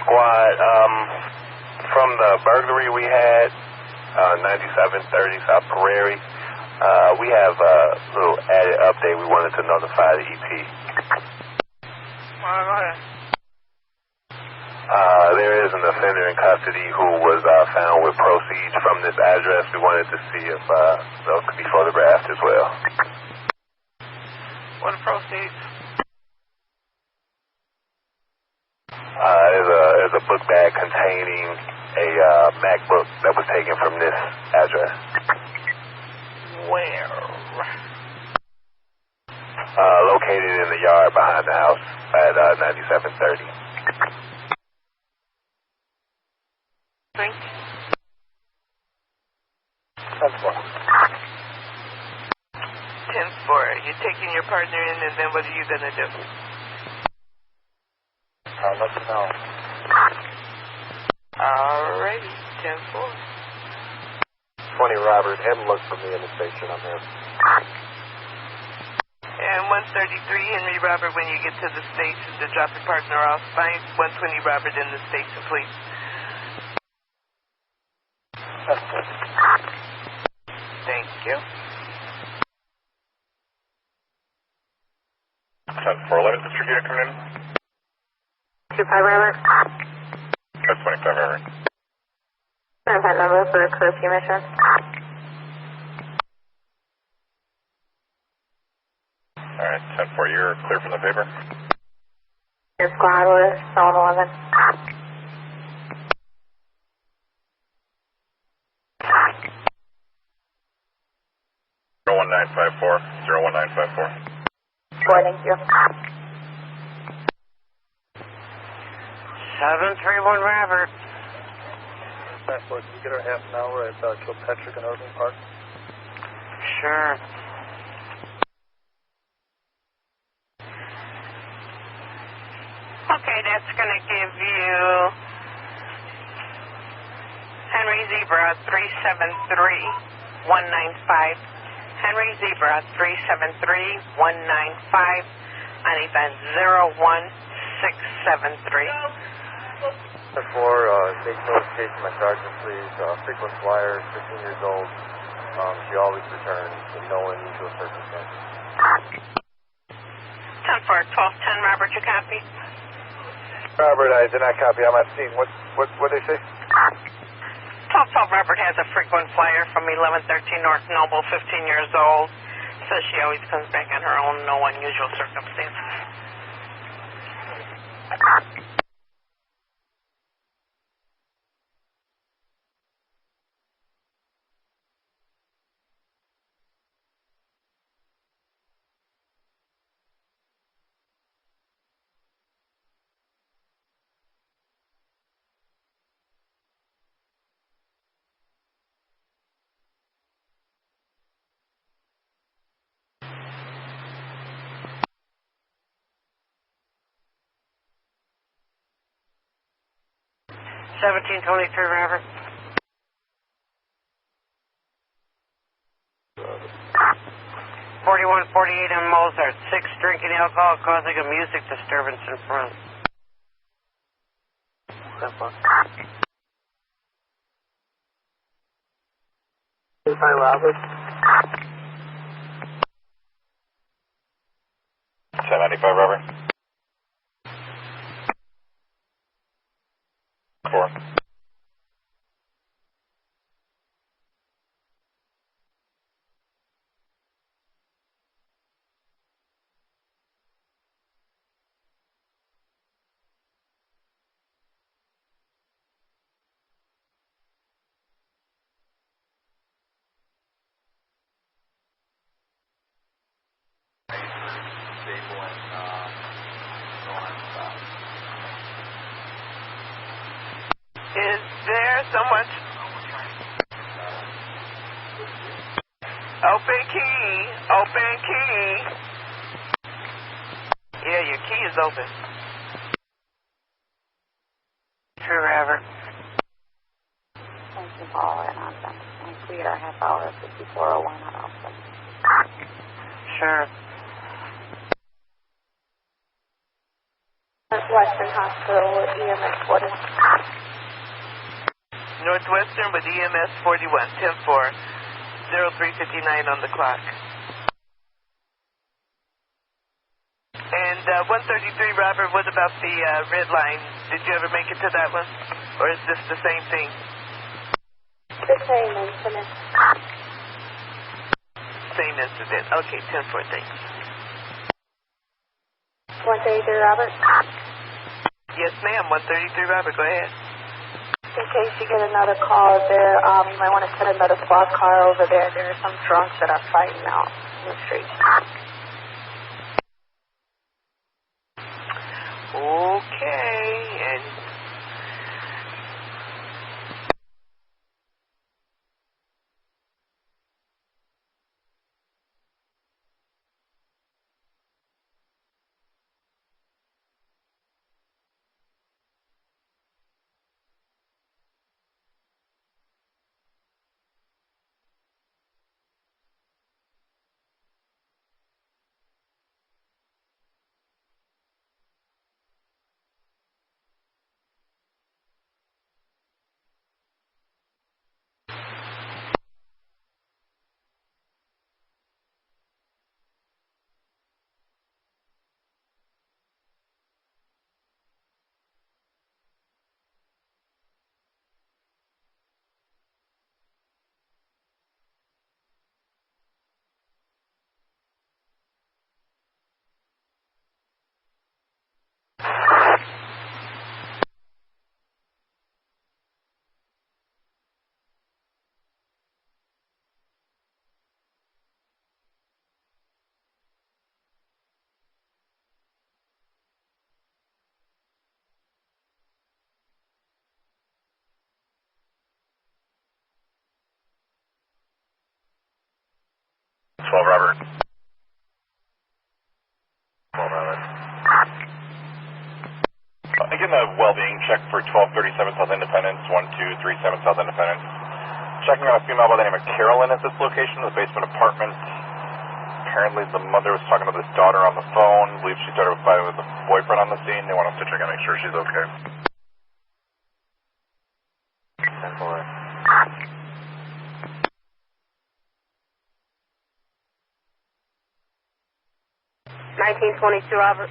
Squad, from the burglary we had, 9730 South Prairie, we have a little added update we wanted to notify the EP. There is an offender in custody who was found with proceeds from this address. We wanted to see if those could be photographed as well. What are proceeds? There's a book bag containing a MacBook that was taken from this address. Where? Located in the yard behind the house at 9730. Thank you. 10-4. You're taking your partner in, and then what are you going to do? I'll let you know. Alrighty, 10-4. 20 Robert, have him look for me in the station. I'm there. And 133 Henry Robert, when you get to the station to drop your partner off, find 120 Robert in the station, please. Thank you. 10-411. unit coming in. 25 Robert. That's 25 Robert. Contact number for curfew mission. Alright, 10-4, you're clear from the paper. Your squad was Zone 11. Zero 1954. 01954. Thank you. 731 Robert. Passport, can you get her half an hour at Kilpatrick and Irving Park? Sure. Okay, that's going to give you Henry Zebra 373195. Henry Zebra 373195 on event 01673. Before, make notification to my sergeant, please. Frequent flyer, 15 years old. She always returns with no unusual circumstances. 10-4, 1210, Robert, you copy? Robert, I did not copy. I'm not seeing. What they say? 1212 Robert has a frequent flyer from 1113 North Noble, 15 years old. Says she always comes back on her own, no unusual circumstances. $17.23 Robert. $41.48 on Mozart. 6 drinking alcohol causing a music disturbance in front. Hi, Robert. 1095 Robert. 4. Is there someone? Open key. Open key. Yeah, your key is open. True Robert. Thank you, Paul, and I'm clear our half hour, 5401 on Austin. Sure. Northwestern Hospital with EMS 40. Northwestern with EMS 41, 10-4, 0359 on the clock. And 133, Robert, what about the red line? Did you ever make it to that one? Or is this the same thing? The same incident. Same incident. Okay, 10-4, thanks. 133 Robert. Yes, ma'am, 133, Robert, go ahead. In case you get another call there, you might want to send another squad car over there. There are some drunks that are fighting out in the street. Okay, and 12 Robert. 12 Robert. Again, a well-being check for 1237 South Independence, 1237 South Independence. Checking on a female by the name of Carolyn at this location, the basement apartment. Apparently the mother was talking to this daughter on the phone. I believe she started fighting with the boyfriend on the scene. They want us to check and make sure she's okay. 10-4. 1922, Robert.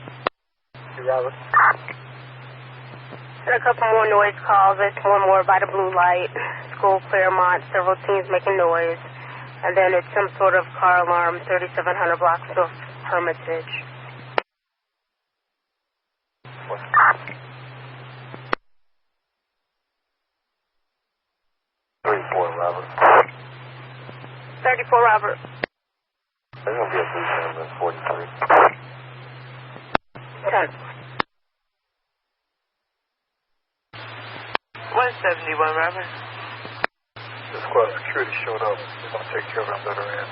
Robert. Had a couple more noise calls. There's one more by the blue light. School Claremont, several teens making noise. And then it's some sort of car alarm, 3700 blocks of Hermitage. What? 34 Robert. 34, Robert. There's going to be a 3743. 10. 171, Robert. This squad security showed up. They're going to take care of it better end.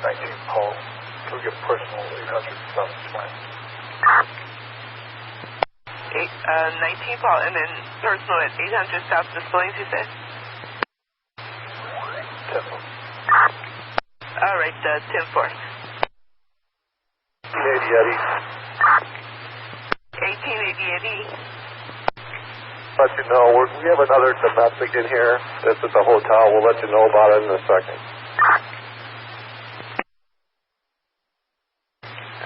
19 call. Can we get personal 800 South Plains? 19 Paul, and then personal at 800 South Displays, you said? 10-4. All right, 10-4. 1880 Eddie. 1880 Eddie. Let you know, we have another domestic in here that's at the hotel. We'll let you know about it in a second.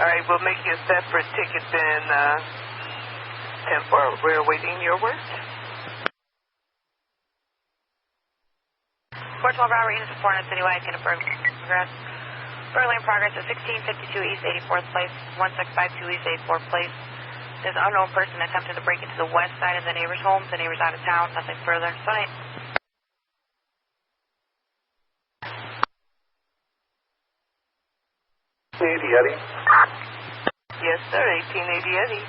All right, we'll make you a separate ticket then, 10-4. We're awaiting your word. 412 Robert, units of 400 Citywide, can approve. Progress. Burglary in progress at 1652 East 84th Place, 1652 East 84th Place. There's an unknown person attempted to break into the west side of the neighbor's home. The neighbor's out of town. Nothing further. Sonate. Eddie. Yes, sir, 1880 Eddie.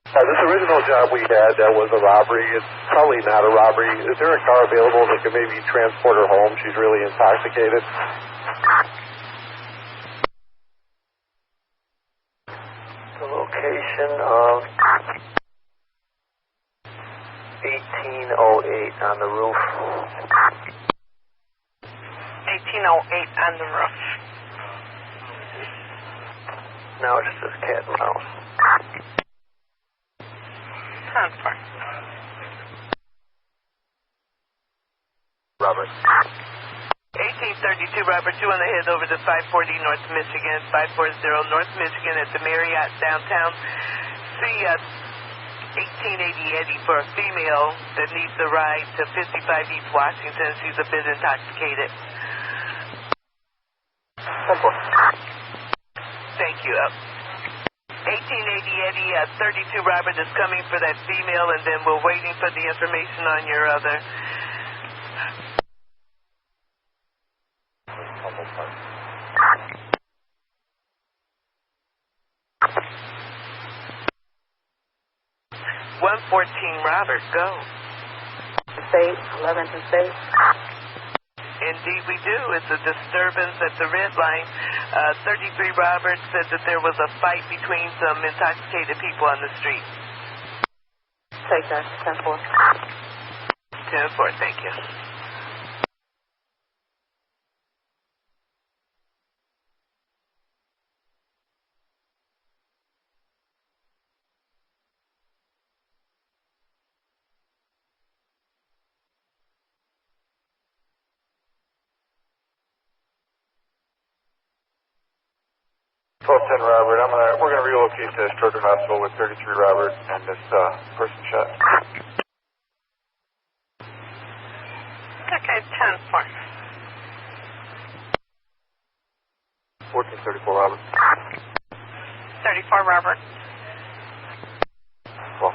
This original job we had, that was a robbery. It's probably not a robbery. Is there a car available that could maybe transport her home? She's really intoxicated. The location of 1808 on the roof. 1808 on the roof. Now it just says cat and mouse. 10-4. Robert. 1832 Robert, you want to head over to 540 North Michigan, 540 North Michigan at the Marriott downtown. See 1880 Eddie for a female that needs a ride to 55 East Washington. She's a bit intoxicated. Thank you. 1880 Eddie, 32 Robert is coming for that female, and then we're waiting for the information on your other. Robert, go. State, 11th and State. Indeed we do. It's a disturbance at the red line. 33 Robert said that there was a fight between some intoxicated people on the street. Take that, 10-4. 10-4, thank you. Robert, we're gonna relocate to Stroger Hospital with 33 Robert and this person shot. Okay, 10-4. 1434 Robert. 34 Robert. Well.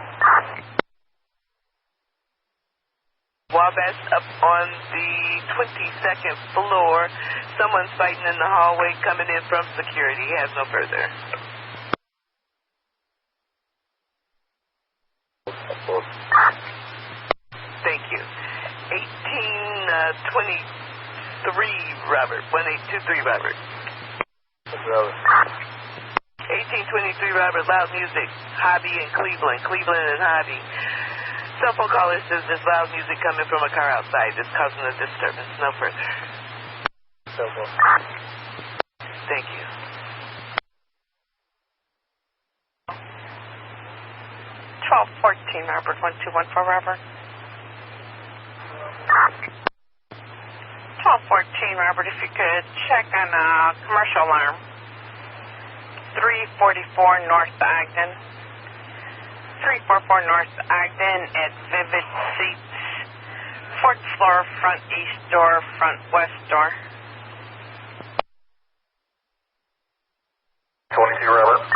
Wabash up on the 22nd floor. Someone's fighting in the hallway coming in from security. He has no further. Thank you. 18 1823, Robert. 1823, Robert. 1823, Robert. Loud music. Hobby in Cleveland. Cleveland and Hobby. Cell phone caller says there's loud music coming from a car outside. It's causing a disturbance. No further. Thank you. 1214, Robert. 1214, Robert. 1214, Robert, if you could check on a commercial alarm. 344 North Ogden. 344 North Ogden at Vivid Seats. 4th floor, front east door, front west door. 22, Robert.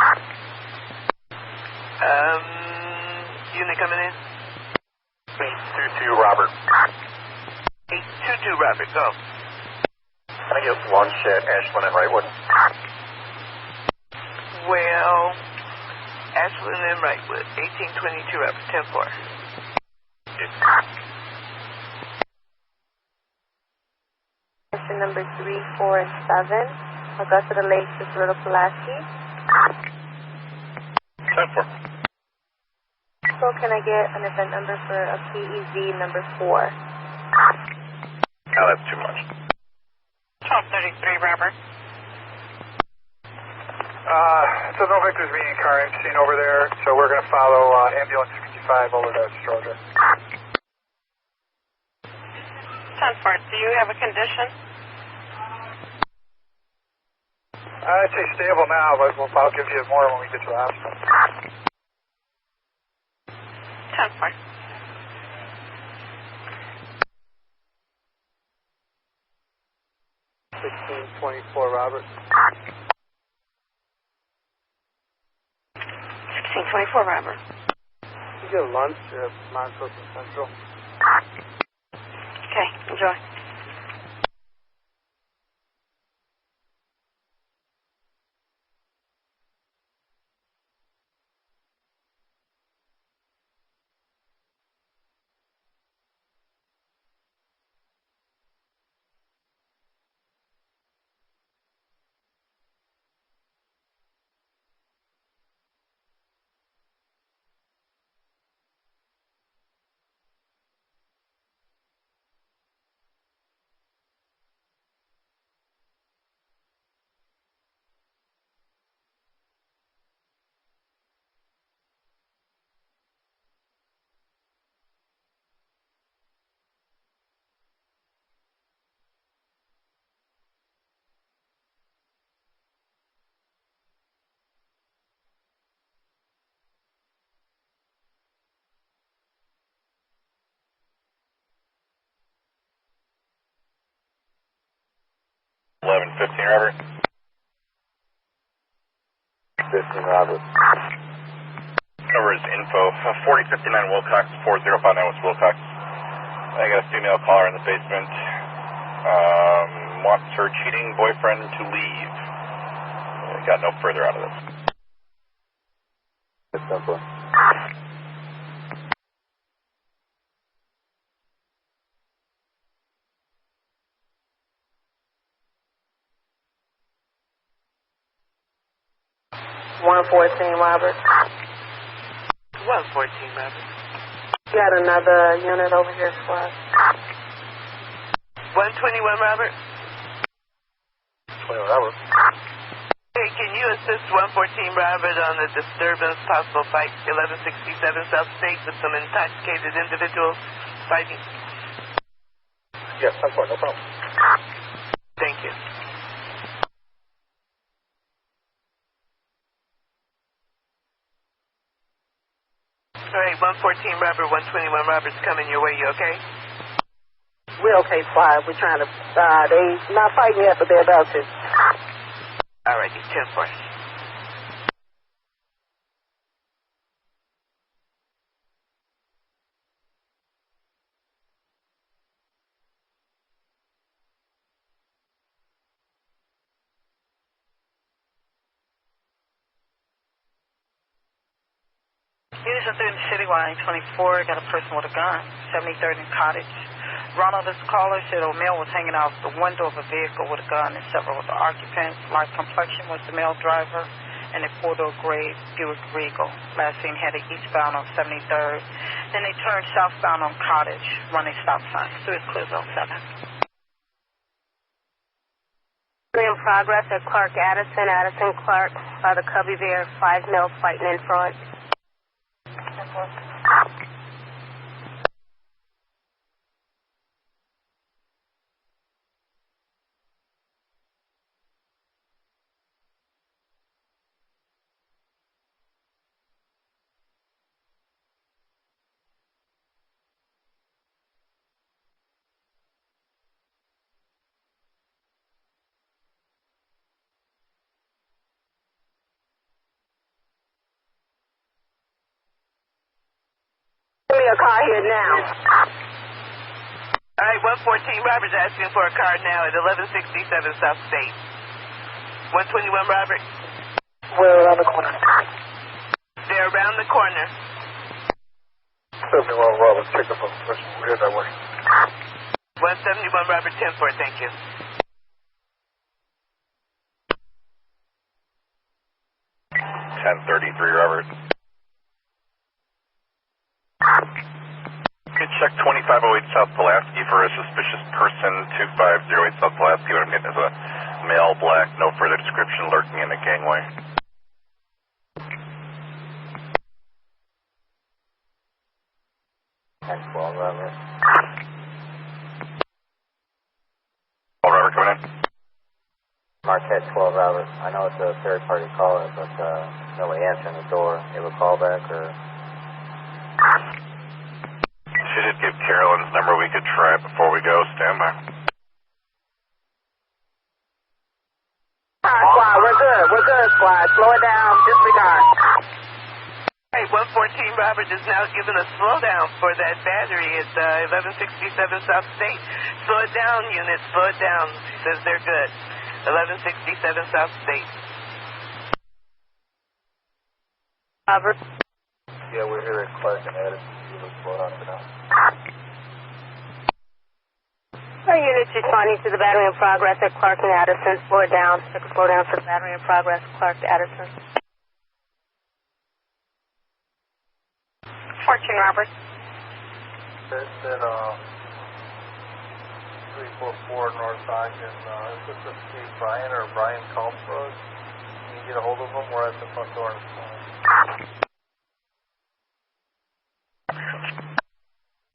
Unit coming in? 822, Robert. 822, Robert, go. Can I get lunch at Ashland and Wrightwood? Well, Ashland and Wrightwood, 1822, Robert, 10-4. Question number 3, 4, and 7. Augusta Lake to Little Pulaski. 10-4. So can I get an event number for a PEZ number 4? No, that's too much. 1233, Robert. So no victims being crime scene over there, so we're going to follow ambulance 65 over to Stroger. 10-4, do you have a condition? I'd say stable now, but I'll give you more when we get to the hospital. 10-4. Robert. 1624, Robert. You get lunch at Montrose and Central. Okay, enjoy. Robert. 15, Robert. Number is info 4059 Wilcox 4059 West Wilcox. I got a female caller in the basement. Wants her cheating boyfriend to leave. Got no further out of this. It's simple. Robert. 114, Robert. Got another unit over here for us. 121, Robert. 21, Robert. Hey, can you assist 114, Robert, on the disturbance, possible fight, 1167 South State with some intoxicated individuals fighting? Yes, that's fine, no problem. Thank you. All right, 114 Robert, 121 Robert's coming your way. You okay? We're okay, 5. We're trying to, they not fighting yet, but they're about to. All right, 10-4. Units are in Citywide, 24, got a person with a gun, 73rd and Cottage. background of this caller said a male was hanging out the window of a vehicle with a gun and several of the occupants. Light complexion was the male driver and a four-door gray Buick Regal. Last seen headed eastbound on 73rd. Then they turned southbound on Cottage, running stop sign. So it's clear zone 7. In progress at Clark Addison, Addison Clark by the Cubby Bear, 5 males fighting in front. Give me a car here now. All right, 114 Robert's asking for a car now at 1167 South State. 121 Robert. We're around the corner. They're around the corner. 71 Robert, check up on first. We're that way. 171 Robert, 10-4, thank you. Robert. Could check 2508 South Pulaski for a suspicious person, 2508 South Pulaski. What I'm getting is a male black, no further description, lurking in the gangway. Robert. Robert coming in. Marquette 12 Robert. I know it's a third party caller, but nobody answering the door. You have a callback or? She did give Carolyn's number. We could try it before we go. Stand by. Squad, we're good, squad. Slow it down, disregard. Hey, 114 Robert is now giving a slowdown for that battery at 1167 South State. Slow it down, unit, slow it down. Says they're good. 1167 South State. Robert. Yeah, we're here at Clark and Addison. You look slow down for now. Our units responding to the battery in progress at Clark and Addison. Slow it down. Took a slow down for the battery in progress, Clark to Addison. 14 Robert. It's at 344 North Dock, and is this a Steve Bryan or Brian Kalmsrose? Can you get a hold of them? We're at the front door.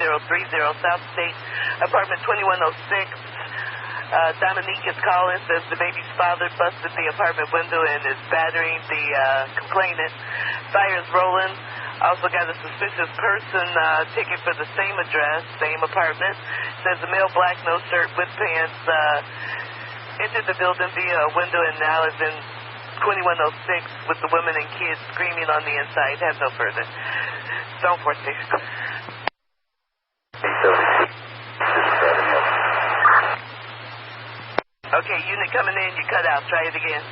030 South State, apartment 2106. Dominique is calling, says the baby's father busted the apartment window and is battering the complainant. Fire's rolling. Also got a suspicious person ticket for the same address, same apartment. Says a male black, no shirt, with pants, entered the building via a window and now is in 2106 with the women and kids screaming on the inside. Have no further. Zone 46. Okay, unit coming in, you cut out. Try it again.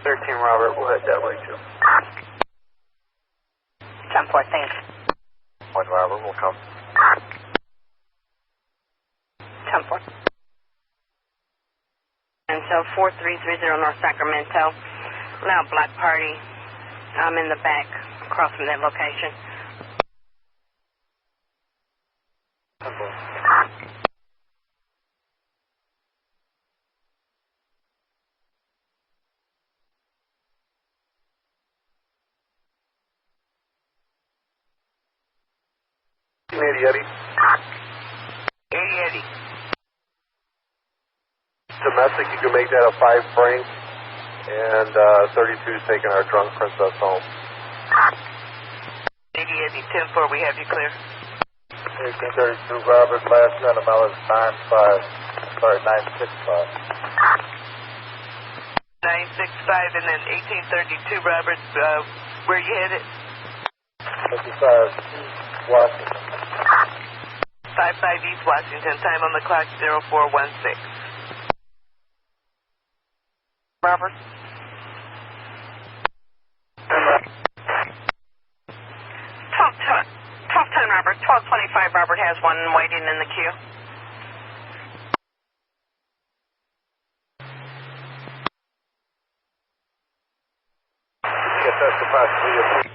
13 Robert, we'll head that way too. 10-4, thanks. 1 Robert, we'll come. 10-4. And so 4330 North Sacramento. Loud black party. I'm in the back, across from that location. Eddie. Eddie. Domestic, you can make that a 5 frame, and 32 is taking our drunk princess home. Eddie, 10-4, we have you clear. 1832 Robert, last sentimental is 965, 965, and then 1832 Robert, where you headed? 55 Washington. 55 East Washington, time on the clock 0416. Robert. 1225, Robert has one waiting in the queue. Yes, that's the possibility.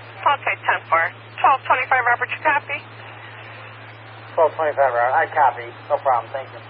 Okay, 10-4. 1225, Robert, you copy? 1225, Robert. I copy. No problem. Thank you.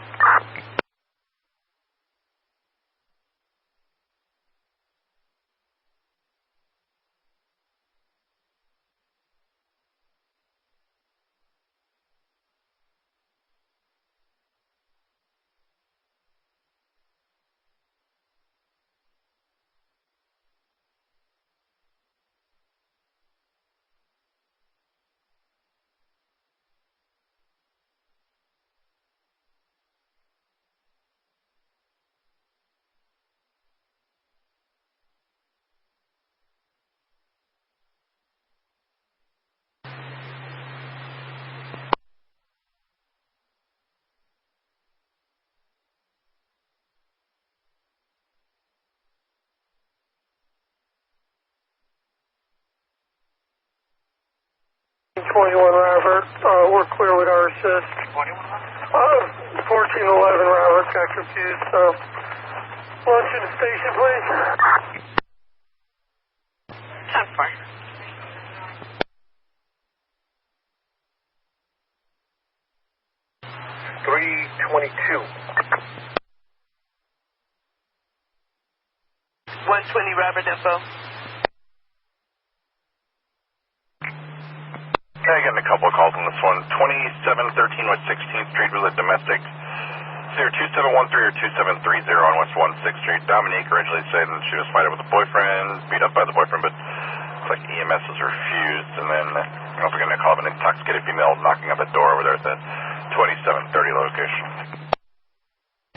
Robert, we're clear with our assist. 1411, Robert, got confused. Launch to the station, please. 10-4. $322. 120, Robert, info. Okay, getting a couple of calls on this one. 2713 West 16th Street, really domestic. It's either 2713 or 2730 on West 16th Street. Dominique originally said that she was fighting with a boyfriend, beat up by the boyfriend, but looks like EMS was refused. And then also getting a call of an intoxicated female knocking on the door over there at the 2730 location.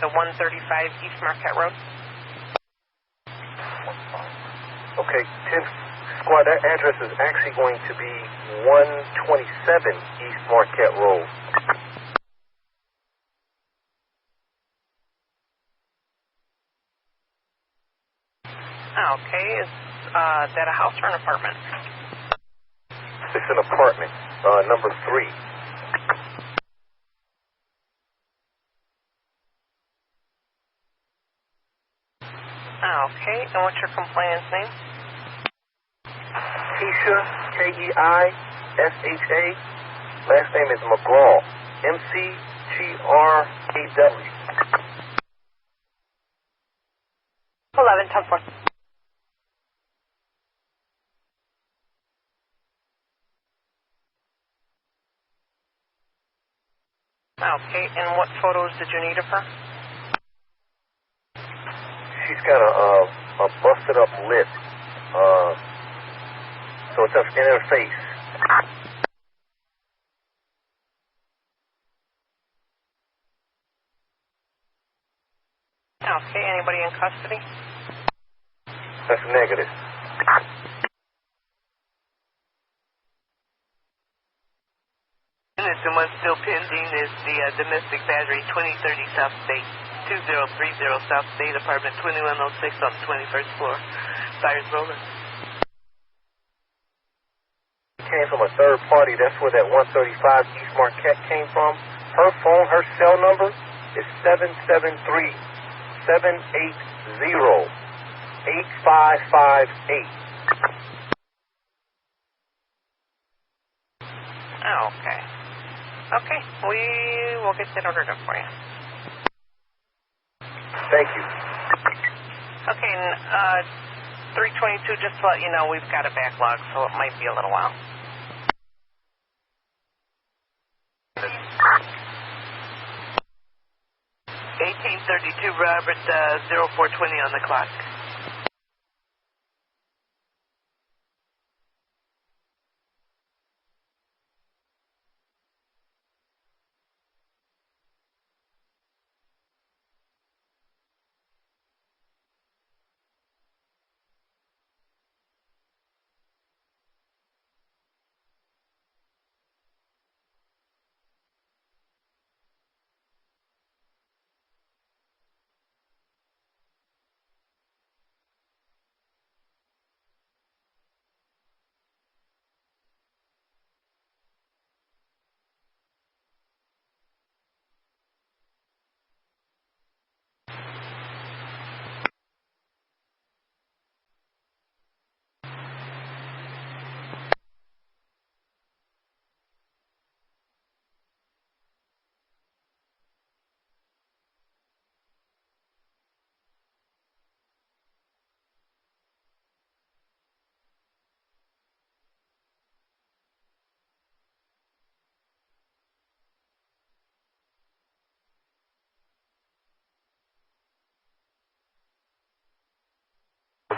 The 135 East Marquette Road. Okay, 10 Squad, that address is actually going to be 127 East Marquette Road. Okay, is that a house or an apartment? It's an apartment, number 3. Okay, and what's your complainant's name? Keisha, Keisha. Last name is McGraw, McGraw. 11-10-4. Okay, and what photos did you need of her? She's got a busted up lip, so it's in her face. Okay, anybody in custody? That's negative. And one still pending is the domestic battery, 2030 South State, 2030 South State, apartment 2106 on the 21st floor. Sirens rolling. Came from a third party. That's where that 135 East Marquette came from. Her phone, her cell number is 773-780-8558. Okay. Okay, we will get that ordered up for you. Thank you. Okay, and 322, just to let you know, we've got a backlog, so it might be a little while. 1832 Robert, 0420 on the clock.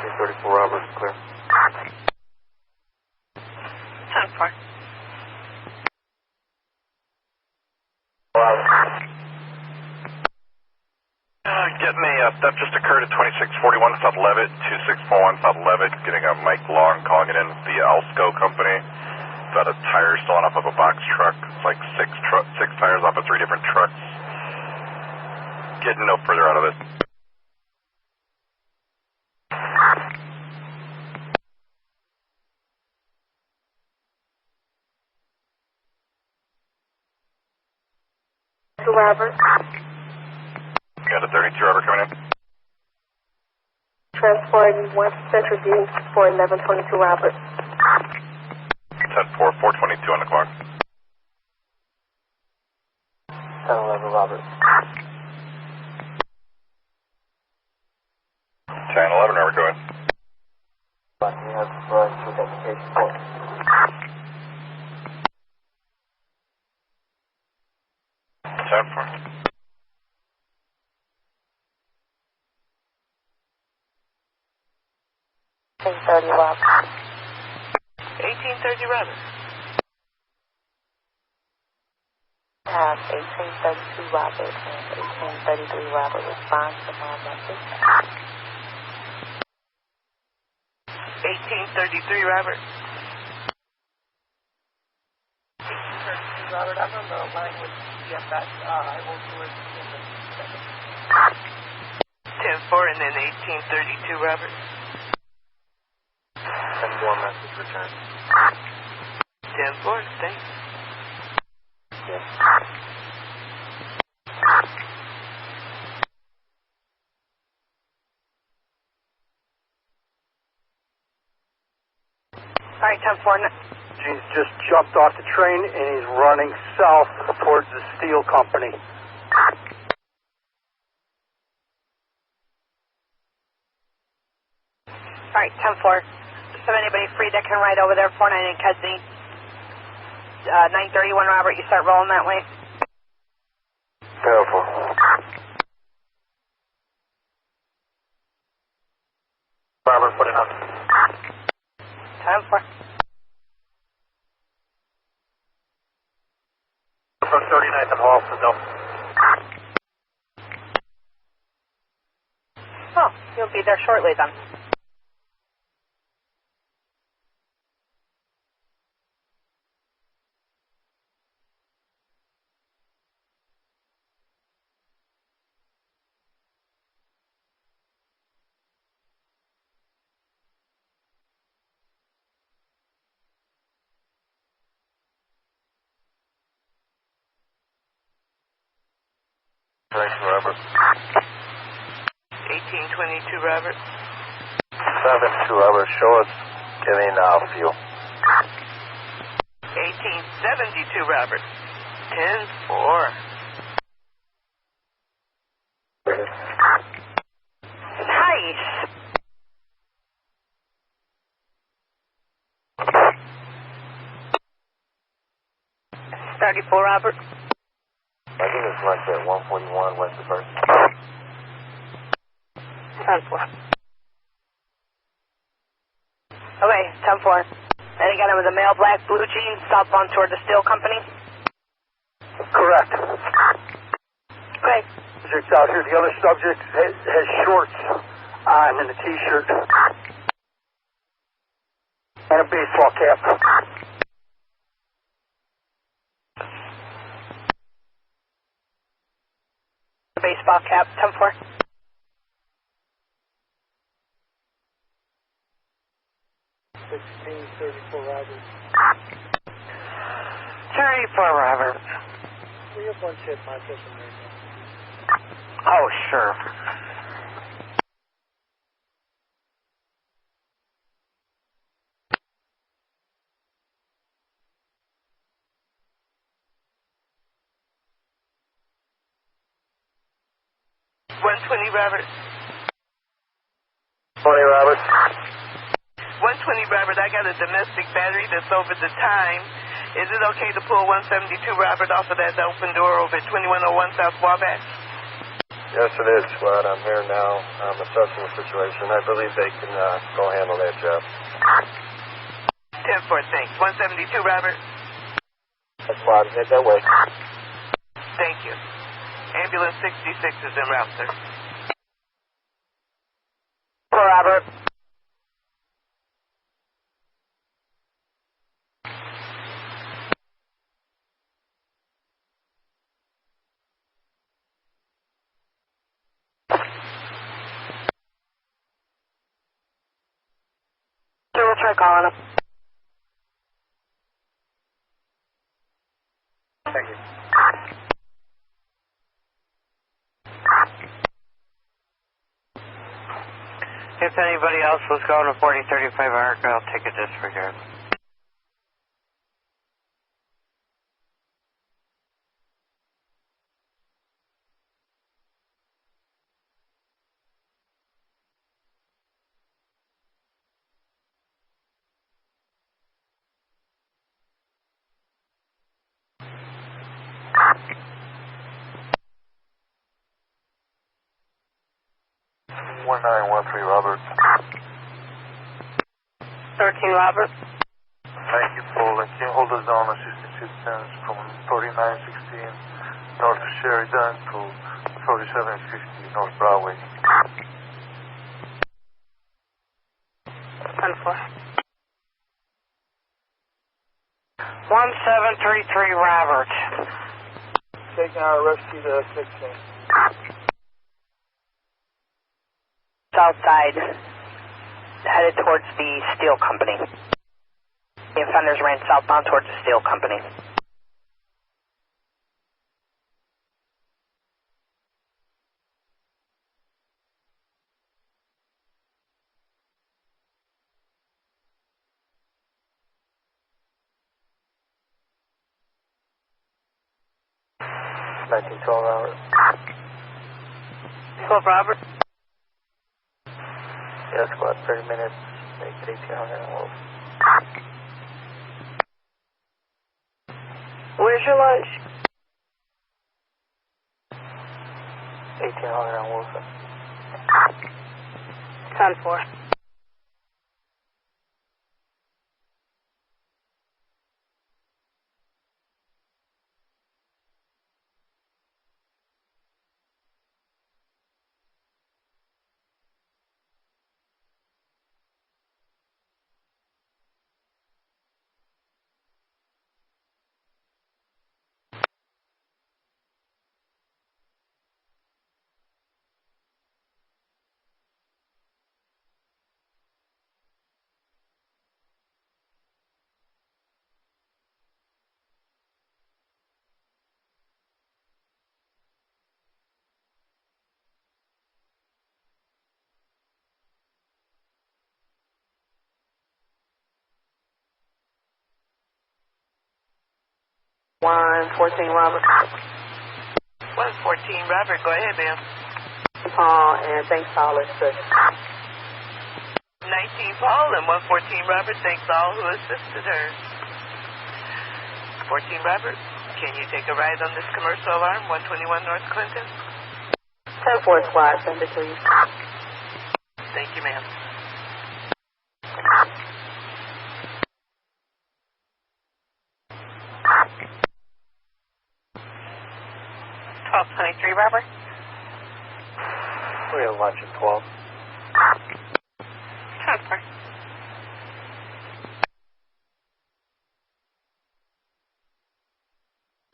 1834 Robert, clear. 10-4. Getting a theft just occurred at 2641 South Levitt, 2641 South Levitt. Getting a Mike Long calling it in the Alsco company. Got a tire stolen off of a box truck. It's like six tires off of 3 different trucks. Getting no further out of it. Robert. Got a 32 Robert coming in. Transporting West Central View for 1122 Robert. 10-4, 422 on the clock. 1011 Robert. 10-11 Robert, go ahead. We have identification for. 10-4. 1830 Robert. 1830 Robert. Have 1832 Robert and 1833 Robert respond to my message. 1833 Robert. 1832 Robert, I'm on the line with CFS. I will do it in the second. 10-4 and then 1832 Robert. 10-4 message returned. 10-4, thanks. Yes. All right, 10-4. He's just jumped off the train and he's running south towards the steel company. All right, 10-4. If anybody free that can ride over there, 498 Kedzie. 931 Robert, you start rolling that way. 10-4. Robert, put it on. 10-4. From 39th and Halston, no. Oh, you'll be there shortly then. Robert. 1822 Robert. 7-2 Robert, show us getting fuel. 1872 Robert. 10-4. Nice. $34 Robert. I think it's lunch at 141 West of First. 10-4. Okay, 10-4. And again, it was a male black blue jeans southbound toward the steel company? Correct. Okay. Subject's out here. The other subject has shorts on and a t-shirt. And a baseball cap. The baseball cap, 10-4. 1634 Robert. 34 Robert. We have one chip, my person right now. Oh, sure. Robert. 20 Robert. 120 Robert, I got a domestic battery that's over the time. Is it okay to pull 172 Robert off of that open door over at 2101 South Wabash? Yes, it is, Squad. I'm here now. I'm assessing the situation. I believe they can go handle that job. 10-4, thanks. 172, Robert. Squad, head that way. Thank you. Ambulance 66 is en route, sir. Robert. We'll try calling him. Thank you. If anybody else was going to 4035 Arc, I'll take a disregard. One 1913 Robert. 13 Robert. Thank you, Paul. And can you hold us down assisting citizens from 3916 North Sheridan to 4750 North Broadway? 10-4. 1733 Robert. Taking our rescue to 16. Southside, headed towards the steel company. The offenders ran southbound towards the steel company. Robert. 12 Robert. Yes, Squad, 30 minutes. Make it 1800 and Wolf. Where's your lunch? 1800 and Wolf. 10-4. One 14 Robert. 114 Robert, go ahead, ma'am. And thanks all, let's see. 19 Paul and 114 Robert, thanks all who assisted her. 14 Robert, can you take a ride on this commercial alarm, 121 North Clinton? 10-4 Squad, send it please. Thank you, ma'am. $12.23 Robert. We have lunch at 12. 10-4.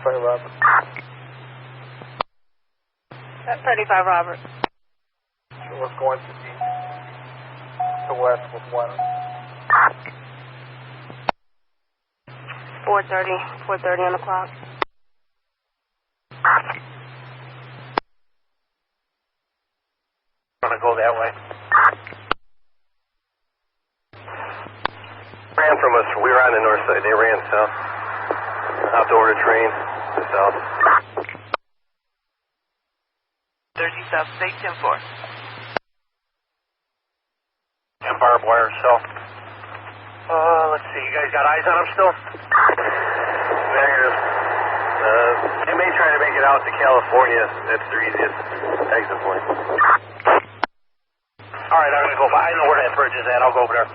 Sorry, Robert. 35 Robert. So we're going to be to west with one. 4:30 on the clock. Gonna go that way. Ran from us. We were on the north side. They ran south. Out to order train to south. 30 South State, 10-4. And barbed wire south. Let's see. You guys got eyes on him still? Negative. They may try to make it out to California. That's their easiest exit point. All right, I'm going to go. I know where that bridge is at. I'll go over there.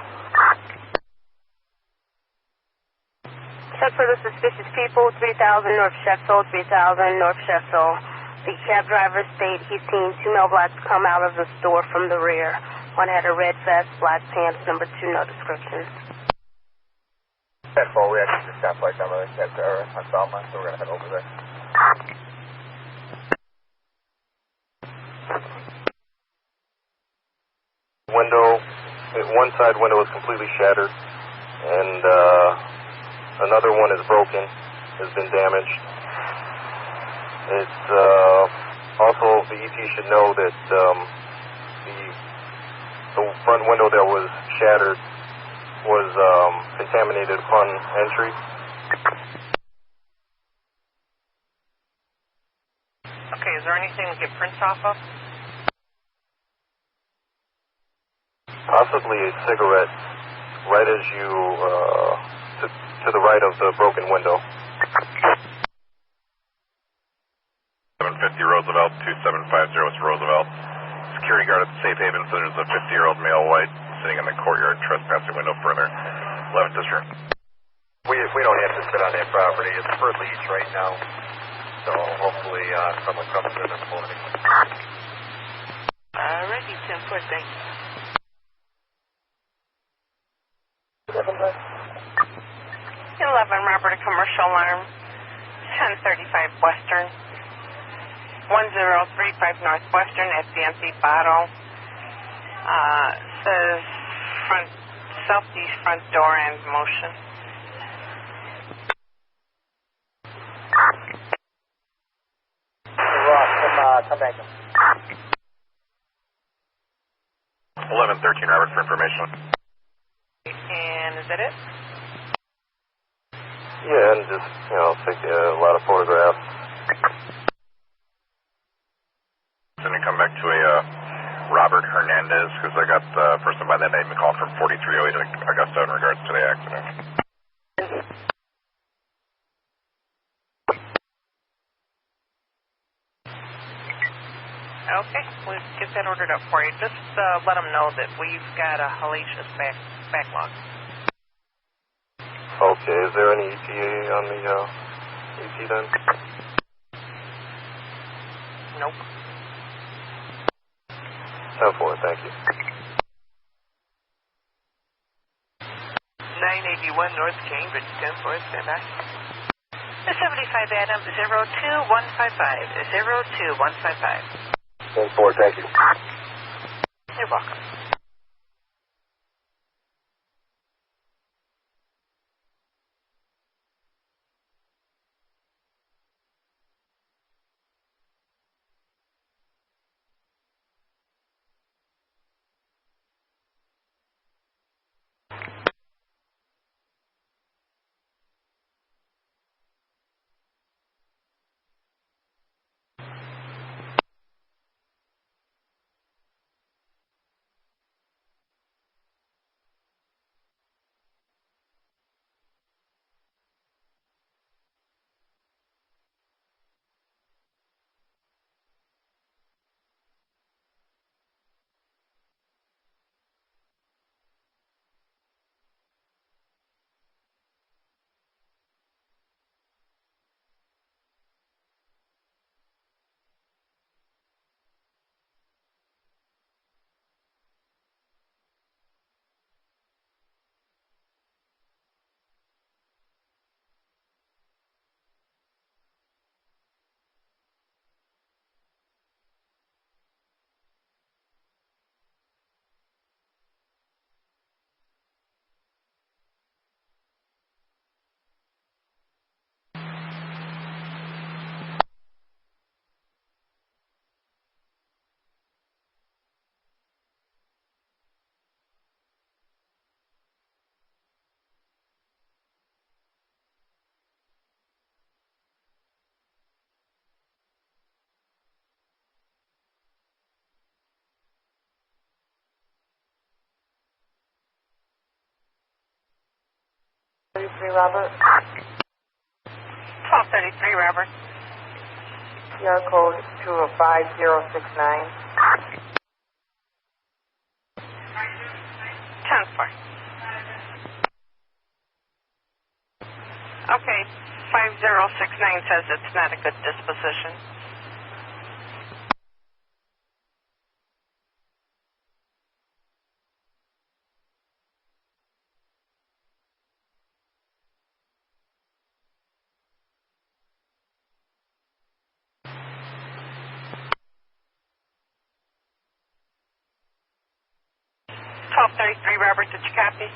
Check for the suspicious people, 3000 North Sheffield, 3000 North Sheffield. The cab driver stated he's seen two male blacks come out of the store from the rear. One had a red vest, black pants, number 2, no description. 10-4, we actually just got flight number on Salma, so we're going to head over there. One side window is completely shattered, and another one is broken, has been damaged. It's also, the ET should know that the front window that was shattered was contaminated upon entry. Okay, is there anything to get prints off of? Possibly a cigarette right as you, to the right of the broken window. 750 Roosevelt, 2750 Roosevelt. Security guard at the safe haven said there's a 50-year-old male white sitting in the courtyard trespassing window further. 11th District. We don't have to sit on that property. It's for lease right now. So hopefully someone comes in the morning. Alrighty, 10-4, thank you. 11, Robert, a commercial alarm. 1035 Western. 1035 Northwestern at the empty bottle. Says southeast front door and motion. Come back. 1113 Robert for information. And is that it? Yeah, and just, take a lot of photographs. Then you come back to a Robert Hernandez, because I got a person by that name called from 4308 Augusta in regards to the accident. Okay, we'll get that ordered up for you. Just let them know that we've got a hellacious backlog. Okay, is there any ETA on the ET then? Nope. 10-4, thank you. 981 North Cambridge, 10-4, stand by. 75 Adam, 02155, 02155. 10-4, thank you. You're welcome. Robert. 1233 Robert. ER code to a 5069. 10-4. Okay, 5069 says it's not a good disposition. Robert, did you copy?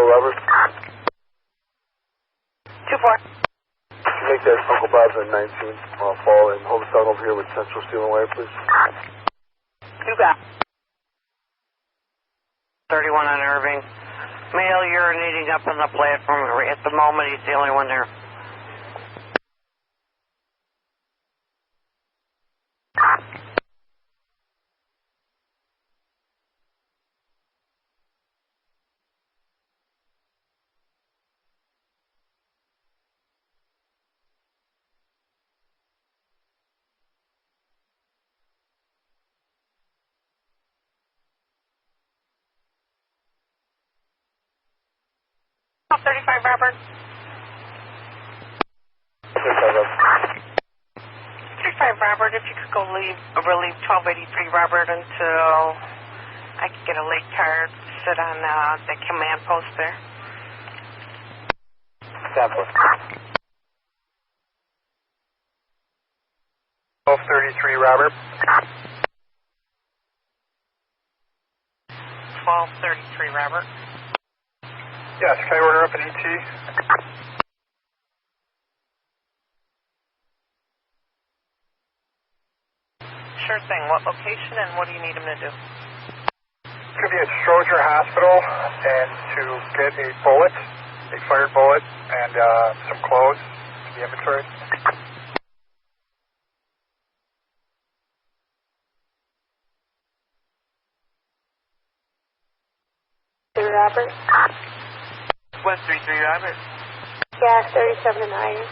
Robert. 2-4. Make that Uncle Bob's at 19 fall and Homestown over here with Central Steel and Wire, please. You got 31 on Irving. Male urinating up on the platform. At the moment, he's the only one there. Call 35 Robert. 35 Robert, if you could go relieve 1283 Robert until I could get a late car to sit on the command post there. 1233 Robert. 1233 Robert. Yes, can I order up an ET? Sure thing. What location and what do you need him to do? It's going to be at Stroger Hospital and to get a bullet, a fired bullet, and some clothes to the inventory. Robert. 133 Robert. Gas 37 and iron.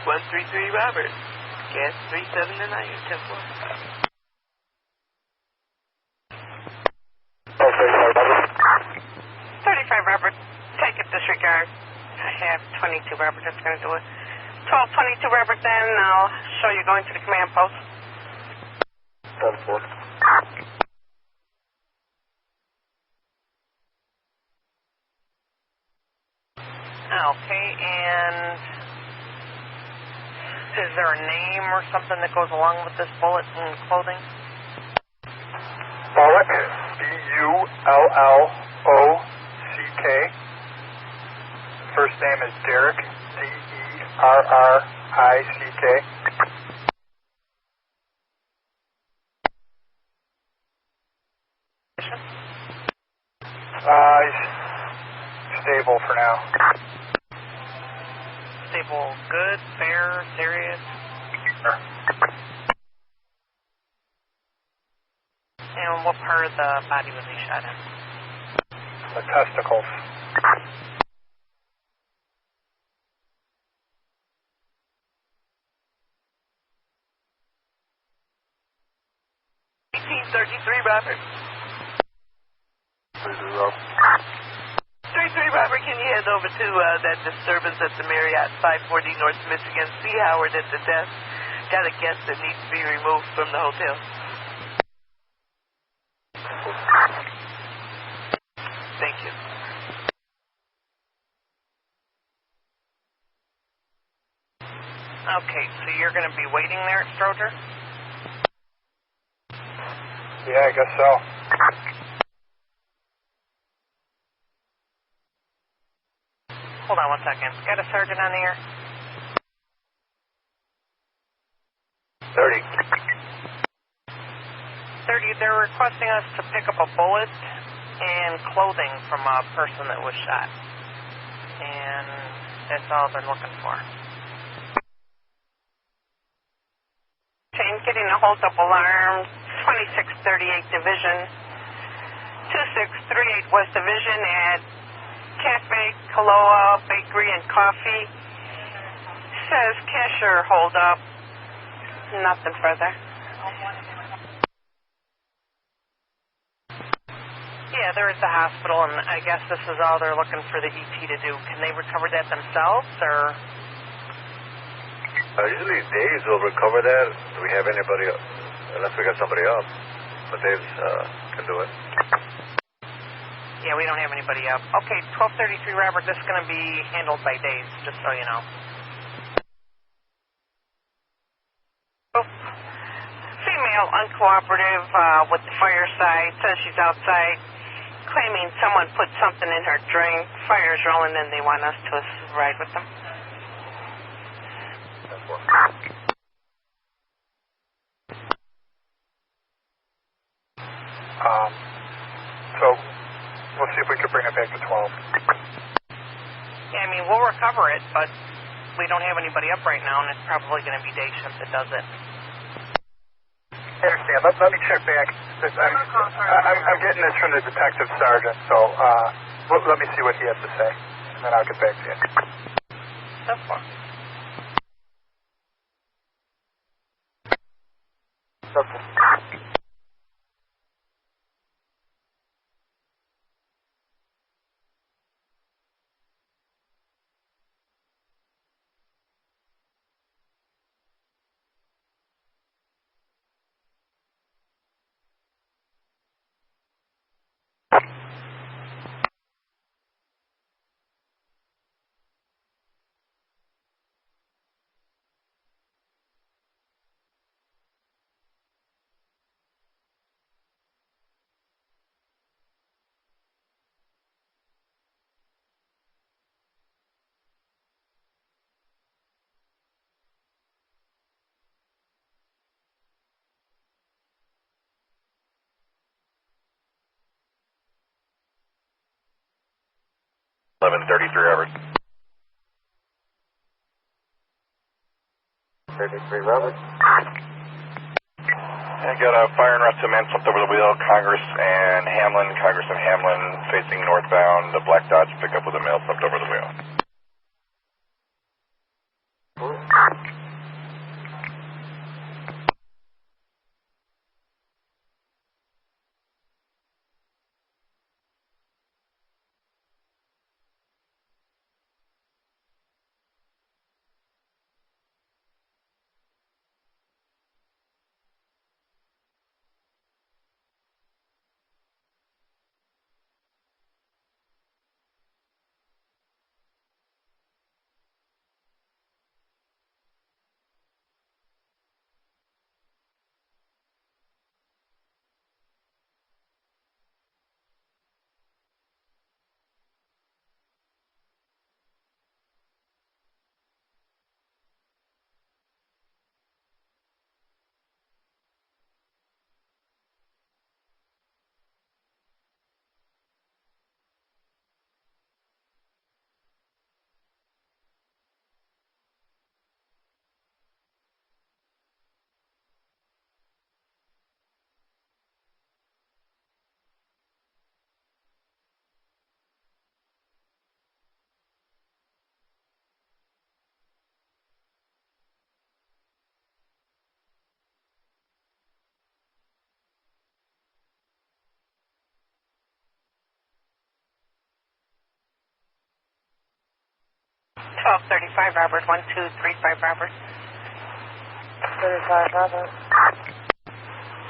133 Robert. Gas 37 and iron. 35 Robert. Take it, disregard. I have 22 Robert. That's going to do it. 1222 Robert, then I'll show you going to the command post. 10-4. Okay, and is there a name or something that goes along with this bullet and clothing? Bullock, B-U-L-L-O-C-K. First name is Derrick, D-E-R-R-I-C-K. He's stable for now. Stable, good, fair, serious? Sure. And what part of the body was he shot in? The testicles. Robert. 33 Robert, can you head over to that disturbance at the Marriott 540 North Michigan? See Howard at the desk. Got a guest that needs to be removed from the hotel. Thank you. Okay, so you're going to be waiting there at Stroger? Yeah, I guess so. Hold on 1 second. Got a sergeant on the air? 30. 30, they're requesting us to pick up a bullet and clothing from a person that was shot. And that's all they're looking for. Chain getting a hold up alarm, 2638 Division, 2638 West Division at Cafe Kaloa Bakery and Coffee. Says cashier hold up. Nothing further. Yeah, they're at the hospital, and I guess this is all they're looking for the ET to do. Can they recover that themselves, or? Usually Dave's will recover that. Do we have anybody, unless we got somebody else. But Dave's can do it. Yeah, we don't have anybody up. Okay, 1233 Robert, this is going to be handled by Dave, just so you know. Oh. Female uncooperative with the fireside, says she's outside, claiming someone put something in her drink. Fire's rolling in, they want us to ride with them. So we'll see if we can bring it back to 12. Yeah, I mean, we'll recover it, but we don't have anybody up right now, and it's probably going to be day shift that does it. I understand. Let me check back. I'm getting this from the detective sergeant, so let me see what he has to say, and then I'll get back to you. That's fine. Okay. 1133 Robert. 33 Robert. I got a fire and arrest, a man flipped over the wheel, Congress and Hamlin facing northbound, the black Dodge pickup with a male flipped over the wheel. Twelve 35 Robert, 1235 Robert. 35 Robert.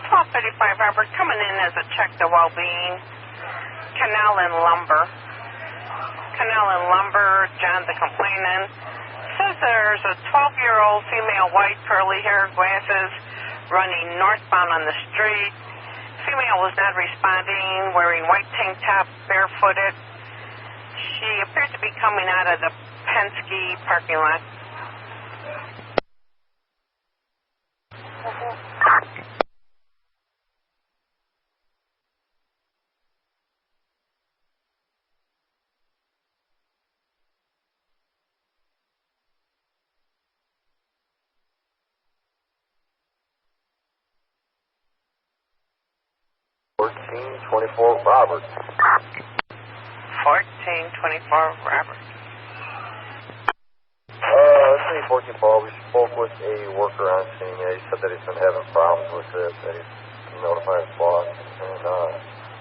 1235 Robert, coming in as a check to well-being. Canal and Lumber. John the complainant. Says there's a 12-year-old female, white, curly hair, glasses, running northbound on the street, female was not responding, wearing white tank top, barefooted. She appeared to be coming out of the Penske parking lot. Robert. 1424 Robert. 14 Paul, we spoke with a worker on scene. He said that he's been having problems with it, that he's notifying his boss, and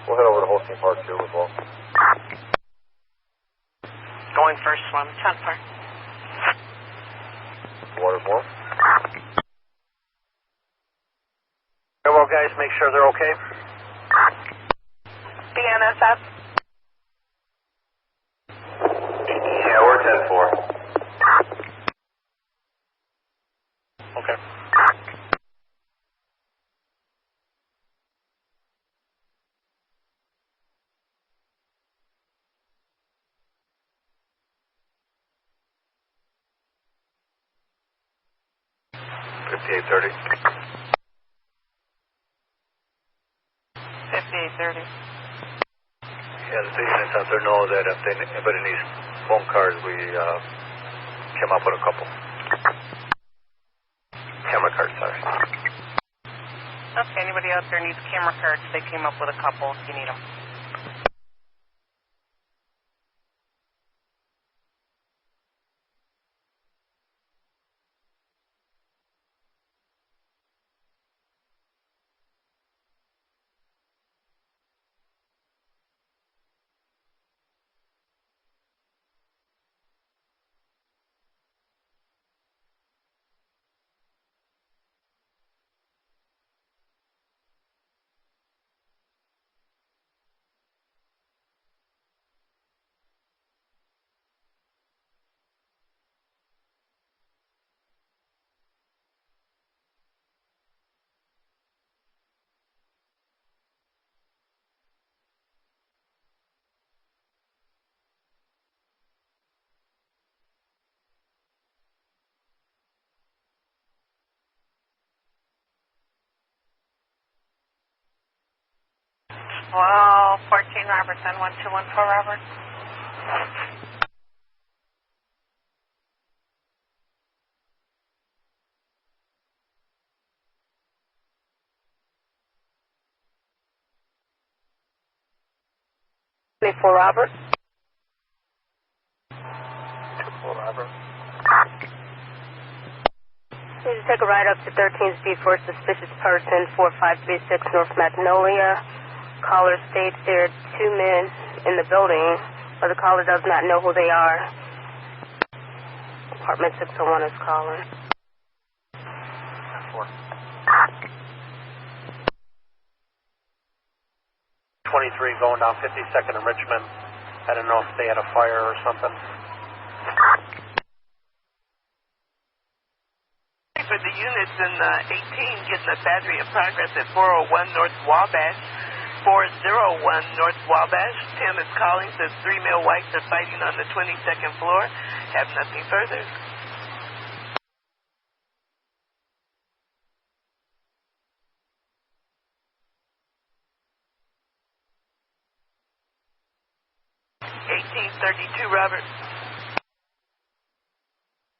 we'll head over to Holstein Park 2 as well. Going first one, 10 Park. Water's warm. Well, guys, make sure they're okay. BNSF. Yeah, we're 10-4. Okay. $58.30. 5830. Yeah, the patients out there know that if anybody needs phone cards, we came up with a couple. Camera cards, sorry. Okay, anybody out there needs camera cards, they came up with a couple if you need them. Well, 14 Robert, then 1214 Robert. Robert. 24 Robert. Need to take a ride up to 13th Street for a suspicious person, 4536 North Magnolia. Caller states there are two men in the building, but the caller does not know who they are. Apartment 601 is calling. 4. 23 going down 52nd in Richmond. I don't know if they had a fire or something. For the units in 18 getting a battery in progress at 401 North Wabash. 401 North Wabash. Tim is calling, says 3 male whites are fighting on the 22nd floor. Have nothing further. Robert.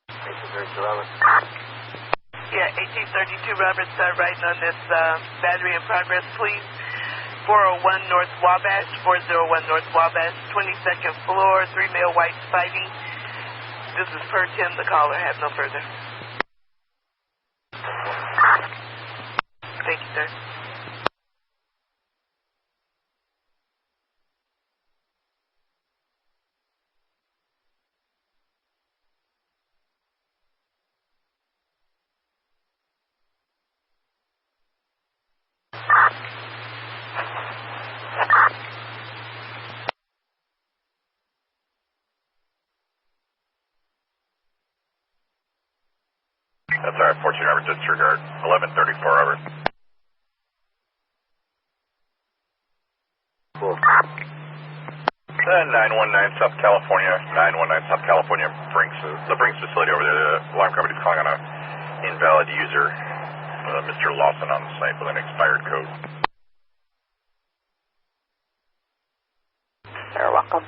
1832 Robert. Yeah, 1832 Robert, start writing on this battery in progress, please. 401 North Wabash, 401 North Wabash, 22nd floor, 3 male whites fighting. This is per Tim, the caller. Have no further. Thank you, sir. That's all right, 14 Robert, disregard. 1134 Robert. Control. 919 South California, 919 South California, the Brinks facility over there. The alarm company's calling on a invalid user, Mr. Lawson on the site with an expired code. You're welcome.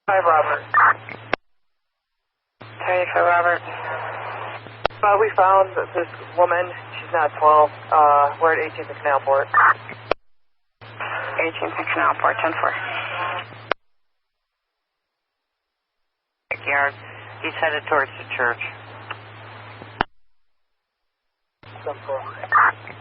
Hi, Robert. Hey, for Robert. We found this woman. She's not 12. We're at 18th and Canalport. 18th and Canalport, 10-4. Backyard. He's headed towards the church. 10-4.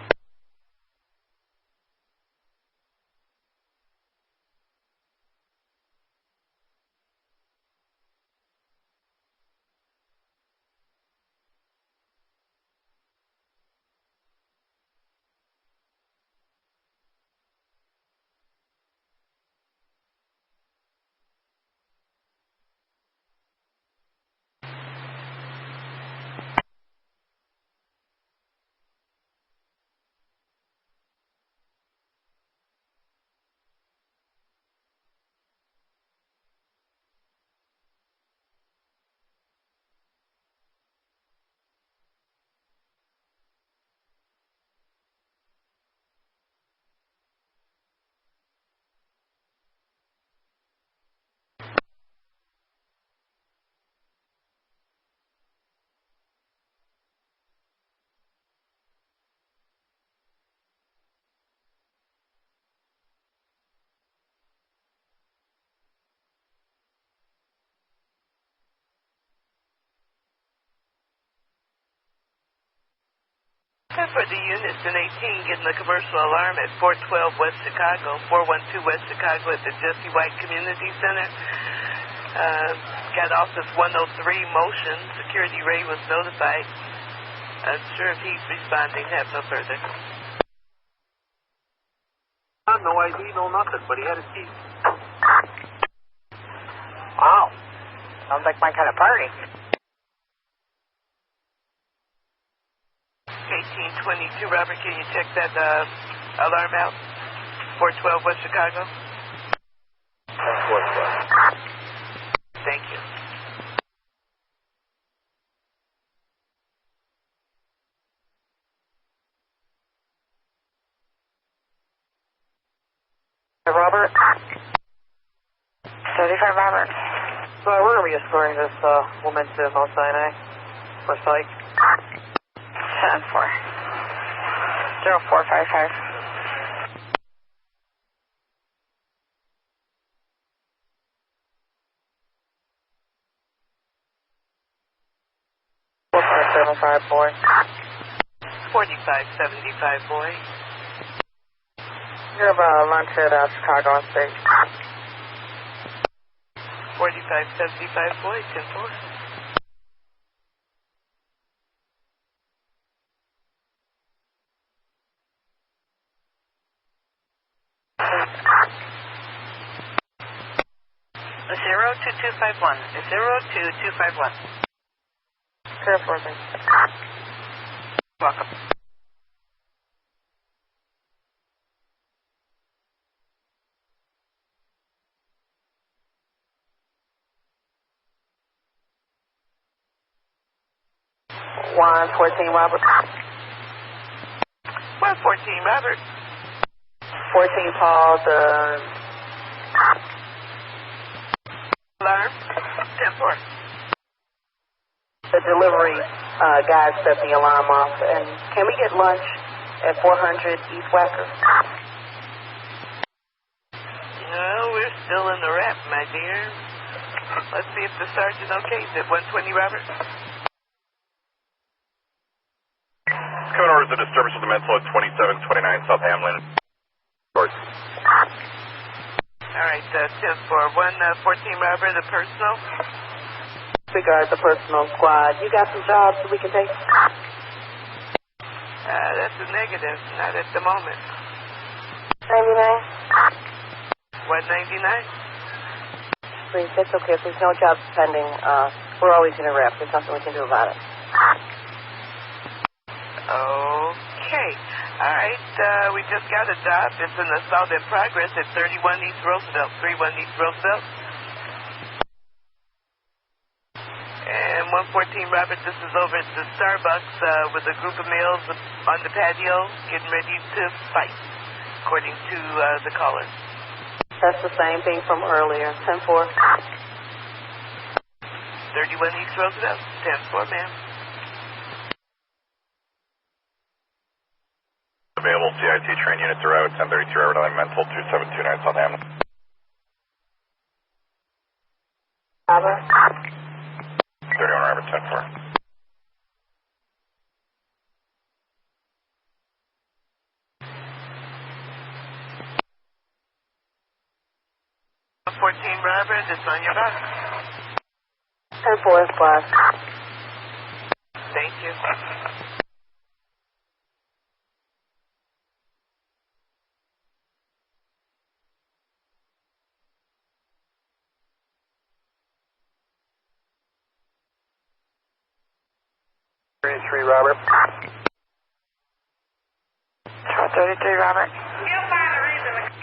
For the units in 18 getting the commercial alarm at 412 West Chicago, 412 West Chicago at the Jesse White Community Center. Got office 103 motion. Security Ray was notified. Unsure if he's responding. Have no further. No ID, no nothing, but he had a key. Wow. Sounds like my kind of party. 1822, Robert, can you check that alarm out? 412 West Chicago? That's 412. Thank you. Hey, Robert? 35, Robert. So we're going to be escorting this woman to Mount Sinai for psych. 10-4. 0455. boy. 4575, boy. You have lunch at Chicago on stage. 4575, boy, 10-4. Zero 2251. 02251. Clear for me. Welcome. One 14 Robert. 114 Robert. 14 Paul. The alarm. 10-4. The delivery guys set the alarm off. And can we get lunch at 400 East Wacker? You're still in the rep, my dear. Let's see if the sergeant okays it. 120, Robert. Code orders a disturbance of the mental at 2729 South Hamlin. All right, 10-4. 114, Robert, the personal. Disregard the personal squad. You got some jobs that we can take? That's a negative. Not at the moment. 99? 199? Please, that's okay. If there's no jobs pending, we're always in a rep. There's nothing we can do about it. Okay. All right, we just got a job. It's an assault in progress at 31 East Roosevelt. 31 East Roosevelt. And 114, Robert, this is over at the Starbucks with a group of males on the patio getting ready to fight, according to the caller. That's the same thing from earlier. 10-4. 31 East Roosevelt. 10-4, ma'am. Available CIT train units are out. 1033 Robert Island Mental 2729 South Hamlin. Robert? 31 Robert 10-4. Robert, it's on your box. 10-4 squad. Thank you. Robert. 33 Robert.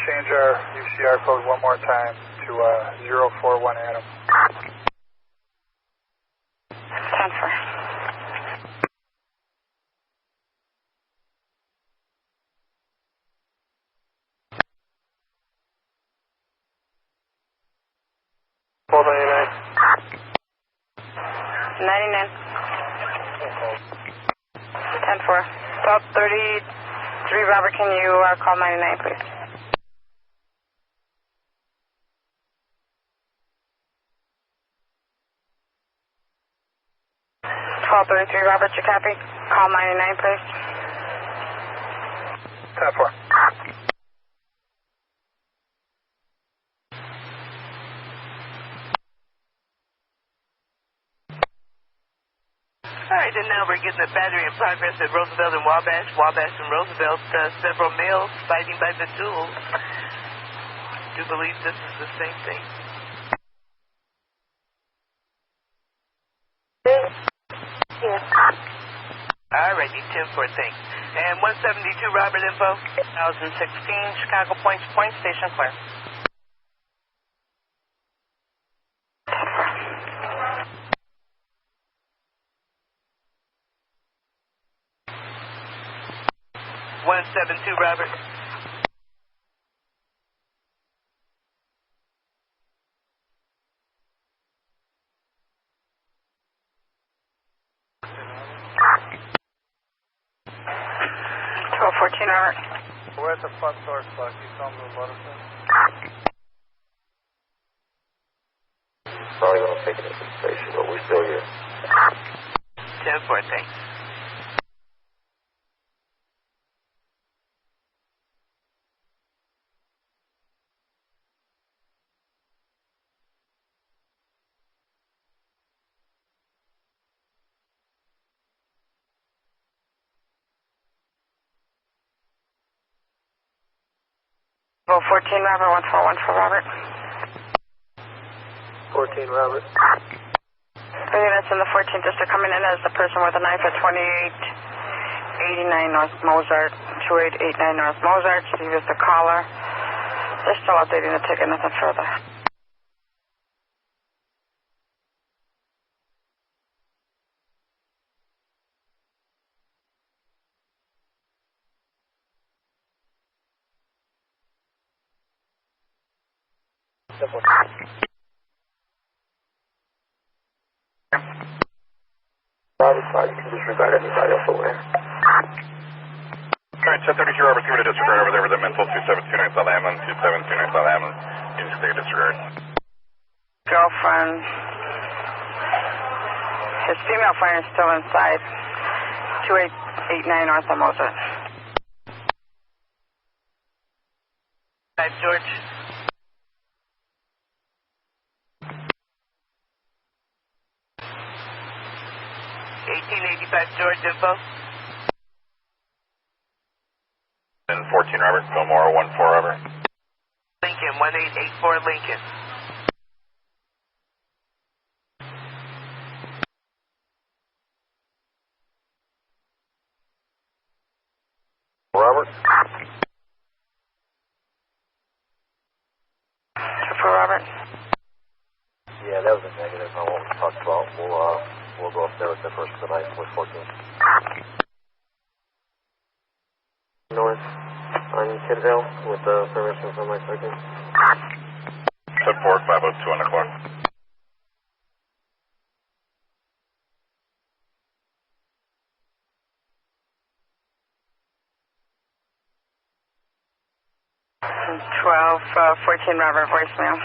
Change our UCR code one more time to 041 Adam. 10-4. Hold on, 99. 10-4. Stop 33 Robert, can you call 99, please? Call 33 Robert, you copy? Call 99, please. 10-4. All right, and now we're getting a battery in progress at Roosevelt and Wabash. Wabash and Roosevelt, several males fighting by the duels. Do believe this is the same thing. Yes. All righty, 10-4, thanks. And 172 Robert info. 2016 Chicago Point Station clear. Robert. Robert. We're at the front door spot. Can you tell them about it? Probably gonna take it to the station, but we're still here. 10-4, thanks. Go 14 Robert, 1414 Robert. 14 Robert. 3 units in the 14th district coming in as the person with a knife at 2889 North Mozart, 2889 North Mozart. Steve is the caller. They're still updating the ticket, nothing further. Robert, sorry, you can disregard anybody else away. Alright, 1032 Robert, give me the disregard over there with the mental 2729 South Hamlin, 2729 South Hamlin. Just take a disregard. Girlfriend. His female friend is still inside. 2889 North Moses. 5 George. George info. And 14 Robert, Fillmore, 14 Robert. Lincoln, 1884 Lincoln. Robert? For Robert? Yeah, that was a negative on what we talked about. We'll go up there with the first of the night, 14. North on Kidville with the permission from my second. 10-4, 502 on the clock. And 14 Robert, voicemail.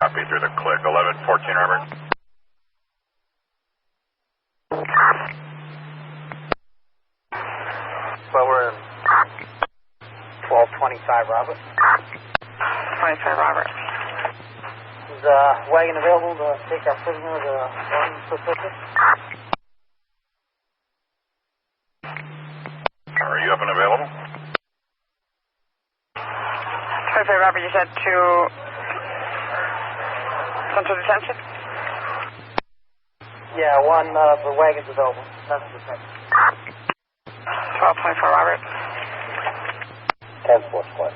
Copy through the click. 11-14 Robert. Well, we're in 1225 Robert. 25 Robert. Is wagon available to take our prisoner to Orange Pacific? Are you up and available? 25 Robert, you said to Central Detention? Yeah, the wagon's available. Central Detention. 1224 Robert. 10-4 squad.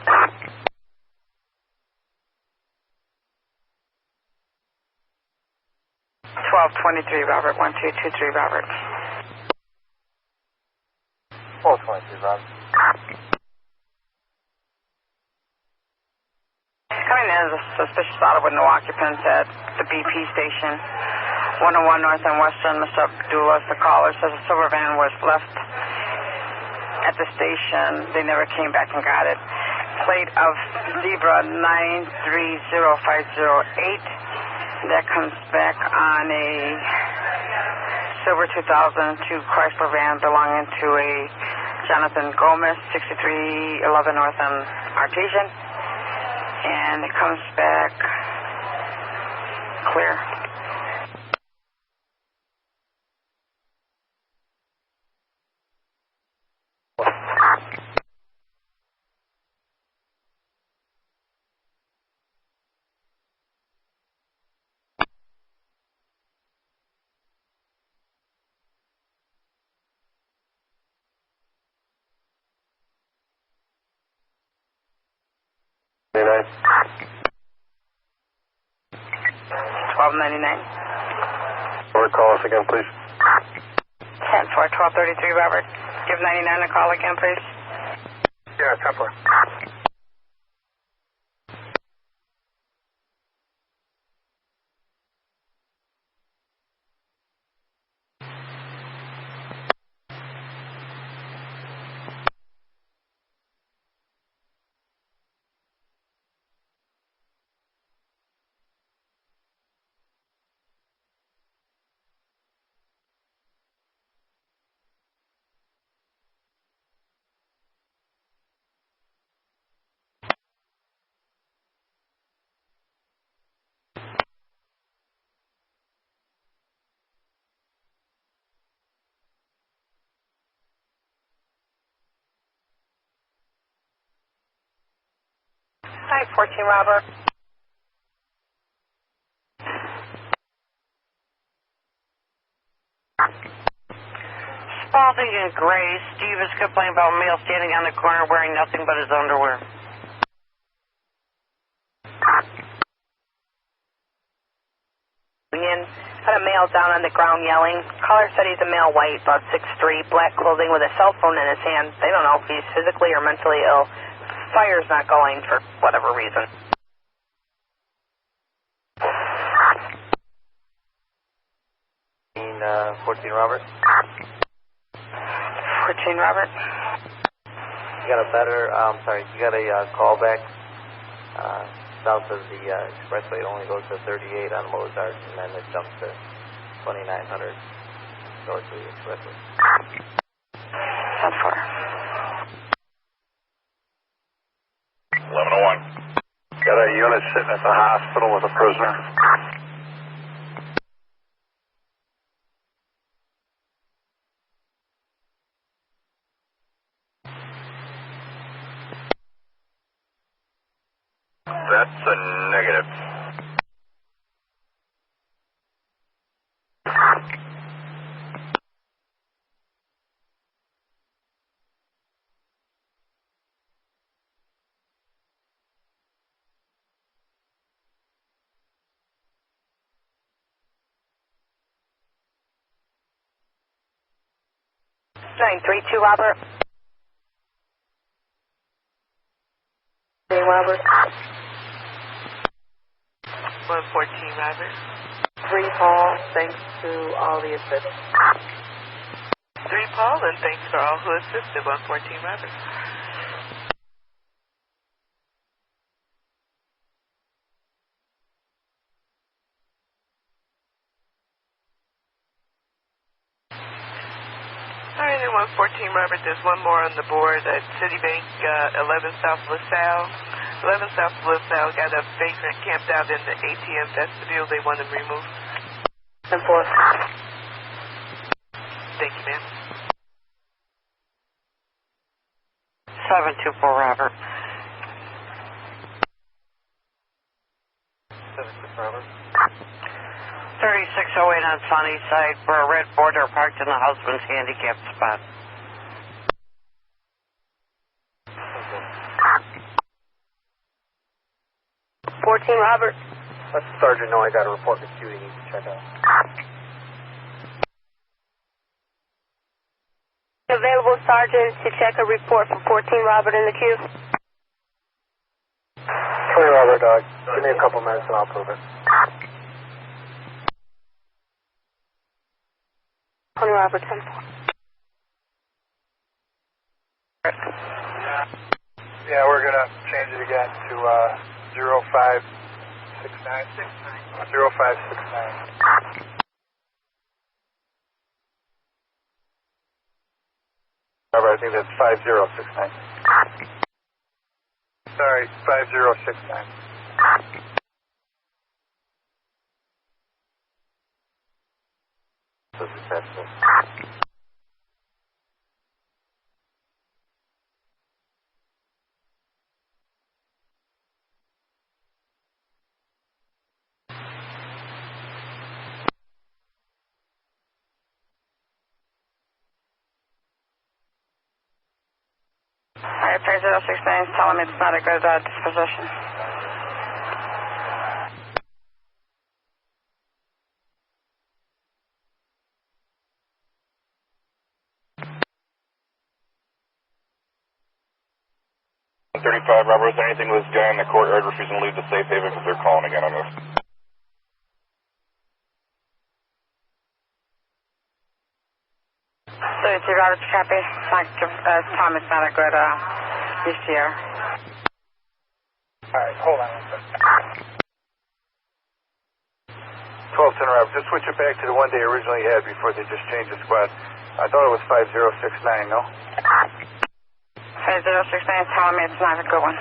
1223 Robert, 1223 Robert. 1223 Robert. Coming in as a suspicious auto with no occupants at the BP station, 101 North and Western. Mr. Abdullah, the caller, says a silver van was left at the station. They never came back and got it. Plate of Zebra 930508. That comes back on a silver 2002 Chrysler van belonging to a Jonathan Gomez, 6311 North on Artesian. And it comes back clear. Call us again, please. 10-4, 1233 Robert. Give 99 a call again, please. Yeah, 10-4. Hi, 14 Robert. Spalding and Gray. Steve is complaining about a male standing on the corner wearing nothing but his underwear. Had a male down on the ground yelling. Caller said he's a male white, about 6'3", black clothing with a cell phone in his hand. They don't know if he's physically or mentally ill. Fire's not going for whatever reason. 114, Robert. You got a better, you got a callback south of the expressway. It only goes to 38 on Mozart, and then it jumps to 2900 north of the expressway. 10-4. 1101. Got a unit sitting at the hospital with a prisoner. That's a negative. Nine 3-2, Robert. Hey, Robert. 114, Robert. 3 Paul, thanks to all the assist. 3 Paul, and thanks for all who assisted. 114, Robert. All right, then 114, Robert, there's one more on the board at Citibank, 11 South LaSalle. 11 South LaSalle got a vagrant camped out in the ATM vestibule. They want him removed. 10-4. Thank you, ma'am. 724, Robert. 76, Robert. 3608 on Sunnyside for a red border parked in the husband's handicap spot. 14, Robert. Let the sergeant know I got a report of queue he needs to check out. Available, Sergeant, to check a report for 14, Robert, in the queue. 20, Robert, give me a couple minutes and I'll prove it. 20, Robert, 10-4. Yeah, we're going to change it again to 0569. 0569. Robert, I think that's 5069. Sorry, 5069. Successful. Alright, pair 069, tell him it's not a good disposition. Robert, is there anything with this guy in the courtyard refusing to leave the safe haven because they're calling again on this? 32, Robert, copy. Tom, it's not a good UCR. All right, hold on one second. 1210, Robert, just switch it back to the one they originally had before they just changed the squad. I thought it was 5069, no? 5069 is telling me it's not a good one.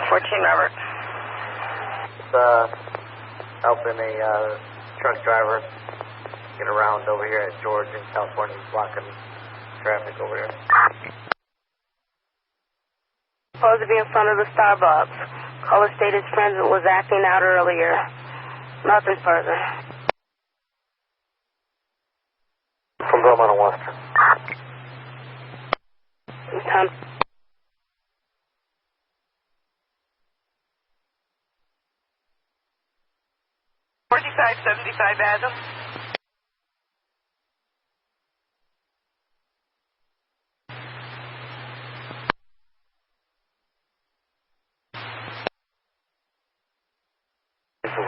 14, Robert. Helping a truck driver get around over here at George in California. He's blocking traffic over there. Supposed to be in front of the Starbucks. Caller stated his friend was acting out earlier. Nothing further. From Belmont and Western. Time. 4575 Adam.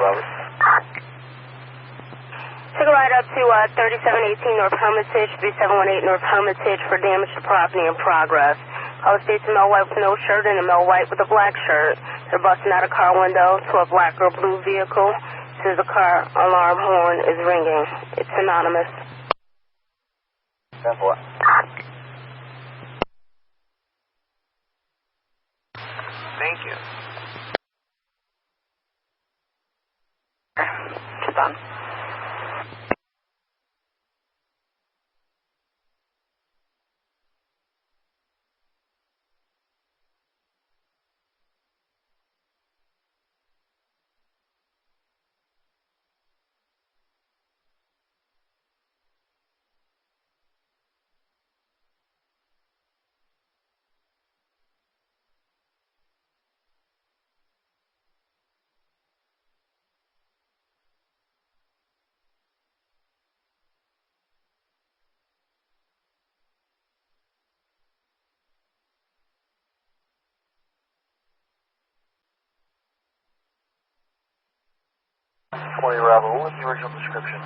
Robert. Take a ride up to 3718 North Hermitage, 3718 North Hermitage for damage to property in progress. Caller states a male white with no shirt and a male white with a black shirt. They're busting out a car window to a black or blue vehicle. Says the car alarm horn is ringing. It's anonymous. 10-4. Thank you. Keep on. Robert, what was the original description?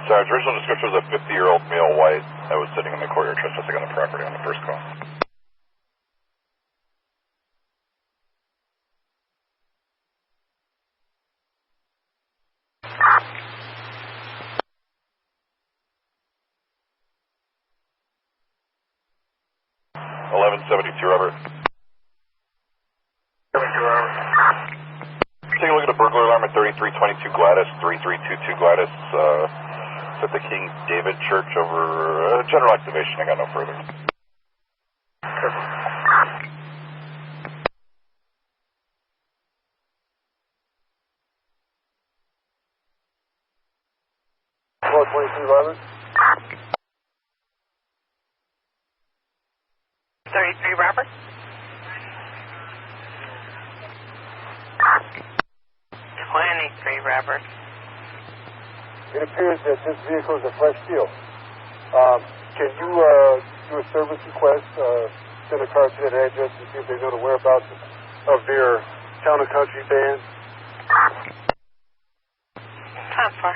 Sorry, the original description was a 50-year-old male white that was sitting in the courtyard trespassing on the property on the first call. Robert. Take a look at a burglar alarm at 3322 Gladys, 3322 Gladys. It's at the King David Church over general activation. I got no further. Floor 23, Robert. 33, Robert. 23, Robert. It appears that this vehicle is a fresh deal. Can you do a service request, send a car to that address and see if they know the whereabouts of their town and country band? How far?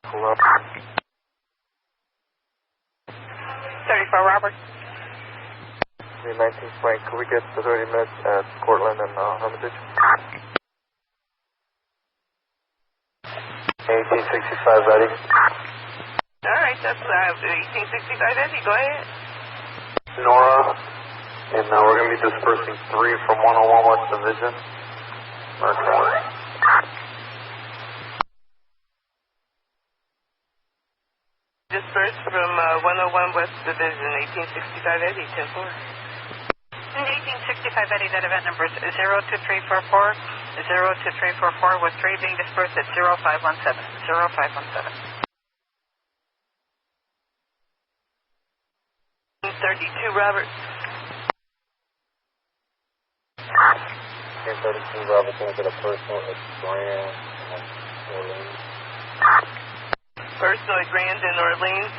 Hello. 34, Robert. 319 Frank, could we get to 30 minutes at Cortland and Hermitage? 1865 ready. All right, that's 1865 Eddie. Go ahead. Nora, and we're going to be dispersing 3 from 101 West Division. Dispersed from 101 West Division, 1865 Eddie, 10-4. 1865 Eddie, that event number is 02344. 02344 with 3 being dispersed at 0517. 0517. 32, Robert. 1032, Robert, can I get a personal at Grand and Orleans? Personal at Grand and Orleans,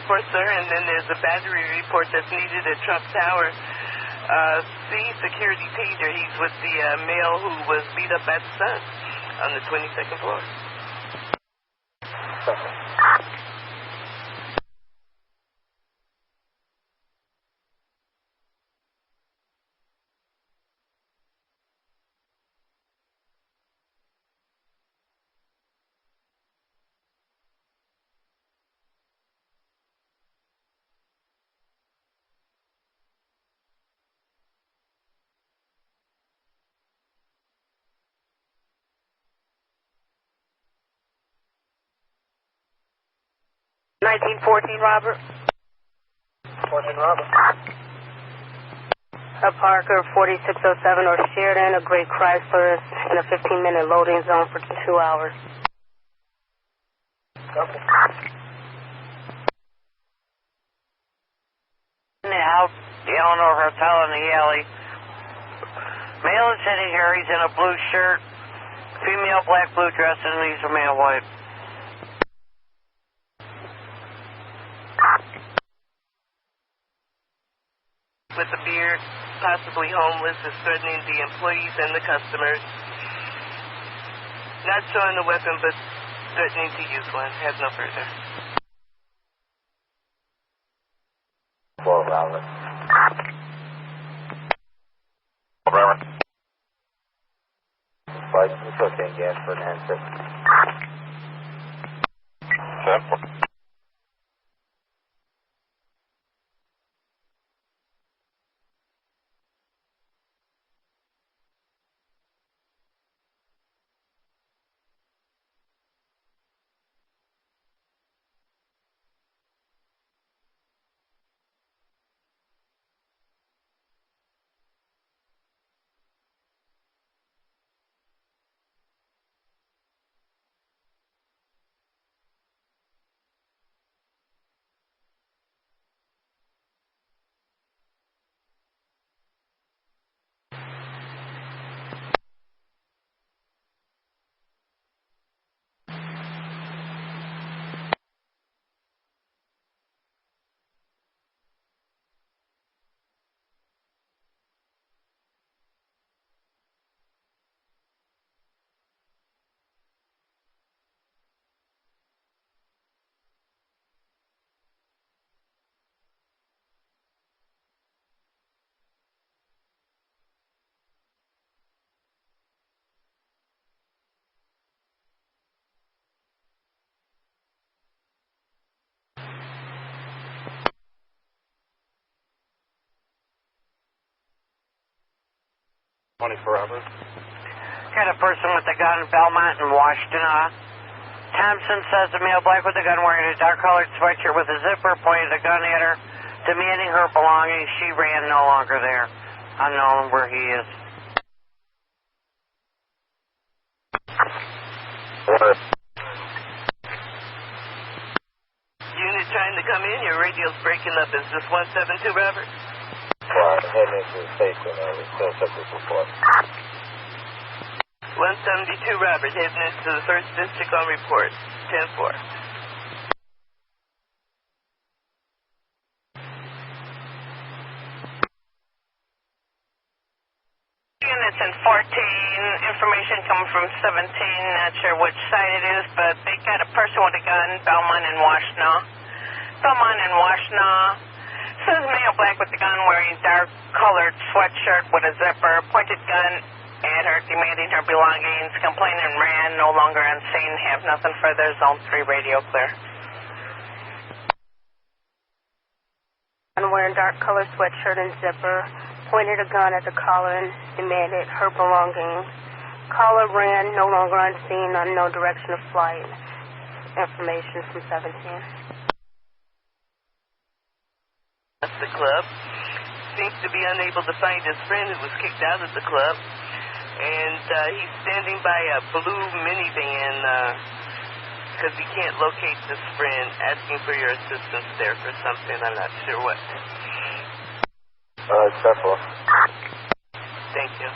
10-4, sir, and then there's a battery report that's needed at Trump Tower. C, security pager. He's with the male who was beat up at the Sun on the 22nd floor. Robert. 14 Robert. A Parker 4607 or Sheridan, a Great Chrysler in a 15-minute loading zone for 2 hours. Okay. Now, the Eleanor Hotel in the alley. Male is sitting here. He's in a blue shirt. Female black blue dress, and he's a male white. With a beard, possibly homeless, is threatening the employees and the customers. Not showing a weapon, but threatening to use one. Has no further. 12 Robert. Robert. Flight, it's okay, gas for an answer. 10-4. Forever. Got a person with a gun in Belmont and Washtenaw. Thompson says the male black with a gun wearing a dark-colored sweatshirt with a zipper pointed a gun at her, demanding her belongings. She ran, no longer there. Unknown where he is. Unit trying to come in. Your radio's breaking up. Is this 172, Robert? Heading into the station, we still took this report. 172, Robert, heading into the 1st District on report. 10-4. Units in 14, information coming from 17, not sure which side it is, but they got a person with a gun, Belmont and Washtenaw. Belmont and Washtenaw. Says male black with the gun wearing dark-colored sweatshirt with a zipper, pointed gun at her, demanding her belongings, complaining ran, no longer on scene, have nothing further, zone 3 radio clear. And wearing dark-colored sweatshirt and zipper, pointed a gun at the caller and demanded her belongings. Caller ran, no longer on scene, unknown direction of flight. Information from 17. That's the club. seems to be unable to find his friend who was kicked out of the club. And he's standing by a blue minivan because he can't locate this friend, asking for your assistance there for something. I'm not sure what. Except Thank you.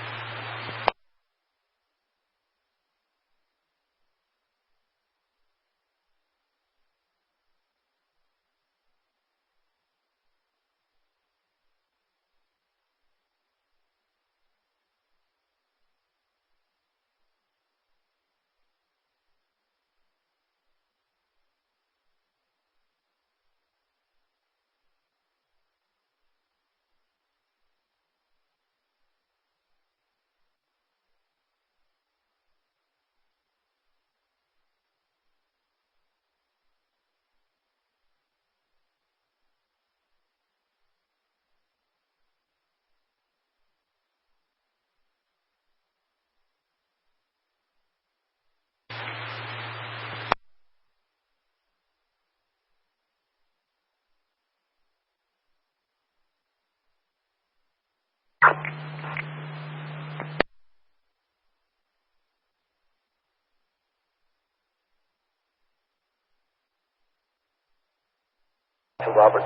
Robert.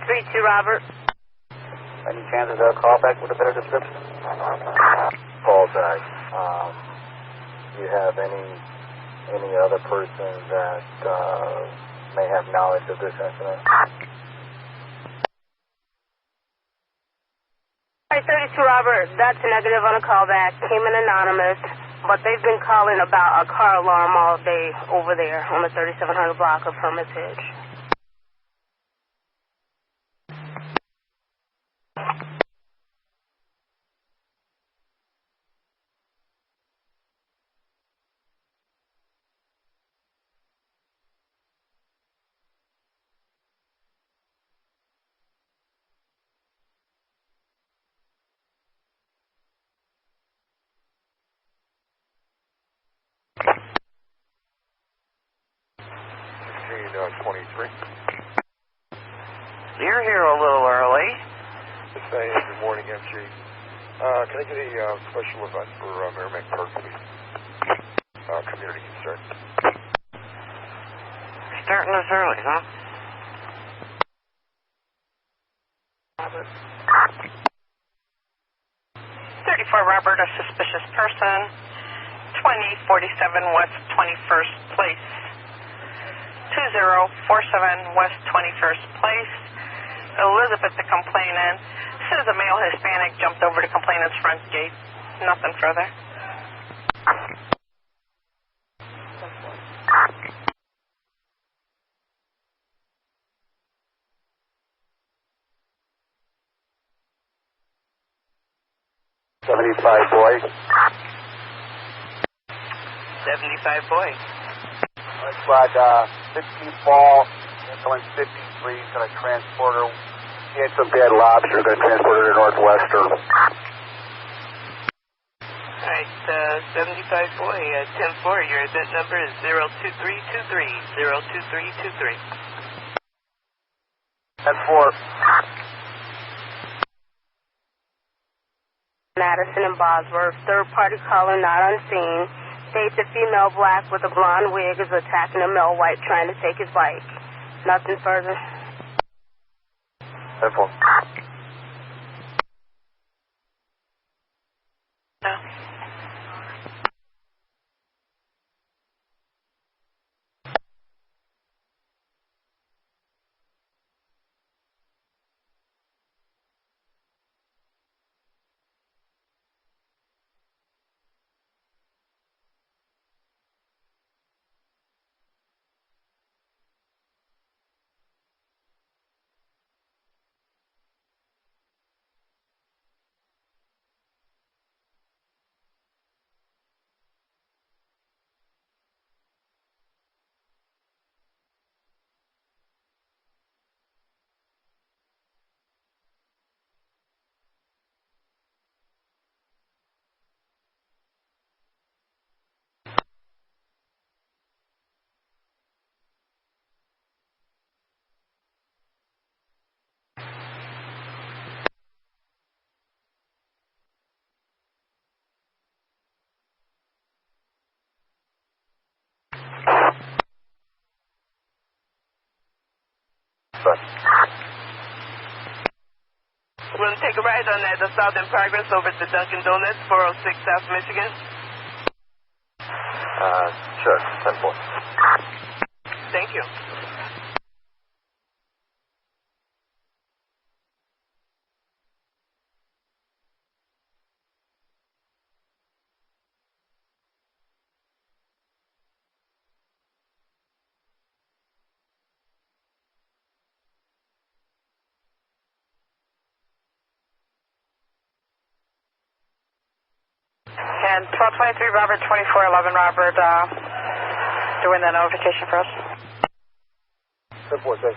3-2, Robert. Any chance of a call back with a better description? Paul died. Do you have any other person that may have knowledge of this incident? Hi, 32, Robert. That's a negative on a callback. Came in anonymous, but they've been calling about a car alarm all day over there on the 3700 block of Hermitage. You're here a little early. Good morning, MG. Can I get a special event for Merrimack Park, please? Community concern. Starting this early, huh? Robert. 34 Robert, a suspicious person. 2047 West 21st Place. 2047 West 21st Place. Elizabeth, the complainant, says a male Hispanic jumped over the complainant's front gate. Nothing further. boy. 75 boy. Squad 16 ball, going 53, got a transporter. He had some dead lobster, going to transport it to Northwestern. All right, 75 boy, 10-4, your event number is 02323, 02323. 10-4. Madison and Bosworth, third-party caller not on scene. States a female black with a blonde wig is attacking a male white trying to take his bike. Nothing further. 10-4. No. sir. We're going to take a ride on that assault in progress over at the Dunkin' Donuts, 406 South Michigan. Sure, 10-4. Thank you. And 1223 Robert, 2411 Robert, doing that notification for us. 10-4, sir.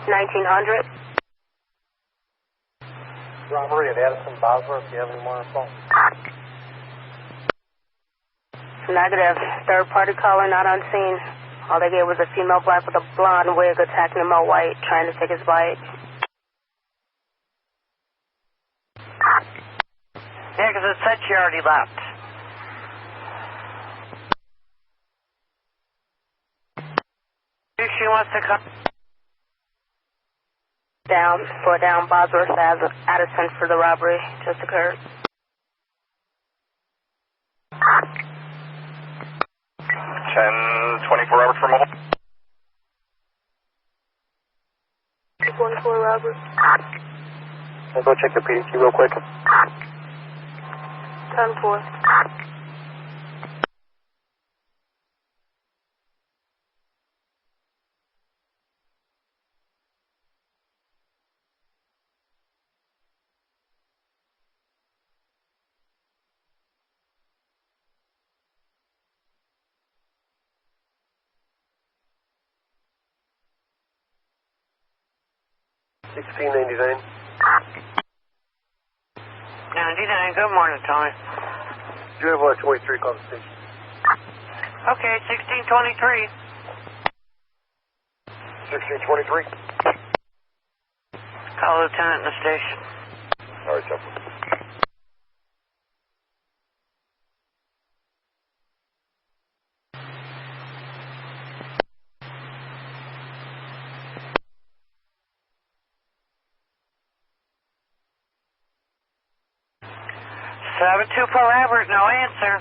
$1,900. Robbery at Addison Bosworth. Do you have any more info? Negative. Third-party caller not on scene. All they gave was a female black with a blonde wig attacking a male white, trying to take his bike. Yeah, because it said she already left. She wants to come. Down, 4 down, Bosworth, Addison for the robbery just occurred. 10-24 Robert for mobile. 24 Robert. I'll go check the PDQ real quick. 10-4. $16.99. 99, good morning, Tony. Do you have 23 call the station? Okay, 1623. 1623. Call Lieutenant in the station. All right, sir. Seven two for Robert, no answer.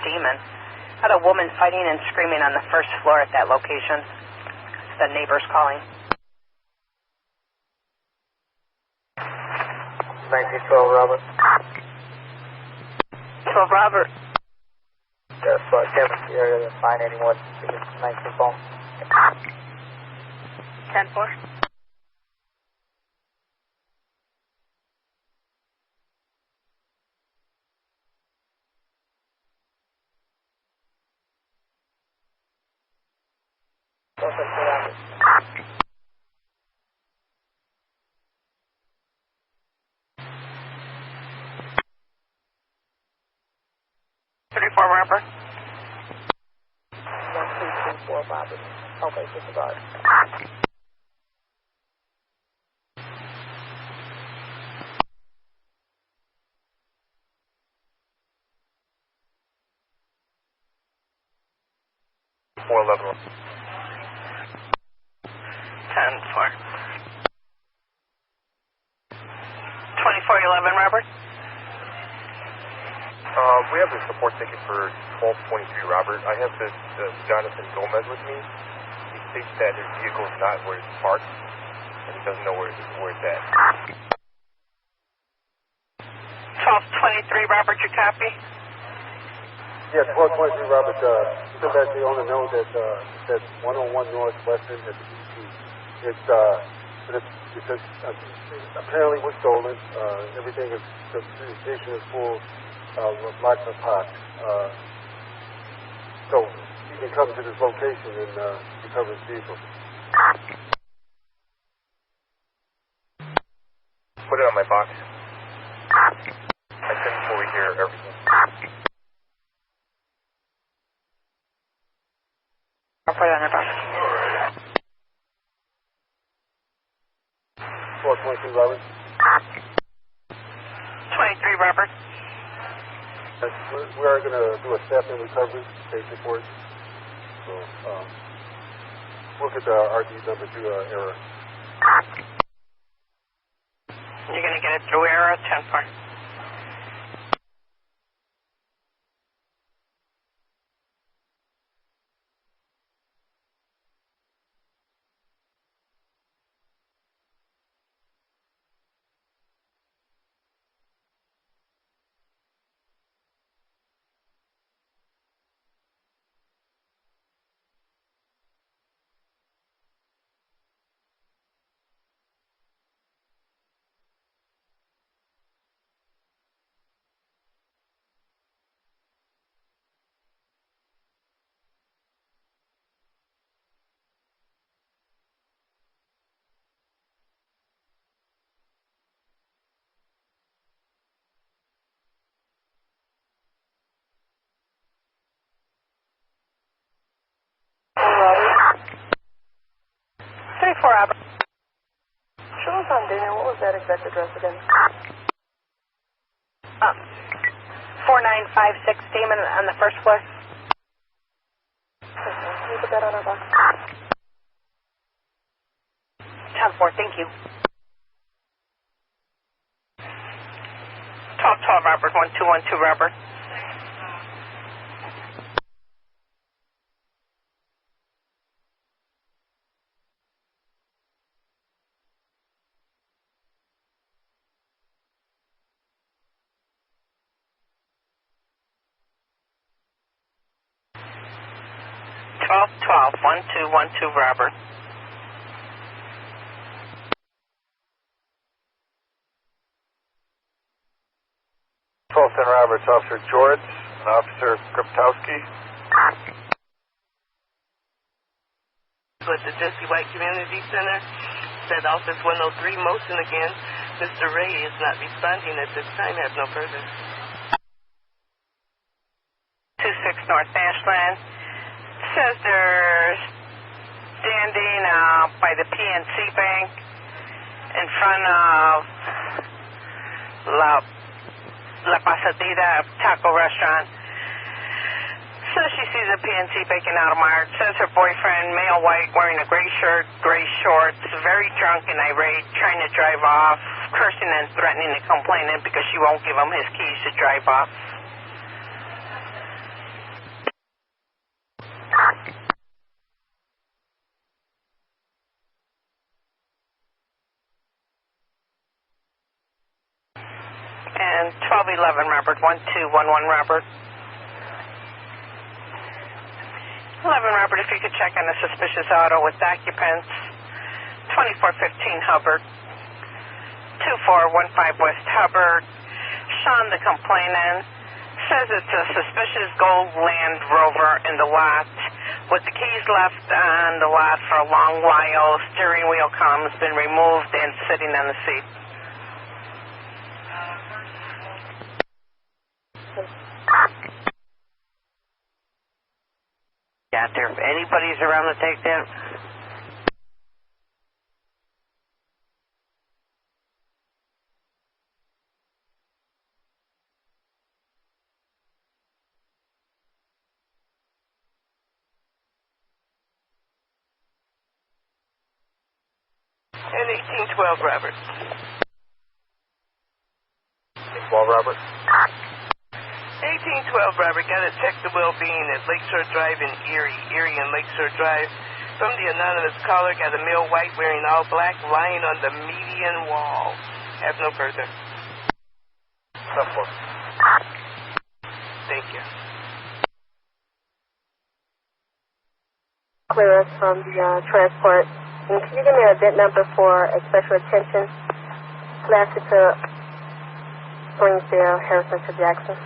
Demon. Had a woman fighting and screaming on the first floor at that location. The neighbors calling. 1912 Robert. 12 Robert. Yes, Kevin, the area, fine anyone. 1912. 10-4. Robert. 1234 Robert. Okay, disregard. 411. 10-4. 2411, Robert. We have the support ticket for 1223, Robert. I have this Jonathan Gomez with me. He states that his vehicle is not where it's parked, and he doesn't know where it's at. 1223, Robert, your copy? Yes, 1223, Robert. Still let the owner know that that 101 Northwestern at the ET. Because apparently was stolen. Everything is, the station is full. Lots of pots. So he can come to this location and recover his vehicle. Put it on my box. I can fully hear everything. I'll put it on your box. 1223, Robert. 23, Robert. We are going to do a step in recovery, state report. So we'll get the RD number to error. You're going to get it through error, 10-4. Robert. Sure was on Daniel. What was that exact address again? 4956 Damon on the first floor. Can you put that on our box? 10-4, thank you. 1212, Robert. 1212, Robert. Robert. 1210 Roberts, Officer George and Officer Kriptowski. With the Jesse White Community Center, said Office 103 motion again. Mr. Ray is not responding at this time. Have no further. 26 North Ashland. Says they're standing by the PNC Bank in front of La Pasadita Taco Restaurant. Says she sees a PNC bacon out of March. Says her boyfriend, male white, wearing a gray shirt, gray shorts, very drunk and irate, trying to drive off, cursing and threatening to complain because she won't give him his keys to drive off. And 1211 Robert, 1211 Robert. 11 Robert, if you could check on a suspicious auto with occupants. 2415 Hubbard. 2415 West Hubbard. Sean, the complainant, says it's a suspicious gold Land Rover in the lot with the keys left on the lot for a long while. Steering wheel column's been removed and sitting on the seat. Yeah, if anybody's around to take that. And 1812, Robert. 12, Robert. 1812, Robert. Got to check the well-being at Lakeshore Drive in Erie and Lakeshore Drive. From the anonymous caller, got a male white wearing all black lying on the median wall. Have no further. Thank you. Clearance from the transport. And can you give me a VIN number for a special attention? Classic to Springfield, Harrison to Jackson.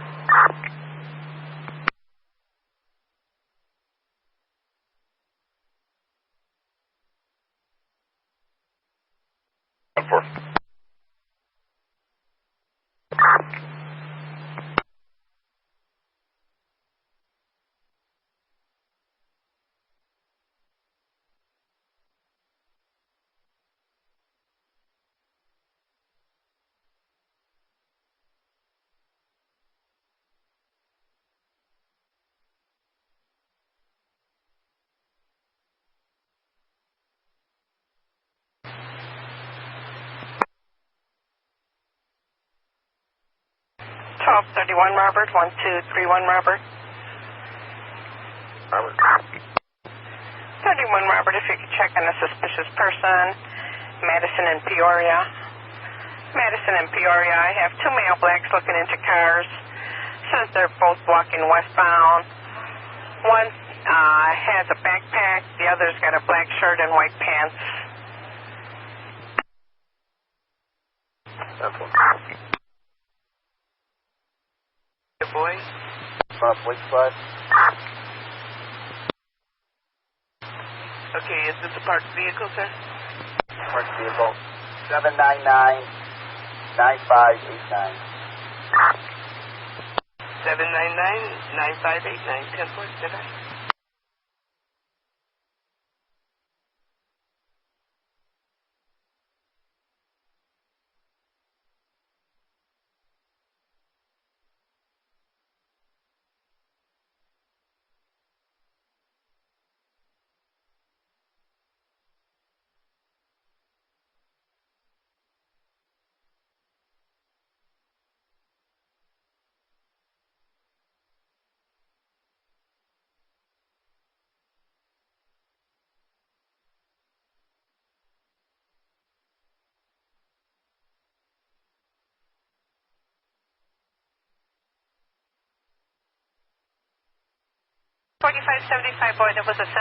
Robert, 1231 Robert. Robert. 31 Robert, if you could check on a suspicious person, Madison and Peoria. Madison and Peoria, I have two male blacks looking into cars. Says they're both walking westbound. One has a backpack, the other's got a black shirt and white pants. That's one. Boy. Police 5. Okay, is this a parked vehicle, sir? Parked vehicle. 799-9589. 799-9589. 10-4, did I? Boy, that was a 799-9589.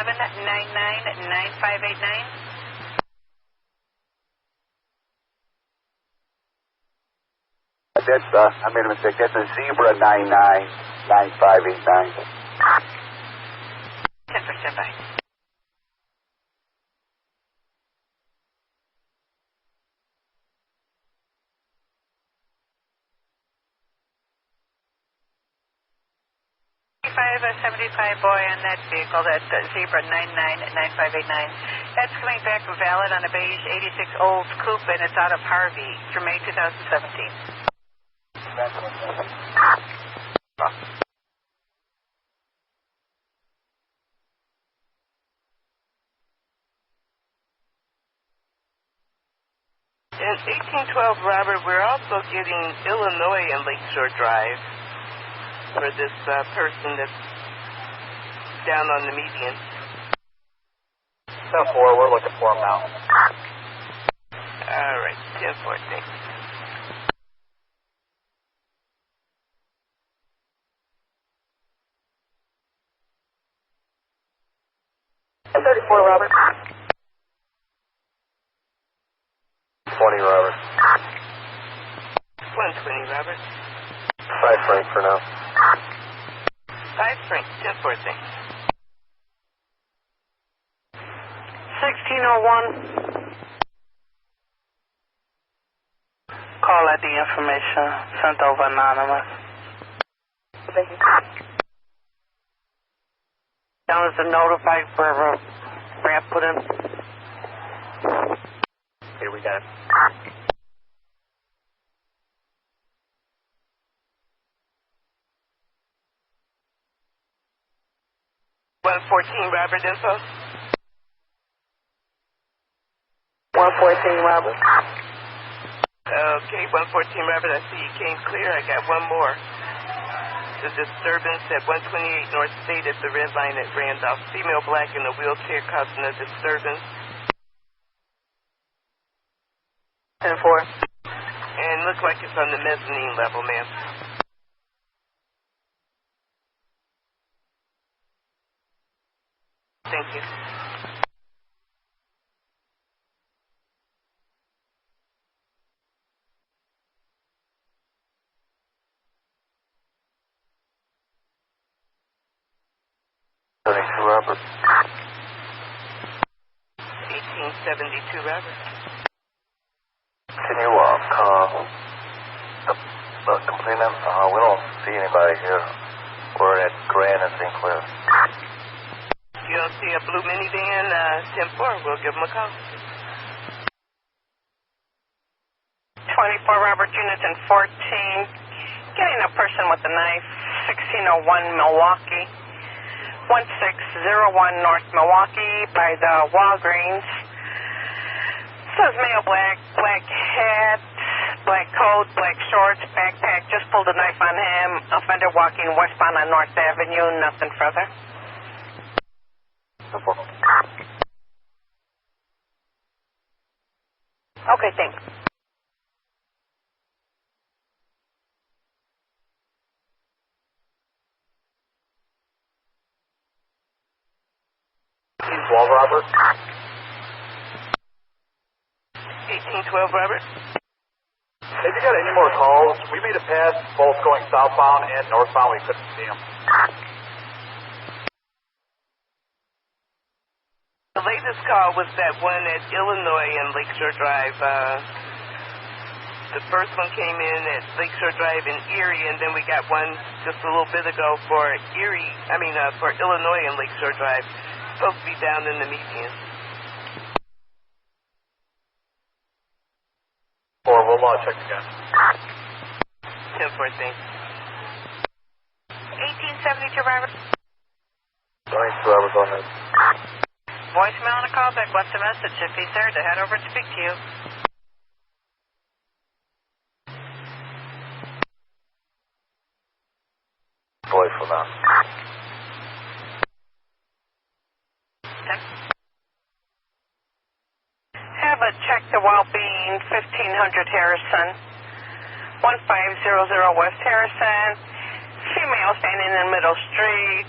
That's, I made a mistake. That's a Zebra 99-9589. 10 for standby. A 75 boy on that vehicle, that Zebra 99-9589. That's coming back valid on a beige 86 Olds Coupe, and it's out of Harvey through May 2017. In 1812, Robert, we're also getting Illinois and Lakeshore Drive for this person that's down on the median. 10-4, we're looking for him now. All right, 10-4, thanks. Robert. 20, Robert. 120, Robert. 5 Frank for now. 5 Frank, 10-4, thanks. 1601. Call ID information sent over anonymous. Thank you. That was a notified for a ramp put in. Here we got it. $114, Robert, info. 114, Robert. Okay, 114 Robert, I see you came clear. I got one more. The disturbance at 128 North State at the red line at Randolph. Female black in a wheelchair causing a disturbance. 10-4. And looks like it's on the mezzanine level, ma'am. Thank you. Robert. 1872 Robert. Can you call the complainant? We don't see anybody here. We're at Grand and St. Clair. You don't see a blue minivan, 10-4, we'll give them a call. 24 Robert, Unison 14. Getting a person with a knife, 1601 Milwaukee. 1601 North Milwaukee by the Walgreens. Says male black, black hat, black coat, black shorts, backpack. Just pulled a knife on him. Offender walking westbound on North Avenue. Nothing further. Okay, thanks. Robert. 1812 Robert. Have you got any more calls? We made a pass both going southbound and northbound. We couldn't see them. The latest call was that one at Illinois and Lakeshore Drive. The first one came in at Lakeshore Drive in Erie, and then we got one just a little bit ago for for Illinois and Lakeshore Drive. Supposed to be down in the median. Or we'll check again. 10-4, thanks. 1872 Robert. 22 Robert, go ahead. Voicemail and a callback. Left a message. If he's there, to head over and speak to you. Boy for now. Have a check the well-being, 1500 Harrison. 1500 West Harrison. Female standing in the middle street.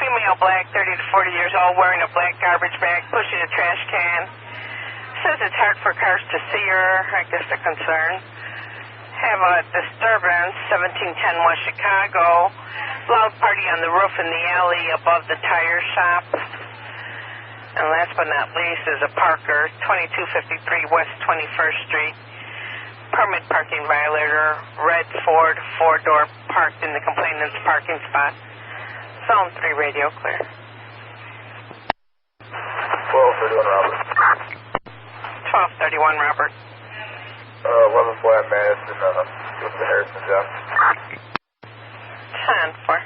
Female black, 30 to 40 years old, wearing a black garbage bag, pushing a trash can. Says it's hard for cars to see her. I guess they're concerned. Have a disturbance, 1710 West Chicago. Loud party on the roof in the alley above the tire shop. And last but not least is a Parker, 2253 West 21st Street. Permit parking violator, red Ford, four-door, parked in the complainant's parking spot. Zone 3 radio clear. 1231 Robert. 1231 Robert. 11 flat Madison, with the Harrison job. 10-4.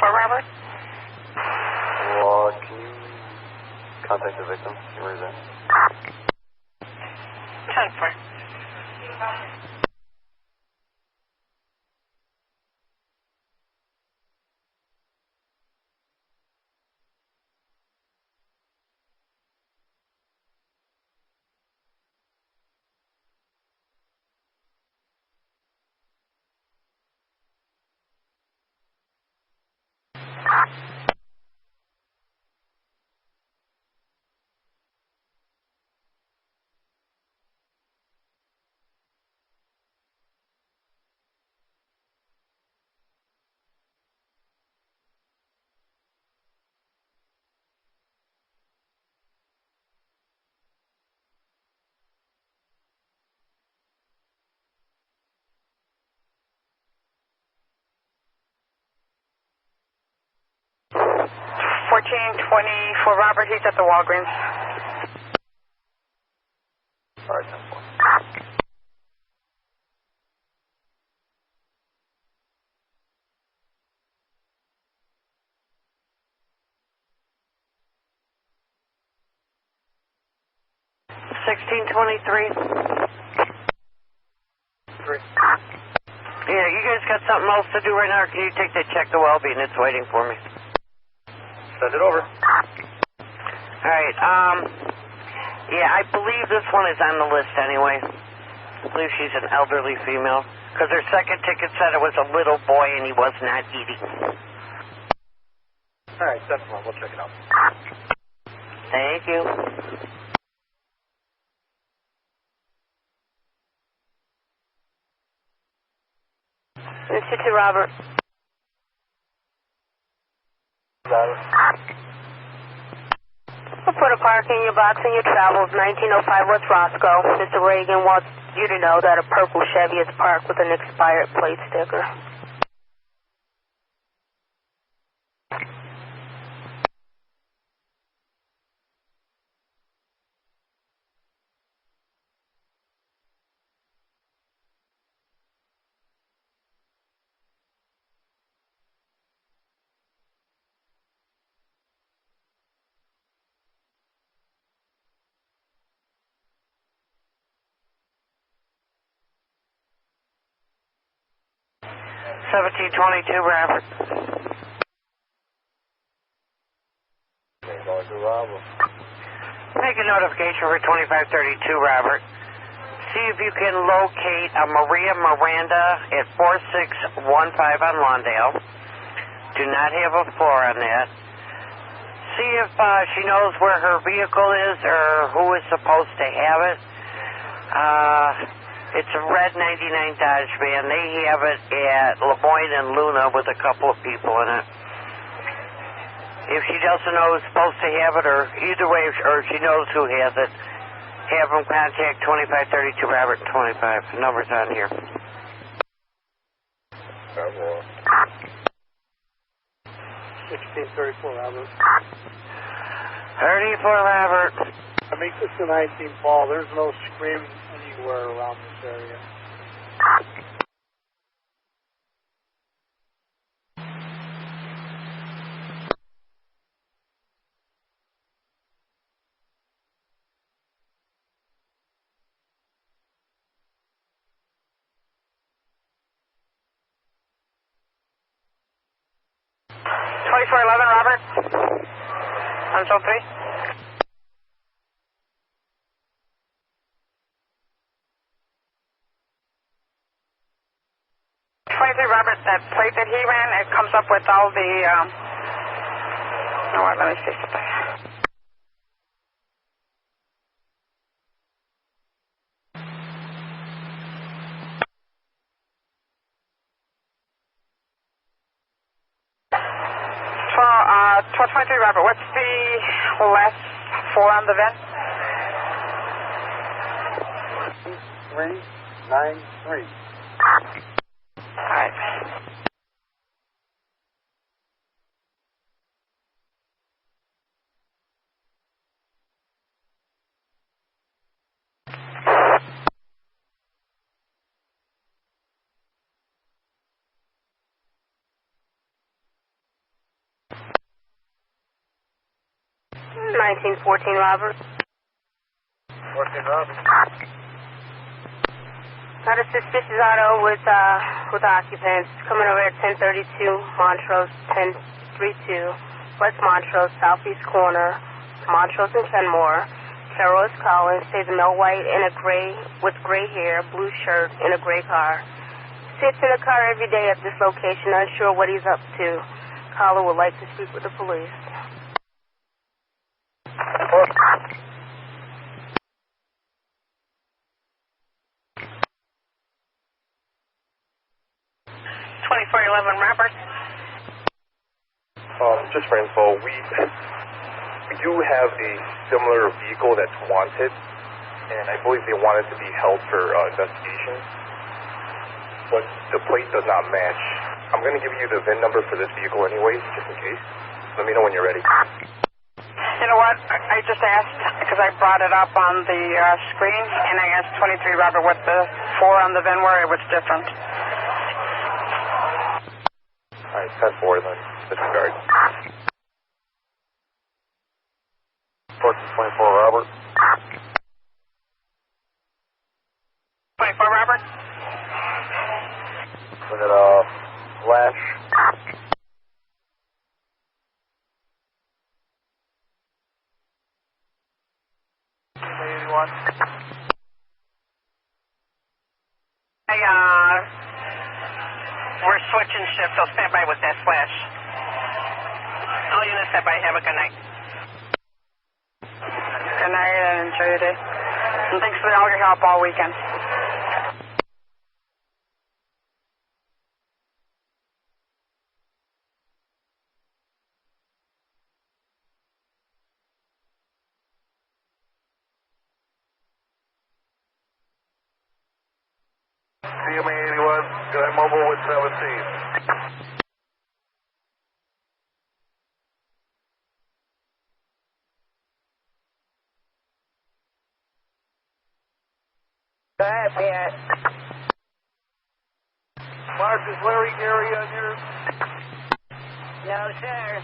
Robert? Well, can you contact the victim? Where is that? 10-4. 1424 Robert, he's at the Walgreens. All right, 10-4. Yeah, you guys got something else to do right now, or can you take that check the well-being? It's waiting for me. Send it over. All right, yeah, I believe this one is on the list anyway. I believe she's an elderly female, because her second ticket said it was a little boy and he was not eating. All right, 10-4. We'll check it out. Thank you. City Robert. We'll put a park in your box in your travels, 1905 West Roscoe. Mr. Reagan wants you to know that a purple Chevy is parked with an expired plate sticker. Robert. Make a notification for 2532, Robert. See if you can locate a Maria Miranda at 4615 on Lawndale. Do not have a floor on that. See if she knows where her vehicle is or who is supposed to have it. It's a red 99 Dodge van. They have it at Lemoyne and Luna with a couple of people in it. If she doesn't know who's supposed to have it, or either way, or if she knows who has it, have them contact 2532 Robert and 25. The number's on here. 1634 Robert. 34 Robert. I make this a 19 ball. There's no screaming anywhere around this area. Robert. Control 3. 23 Robert, that plate that he ran, it comes up with all the, no, let me see something. So, 23 Robert, what's the last four on the VIN? 393. All right. Robert. 14 Robert. Got a suspicious auto with occupants coming over at 1032 Montrose, 1032 West Montrose, southeast corner, Montrose and Kenmore. Carol is calling, says a male white in a gray, with gray hair, blue shirt, in a gray car. Sits in a car every day at this location, unsure what he's up to. Caller would like to speak with the police. 2411 Robert. Just for info, we do have a similar vehicle that's wanted, and I believe they want it to be held for investigation, but the plate does not match. I'm going to give you the VIN number for this vehicle anyways, just in case. Let me know when you're ready. You know what? I just asked because I brought it up on the screen, and I asked 23 Robert what the 4 on the VIN were. It was different. All right, 10-4 then. Disregard. 1424 Robert. 24 Robert. Was it flash? Hey, we're switching shifts, so stand by with that flash. All units stand by. Have a good night. Good night and enjoy your day. And thanks for all your help all weekend. CMA 81, Guy Mobile with 17. Go ahead, Pat. Mark, is Larry Gary on yours? No, sir.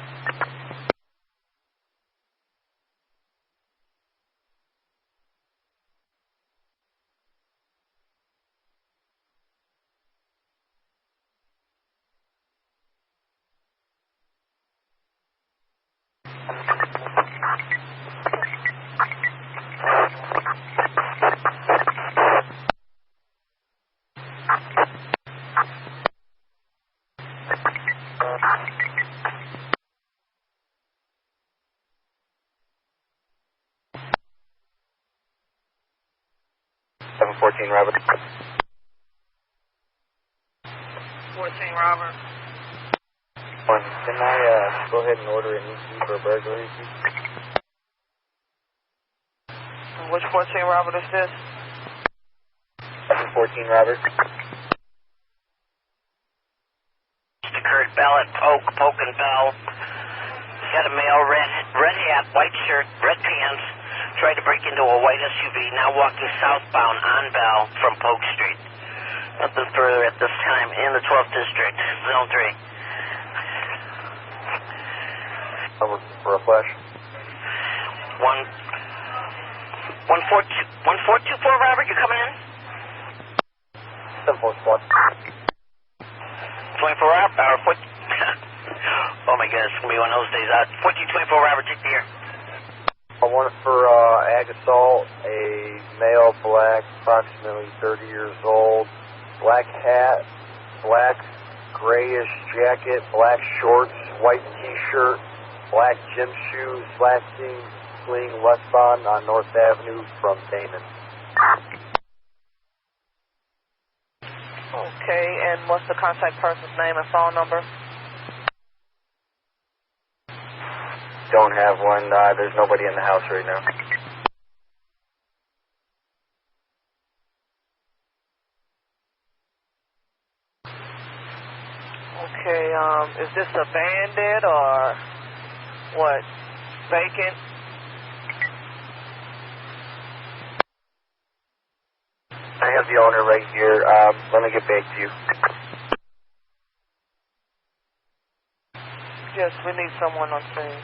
Robert. 14 Robert. Can I go ahead and order an EC for a burglary, please? Which 14 Robert is this? 14 Robert. Mr. Kurt Bell at Poke and Bell. Got a male, red hat, white shirt, red pants. Tried to break into a white SUV, now walking southbound on Bell from Polk Street. Nothing further at this time in the 12th District, Zone 3. Over for a flash. 1424 Robert, you coming in? 7-4 squad. 24 Robert, oh my God, it's going to be one of those days. 1424 Robert, take the air. I want it for ag assault, a male, black, approximately 30 years old, black hat, black grayish jacket, black shorts, white t-shirt, black gym shoes, lasting fleeing westbound on North Avenue from Damon. Okay, and what's the contact person's name and phone number? Don't have one. There's nobody in the house right now. Okay, is this a bandit or what? Vacant? I have the owner right here. Let me get back to you. Yes, we need someone on scene.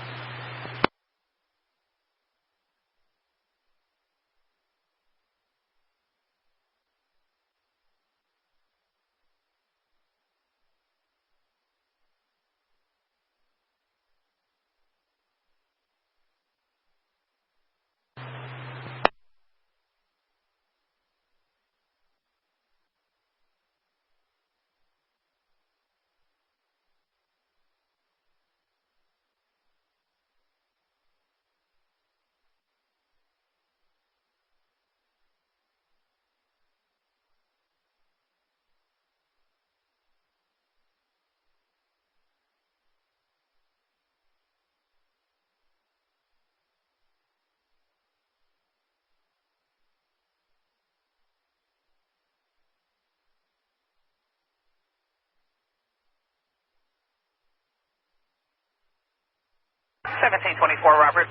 1724, Robert.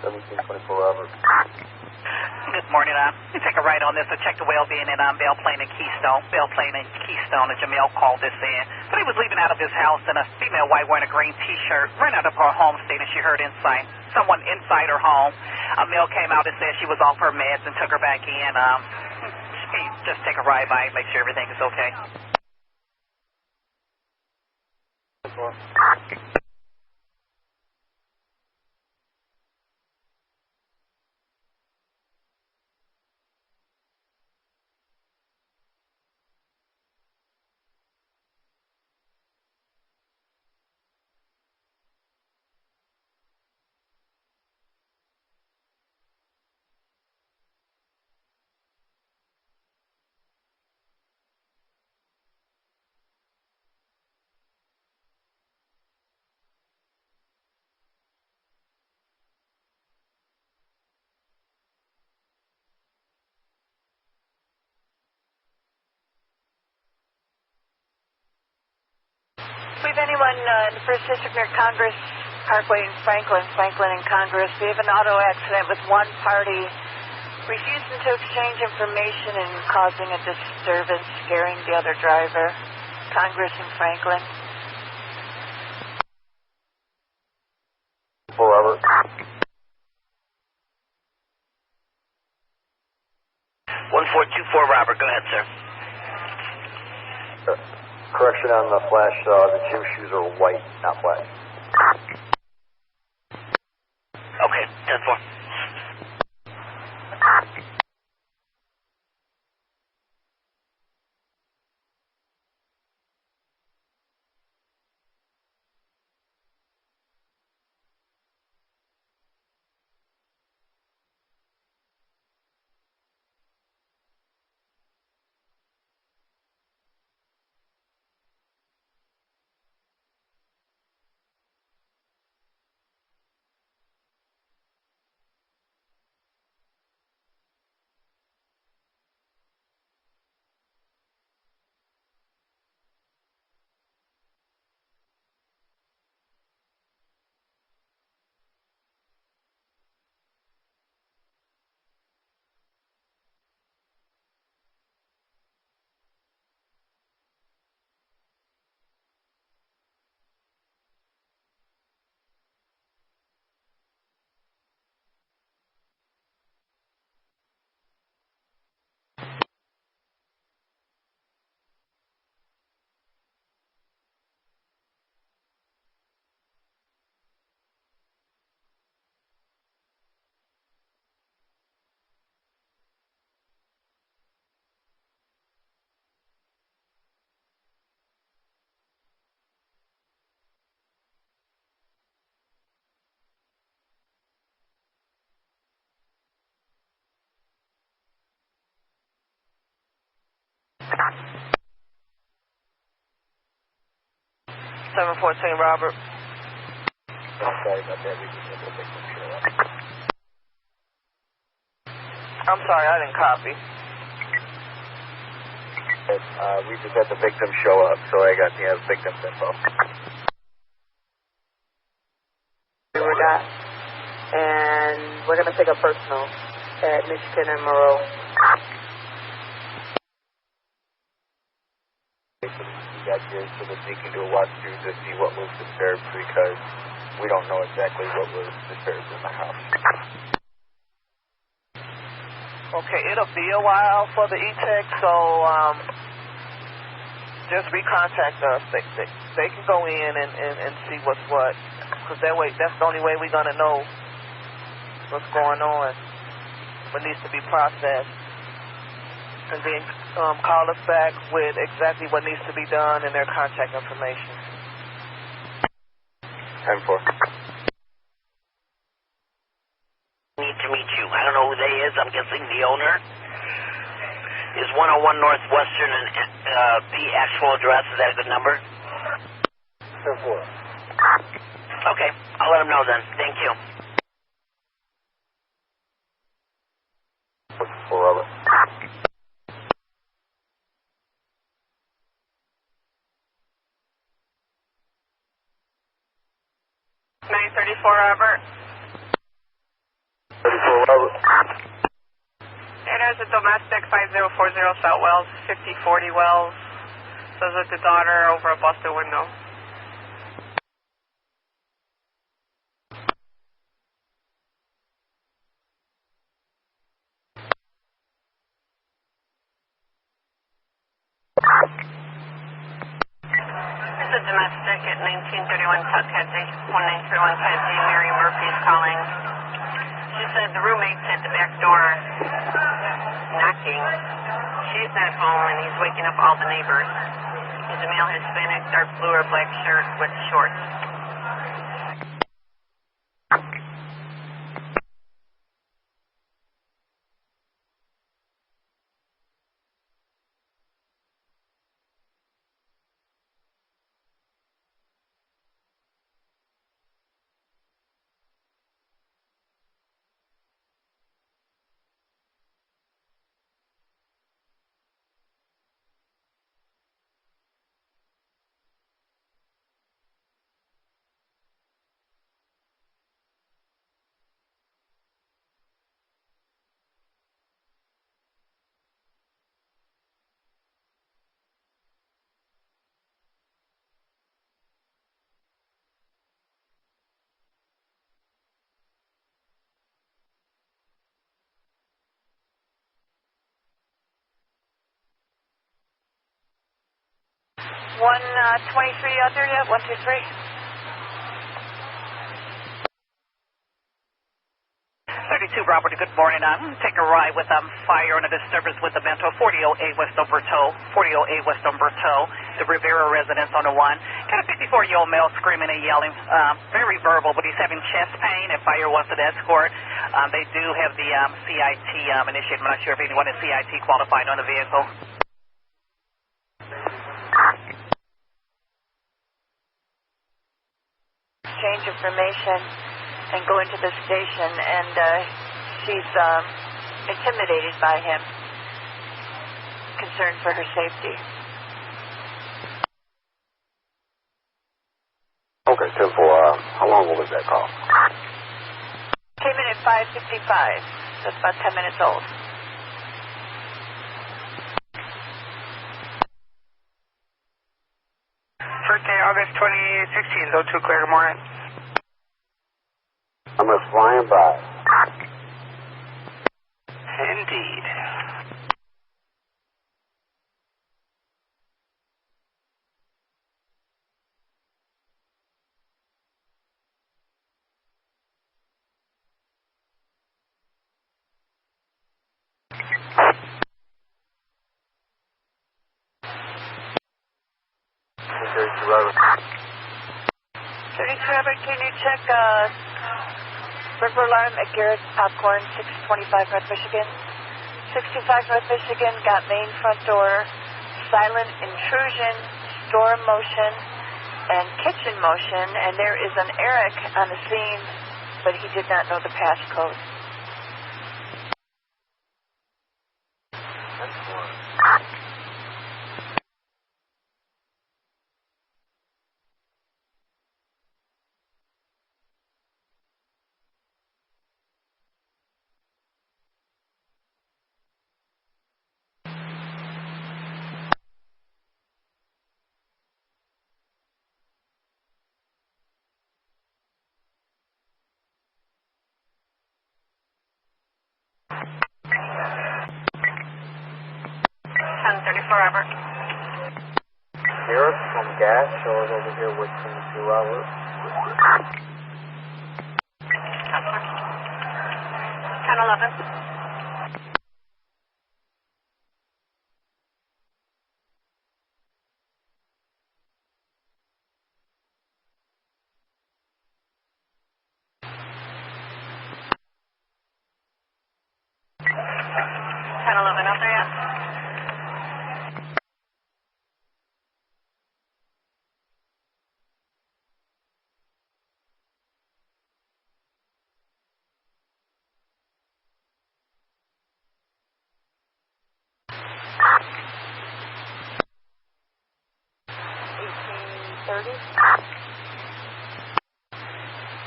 1724, Robert. Good morning. You take a right on this to check the well-being at Belle Plaine and Keystone. Belle Plaine and Keystone, and Jamel called this in. So he was leaving out of his house, and a female white wearing a green T-shirt ran out of her home stating she heard someone inside her home. A male came out and said she was off her meds and took her back in. Just take a ride by and make sure everything is okay. We have anyone in the First District near Congress Parkway in Franklin and Congress. We have an auto accident with one party refusing to exchange information and causing a disturbance, scaring the other driver. Congress and Franklin. Robert. 1424, Robert. Go ahead, sir. Correction on the flash, the gym shoes are white, not black. Okay, 10-4. Robert. I'm sorry about that. We just had to make them show up. I'm sorry, I didn't copy. We just had the victim show up, so I got the victim's info. And we're going to take a personal at Michigan and Moreau. We got here so that we can do a walkthrough to see what was disturbed, because we don't know exactly what was disturbed in the house. Okay, it'll be a while for the e-tech, so just recontact us. They can go in and see what's what, because that's the only way we're going to know what's going on, what needs to be processed. And then call us back with exactly what needs to be done and their contact information. 10-4. Need to meet you. I don't know who they is. I'm guessing the owner. Is 101 Northwestern and the actual address? Is that a good number? 10-4. Okay, I'll let them know then. Thank you. 4 Robert. 934, Robert. 34 Robert. It is a domestic 5040 South Wells, 5040 Wells. Says that the daughter over a busted window. There's a domestic at 1931 South Kedzie, 1931 Kedzie. Mary Murphy is calling. She said the roommate's at the back door knocking. She's not home and he's waking up all the neighbors. He's a male Hispanic, dark blue or black shirt with shorts. One 23 out there yet? 123. 32 Robert, good morning. I'm going to take a ride with fire and a disturbance with the Bento, 4008 West Umberto, 4008 West Umberto, the Rivera residence on the one. Got a 54-year-old male screaming and yelling, very verbal, but he's having chest pain and fire wants an escort. They do have the CIT initiated. I'm not sure if anyone is CIT qualified on the vehicle. Exchange information and go into the station, and she's intimidated by him, concerned for her safety. Okay, 10-4, how long was that call? Came in at 5:55, so it's about 10 minutes old. First day, August 2016, 02 clear, good morning. I'm just flying by. Indeed. Robert, can you check burglar alarm at Garrett's Popcorn, 625 North Michigan? 625 North Michigan, got main front door, silent intrusion, store motion, and kitchen motion, and there is an Eric on the scene, but he did not know the passcode. Forever. Harris from Gas shows over here with 22 Robert. 10-11. Out there yet?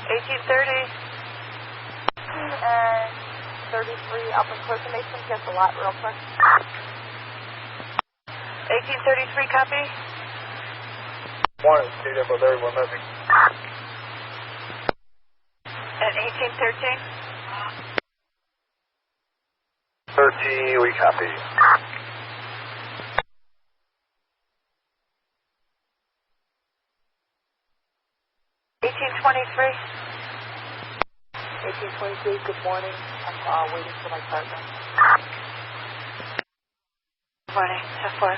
1830. And 33 up impersonation, just a lot real quick. 1833, copy. Morning, Steve, for Larry, we're missing. And 1813. 13, we copy. 1823. 1823, good morning. I'm waiting for my partner. Morning, 10-4.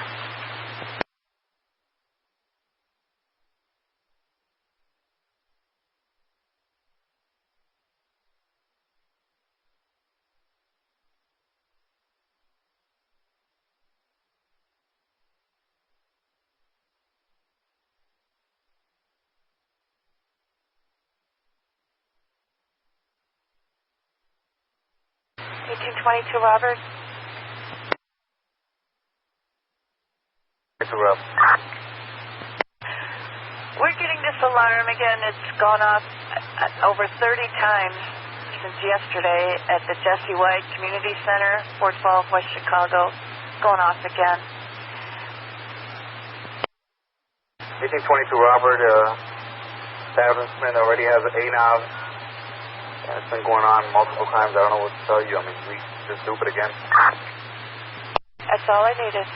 Robert. Rob. We're getting this alarm again. It's gone off over 30 times since yesterday at the Jesse White Community Center, 412 West Chicago. It's going off again. 1822 Robert, establishment already has an ANOV. And it's been going on multiple times. I don't know what to tell you. I mean, we just do it again. That's all I needed.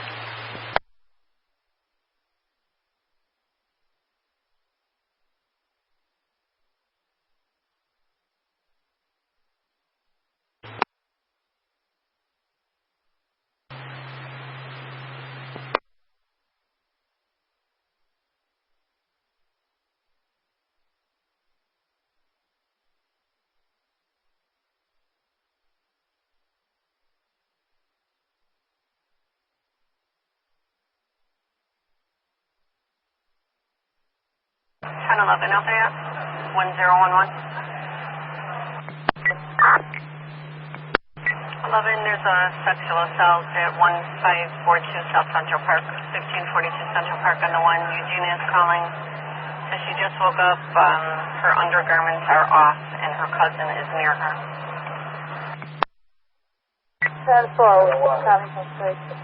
Out there, 1011. 11, there's a sexual assault at 1542 South Central Park, 1542 Central Park on the one. Eugenia is calling. So she just woke up. Her undergarments are off, and her cousin is near her. 10-4, coming from station.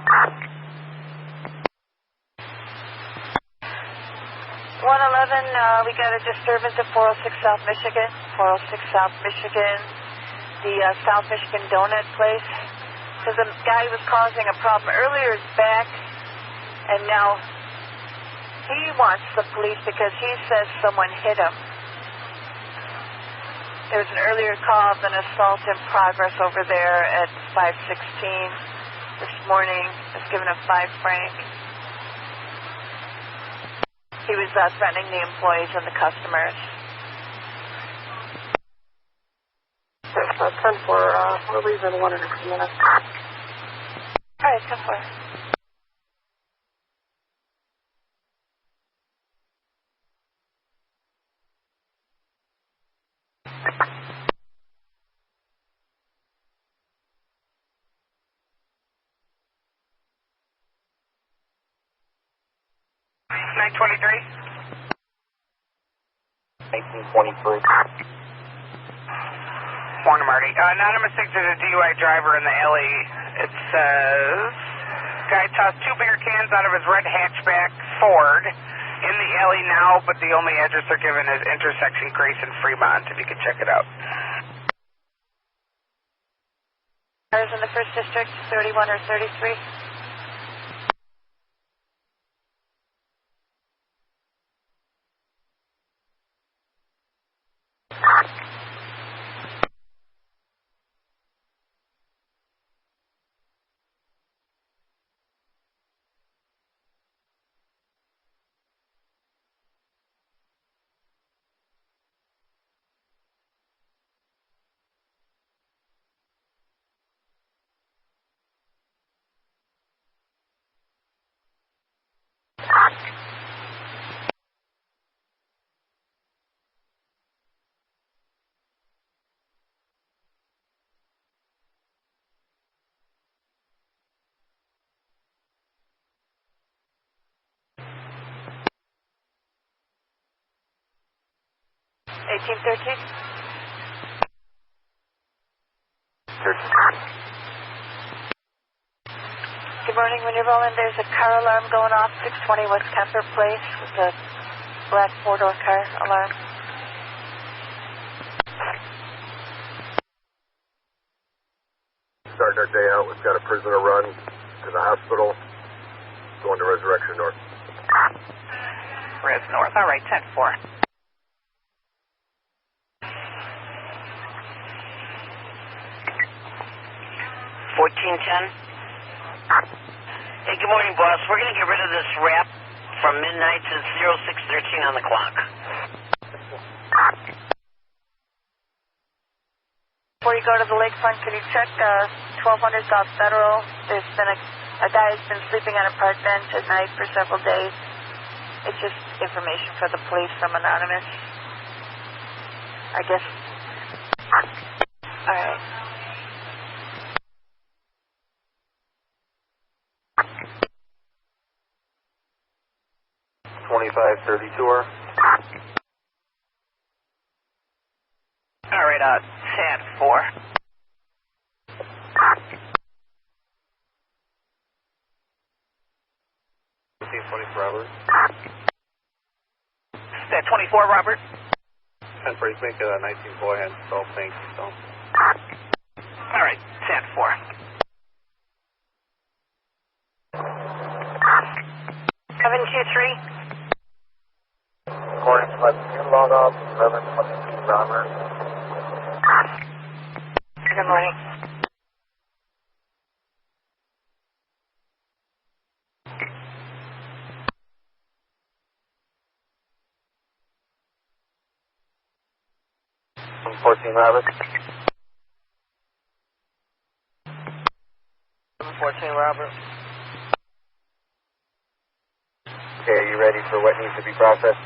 111, we got a disturbance at 406 South Michigan. 406 South Michigan, the South Michigan Donut place. Because the guy was causing a problem. Earlier is back, and now he wants the police because he says someone hit him. There was an earlier call of an assault in progress over there at 516 this morning. It was given a $5 franc. He was threatening the employees and the customers. 10-4, we'll leave in 1 or 2 minutes. All right, 10-4. Morning, Marty. Anonymous to the DUI driver in the alley. It says, guy tossed 2 beer cans out of his red hatchback Ford in the alley now, but the only address they're given is intersection Grace and Fremont, if you could check it out. Cars in the 1st District, 31 or 33. 1813? 13. Good morning. When you're rolling, there's a car alarm going off, 620 West Kemper Place, with a black four-door car alarm. Starting our day out, we've got a prisoner run to the hospital, going to Resurrection North. Res North. All right, 10-4. 1410. Hey, good morning, boss. We're going to get rid of this wrap from midnight to 0613 on the clock. Before you go to the lakefront, can you check 1200 South Federal? There's been a guy who's been sleeping on a park bench at night for several days. It's just information for the police from Anonymous. I guess. All right. tour. All right, 10-4. Robert. That 24, Robert. 10 for make it 19 go ahead. So thank you. So. All right, 10-4. 723. Morning, you log off 1122 Robert. Good morning. From 14 Robert. 14 Robert. Okay, are you ready for what needs to be processed?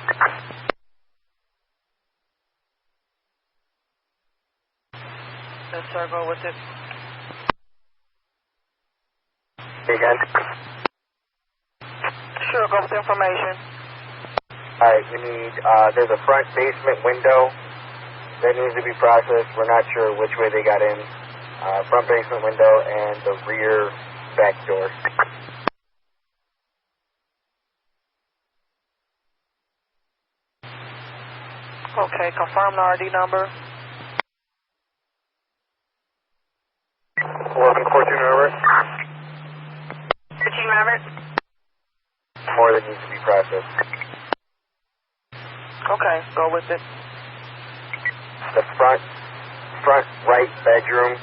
Yes, sir, go with it. Say again? Sure, go with information. Alright, we need, there's a front basement window that needs to be processed. We're not sure which way they got in. Front basement window and the rear back door. Okay, confirm the RD number. 1114 Robert. 15 Robert. More that needs to be processed. Okay, go with it. The front right bedroom,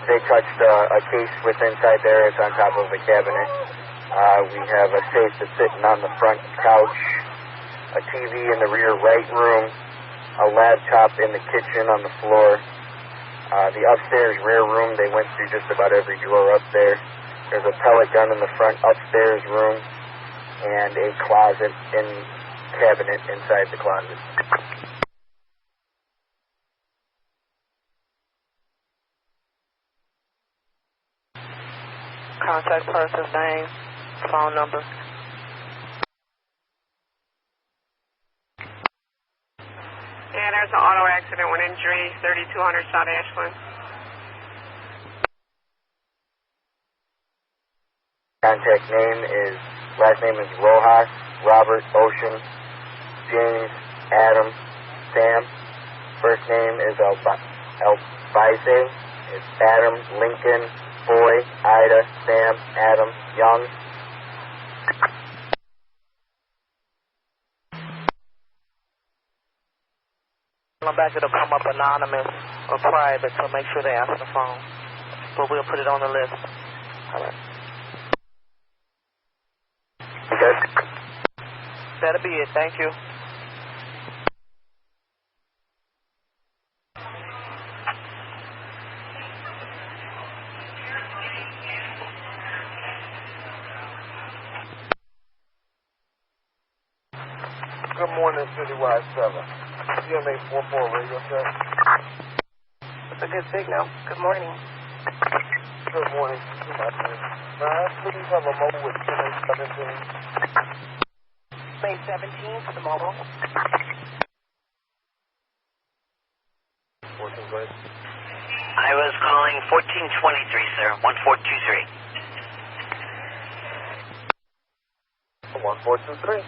they touched a case with inside there. It's on top of a cabinet. We have a safe that's sitting on the front couch, a TV in the rear right room, a laptop in the kitchen on the floor. The upstairs rear room, they went through just about every drawer up there. There's a pellet gun in the front upstairs room and a closet cabinet inside the closet. Contact person's name, phone number. Yeah, there's an auto accident with injury, 3200 South Ashland. Contact name is, last name is Rojas, Robert, Ocean, James, Adam, Sam. First name is Elbise. It's Adam, Lincoln, Boy, Ida, Sam, Adam, Young. On the back, it'll come up anonymous or private, so make sure they answer the phone. But we'll put it on the list. All right. Okay. That'll be it. Thank you. Good morning, Citywide 7. GMA 44 radio check. That's a good signal. Good morning. Good morning. Please have a mobile with GMA 17. May 17 for the mobile. please? I was calling 1423, sir. 1423. 1423.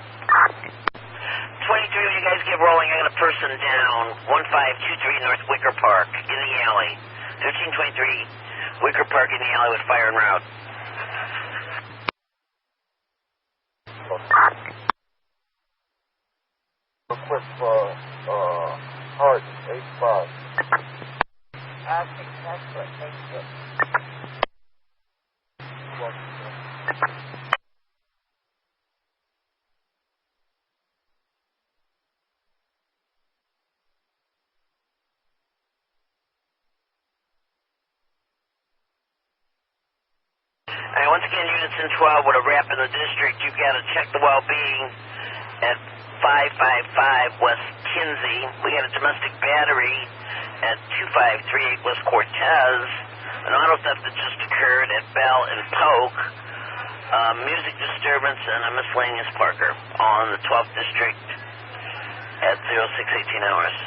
23, when you guys get rolling, I got a person down. 1523 North Wicker Park in the alley. 1523 Wicker Park in the alley with fire en route. Request for Heart 85. Asking extra, extra. Alright, once again, units in 12 with a wrap in the district, you've got to check the well-being at 555 West Kinsey. We got a domestic battery at 2538 West Cortez. An auto theft that just occurred at Bell and Polk. Music disturbance and a miscellaneous Parker on the 12th district at 0618 hours.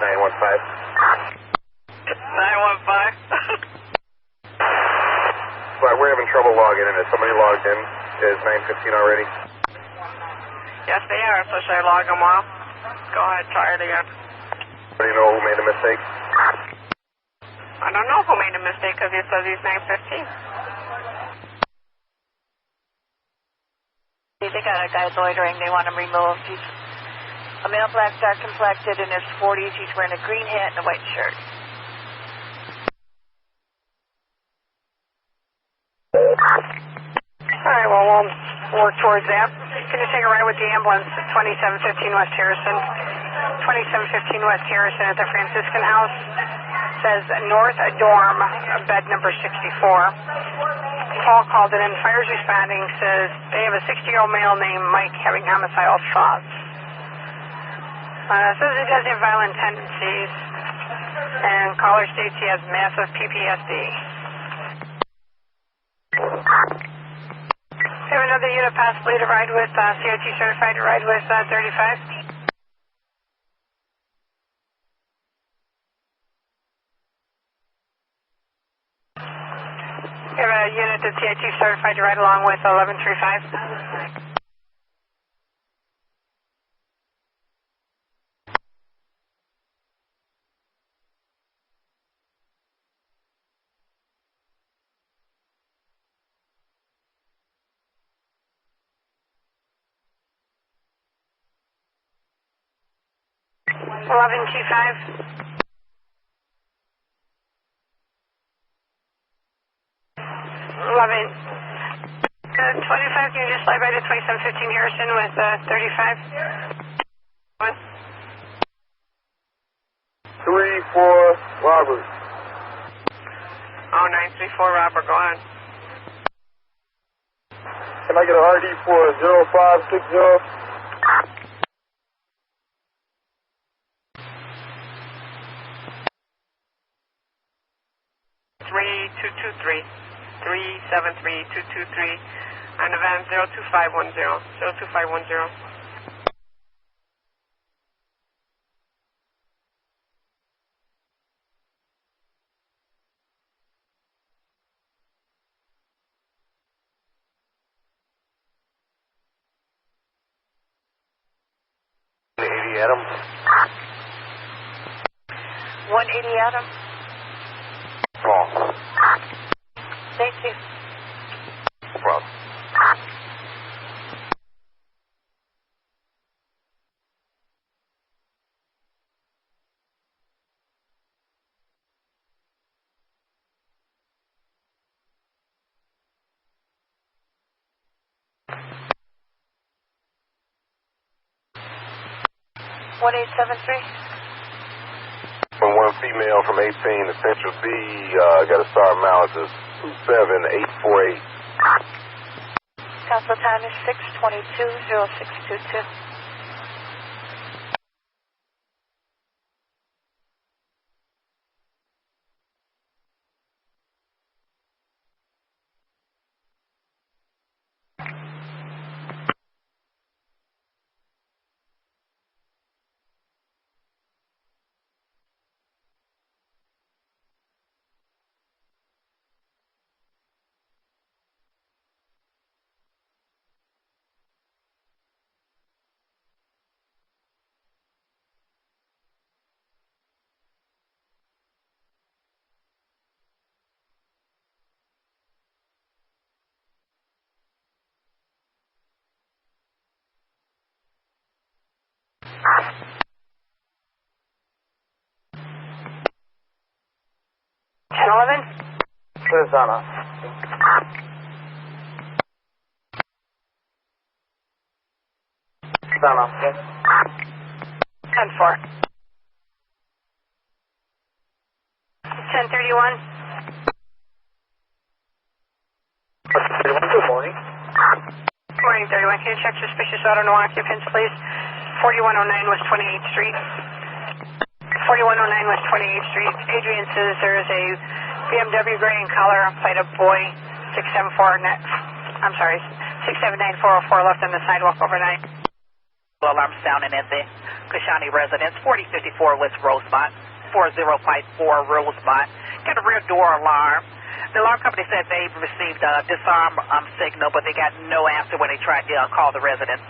Nine one five. 915. But we're having trouble logging in. Is somebody logged in? Is 915 already? Yes, they are, so should I log them off? Go ahead, try it again. Do you know who made a mistake? I don't know who made a mistake because it says he's 915. They got a guy loitering. They want him removed. He's a male, black, dark complected, in his 40s. He's wearing a green hat and a white shirt. All right, well, we'll work towards that. Can you take a ride with the ambulance at 2715 West Harrison? 2715 West Harrison at the Franciscan House. Says North Dorm, bed number 64. Paul called it in. Fire's responding. Says they have a 60-year-old male named Mike having homicidal thoughts. Says he does have violent tendencies. And caller states he has massive PTSD. Have another unit possibly to ride with, CIT certified to ride with 35? Have a unit that's CIT certified to ride along with 1135? Eleven two five. 25, can you just slide by to 2715 Harrison with 35? 34 Robert. 0934 Robert, go on. Can I get an RD for 0560? 3223 373-223 on the van 02510. 02510. Adam. 180 Adam. Wrong. Thank you. No problem. 1873. From one female from 18 to Central B, got a star mileage of 27848. Council time is 6:22:0622. Sullivan? Arizona. Arizona. 10-4. 1031. Good morning. Morning, 31. Can you check suspicious auto no occupants, please? 4109 West 28th Street. 4109 West 28th Street. Adrian says there is a BMW gray in color, plate of boy 679-404 left on the sidewalk overnight. Alarm sounding at the Kashani residence, 4054 West Rosemont, 4054 Rosemont. Got a rear door alarm. The alarm company said they received a disarm signal, but they got no answer when they tried to call the residence.